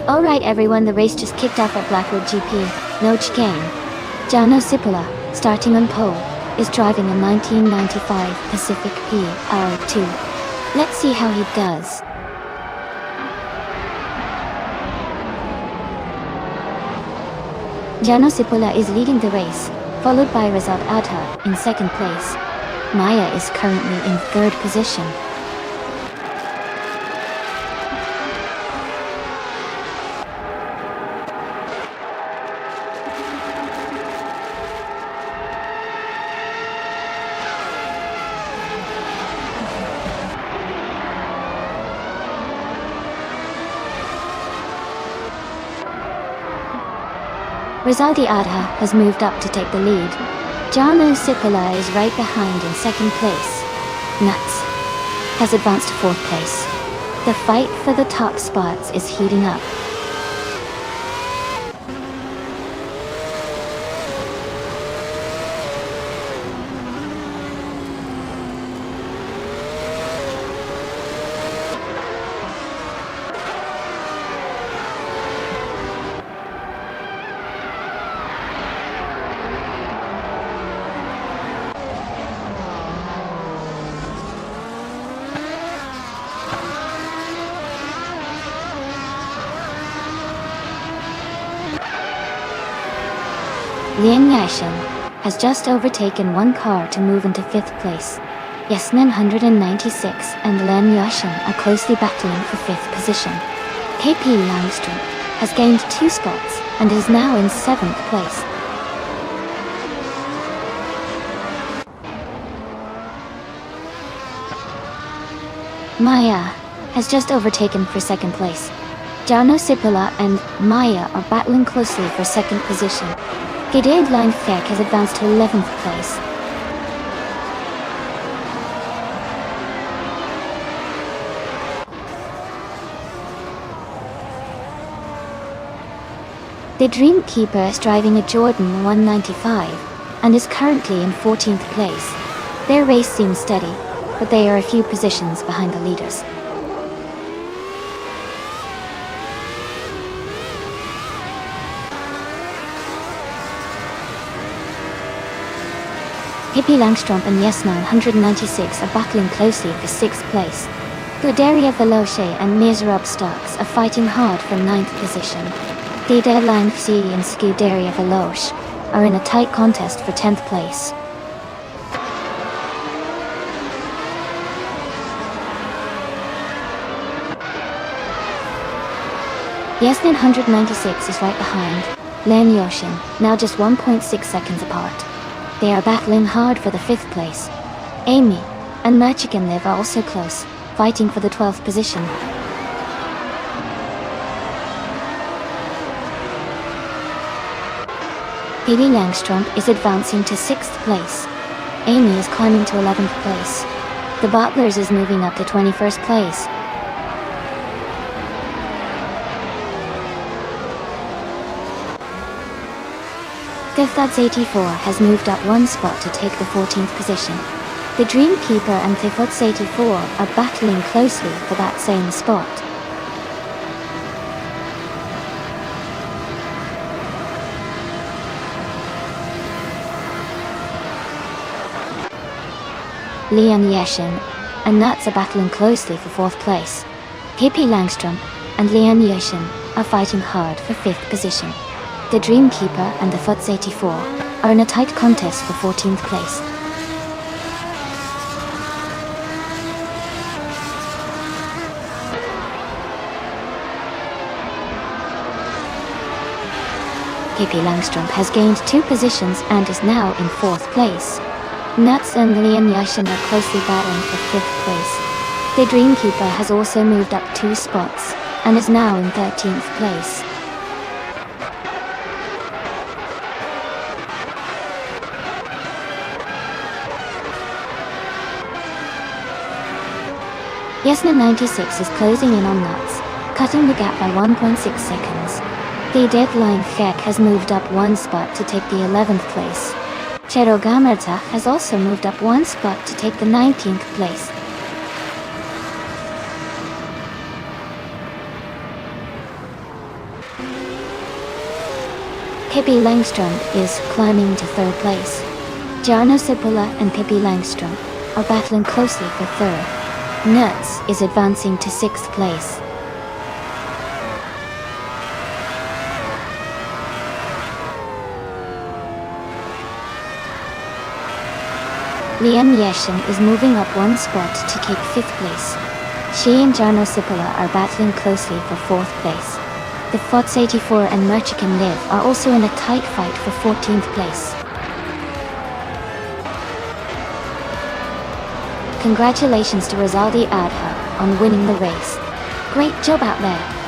Alright everyone, the race just kicked off at Blackwood GP, No Chicane. Jano Sipola, starting on pole, is driving a 1995 Pacific PR2. Let's see how he does. Jano Sipola is leading the race, followed by Razat Adha in second place. Maya is currently in third position. Rizaldi Adha has moved up to take the lead. Jano Sipola is right behind in second place. Nuts has advanced to fourth place. The fight for the top spots is heating up. Lian Yashin has just overtaken one car to move into fifth place. Yasnin 196 and Lian Yashin are closely battling for fifth position. KP Langstrom has gained 2 spots and is now in 7th place. Maya has just overtaken for 2nd place. Jarno Sipila and Maya are battling closely for 2nd position. Gideon Leinfek has advanced to 11th place. The Dreamkeeper is driving a Jordan 195 and is currently in 14th place. Their race seems steady, but they are a few positions behind the leaders. Pippi Langstrup and Yes 996 are battling closely for 6th place. Guderia Veloce and Miserab Starks are fighting hard for 9th position. Dida Langfsi and Scuderia Veloce are in a tight contest for 10th place. Yes 996 is right behind Len Yoshin, now just 1.6 seconds apart. They are battling hard for the 5th place. Amy and Merchigan Liv are also close, fighting for the 12th position. Pippi Langstrup is advancing to 6th place. Amy is climbing to 11th place. The Butlers is moving up to 21st place. Thefthad's 84 has moved up 1 spot to take the 14th position. The Dreamkeeper and Thefthad's 84 are battling closely for that same spot. Leon Yeshin and Nuts are battling closely for 4th place. Pippi Langstrup and Leon Yeshin are fighting hard for 5th position. The Dreamkeeper and the Futs 84 are in a tight contest for 14th place. Pippi Langstrup has gained 2 positions and is now in 4th place. Nuts and Leon Yashin are closely battling for 5th place. The Dreamkeeper has also moved up 2 spots and is now in 13th place. Yesna 96 is closing in on Nuts, cutting the gap by 1.6 seconds. The Deadline Fek has moved up 1 spot to take the 11th place. Chero Gamerta has also moved up 1 spot to take the 19th place. Pippi Langstrup is climbing to 3rd place. Jarno Sipula and Pippi Langstrup are battling closely for 3rd. Nuts is advancing to 6th place. Liam Yeshin is moving up 1 spot to take 5th place. She and Jarno Sipila are battling closely for 4th place. The Fots 84 and Merchikan Liv are also in a tight fight for 14th place. Congratulations to Rizaldi Adha on winning the race. Great job out there.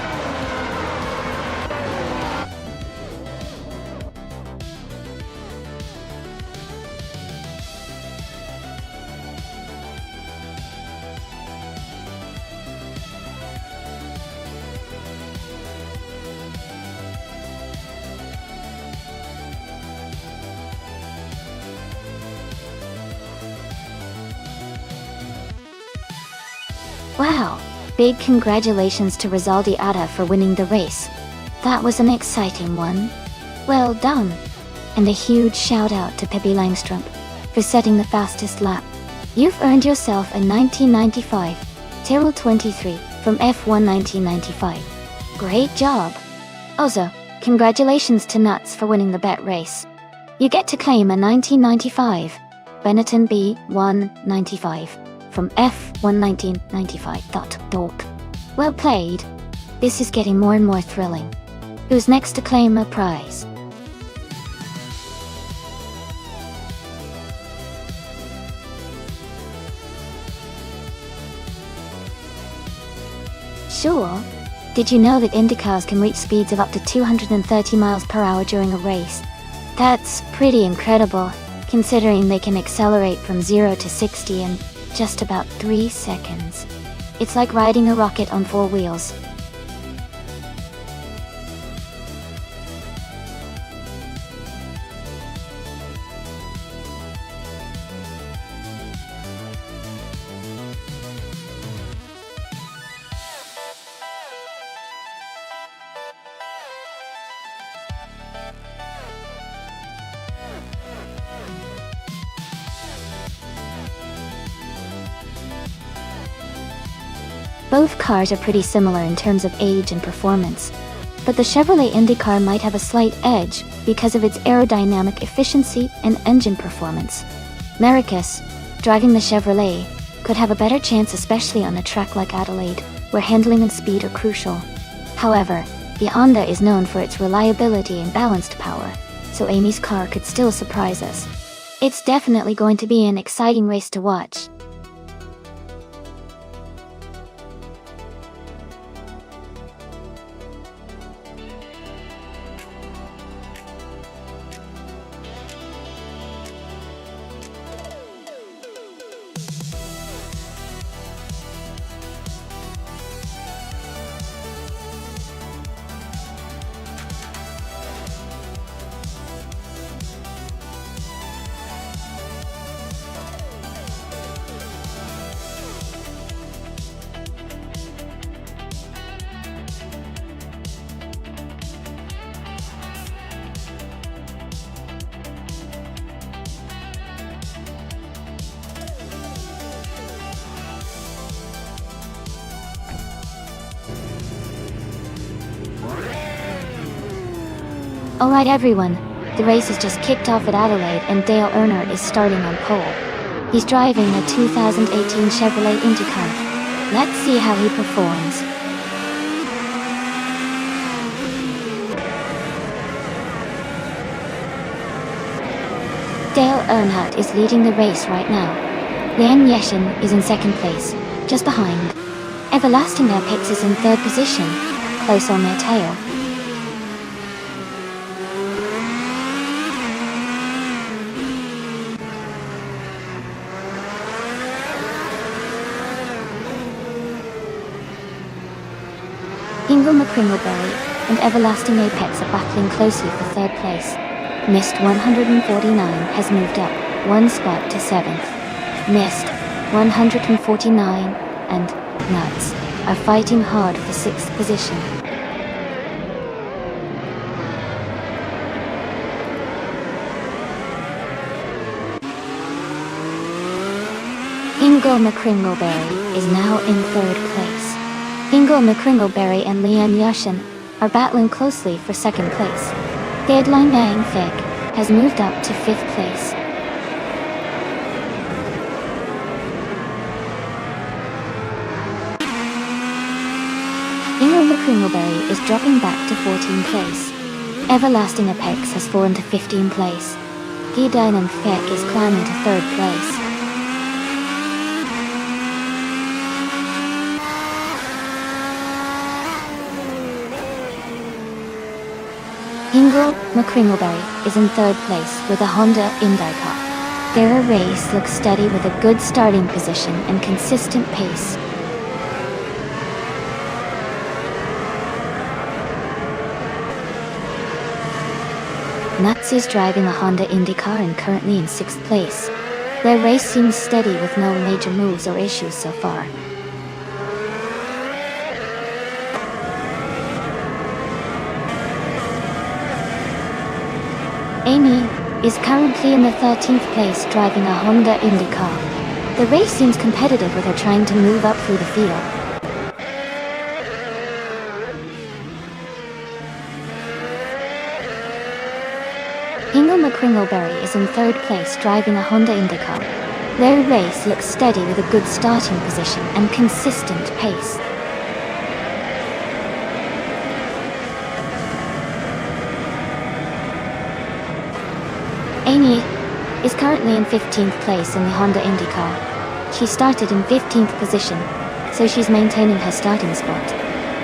Wow! Big congratulations to Rizaldi Adha for winning the race. That was an exciting one. Well done! And a huge shout out to Pippi Langstrup for setting the fastest lap. You've earned yourself a 1995 Tyrrell 23 from F1 1995. Great job! Also, congratulations to Nuts for winning the bet race. You get to claim a 1995 Benetton B195 from F1 1995. Dope. Well played. This is getting more and more thrilling. Who's next to claim a prize? Sure. Did you know that IndyCars can reach speeds of up to 230 miles per hour during a race? That's pretty incredible, considering they can accelerate from 0 to 60 in just about 3 seconds. It's like riding a rocket on 4 wheels. Both cars are pretty similar in terms of age and performance, but the Chevrolet IndyCar might have a slight edge because of its aerodynamic efficiency and engine performance. Marcus, driving the Chevrolet, could have a better chance, especially on a track like Adelaide, where handling and speed are crucial. However, the Honda is known for its reliability and balanced power, so Amy's car could still surprise us. It's definitely going to be an exciting race to watch. Alright everyone, the race has just kicked off at Adelaide and Dale Earnhardt is starting on pole. He's driving a 2018 Chevrolet IndyCar. Let's see how he performs. Dale Earnhardt is leading the race right now. Liam Yeshin is in second place, just behind. Everlasting Apex is in third position, close on their tail. Ingram McCringleberry and Everlasting Apex are battling closely for third place. Missed 149 has moved up 1 spot to 7th. Missed 149 and Nuts are fighting hard for 6th position. Ingo McCringleberry is now in third place. Ingo McCringleberry and Liam Yashin are battling closely for second place. Deadline Bang Fig has moved up to 5th place. Ingo McCringleberry is dropping back to 14th place. Everlasting Apex has fallen to 15th place. Deadline Fig is climbing to 3rd place. Ingo McCringleberry is in third place with a Honda IndyCar. Their race looks steady with a good starting position and consistent pace. Nuts is driving a Honda IndyCar and currently in 6th place. Their race seems steady with no major moves or issues so far. Amy is currently in the 13th place driving a Honda IndyCar. The race seems competitive with her trying to move up through the field. Ingo McCringleberry is in 3rd place driving a Honda IndyCar. Their race looks steady with a good starting position and consistent pace. Amy is currently in 15th place in the Honda IndyCar. She started in 15th position, so she's maintaining her starting spot.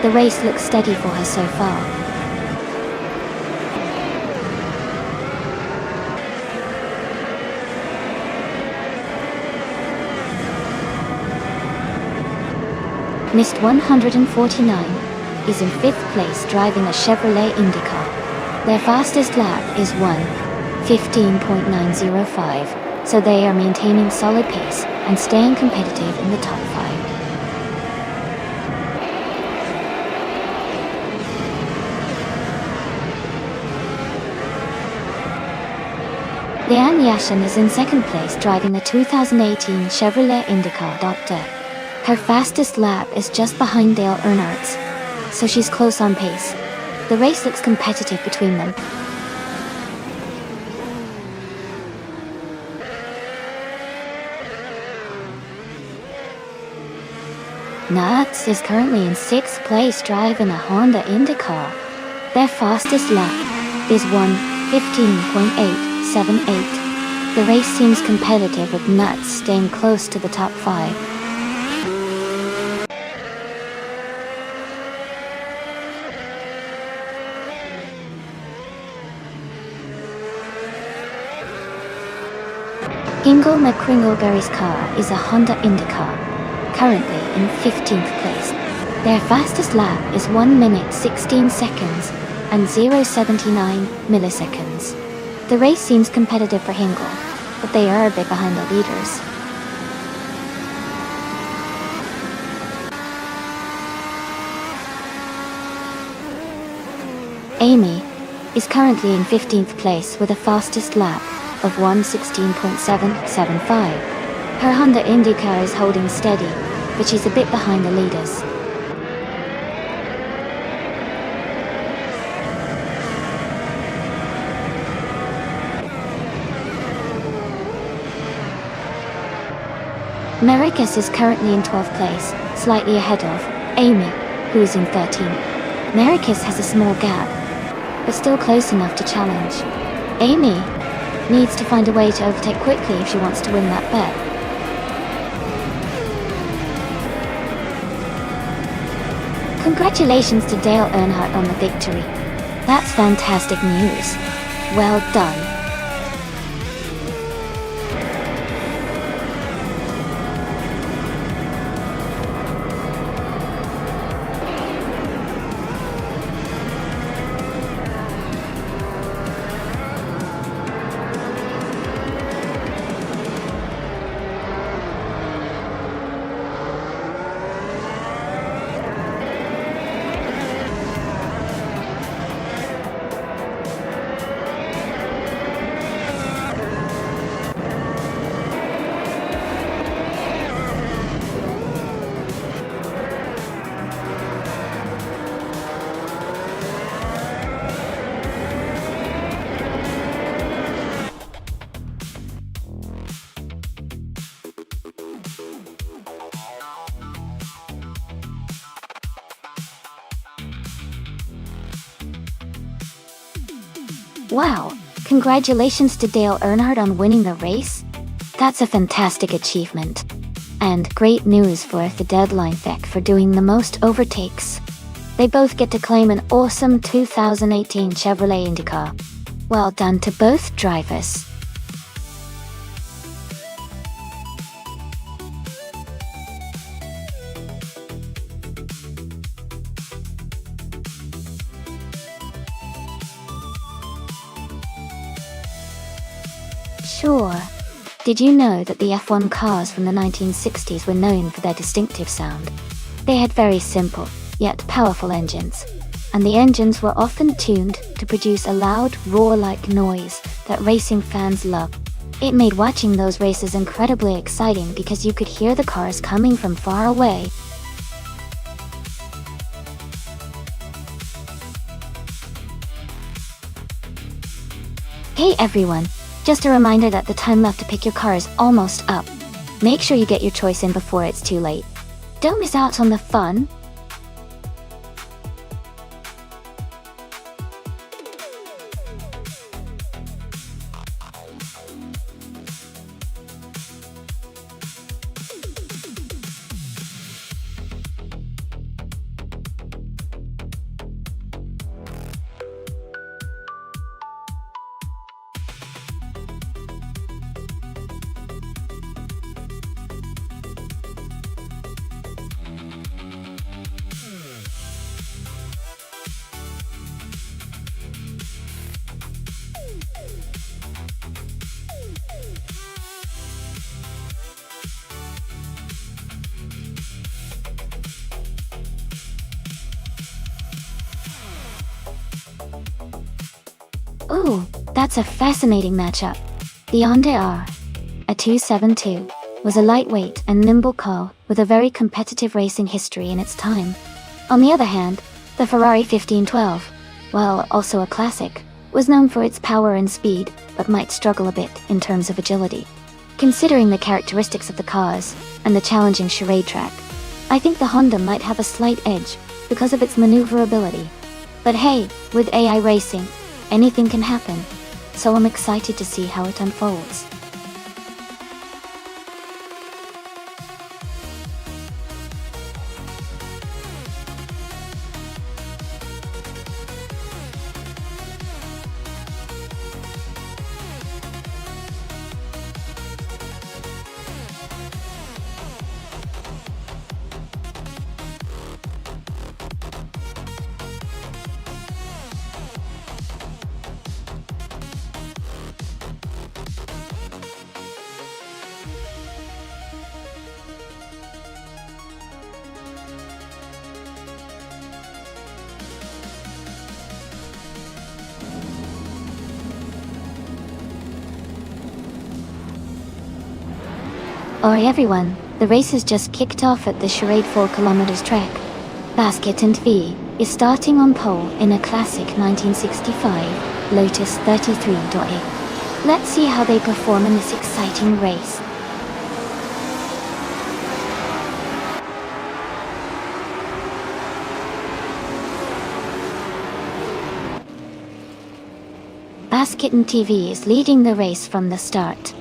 The race looks steady for her so far. Missed 149 is in 5th place driving a Chevrolet IndyCar. Their fastest lap is 1:15.905, so they are maintaining solid pace and staying competitive in the top 5. Leanne Yashin is in 2nd place driving the 2018 Chevrolet IndyCar. Her fastest lap is just behind Dale Earnhardt's, so she's close on pace. The race looks competitive between them. Nuts is currently in 6th place driving a Honda IndyCar. Their fastest lap is 1:15.878. The race seems competitive with Nuts staying close to the top 5. Ingo McCringleberry's car is a Honda IndyCar, currently in 15th place. Their fastest lap is 1 minute 16 seconds and 0.79 milliseconds. The race seems competitive for Hingle, but they are a bit behind the leaders. Amy is currently in 15th place with a fastest lap of 1:16.775. Her Honda IndyCar is holding steady, but she's a bit behind the leaders. Marquez is currently in 12th place, slightly ahead of Amy, who is in 13th. Marquez has a small gap, but still close enough to challenge. Amy needs to find a way to overtake quickly if she wants to win that bet. Congratulations to Dale Earnhardt on the victory. That's fantastic news. Well done. Wow, congratulations to Dale Earnhardt on winning the race. That's a fantastic achievement. And great news for the deadline Feck for doing the most overtakes. They both get to claim an awesome 2018 Chevrolet IndyCar. Well done to both drivers. Sure. Did you know that the F1 cars from the 1960s were known for their distinctive sound? They had very simple, yet powerful engines, and the engines were often tuned to produce a loud, roar-like noise that racing fans loved. It made watching those races incredibly exciting because you could hear the cars coming from far away. Hey everyone! Just a reminder that the time left to pick your car is almost up. Make sure you get your choice in before it's too late. Don't miss out on the fun. Ooh, that's a fascinating matchup. The Honda R, a 272, was a lightweight and nimble car with a very competitive racing history in its time. On the other hand, the Ferrari 1512, while also a classic, was known for its power and speed, but might struggle a bit in terms of agility. Considering the characteristics of the cars and the challenging charade track, I think the Honda might have a slight edge because of its maneuverability. But hey, with AI racing, anything can happen, so I'm excited to see how it unfolds. Alright everyone, the race has just kicked off at the Charade 4 km track. Basket and V is starting on pole in a classic 1965 Lotus 33.8. Let's see how they perform in this exciting race. Basket and TV is leading the race from the start.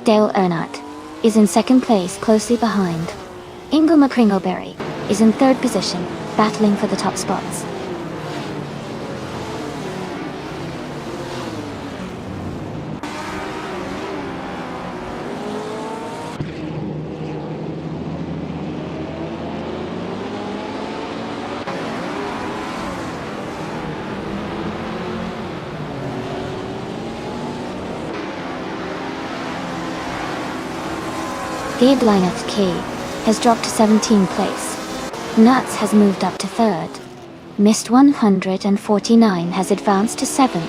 Dale Earnhardt is in second place, closely behind. Ingo McCringleberry is in third position, battling for the top spots. Gabe Linus K has dropped to 17th place. Nuts has moved up to 3rd. Mist 149 has advanced to 7th.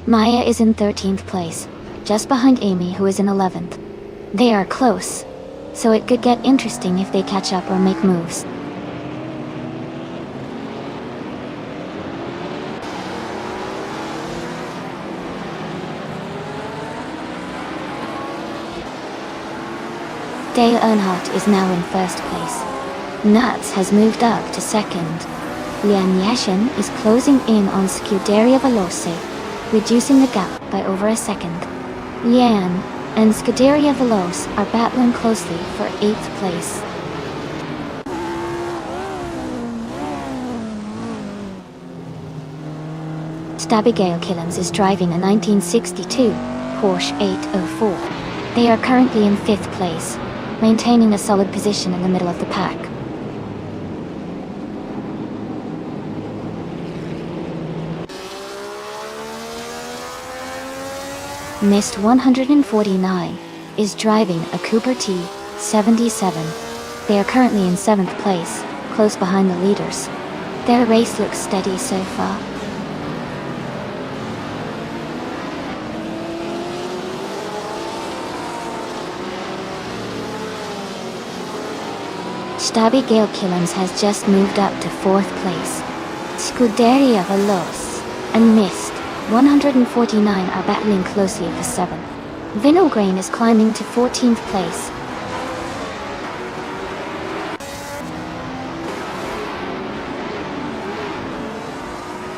Maya is in 13th place, just behind Amy, who is in 11th. They are close, so it could get interesting if they catch up or make moves. Dale Earnhardt is now in first place. Nuts has moved up to 2nd. Lian Yashin is closing in on Scuderia Veloce, reducing the gap by over a second. Lian and Scuderia Veloce are battling closely for 8th place. Abigail Killams is driving a 1962 Porsche 804. They are currently in 5th place, maintaining a solid position in the middle of the pack. Mist 149 is driving a Cooper T77. They are currently in 7th place, close behind the leaders. Their race looks steady so far. Abigail Killams has just moved up to 4th place. Scuderia Veloce and Mist 149 are battling closely for 7th. Vinograne is climbing to 14th place.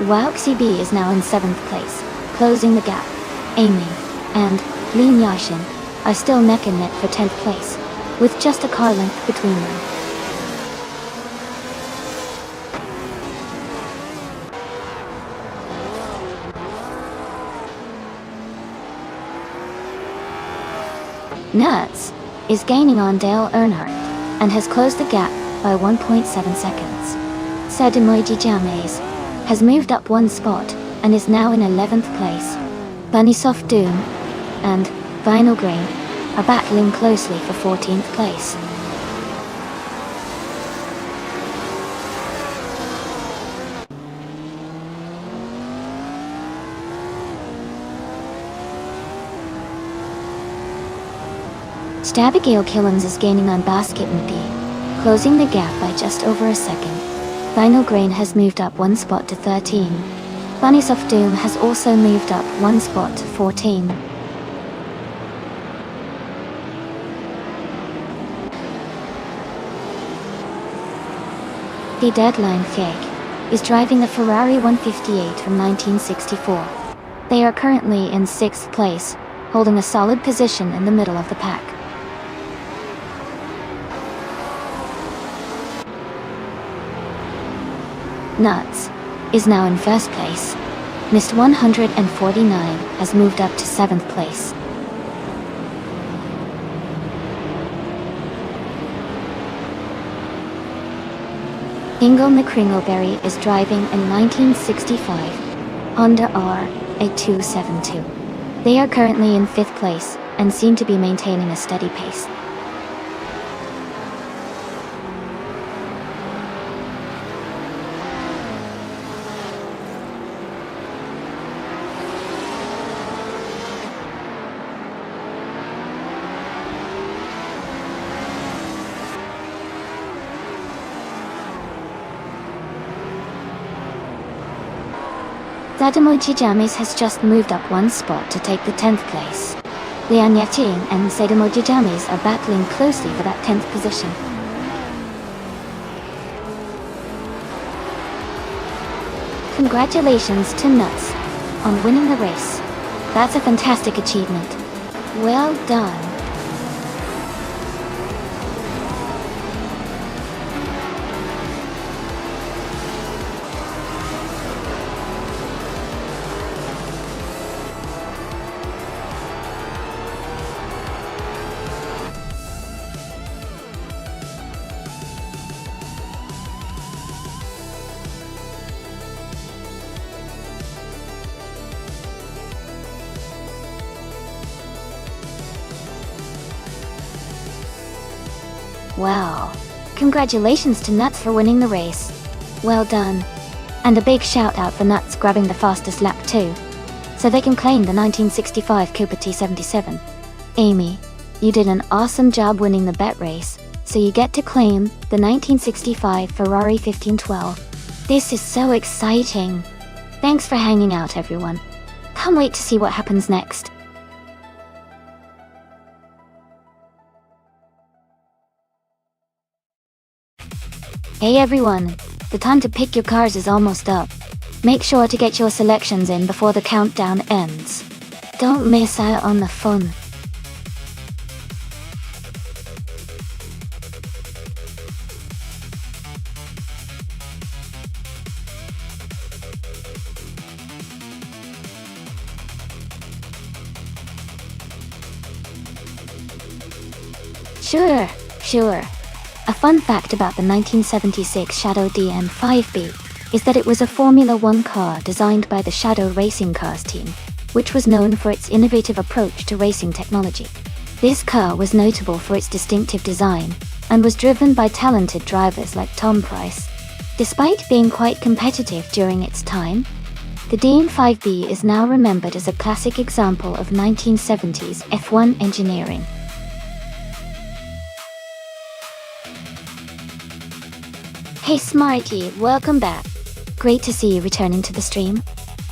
Wauxi B is now in 7th place, closing the gap. Amy and Lin Yashin are still neck and neck for 10th place, with just a car length between them. Nuts is gaining on Dale Earnhardt and has closed the gap by 1.7 seconds. Sadimoji James has moved up 1 spot and is now in 11th place. Bunnysoft Doom and Vinyl Grain are battling closely for 14th place. Abigail Killens is gaining on Basket and P, closing the gap by just over a second. Vinyl Grain has moved up 1 spot to 13. Bunnies of Doom has also moved up 1 spot to 14. The Deadline Fig is driving the Ferrari 158 from 1964. They are currently in 6th place, holding a solid position in the middle of the pack. Nuts is now in 1st place. Missed 149 has moved up to 7th place. Ingle McCringleberry is driving a 1965 Honda R8272. They are currently in 5th place and seem to be maintaining a steady pace. Sadamoji Jamis has just moved up 1 spot to take the 10th place. Lian Yating and Sadamoji Jamis are battling closely for that 10th position. Congratulations to Nuts on winning the race. That's a fantastic achievement. Well done. Wow. Congratulations to Nuts for winning the race. Well done. And a big shout out for Nuts grabbing the fastest lap too, so they can claim the 1965 Cooper T77. Amy, you did an awesome job winning the bet race, so you get to claim the 1965 Ferrari 1512. This is so exciting. Thanks for hanging out, everyone. Can't wait to see what happens next. Hey everyone, the time to pick your cars is almost up. Make sure to get your selections in before the countdown ends. Don't miss out on the fun. Sure. A fun fact about the 1976 Shadow DM5B is that it was a Formula One car designed by the Shadow Racing Cars team, which was known for its innovative approach to racing technology. This car was notable for its distinctive design and was driven by talented drivers like Tom Price. Despite being quite competitive during its time, the DM5B is now remembered as a classic example of 1970s F1 engineering. Hey Smarty, welcome back. Great to see you returning to the stream.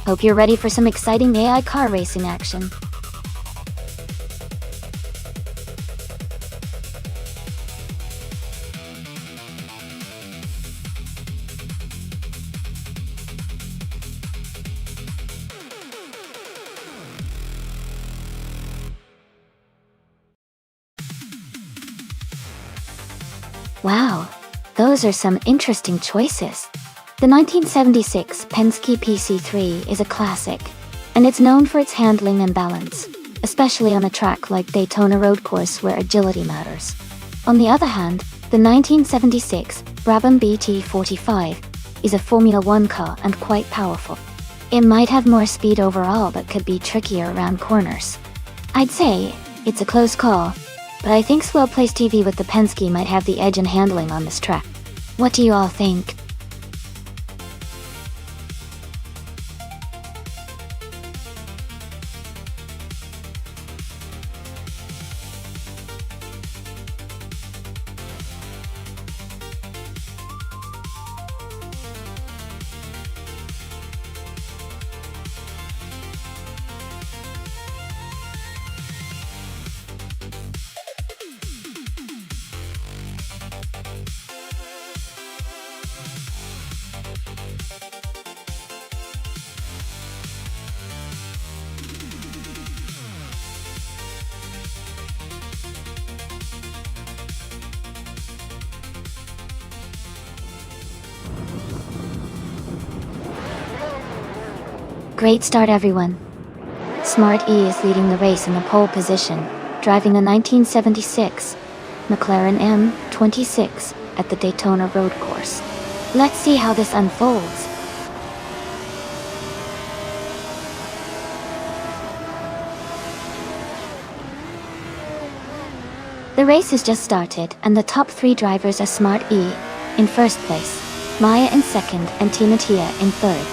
Hope you're ready for some exciting AI car racing action. Wow. Those are some interesting choices. The 1976 Penske PC3 is a classic, and it's known for its handling and balance, especially on a track like Daytona Road Course where agility matters. On the other hand, the 1976 Brabham BT45 is a Formula One car and quite powerful. It might have more speed overall but could be trickier around corners. I'd say it's a close call, but I think Slow Place TV with the Penske might have the edge in handling on this track. What do you all think? Great start, everyone. Smart E is leading the race in the pole position, driving a 1976 McLaren M26 at the Daytona road course. Let's see how this unfolds. The race has just started, and the top three drivers are Smart E in first place, Maya in second, and Tina Tia in third.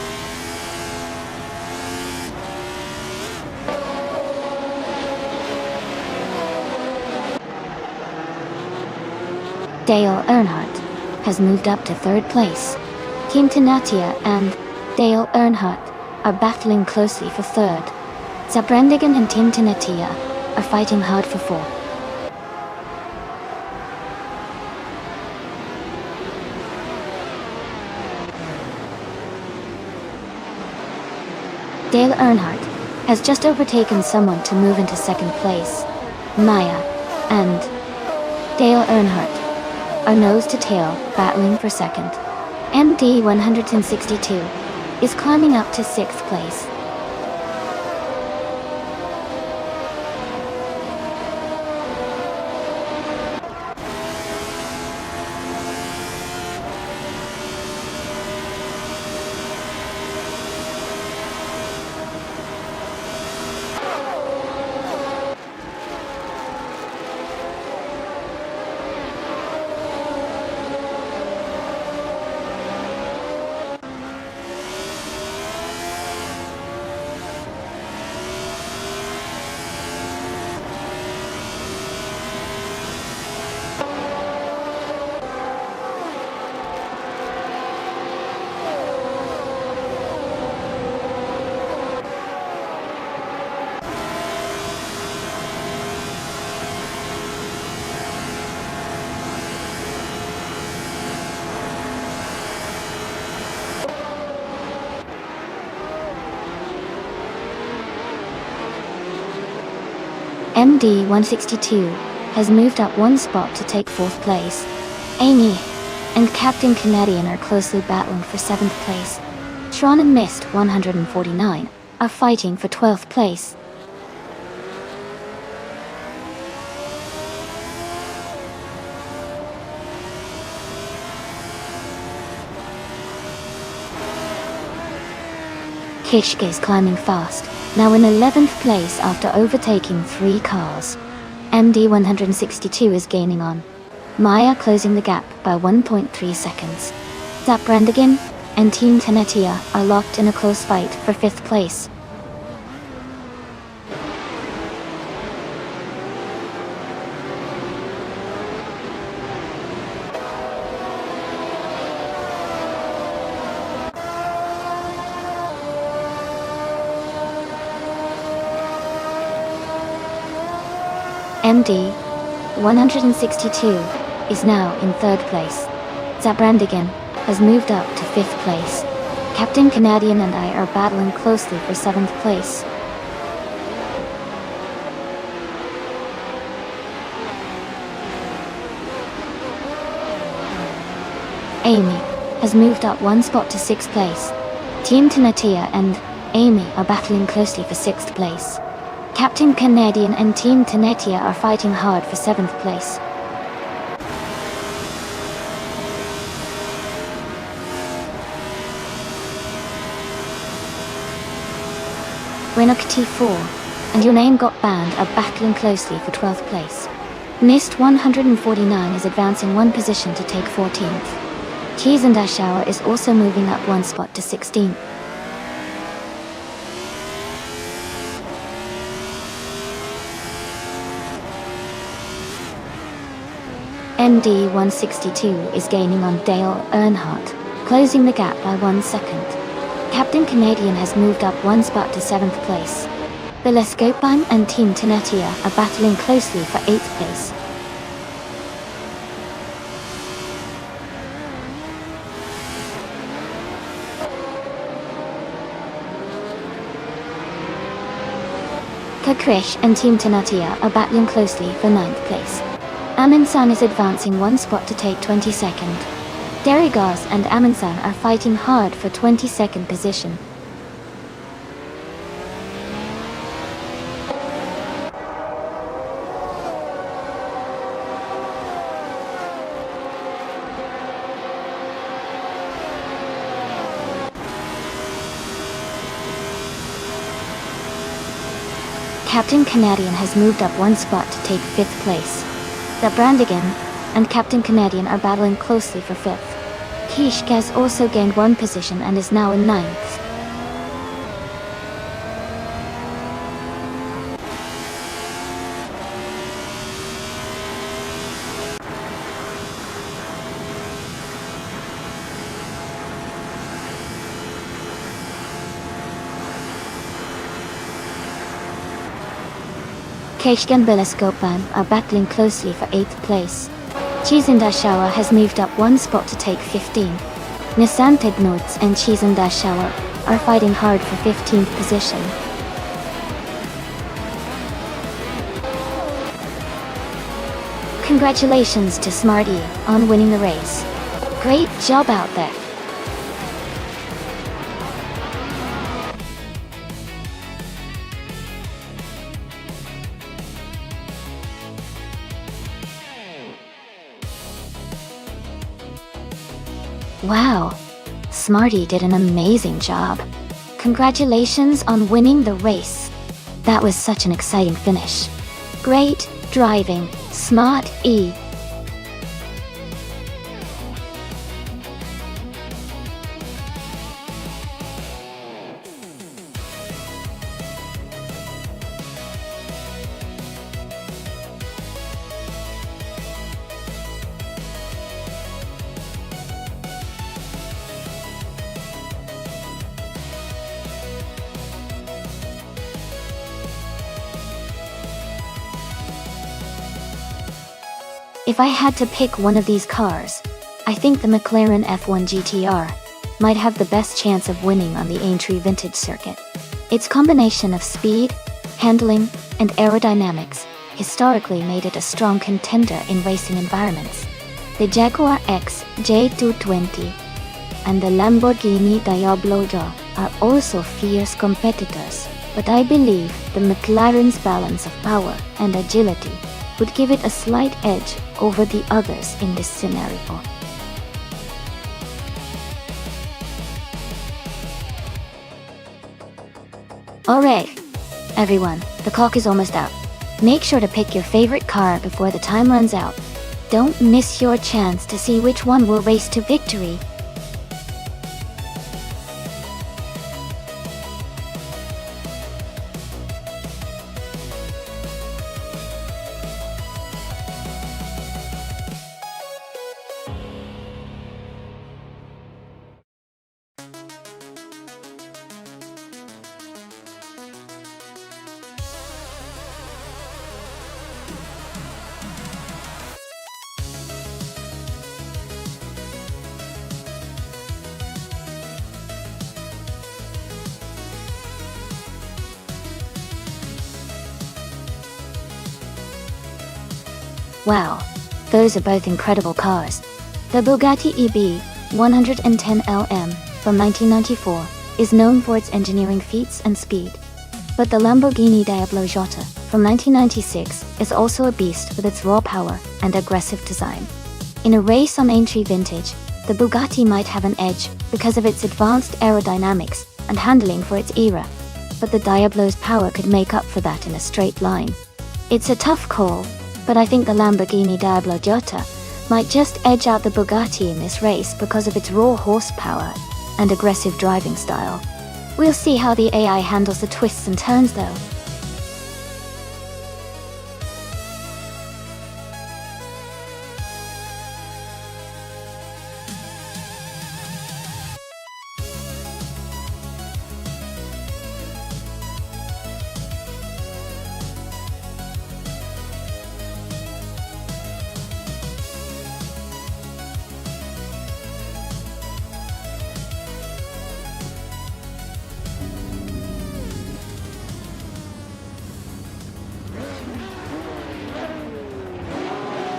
Dale Earnhardt has moved up to third place. Team Tinatia and Dale Earnhardt are battling closely for third. Zabrandigan and Team Tinatia are fighting hard for fourth. Dale Earnhardt has just overtaken someone to move into second place. Maya and Dale Earnhardt are nose to tail, battling for second. MD 162 is climbing up to sixth place. MD 162 has moved up one spot to take fourth place. Amy and Captain Canadian are closely battling for seventh place. Sean and Mist 149 are fighting for 12th place. Kishke is climbing fast, now in 11th place after overtaking 3 cars. MD 162 is gaining on Maya, closing the gap by 1.3 seconds. Zaprandigan and Team Tenetia are locked in a close fight for 5th place. MD 162 is now in 3rd place. Zabrandigan has moved up to 5th place. Captain Canadian and I are battling closely for 7th place. Amy has moved up one spot to 6th place. Team Tenetia and Amy are battling closely for 6th place. Captain Canadian and Team Tenetia are fighting hard for 7th place. Renok T4 and Your Name Got Banned are battling closely for 12th place. Mist 149 is advancing one position to take 14th. Keys and Ashour is also moving up one spot to 16th. MD 162 is gaining on Dale Earnhardt, closing the gap by 1 second. Captain Canadian has moved up one spot to 7th place. Bileskopine and Team Tenetia are battling closely for 8th place. Kakrish and Team Tenatia are battling closely for 9th place. Aminsan is advancing one spot to take 22nd. Derrigas and Aminsan are fighting hard for 22nd position. Captain Canadian has moved up one spot to take 5th place. The Brandigan and Captain Canadian are battling closely for 5th. Kishk has also gained one position and is now in 9th. Kishk and Bileskopan are battling closely for 8th place. Chizendashawa has moved up one spot to take 15th. Nisantednots and Chizendashawa are fighting hard for 15th position. Congratulations to Smarty on winning the race. Great job out there. Wow, Smarty did an amazing job. Congratulations on winning the race. That was such an exciting finish. Great driving, Smart-E. If I had to pick one of these cars, I think the McLaren F1 GTR might have the best chance of winning on the Aintree Vintage Circuit. Its combination of speed, handling, and aerodynamics historically made it a strong contender in racing environments. The Jaguar X J220 and the Lamborghini Diablo are also fierce competitors, but I believe the McLaren's balance of power and agility would give it a slight edge over the others in this scenario. Alright, everyone, the clock is almost out. Make sure to pick your favorite car before the time runs out. Don't miss your chance to see which one will race to victory. Wow, those are both incredible cars. The Bugatti EB 110LM from 1994 is known for its engineering feats and speed. But the Lamborghini Diablo Jota from 1996 is also a beast with its raw power and aggressive design. In a race on Aintree Vintage, the Bugatti might have an edge because of its advanced aerodynamics and handling for its era, but the Diablo's power could make up for that in a straight line. It's a tough call, but I think the Lamborghini Diablo Jota might just edge out the Bugatti in this race because of its raw horsepower and aggressive driving style. We'll see how the AI handles the twists and turns though.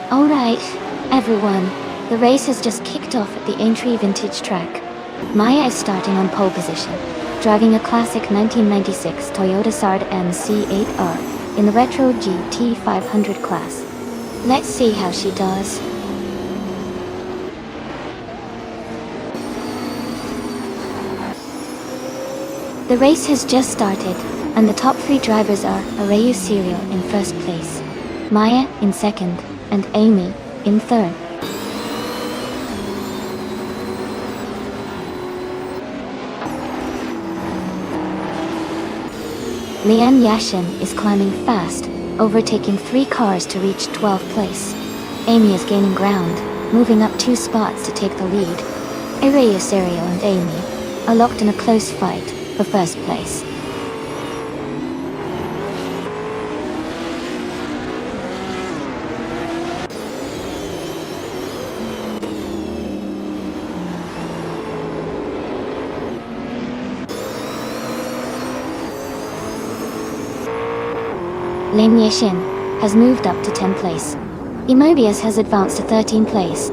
Alright, everyone, the race has just kicked off at the Aintree Vintage track. Maya is starting on pole position, driving a classic 1996 Toyota Sard MC8R in the Retro GT 500 class. Let's see how she does. The race has just started, and the top 3 drivers are Arayu Serial in first place, Maya in second, and Amy in third. Lian Yashin is climbing fast, overtaking 3 cars to reach 12th place. Amy is gaining ground, moving up 2 spots to take the lead. Arayu Serial and Amy are locked in a close fight for first place. Lin Yixin has moved up to 10th place. Emobius has advanced to 13th place.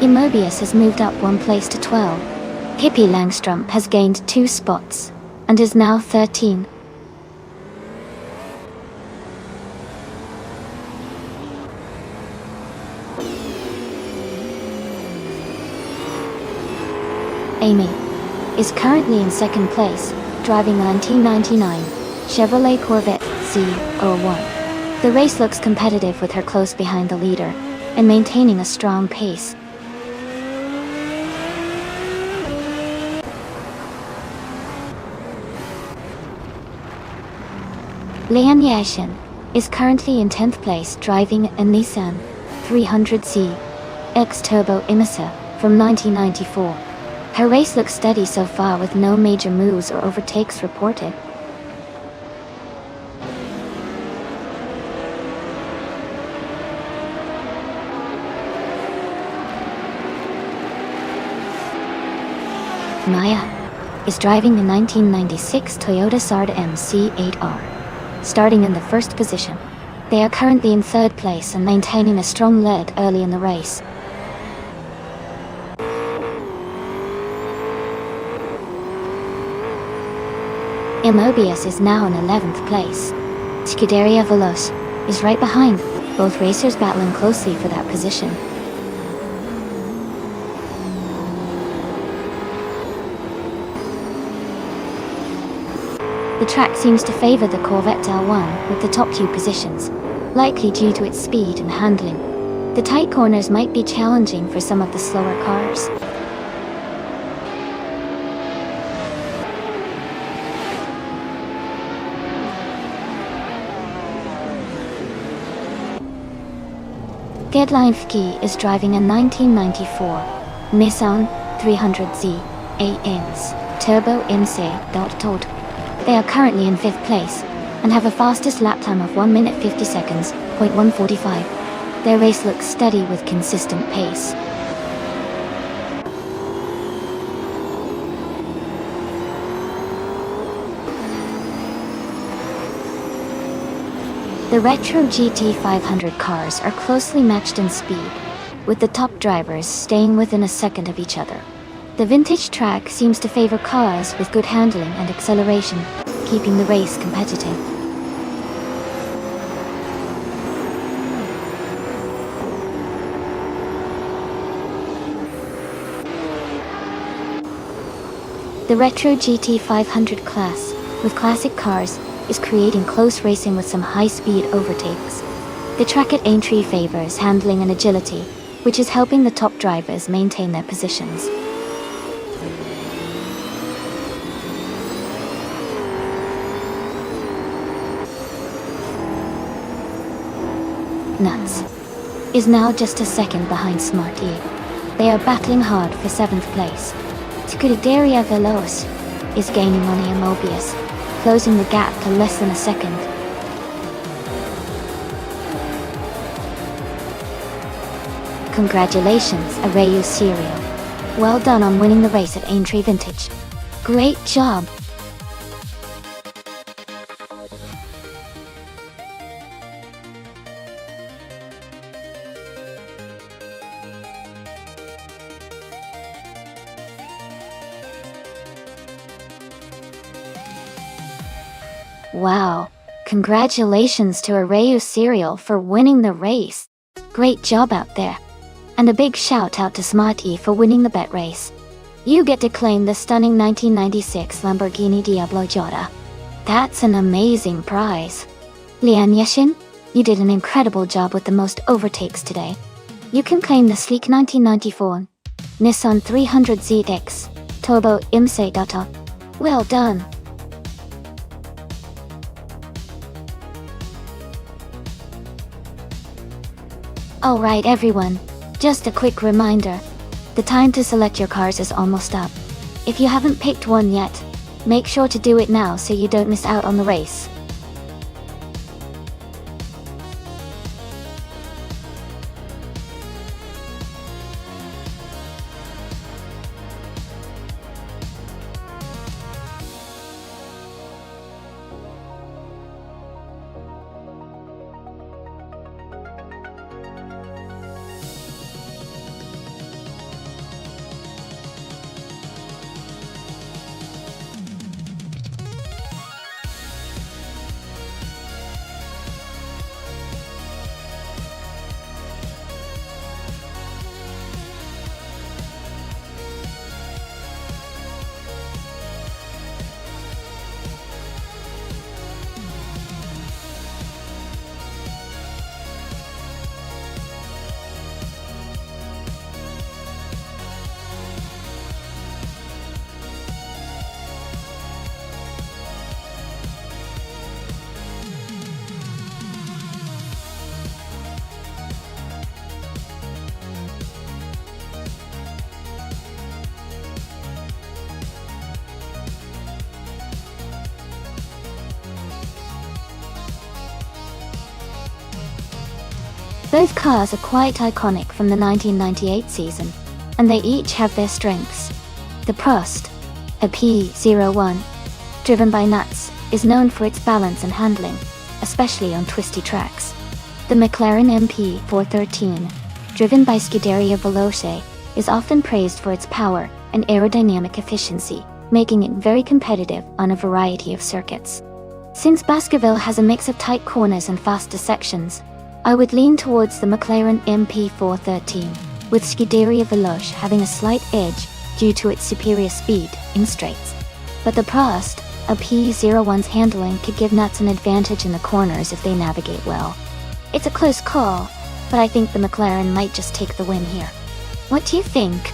Emobius has moved up 1 place to 12. Hippie Langstrup has gained 2 spots and is now 13. Amy is currently in second place, driving a 1999 Chevrolet Corvette C01. The race looks competitive with her close behind the leader and maintaining a strong pace. Lian Yashin is currently in 10th place, driving a Nissan 300Z X-Turbo Imasa from 1994. Her race looks steady so far with no major moves or overtakes reported. Maya is driving the 1996 Toyota Sard MC8R, starting in the first position. They are currently in third place and maintaining a strong lead early in the race. Emobius is now in 11th place. Scuderia Veloce is right behind, both racers battling closely for that position. The track seems to favor the Corvette L1 with the top 2 positions, likely due to its speed and handling. The tight corners might be challenging for some of the slower cars. Gedlein Fki is driving a 1994 Nissan 300Z ANS Turbo MC. They are currently in 5th place and have a fastest lap time of 1 minute 50 seconds, .145. Their race looks steady with consistent pace. The retro GT500 cars are closely matched in speed, with the top drivers staying within a second of each other. The vintage track seems to favor cars with good handling and acceleration, keeping the race competitive. The retro GT500 class, with classic cars, is creating close racing with some high-speed overtakes. The track at Aintree favors handling and agility, which is helping the top drivers maintain their positions. Nuts is now just a second behind Smart E. They are battling hard for 7th place. Scuderia Veloce is gaining on Mobius, closing the gap to less than a second. Congratulations, Arayu Serial. Well done on winning the race at Aintree Vintage. Great job! Wow, congratulations to Arayu Serial for winning the race. Great job out there. And a big shout out to Smart E for winning the bet race. You get to claim the stunning 1996 Lamborghini Diablo Jota. That's an amazing prize. Lian Yeshin, you did an incredible job with the most overtakes today. You can claim the sleek 1994 Nissan 300ZX Turbo Imse Data. Well done. Alright everyone, just a quick reminder. The time to select your cars is almost up. If you haven't picked one yet, make sure to do it now so you don't miss out on the race. Both cars are quite iconic from the 1998 season, and they each have their strengths. The Prost, a P01, driven by Nuts, is known for its balance and handling, especially on twisty tracks. The McLaren MP413, driven by Scuderia Veloce, is often praised for its power and aerodynamic efficiency, making it very competitive on a variety of circuits. Since Baskerville has a mix of tight corners and faster sections, I would lean towards the McLaren MP413, with Scuderia Veloce having a slight edge due to its superior speed in straights. But the Prost, a P01's handling could give Nuts an advantage in the corners if they navigate well. It's a close call, but I think the McLaren might just take the win here. What do you think?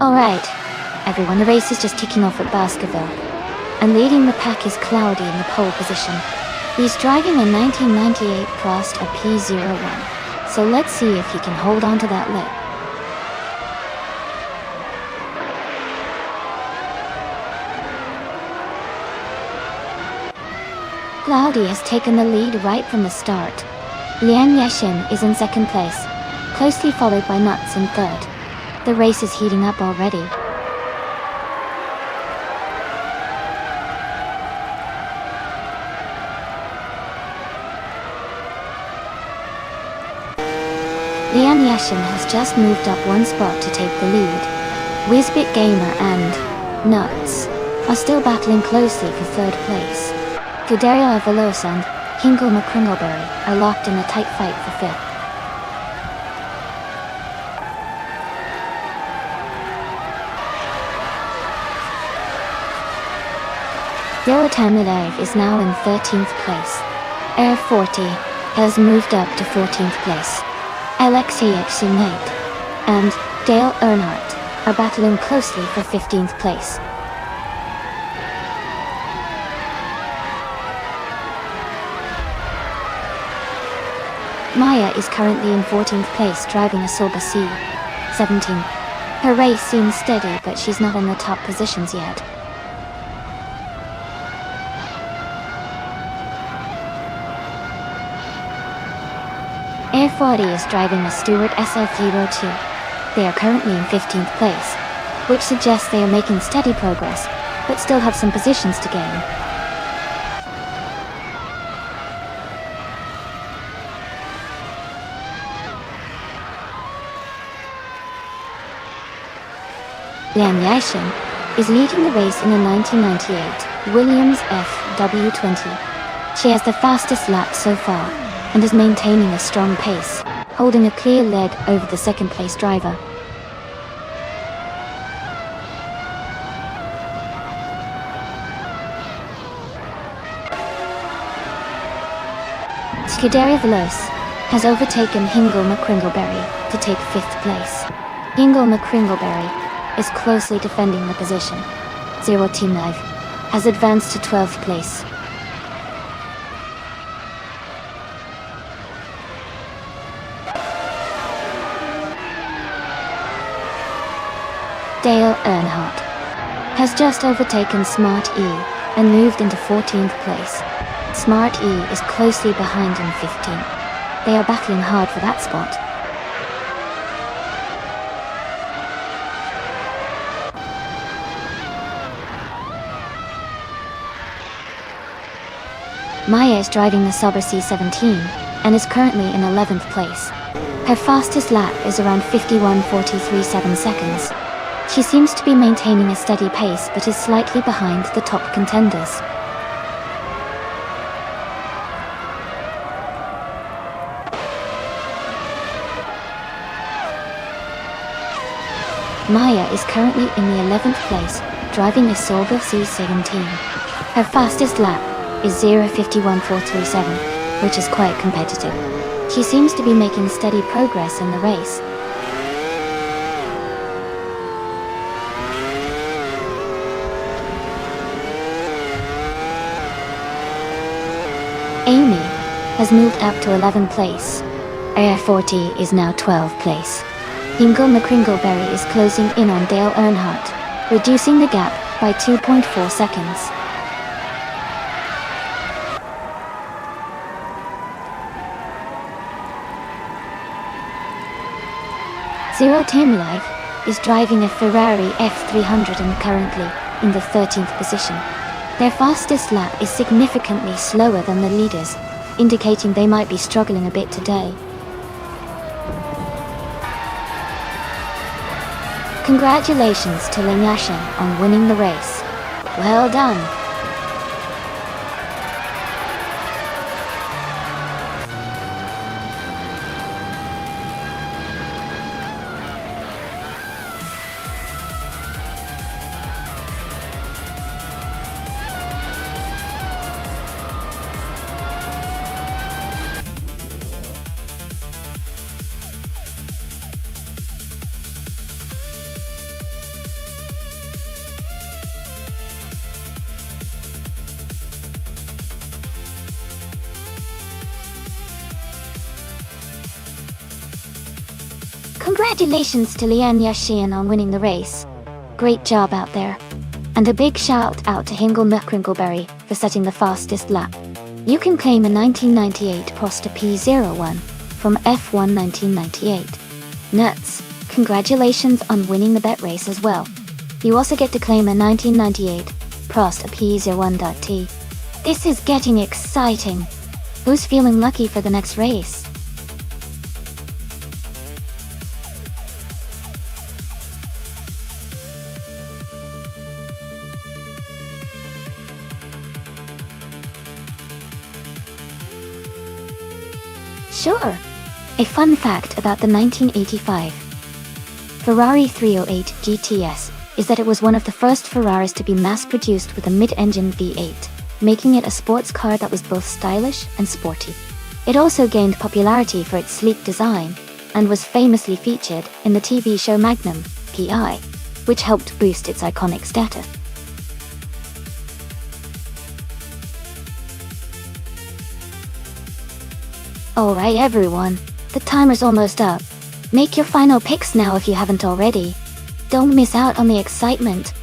Alright, everyone, the race is just kicking off at Baskerville. And leading the pack is Cloudy in the pole position. He's driving a 1998 Prost a P01, so let's see if he can hold on to that lip. Cloudy has taken the lead right from the start. Lian Yeshin is in second place, closely followed by Nuts in third. The race is heating up already. Lian Yeshin has just moved up one spot to take the lead. Whizbit Gamer and Nuts are still battling closely for third place. Scuderia Veloce and Hingle McCringleberry are locked in a tight fight for fifth. Zero Time Alive is now in 13th place. Air 40 has moved up to 14th place. Alexei Nate and Dale Earnhardt are battling closely for 15th place. Maya is currently in 14th place driving a Sauber C17. Her race seems steady, but she's not in the top positions yet. Air 40 is driving a Stewart SF02. They are currently in 15th place, which suggests they are making steady progress, but still have some positions to gain. Lian Yashin is leading the race in a 1998 Williams FW20. She has the fastest lap so far, and is maintaining a strong pace, holding a clear lead over the second place driver. Scuderia Veloce has overtaken Hingle McCringleberry to take 5th place. Hingle McCringleberry is closely defending the position. Zero Team Live has advanced to 12th place. Dale Earnhardt has just overtaken Smart E and moved into 14th place. Smart E is closely behind in 15th. They are battling hard for that spot. Maya is driving the Sauber C17 and is currently in 11th place. Her fastest lap is around 51.43 seconds. She seems to be maintaining a steady pace but is slightly behind the top contenders. Maya is currently in the 11th place, driving a Sauber C17. Her fastest lap is 0:51.437, which is quite competitive. She seems to be making steady progress in the race. Amy has moved up to 11th place. Air 40 is now 12th place. Hingle McCringleberry is closing in on Dale Earnhardt, reducing the gap by 2.4 seconds. Zero Time Live is driving a Ferrari F300 and currently in the 13th position. Their fastest lap is significantly slower than the leaders, indicating they might be struggling a bit today. Congratulations to Lian Yashin on winning the race. Well done! Congratulations to Lian Yashin on winning the race. Great job out there. And a big shout out to Hingle McCringleberry for setting the fastest lap. You can claim a 1998 Prosta P01 from F1 1998. Nuts! Congratulations on winning the bet race as well. You also get to claim a 1998 Prosta P01.T. This is getting exciting. Who's feeling lucky for the next race? Sure. A fun fact about the 1985 Ferrari 308 GTS is that it was one of the first Ferraris to be mass-produced with a mid-engine V8, making it a sports car that was both stylish and sporty. It also gained popularity for its sleek design, and was famously featured in the TV show Magnum, P.I., which helped boost its iconic status. Alright everyone, the timer's almost up. Make your final picks now if you haven't already. Don't miss out on the excitement.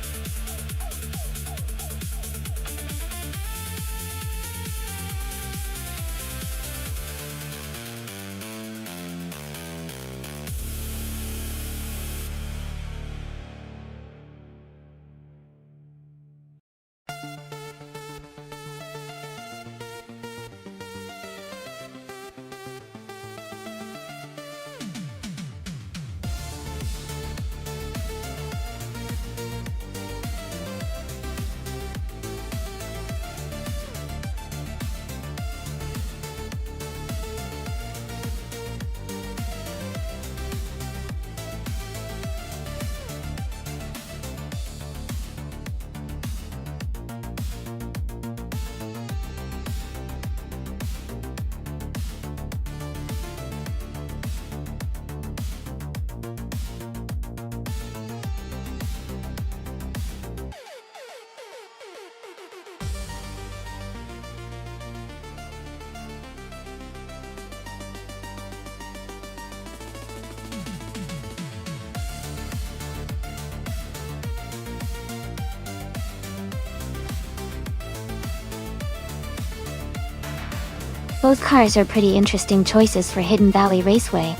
Both cars are pretty interesting choices for Hidden Valley Raceway.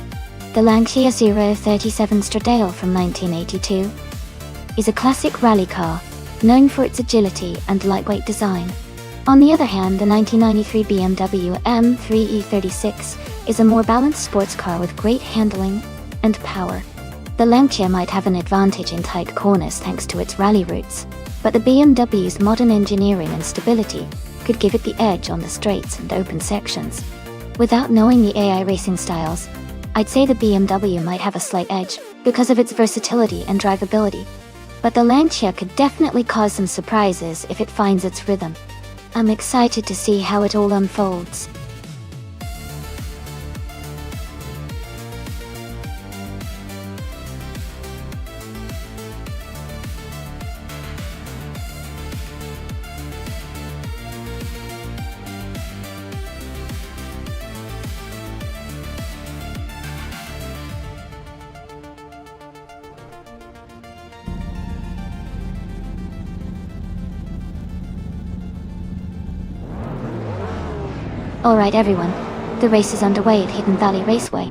The Lancia 037 Stradale from 1982 is a classic rally car, known for its agility and lightweight design. On the other hand, the 1993 BMW M3E36 is a more balanced sports car with great handling and power. The Lancia might have an advantage in tight corners thanks to its rally roots, but the BMW's modern engineering and stability could give it the edge on the straights and open sections. Without knowing the AI racing styles, I'd say the BMW might have a slight edge because of its versatility and drivability. But the Lancia could definitely cause some surprises if it finds its rhythm. I'm excited to see how it all unfolds. Alright everyone, the race is underway at Hidden Valley Raceway.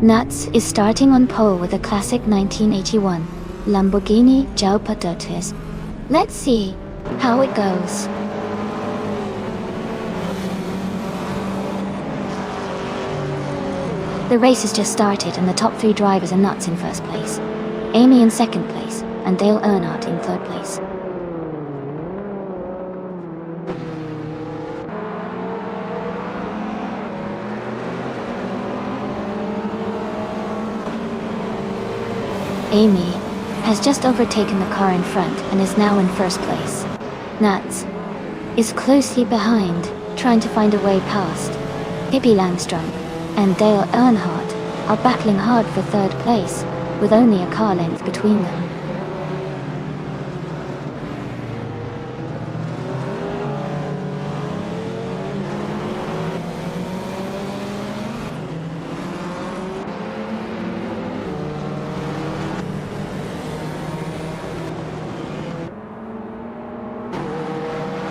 Nuts is starting on pole with a classic 1981 Lamborghini Jaupadotes. Let's see how it goes. The race has just started and the top 3 drivers are Nuts in first place, Amy in second place, and Dale Earnhardt in third place. Amy has just overtaken the car in front and is now in first place. Nuts is closely behind, trying to find a way past. Pippi Langstrom and Dale Earnhardt are battling hard for third place, with only a car length between them.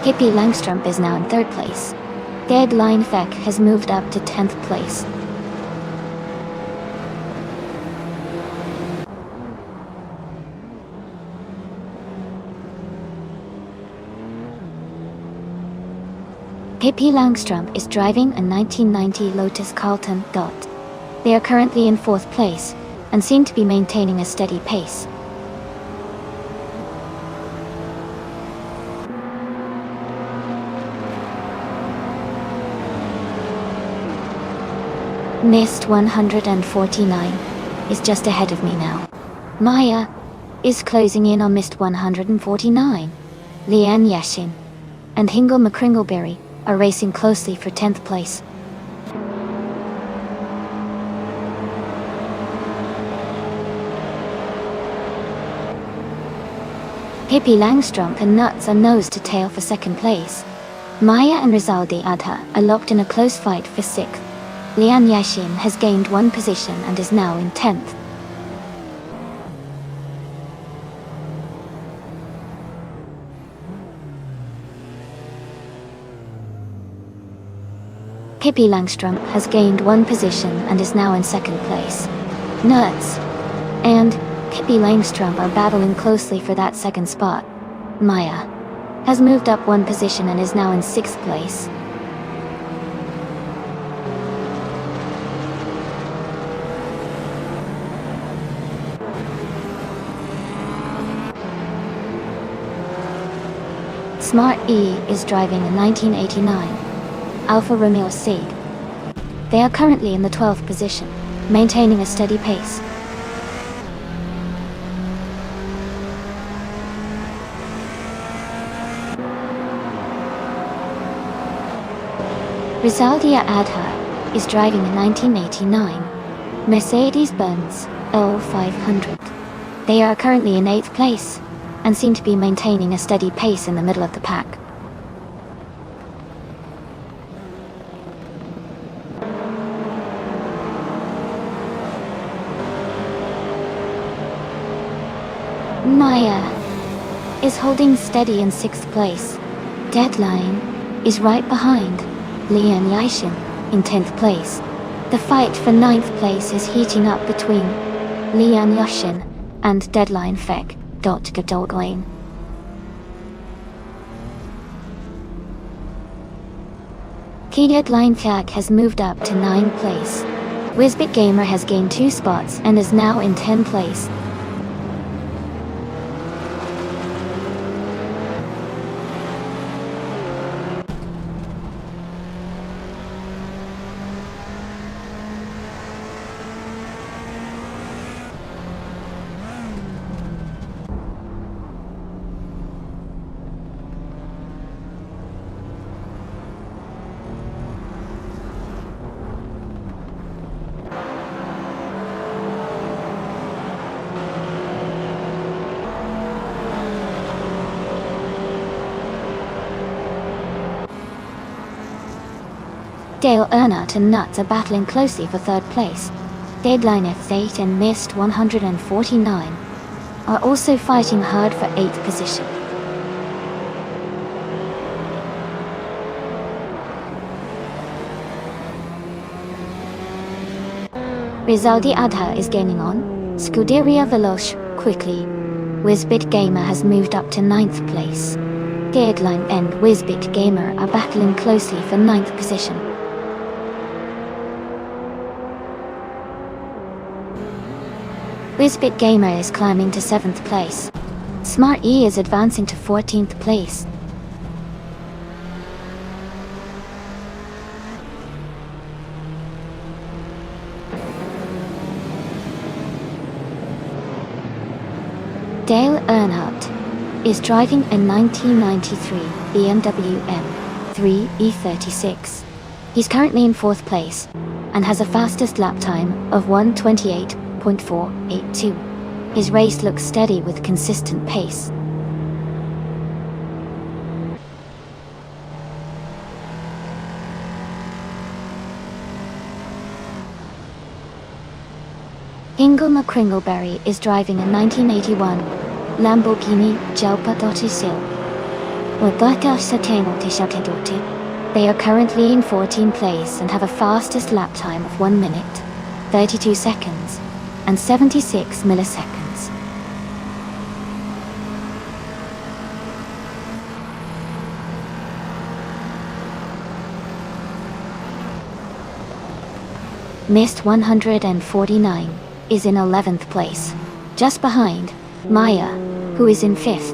Pippi Langstrom is now in third place. Gerd Leinfeck has moved up to 10th place. Pippi Langstrom is driving a 1990 Lotus Carlton Dot. They are currently in 4th place, and seem to be maintaining a steady pace. Missed 149 is just ahead of me now. Maya is closing in on Missed 149. Lian Yashin and Hingle McCringleberry are racing closely for 10th place. Pippi Langstrumpf and Nuts are nose to tail for 2nd place. Maya and Rizaldi Adha are locked in a close fight for 6th. Lian Yashin has gained 1 position and is now in 10th. Pippi Langstrumpf has gained 1 position and is now in 2nd place. Nuts and Pippi Langstrumpf are battling closely for that 2nd spot. Maya has moved up 1 position and is now in 6th place. Smart E is driving a 1989 Alfa Romeo Seat. They are currently in the 12th position, maintaining a steady pace. Rizaldia Adha is driving a 1989 Mercedes-Benz L500. They are currently in 8th place and seem to be maintaining a steady pace in the middle of the pack. Maya is holding steady in 6th place. Deadline is right behind Lian Yashin in 10th place. The fight for 9th place is heating up between Lian Yashin and Deadline Fek. Key Deadline Fek has moved up to 9th place. Wizbit Gamer has gained 2 spots and is now in 10th place. Dale Earnhardt and Nuts are battling closely for 3rd place. Deadline F8 and Missed 149 are also fighting hard for 8th position. Rizaldi Adha is gaining on Scuderia Veloce quickly. Wizbit Gamer has moved up to 9th place. Deadline and Wizbit Gamer are battling closely for 9th position. Wizbit Gamer is climbing to 7th place. Smart E is advancing to 14th place. Dale Earnhardt is driving a 1993 BMW M3 E36. He's currently in 4th place and has a fastest lap time of 1:28.482. His race looks steady with consistent pace. Hingle McCringleberry is driving a 1981 Lamborghini Jalpa Dotisil. They are currently in 14th place and have a fastest lap time of 1 minute, 32 seconds, and 76 milliseconds. Missed 149 is in 11th place, just behind Maya, who is in 5th.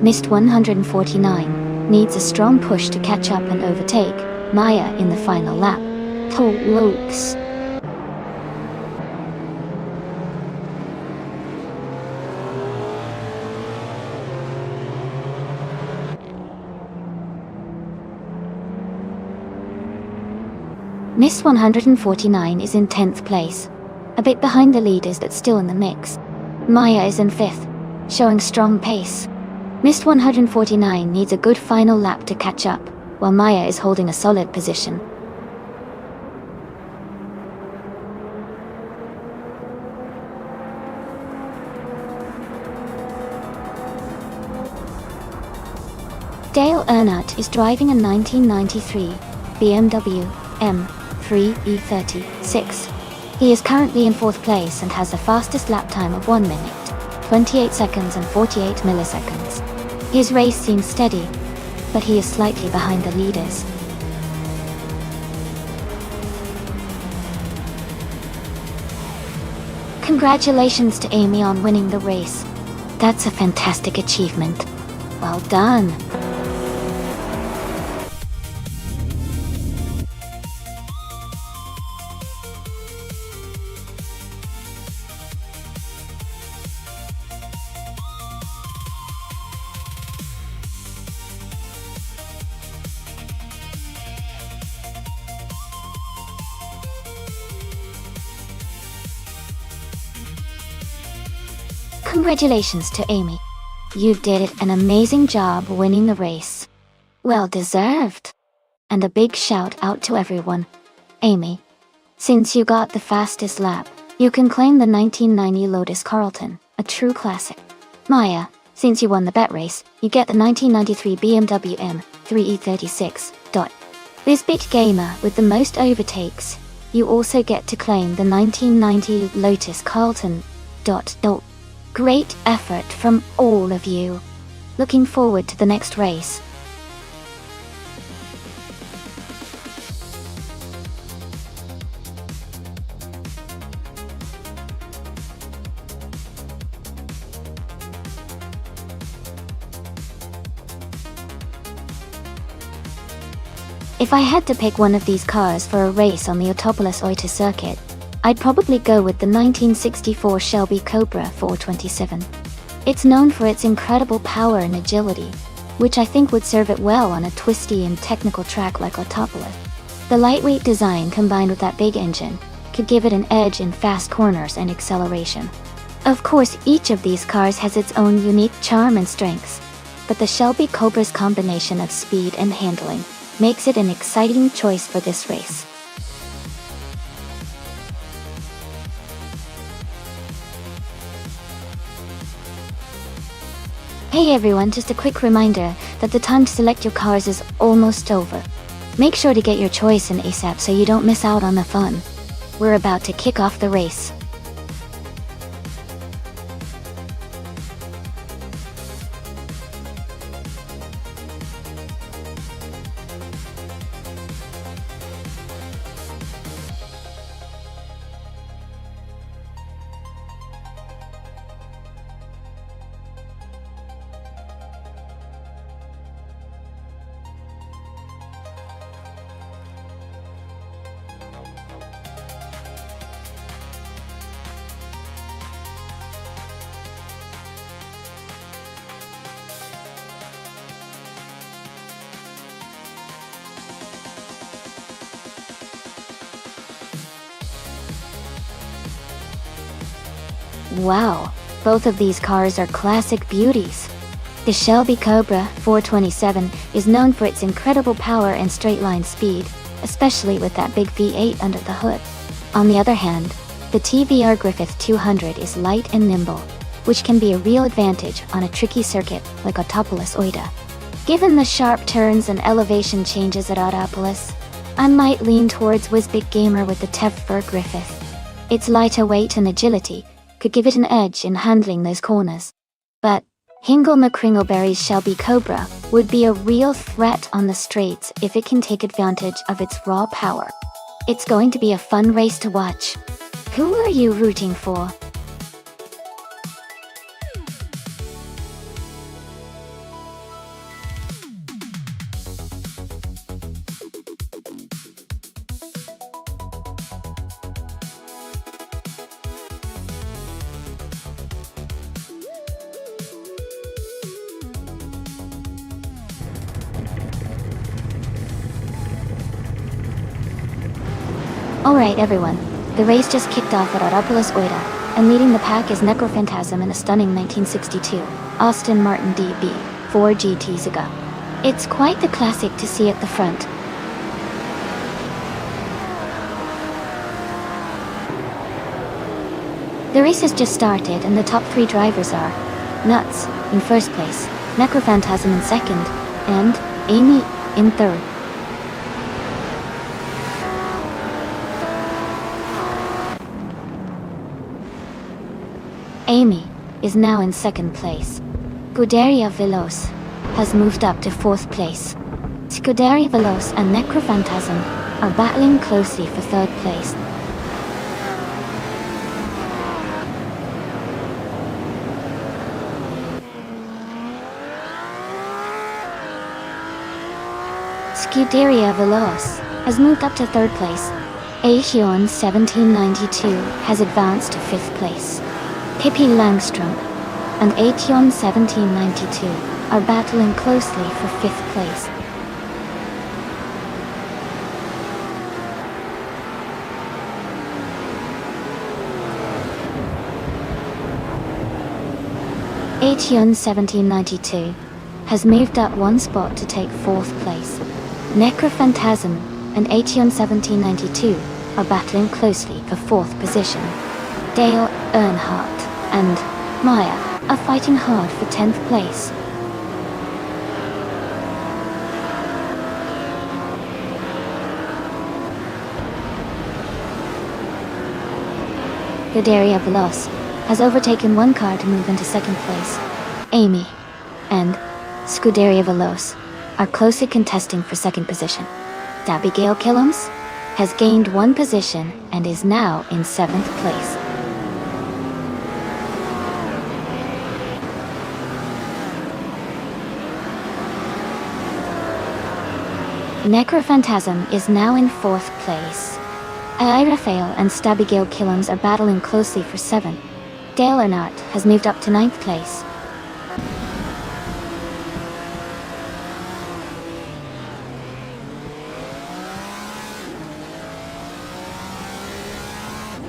Missed 149 needs a strong push to catch up and overtake Maya in the final lap. Miss 149 is in 10th place, a bit behind the leaders but still in the mix. Maya is in 5th, showing strong pace. Miss 149 needs a good final lap to catch up, while Maya is holding a solid position. Dale Earnhardt is driving a 1993 BMW M3 E36. He is currently in 4th place and has the fastest lap time of 1 minute, 28 seconds and 48 milliseconds. His race seems steady, but he is slightly behind the leaders. Congratulations to Amy on winning the race. That's a fantastic achievement. Well done. Congratulations to Amy. You did an amazing job winning the race. Well deserved. And a big shout out to everyone. Amy, since you got the fastest lap, you can claim the 1990 Lotus Carlton, a true classic. Maya, since you won the bet race, you get the 1993 BMW M3 E36. This bit gamer with the most overtakes, you also get to claim the 1990 Lotus Carlton. Great effort from all of you. Looking forward to the next race. If I had to pick one of these cars for a race on the Autopolis Oita circuit, I'd probably go with the 1964 Shelby Cobra 427. It's known for its incredible power and agility, which I think would serve it well on a twisty and technical track like Autopolis. The lightweight design combined with that big engine could give it an edge in fast corners and acceleration. Of course, each of these cars has its own unique charm and strengths, but the Shelby Cobra's combination of speed and handling makes it an exciting choice for this race. Hey everyone, just a quick reminder that the time to select your cars is almost over. Make sure to get your choice in ASAP so you don't miss out on the fun. We're about to kick off the race. Wow, both of these cars are classic beauties. The Shelby Cobra 427 is known for its incredible power and straight-line speed, especially with that big V8 under the hood. On the other hand, the TVR Griffith 200 is light and nimble, which can be a real advantage on a tricky circuit like Autopolis Oita. Given the sharp turns and elevation changes at Autopolis, I might lean towards Whizbig Gamer with the TVR Griffith. Its lighter weight and agility could give it an edge in handling those corners. But Hingle McCringleberry's Shelby Cobra would be a real threat on the straights if it can take advantage of its raw power. It's going to be a fun race to watch. Who are you rooting for? Alright everyone, the race just kicked off at Autopolis Oida, and leading the pack is Necrophantasm in a stunning 1962 Aston Martin DB 4 GTs ago. It's quite the classic to see at the front. The race has just started and the top 3 drivers are Nuts in first place, Necrophantasm in second, and Amy in third. Amy is now in second place. Scuderia Veloce has moved up to fourth place. Scuderia Veloce and Necrophantasm are battling closely for third place. Scuderia Veloce has moved up to third place. Aeon 1792 has advanced to fifth place. Pippi Langstrom and Aeon 1792 are battling closely for fifth place. Aeon 1792 has moved up one spot to take fourth place. Necrophantasm and Aeon 1792 are battling closely for fourth position. Dale Earnhardt and Maya are fighting hard for 10th place. Scuderia Veloce has overtaken one car to move into second place. Amy and Scuderia Veloce are closely contesting for second position. Abigail Killams has gained one position and is now in 7th place. Necrophantasm is now in 4th place. Raphael and Stabigail Killams are battling closely for 7th. Dale Earnhardt has moved up to 9th place.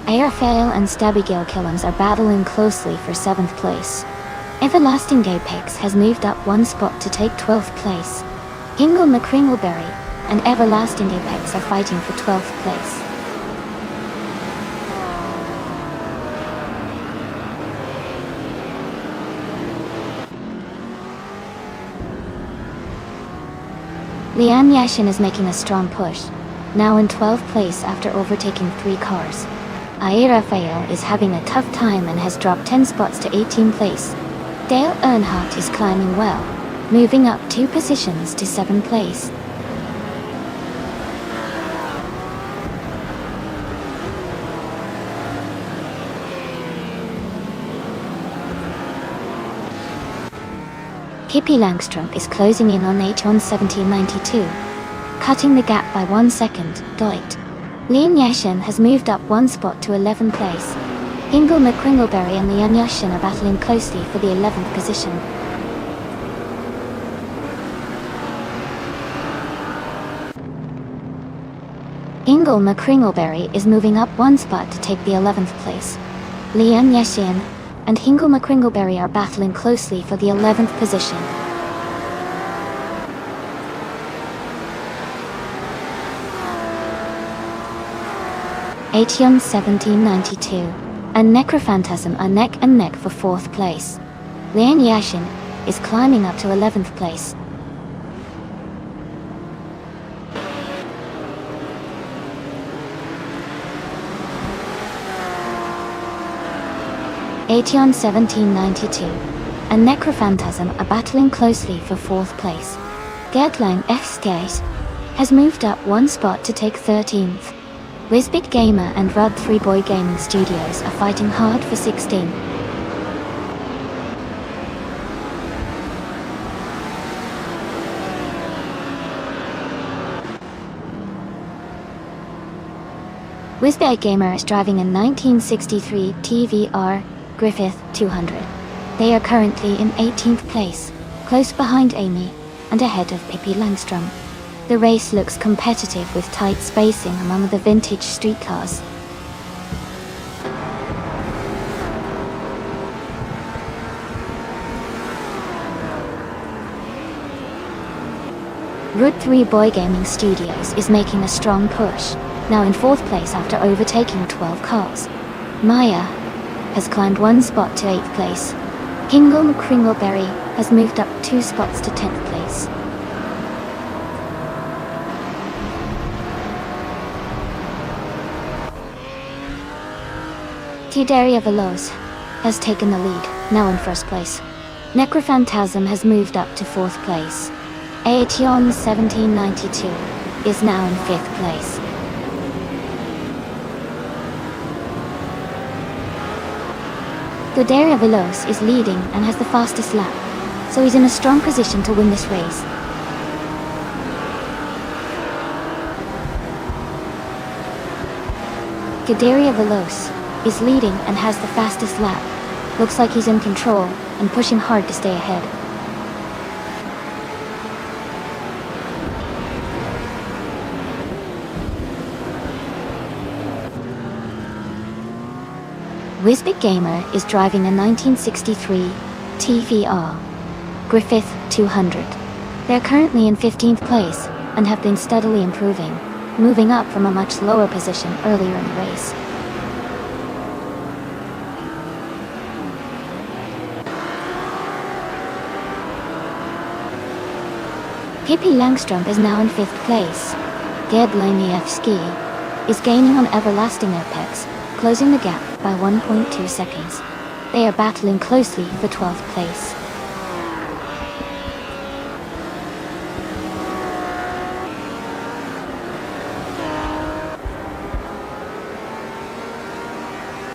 Raphael and Stabigail Killams are battling closely for 7th place. Everlasting Apex has moved up one spot to take 12th place. Hingle McCringleberry and Everlasting Apex are fighting for 12th place. Liam Yashin is making a strong push, now in 12th place after overtaking 3 cars. Raphael is having a tough time and has dropped 10 spots to 18th place. Dale Earnhardt is climbing well, moving up 2 positions to 7th place. Pippi Langstrom is closing in on Aeon 1792, cutting the gap by 1 second. Liam Yashin has moved up one spot to 11th place. Hingle McCringleberry and Liam Yashin are battling closely for the 11th position. Hingle McCringleberry is moving up one spot to take the 11th place. Liam Yashin and Hingle McCringleberry are battling closely for the 11th position. Aeon 1792 and Necrophantasm are neck and neck for 4th place. Liam Yashin is climbing up to 11th place. Aeon 1792 and Necrophantasm are battling closely for 4th place. Gertlang F-Skate has moved up one spot to take 13th. Wisbit Gamer and Rud 3 Boy Gaming Studios are fighting hard for 16th. Wisbit Gamer is driving a 1963 TVR Griffith 200. They are currently in 18th place, close behind Amy and ahead of Pippi Langstrom. The race looks competitive with tight spacing among the vintage street cars. Route 3 Boy Gaming Studios is making a strong push, now in 4th place after overtaking 12 cars. Maya has climbed 1 spot to 8th place. Hingle McCringleberry has moved up 2 spots to 10th place. Scuderia Veloce has taken the lead, now in 1st place. Necrophantasm has moved up to 4th place. Aetion 1792 is now in 5th place. Scuderia Veloce is leading and has the fastest lap, so he's in a strong position to win this race. Scuderia Veloce is leading and has the fastest lap. Looks like he's in control and pushing hard to stay ahead. Wisbit Gamer is driving a 1963 TVR Griffith 200. They're currently in 15th place and have been steadily improving, moving up from a much lower position earlier in the race. Pippi Langström is now in 5th place. Gerd Laniewski is gaining on Everlasting Apex, closing the gap by 1.2 seconds. They are battling closely for 12th place.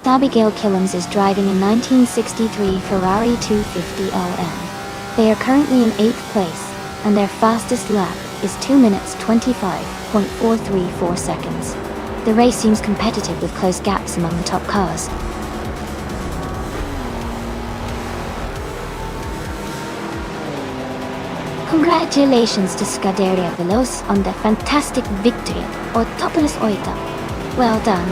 Abigail Killams is driving a 1963 Ferrari 250 LM. They are currently in 8th place, and their fastest lap is 2 minutes 25.434 seconds. The race seems competitive with close gaps among the top cars. Congratulations to Scuderia Veloce on the fantastic victory, or Topolis Oita. Well done.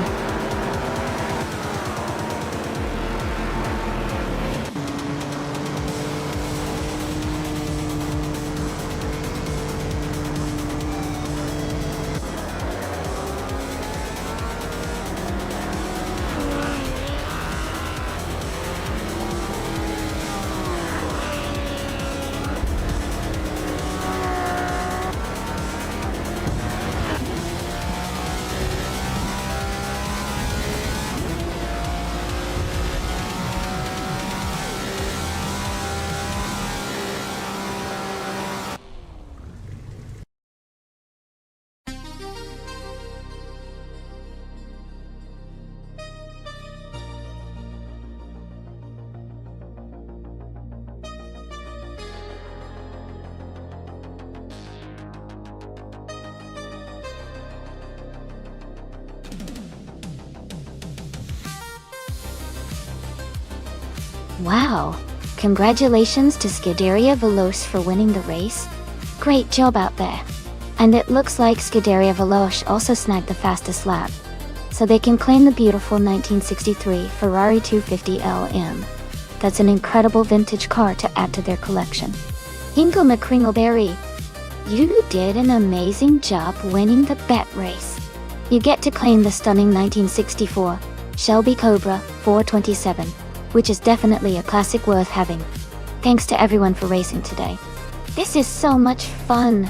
Wow! Congratulations to Scuderia Veloce for winning the race. Great job out there. And it looks like Scuderia Veloce also snagged the fastest lap, so they can claim the beautiful 1963 Ferrari 250 LM. That's an incredible vintage car to add to their collection. Hingle McCringleberry, you did an amazing job winning the bet race. You get to claim the stunning 1964 Shelby Cobra 427, which is definitely a classic worth having. Thanks to everyone for racing today. This is so much fun!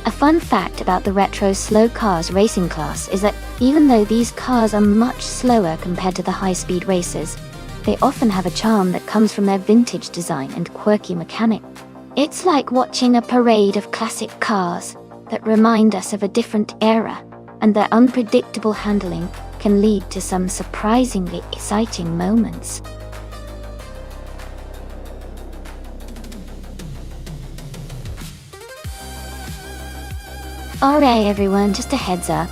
A fun fact about the retro slow cars racing class is that even though these cars are much slower compared to the high-speed races, they often have a charm that comes from their vintage design and quirky mechanic. It's like watching a parade of classic cars that remind us of a different era, and their unpredictable handling can lead to some surprisingly exciting moments. Alright everyone, just a heads up.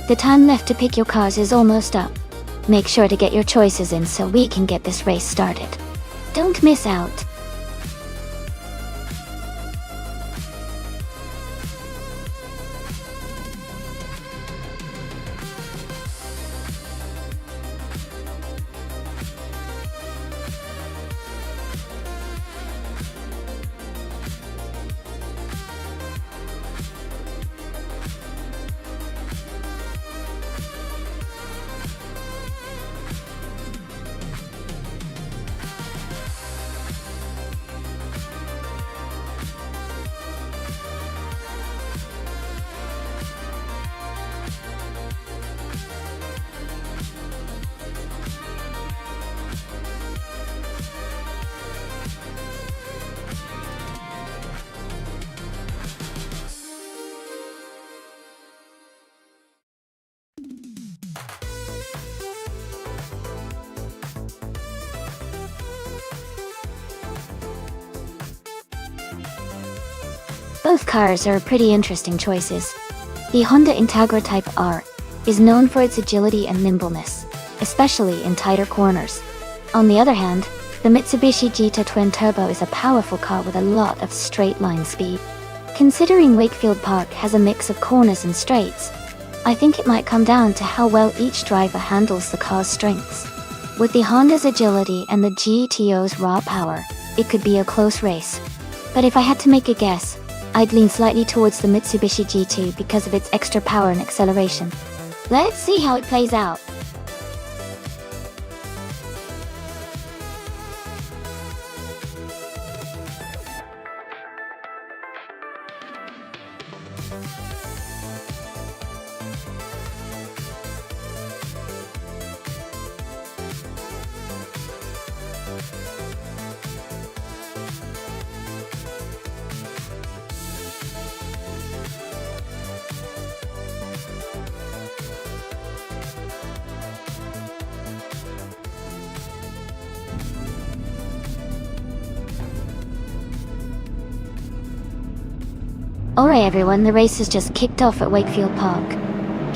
The time left to pick your cars is almost up. Make sure to get your choices in so we can get this race started. Don't miss out. Both cars are pretty interesting choices. The Honda Integra Type R is known for its agility and nimbleness, especially in tighter corners. On the other hand, the Mitsubishi Jita Twin Turbo is a powerful car with a lot of straight line speed. Considering Wakefield Park has a mix of corners and straights, I think it might come down to how well each driver handles the car's strengths. With the Honda's agility and the GTO's raw power, it could be a close race. But if I had to make a guess, I'd lean slightly towards the Mitsubishi G2 because of its extra power and acceleration. Let's see how it plays out. Alright everyone, the race has just kicked off at Wakefield Park.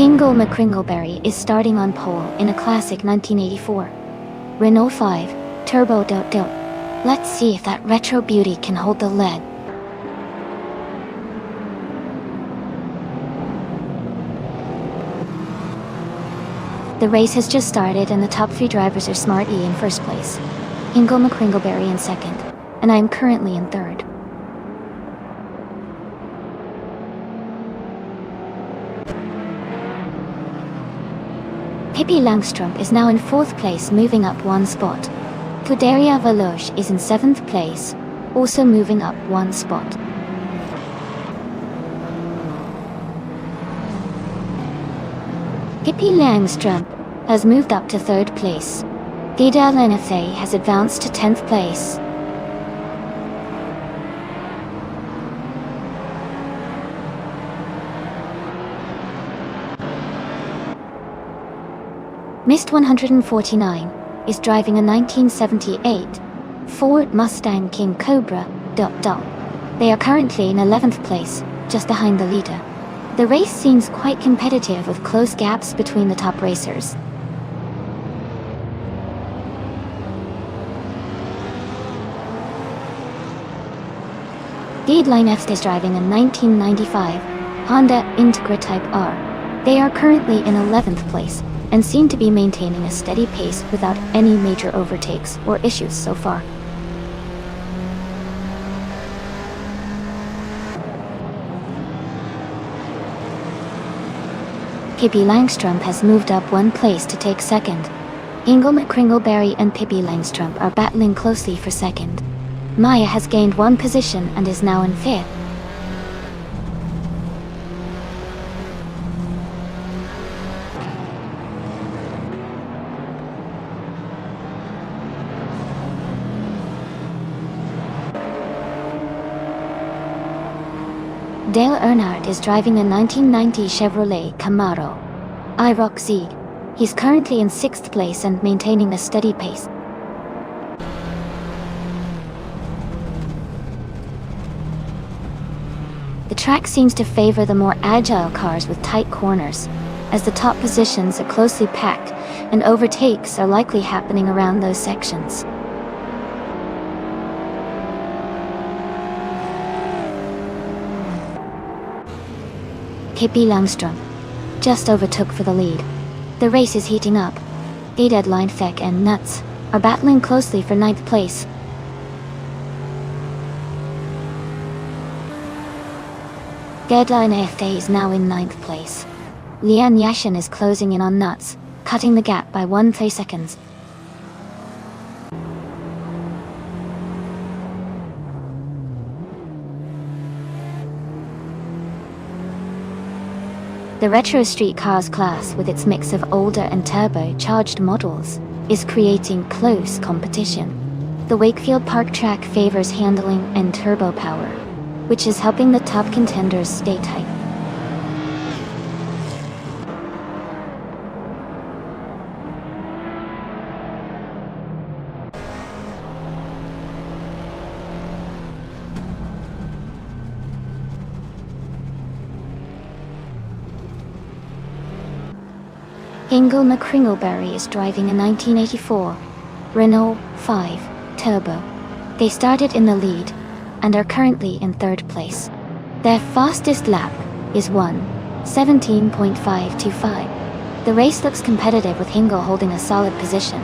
Ingle McCringleberry is starting on pole in a classic 1984 Renault 5 Turbo. Let's see if that retro beauty can hold the lead. The race has just started and the top 3 drivers are Smart E in first place, Ingle McCringleberry in second, and I am currently in third. Pippi Langstrup is now in 4th place, moving up 1 spot. Fuderia Valoche is in 7th place, also moving up 1 spot. Pippi Langstrup has moved up to 3rd place. Gida Lenathe has advanced to 10th place. Mist 149 is driving a 1978 Ford Mustang King Cobra. They are currently in 11th place, just behind the leader. The race seems quite competitive with close gaps between the top racers. Deadline F is driving a 1995 Honda Integra Type R. They are currently in 11th place, and seem to be maintaining a steady pace without any major overtakes or issues so far. Pippi Langstrup has moved up 1 place to take second. Ingle McCringleberry and Pippi Langstrup are battling closely for second. Maya has gained 1 position and is now in 5th. Dale Earnhardt is driving a 1990 Chevrolet Camaro IROC Z. He's currently in 6th place and maintaining a steady pace. track seems to favor the more agile cars with tight corners, as the top positions are closely packed and overtakes are likely happening around those sections. Pippi Langström just overtook for the lead. The race is heating up. Deadline Feck and Nuts are battling closely for 9th place. Deadline FA is now in 9th place. Lian Yashin is closing in on Nuts, cutting the gap by 1 seconds. The retro street cars class, with its mix of older and turbo-charged models, is creating close competition. The Wakefield Park track favors handling and turbo power, which is helping the top contenders stay tight. Ingle McCringleberry is driving a 1984 Renault 5 Turbo. They started in the lead and are currently in 3rd place. Their fastest lap is 1:17.525. The race looks competitive, with Hingle holding a solid position.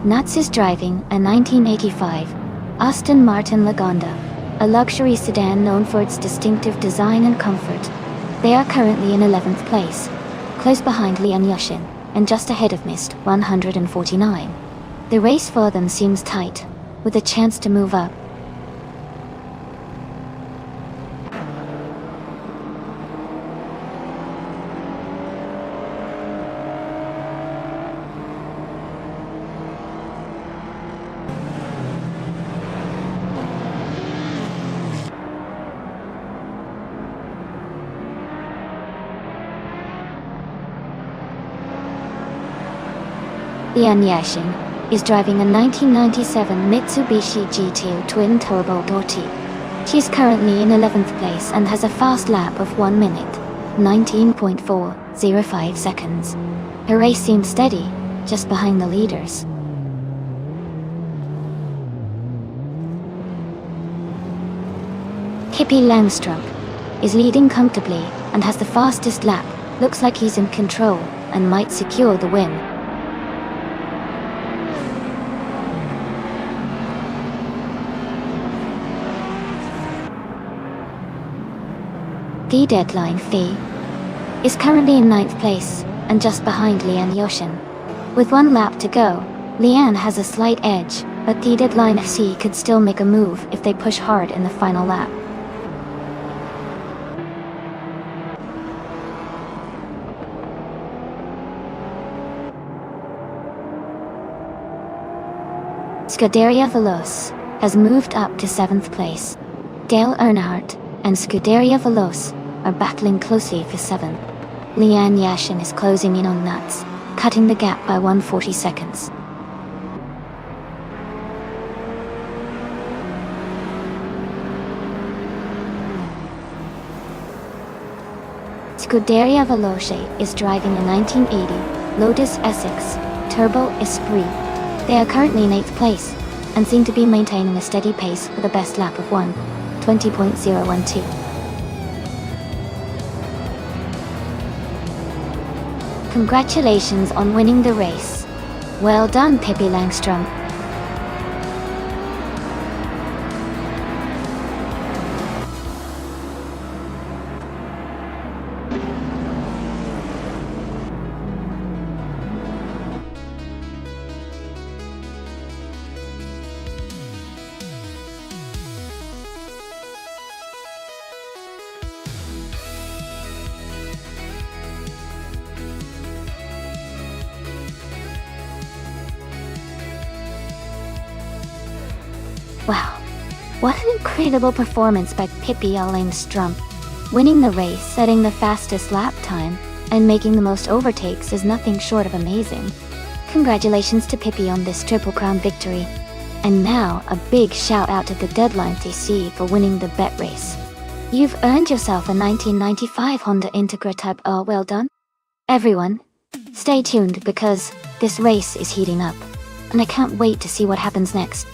Nuts is driving a 1985 Aston Martin Lagonda, a luxury sedan known for its distinctive design and comfort. They are currently in 11th place, close behind Lian Yashin, and just ahead of Mist 149. The race for them seems tight, with a chance to move up. Lian Yashin is driving a 1997 Mitsubishi GT twin-turbo Doty. She's currently in 11th place and has a fast lap of 1 minute, 19.405 seconds. Her race seems steady, just behind the leaders. Pippi Langström is leading comfortably and has the fastest lap. Looks like he's in control and might secure the win. The Deadline Fee is currently in 9th place and just behind Lian Yashin. With 1 lap to go, Lian has a slight edge, but the Deadline FC could still make a move if they push hard in the final lap. Scuderia Veloce has moved up to 7th place. Dale Earnhardt and Scuderia Veloce are battling closely for 7th. Lian Yashin is closing in on Nuts, cutting the gap by 140 seconds. Scuderia Veloce is driving a 1980 Lotus Essex Turbo Esprit. They are currently in 8th place and seem to be maintaining a steady pace with a best lap of 1:20.012. Congratulations on winning the race. Well done, Pippi Langström. Wow, what an incredible performance by Pippi Langström, winning the race, setting the fastest lap time, and making the most overtakes is nothing short of amazing. Congratulations to Pippi on this Triple Crown victory. And now, a big shout out to the Deadline TC for winning the bet race. You've earned yourself a 1995 Honda Integra Type R. Well done. Everyone, stay tuned because this race is heating up, and I can't wait to see what happens next.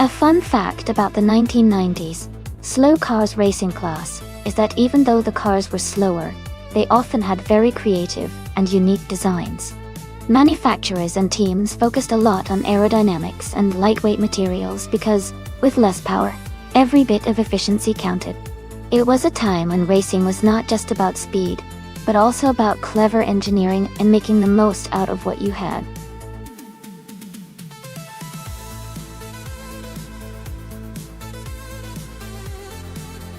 A fun fact about the 1990s slow cars racing class is that even though the cars were slower, they often had very creative and unique designs. Manufacturers and teams focused a lot on aerodynamics and lightweight materials because, with less power, every bit of efficiency counted. It was a time when racing was not just about speed, but also about clever engineering and making the most out of what you had.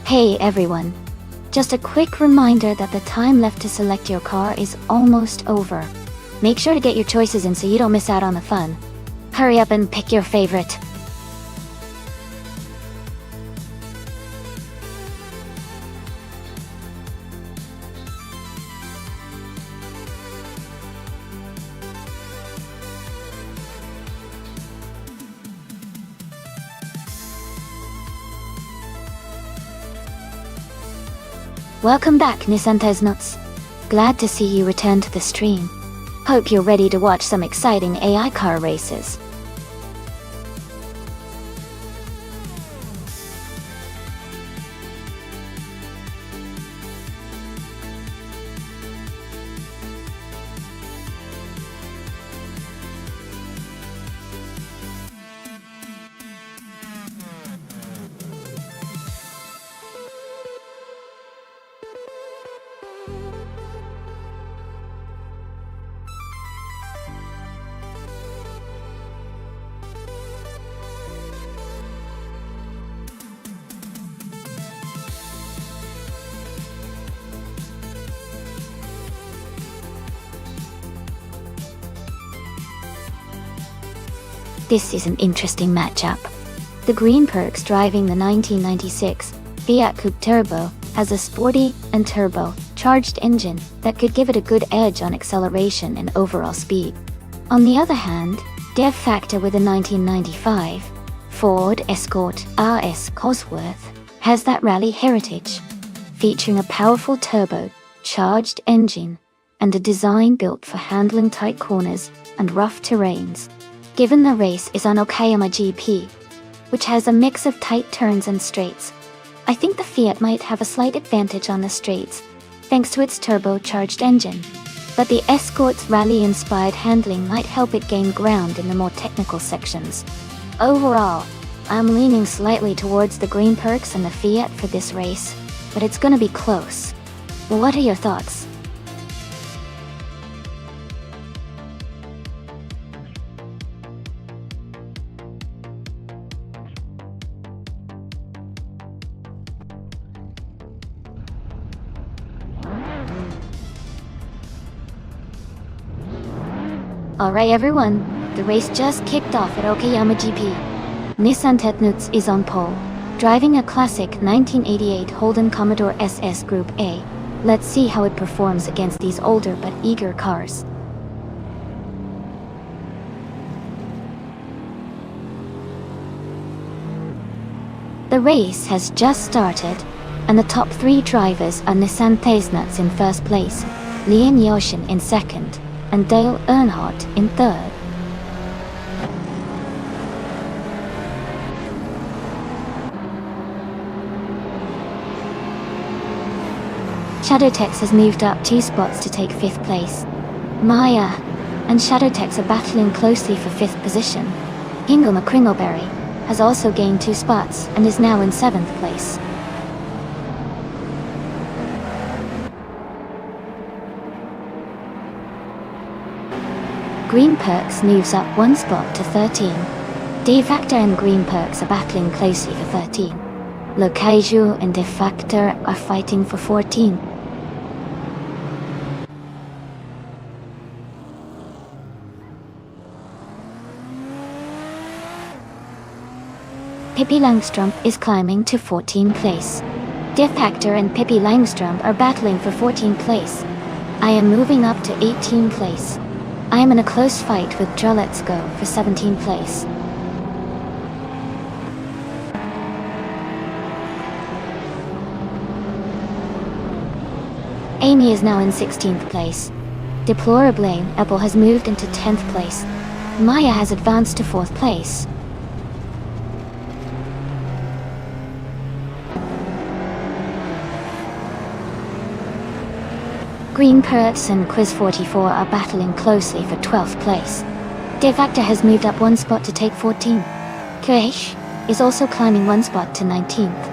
Hey everyone! Just a quick reminder that the time left to select your car is almost over. Make sure to get your choices in so you don't miss out on the fun. Hurry up and pick your favorite. Welcome back, Nissan Nuts. Glad to see you return to the stream. Hope you're ready to watch some exciting AI car races. This is an interesting matchup. The Green Perks driving the 1996 Fiat Coupe Turbo has a sporty and turbo-charged engine that could give it a good edge on acceleration and overall speed. On the other hand, Dev Factor with a 1995 Ford Escort RS Cosworth has that rally heritage, featuring a powerful turbo-charged engine and a design built for handling tight corners and rough terrains. Given the race is on Okayama GP, which has a mix of tight turns and straights, I think the Fiat might have a slight advantage on the straights, thanks to its turbocharged engine. But the Escort's rally-inspired handling might help it gain ground in the more technical sections. Overall, I'm leaning slightly towards the Green Perks and the Fiat for this race, but it's gonna be close. What are your thoughts? Alright everyone, the race just kicked off at Okayama GP. Nissan Tetnuts is on pole, driving a classic 1988 Holden Commodore SS Group A. Let's see how it performs against these older but eager cars. The race has just started, and the top three drivers are Nissan Tetnuts in first place, Lian Yoshin in second, and Dale Earnhardt in third. Shadowtex has moved up 2 spots to take 5th place. Maya and Shadowtex are battling closely for 5th position. Hingle McCringleberry has also gained 2 spots and is now in 7th place. Green Perks moves up 1 spot to 13. De Factor and Green Perks are battling closely for 13. Lokaiju and De Factor are fighting for 14. Pippi Langstrump is climbing to 14th place. De Factor and Pippi Langstrump are battling for 14th place. I am moving up to 18th place. I am in a close fight with Draw Let's Go for 17th place. Amy is now in 16th place. Deplorably, Apple has moved into 10th place. Maya has advanced to 4th place. Green Perts and Quiz 44 are battling closely for 12th place. De Factor has moved up 1 spot to take 14. Krish is also climbing 1 spot to 19th.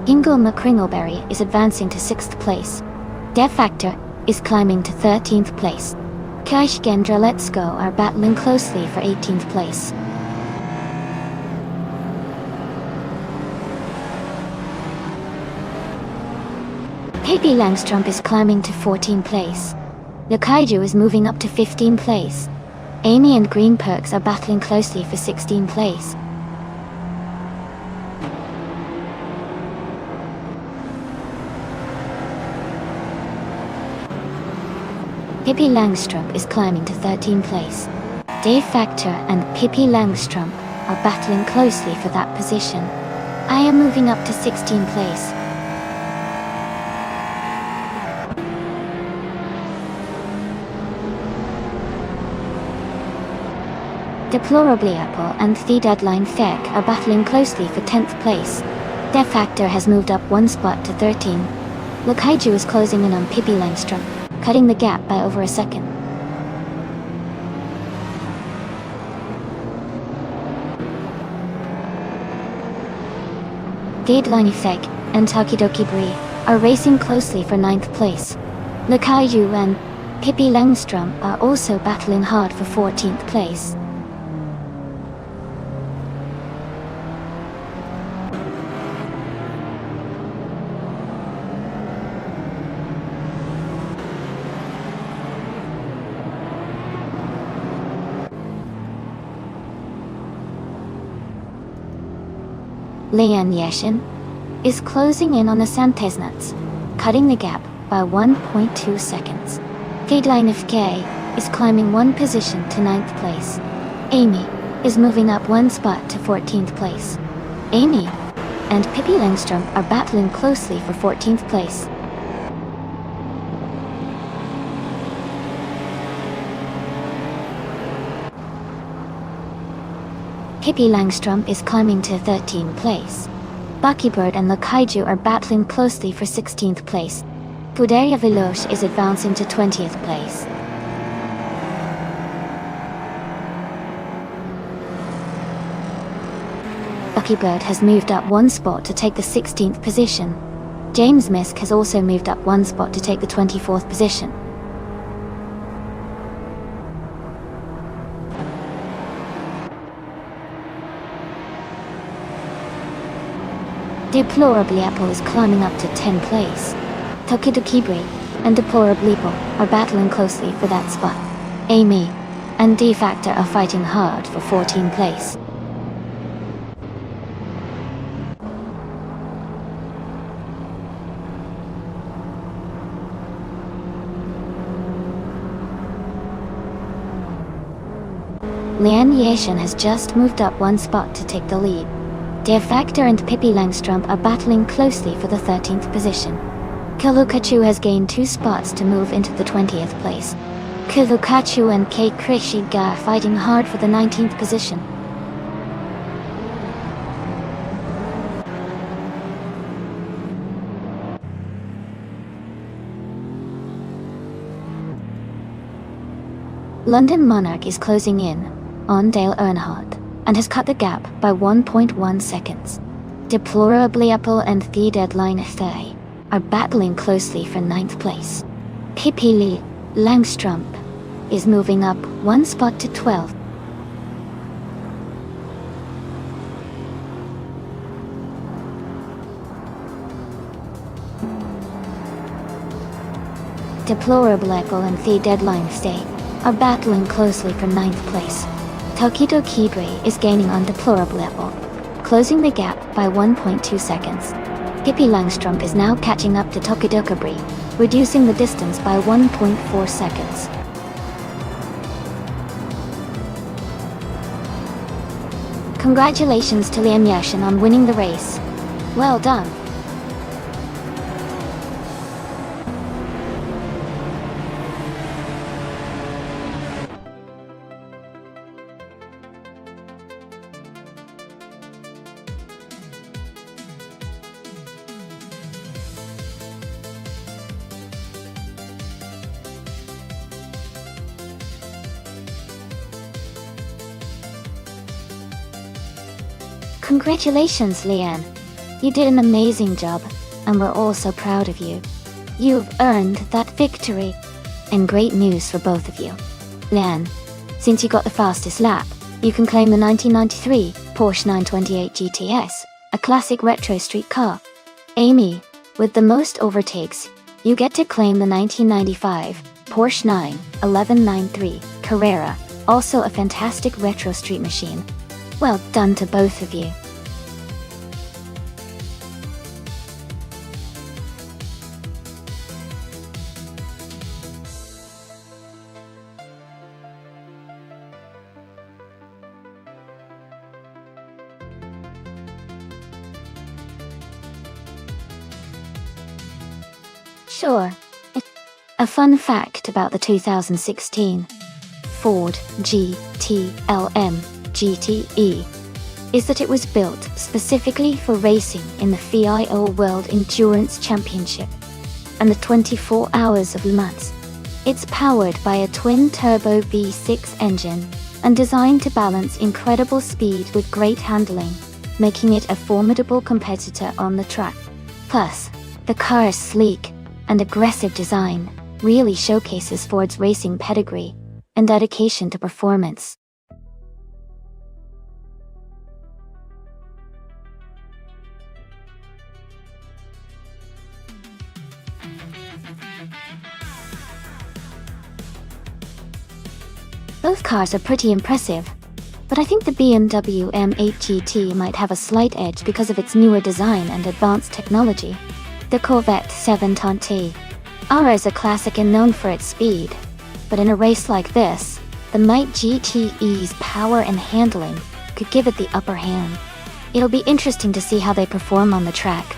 Ingle McCringleberry is advancing to 6th place. De Factor is climbing to 13th place. Krish Gendra Let's Go are battling closely for 18th place. Pippi Langstrump is climbing to 14th place. The Kaiju is moving up to 15th place. Amy and Green Perks are battling closely for 16th place. Pippi Langstrump is climbing to 13th place. De Factor and Pippi Langstrump are battling closely for that position. I am moving up to 16th place. Deplorably Apple and The Deadline Feg are battling closely for 10th place. De Factor has moved up 1 spot to 13. The Kaiju is closing in on Pippi Langstrump, cutting the gap by over a second. Deadline Feg and Takidoki Brie are racing closely for 9th place. The Kaiju and Pippi Langstrump are also battling hard for 14th place. Lian Yeshin is closing in on the Santesnats, cutting the gap by 1.2 seconds. Deadline of K is climbing 1 position to 9th place. Amy is moving up 1 spot to 14th place. Amy and Pippi Langstrump are battling closely for 14th place. Pippi Langstrump is climbing to 13th place. Buckybird and the Kaiju are battling closely for 16th place. Puderia Veloce is advancing to 20th place. Buckybird has moved up 1 spot to take the 16th position. James Misk has also moved up 1 spot to take the 24th position. Deplorably Apple is climbing up to 10th place. Tokidoki Brie and Deplorably Apple are battling closely for that spot. Amy and De Factor are fighting hard for 14th place. Lian Yeshin has just moved up 1 spot to take the lead. De Factor and Pippi Langstrump are battling closely for the 13th position. Kilukachu has gained 2 spots to move into the 20th place. Kilukachu and Kei Krishiga are fighting hard for the 19th position. London Monarch is closing in on Dale Earnhardt and has cut the gap by 1.1 seconds. Deplorably Apple and The Deadline Thay are battling closely for 9th place. Pippi Langstrump is moving up 1 spot to 12th. Deplorable and the Deadline Stay are battling closely for 9th place. Tokito Kidre is gaining on Deplorable, closing the gap by 1.2 seconds. Pippi Langstrup is now catching up to Tokidokabri, reducing the distance by 1.4 seconds. Congratulations to Liam Yashin on winning the race. Well done. Congratulations, Leanne. You did an amazing job, and we're all so proud of you. You've earned that victory. And great news for both of you. Leanne, since you got the fastest lap, you can claim the 1993 Porsche 928 GTS, a classic retro street car. Amy, with the most overtakes, you get to claim the 1995 Porsche 91193 Carrera, also a fantastic retro street machine. Well done to both of you. Sure. A fun fact about the 2016 Ford GT-LM GTE is that it was built specifically for racing in the FIA World Endurance Championship and the 24 Hours of Le Mans. It's powered by a twin-turbo V6 engine and designed to balance incredible speed with great handling, making it a formidable competitor on the track. Plus, the car's sleek and aggressive design really showcases Ford's racing pedigree and dedication to performance. Both cars are pretty impressive, but I think the BMW M8 GT might have a slight edge because of its newer design and advanced technology. The Corvette 720 R is a classic and known for its speed, but in a race like this, the Might GTE's power and handling could give it the upper hand. It'll be interesting to see how they perform on the track.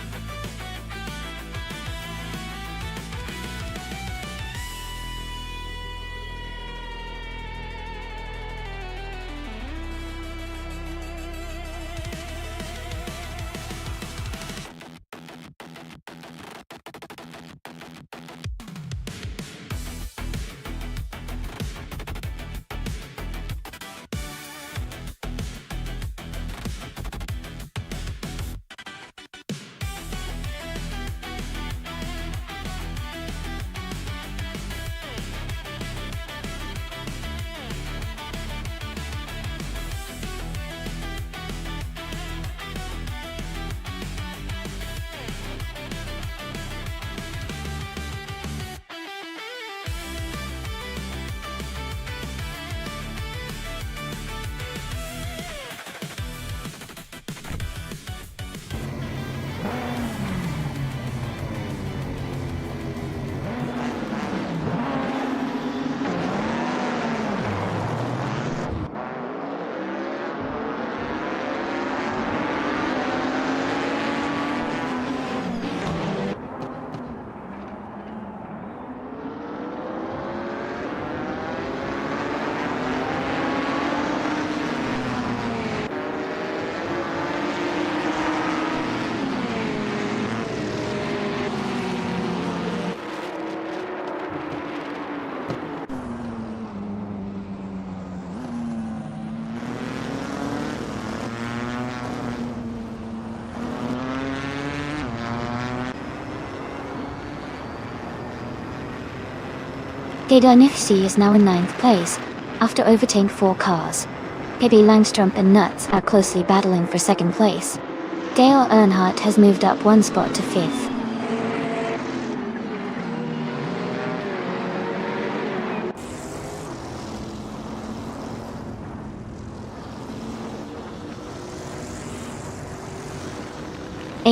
Nifsi is now in 9th place, after overtaking 4 cars. Pippi Langstrup and Nuts are closely battling for 2nd place. Dale Earnhardt has moved up 1 spot to 5th.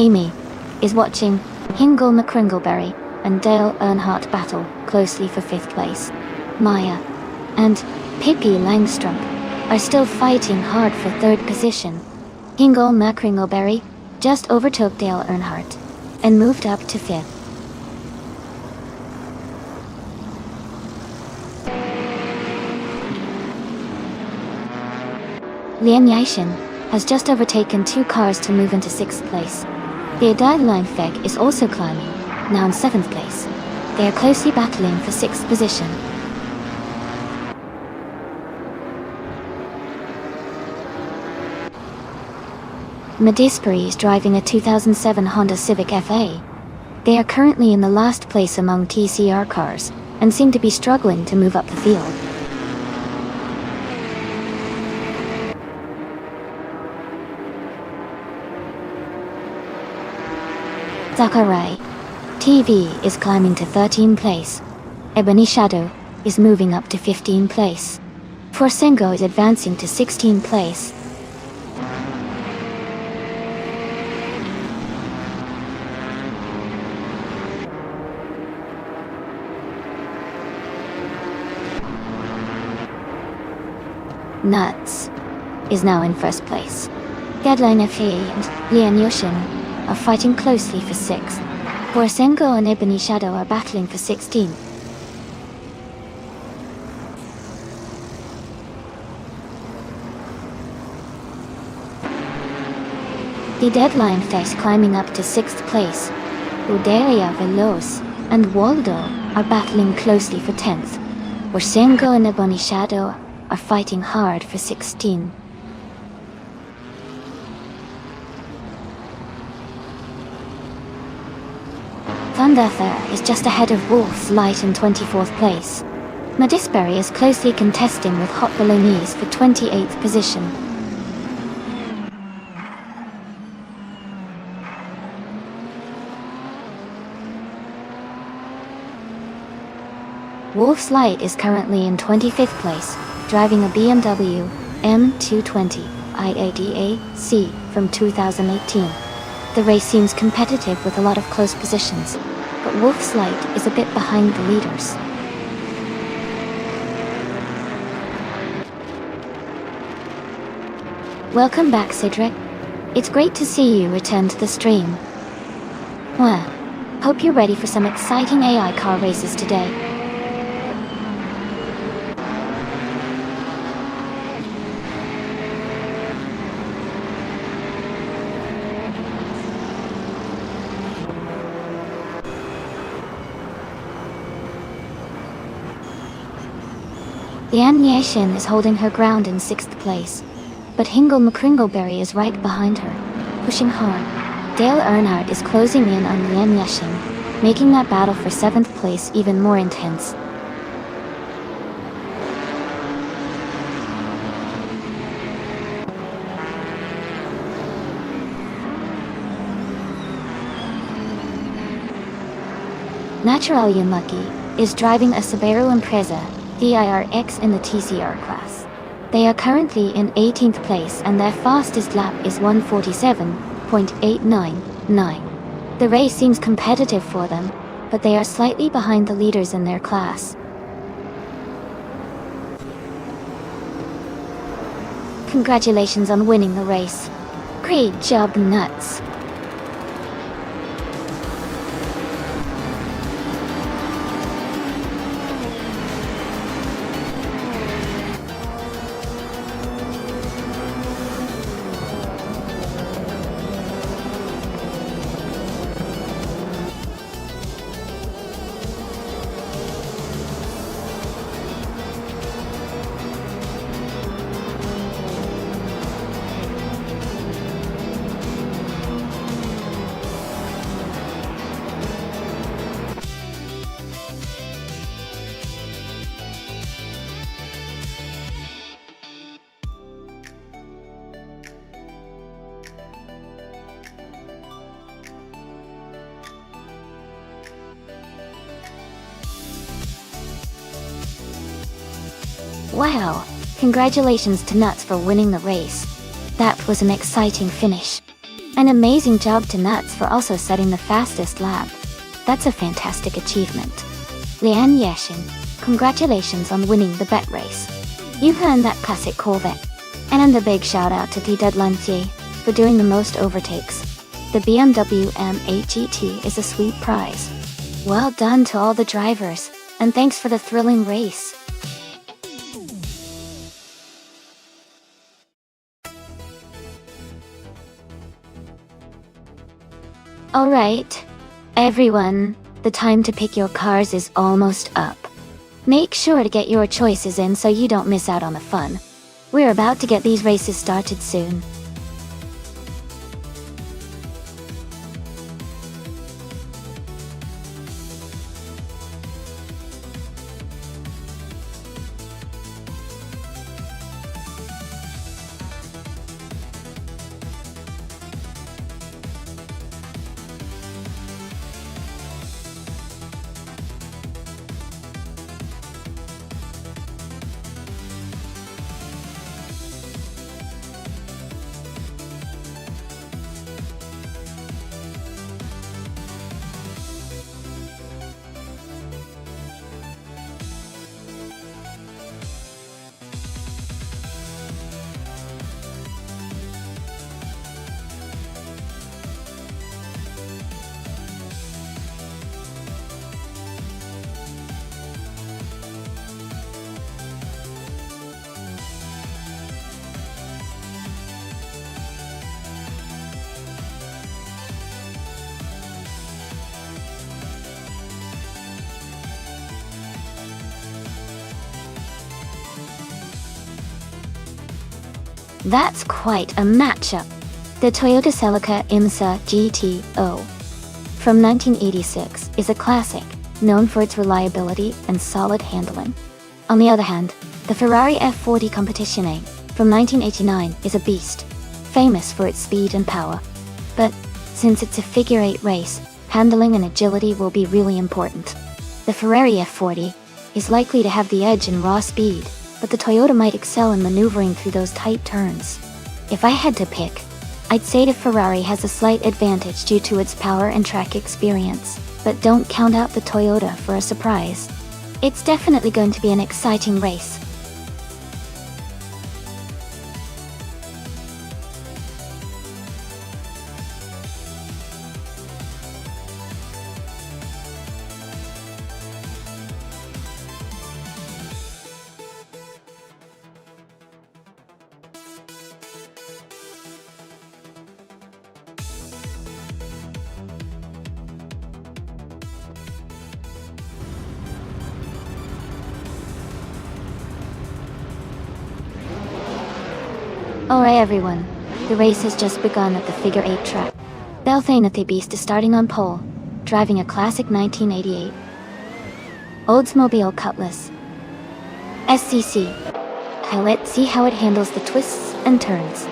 Amy is watching Hingle McCringleberry and Dale Earnhardt battle closely for 5th place. Maya and Pippi Langstrup are still fighting hard for 3rd position. Hingle McCringleberry just overtook Dale Earnhardt and moved up to 5th. Lian Yixin has just overtaken 2 cars to move into 6th place. The Adeline Feg is also climbing, now in 7th place. They are closely battling for 6th position. Madisbury is driving a 2007 Honda Civic FA. They are currently in the last place among TCR cars, and seem to be struggling to move up the field. Zakarai TV is climbing to 13th place. Ebony Shadow is moving up to 15th place. Forsengo is advancing to 16th place. Nuts is now in 1st place. Deadline FA and Lian Yixin are fighting closely for 6th. Forsengo and Ebony Shadow are battling for 16th. The Deadline Face climbing up to 6th place. Uderia Veloz and Waldo are battling closely for 10th. Forsengo and Ebony Shadow are fighting hard for 16. Thunderther is just ahead of Wolf's Light in 24th place. Madisbury is closely contesting with Hot Bolognese for 28th position. Wolf's Light is currently in 25th place, driving a BMW M220 IADA-C from 2018. The race seems competitive with a lot of close positions, but Wolf's Light is a bit behind the leaders. Welcome back, Cedric. It's great to see you return to the stream. Well, hope you're ready for some exciting AI car races today. Lian Yixin is holding her ground in 6th place, but Hingle McCringleberry is right behind her, pushing hard. Dale Earnhardt is closing in on Lian Yixin, making that battle for 7th place even more intense. Naturally Unlucky is driving a Subaru Impreza DIRX in the TCR class. They are currently in 18th place and their fastest lap is 1:47.899. The race seems competitive for them, but they are slightly behind the leaders in their class. Congratulations on winning the race. Great job, Nuts. Wow, congratulations to Nuts for winning the race. That was an exciting finish. An amazing job to Nuts for also setting the fastest lap. That's a fantastic achievement. Lian Yashin, congratulations on winning the bet race. You've earned that classic Corvette. And a big shout out to T. Lantier for doing the most overtakes. The BMW M8 GT is a sweet prize. Well done to all the drivers, and thanks for the thrilling race. Alright, everyone, the time to pick your cars is almost up. Make sure to get your choices in so you don't miss out on the fun. We're about to get these races started soon. That's quite a matchup. The Toyota Celica IMSA GTO from 1986 is a classic, known for its reliability and solid handling. On the other hand, the Ferrari F40 Competition A from 1989 is a beast, famous for its speed and power. But since it's a figure-8 race, handling and agility will be really important. The Ferrari F40 is likely to have the edge in raw speed, but the Toyota might excel in maneuvering through those tight turns. If I had to pick, I'd say the Ferrari has a slight advantage due to its power and track experience, but don't count out the Toyota for a surprise. It's definitely going to be an exciting race. Alright everyone, the race has just begun at the figure-8 track. Belthainathi Beast is starting on pole, driving a classic 1988 Oldsmobile Cutlass SCC. Let's see how it handles the twists and turns.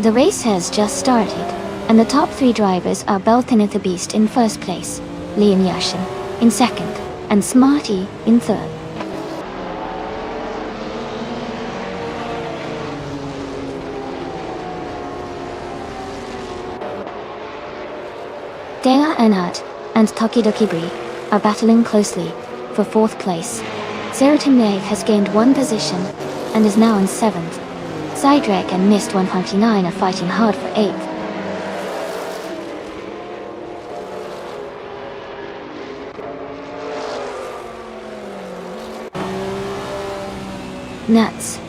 The race has just started, and the top 3 drivers are Belthainathi Beast in first place, Lian Yashin in second, and Smarty in third. Dea Earnhardt and Tokidoki Brie are battling closely for 4th place. Seratimnev has gained 1 position and is now in 7th. Zydrek and Mist 129 are fighting hard for 8th. Nuts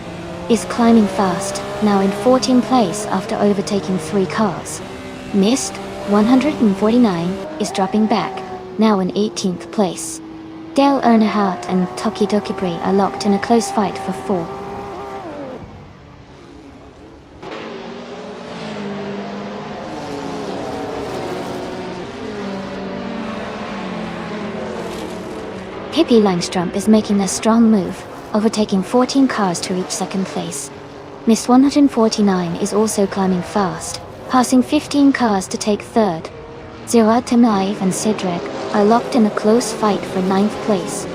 is climbing fast, now in 14th place after overtaking 3 cars. Mist 149 is dropping back, now in 18th place. Dale Earnhardt and Tokidoki Brie are locked in a close fight for 4th. Pippi Langstrup is making a strong move, overtaking 14 cars to reach 2nd place. Miss 149 is also climbing fast, passing 15 cars to take 3rd. Zeratimnev and Sidrek are locked in a close fight for 9th place.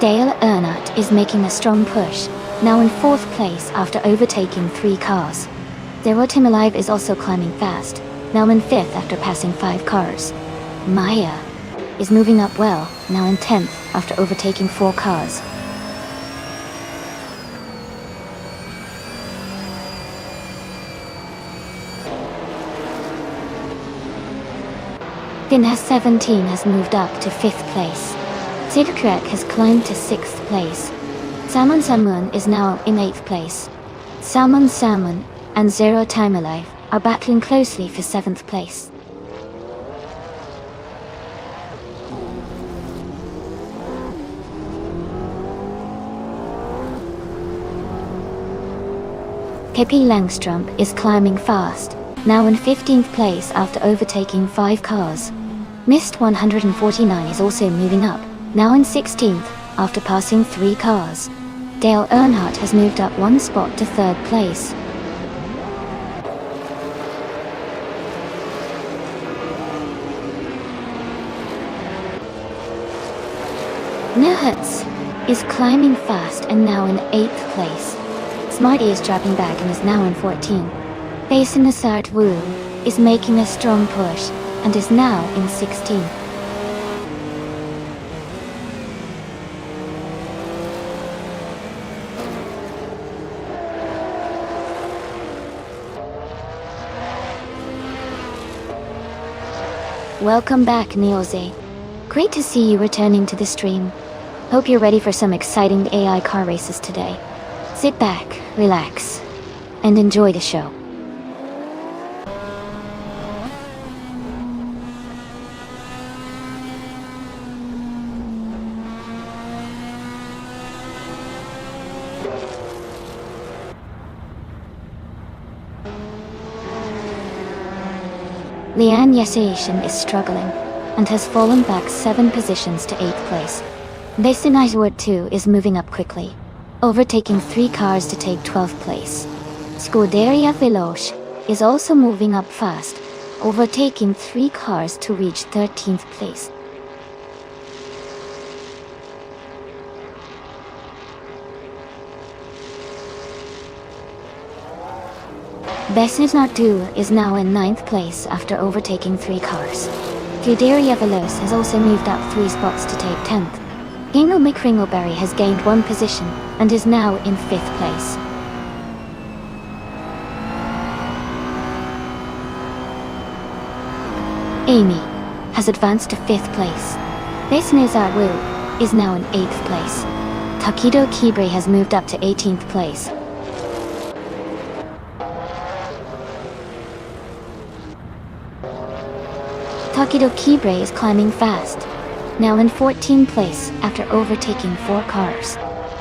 Dale Earnhardt is making a strong push, now in 4th place after overtaking 3 cars. Zero Team Alive is also climbing fast, now in 5th after passing 5 cars. Maya is moving up well, now in 10th after overtaking 4 cars. Finesse 17 has moved up to 5th place. Sidetrack has climbed to 6th place. Salmon Salmon is now in 8th place. Salmon and Zero Time Alive are battling closely for 7th place. Pippi Langstrump is climbing fast, now in 15th place after overtaking 5 cars. Mist 149 is also moving up, now in 16th after passing 3 cars. Dale Earnhardt has moved up 1 spot to 3rd place. Nuhutz is climbing fast and now in 8th place. Smarty is dropping back and is now in 14th. Basin Asart Wu is making a strong push and is now in 16th. Welcome back, Neoze. Great to see you returning to the stream. Hope you're ready for some exciting AI car races today. Sit back, relax, and enjoy the show. Lian Yesation is struggling, and has fallen back 7 positions to 8th place. Basin Isward 2 is moving up quickly, overtaking 3 cars to take 12th place. Scuderia Veloce is also moving up fast, overtaking 3 cars to reach 13th place. Besnitnatu is now in 9th place after overtaking 3 cars. Scuderia Veloce has also moved up 3 spots to take 10th. Gingle McCringleberry has gained 1 position and is now in 5th place. Amy has advanced to 5th place. Besnizar Wu is now in 8th place. Takido Kibre has moved up to 18th place. Takido Kibre is climbing fast, now in 14th place after overtaking 4 cars.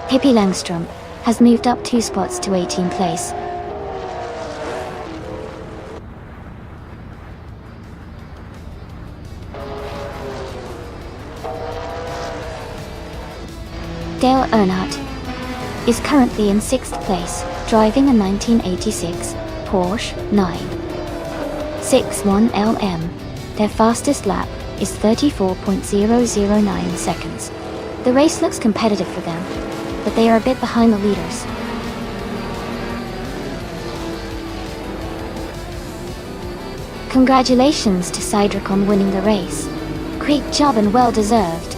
Pippi Langstrump has moved up 2 spots to 18th place. Dale Earnhardt is currently in 6th place, driving a 1986 Porsche 961 LM. Their fastest lap is 34.009 seconds. The race looks competitive for them, but they are a bit behind the leaders. Congratulations to Cydric on winning the race. Great job and well deserved.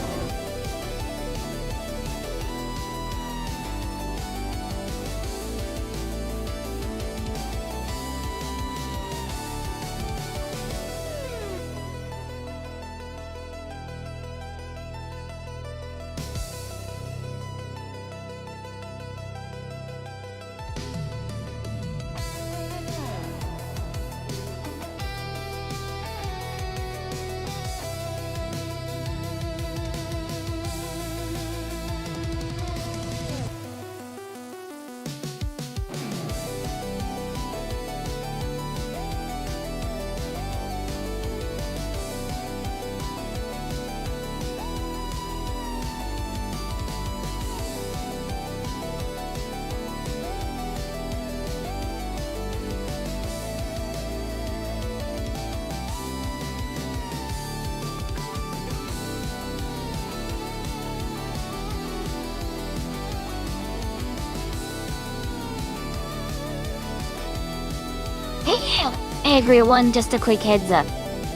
Hey everyone, just a quick heads up.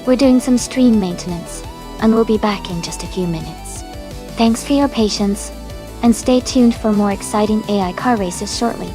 We're doing some stream maintenance, and we'll be back in just a few minutes. Thanks for your patience, and stay tuned for more exciting AI car races shortly.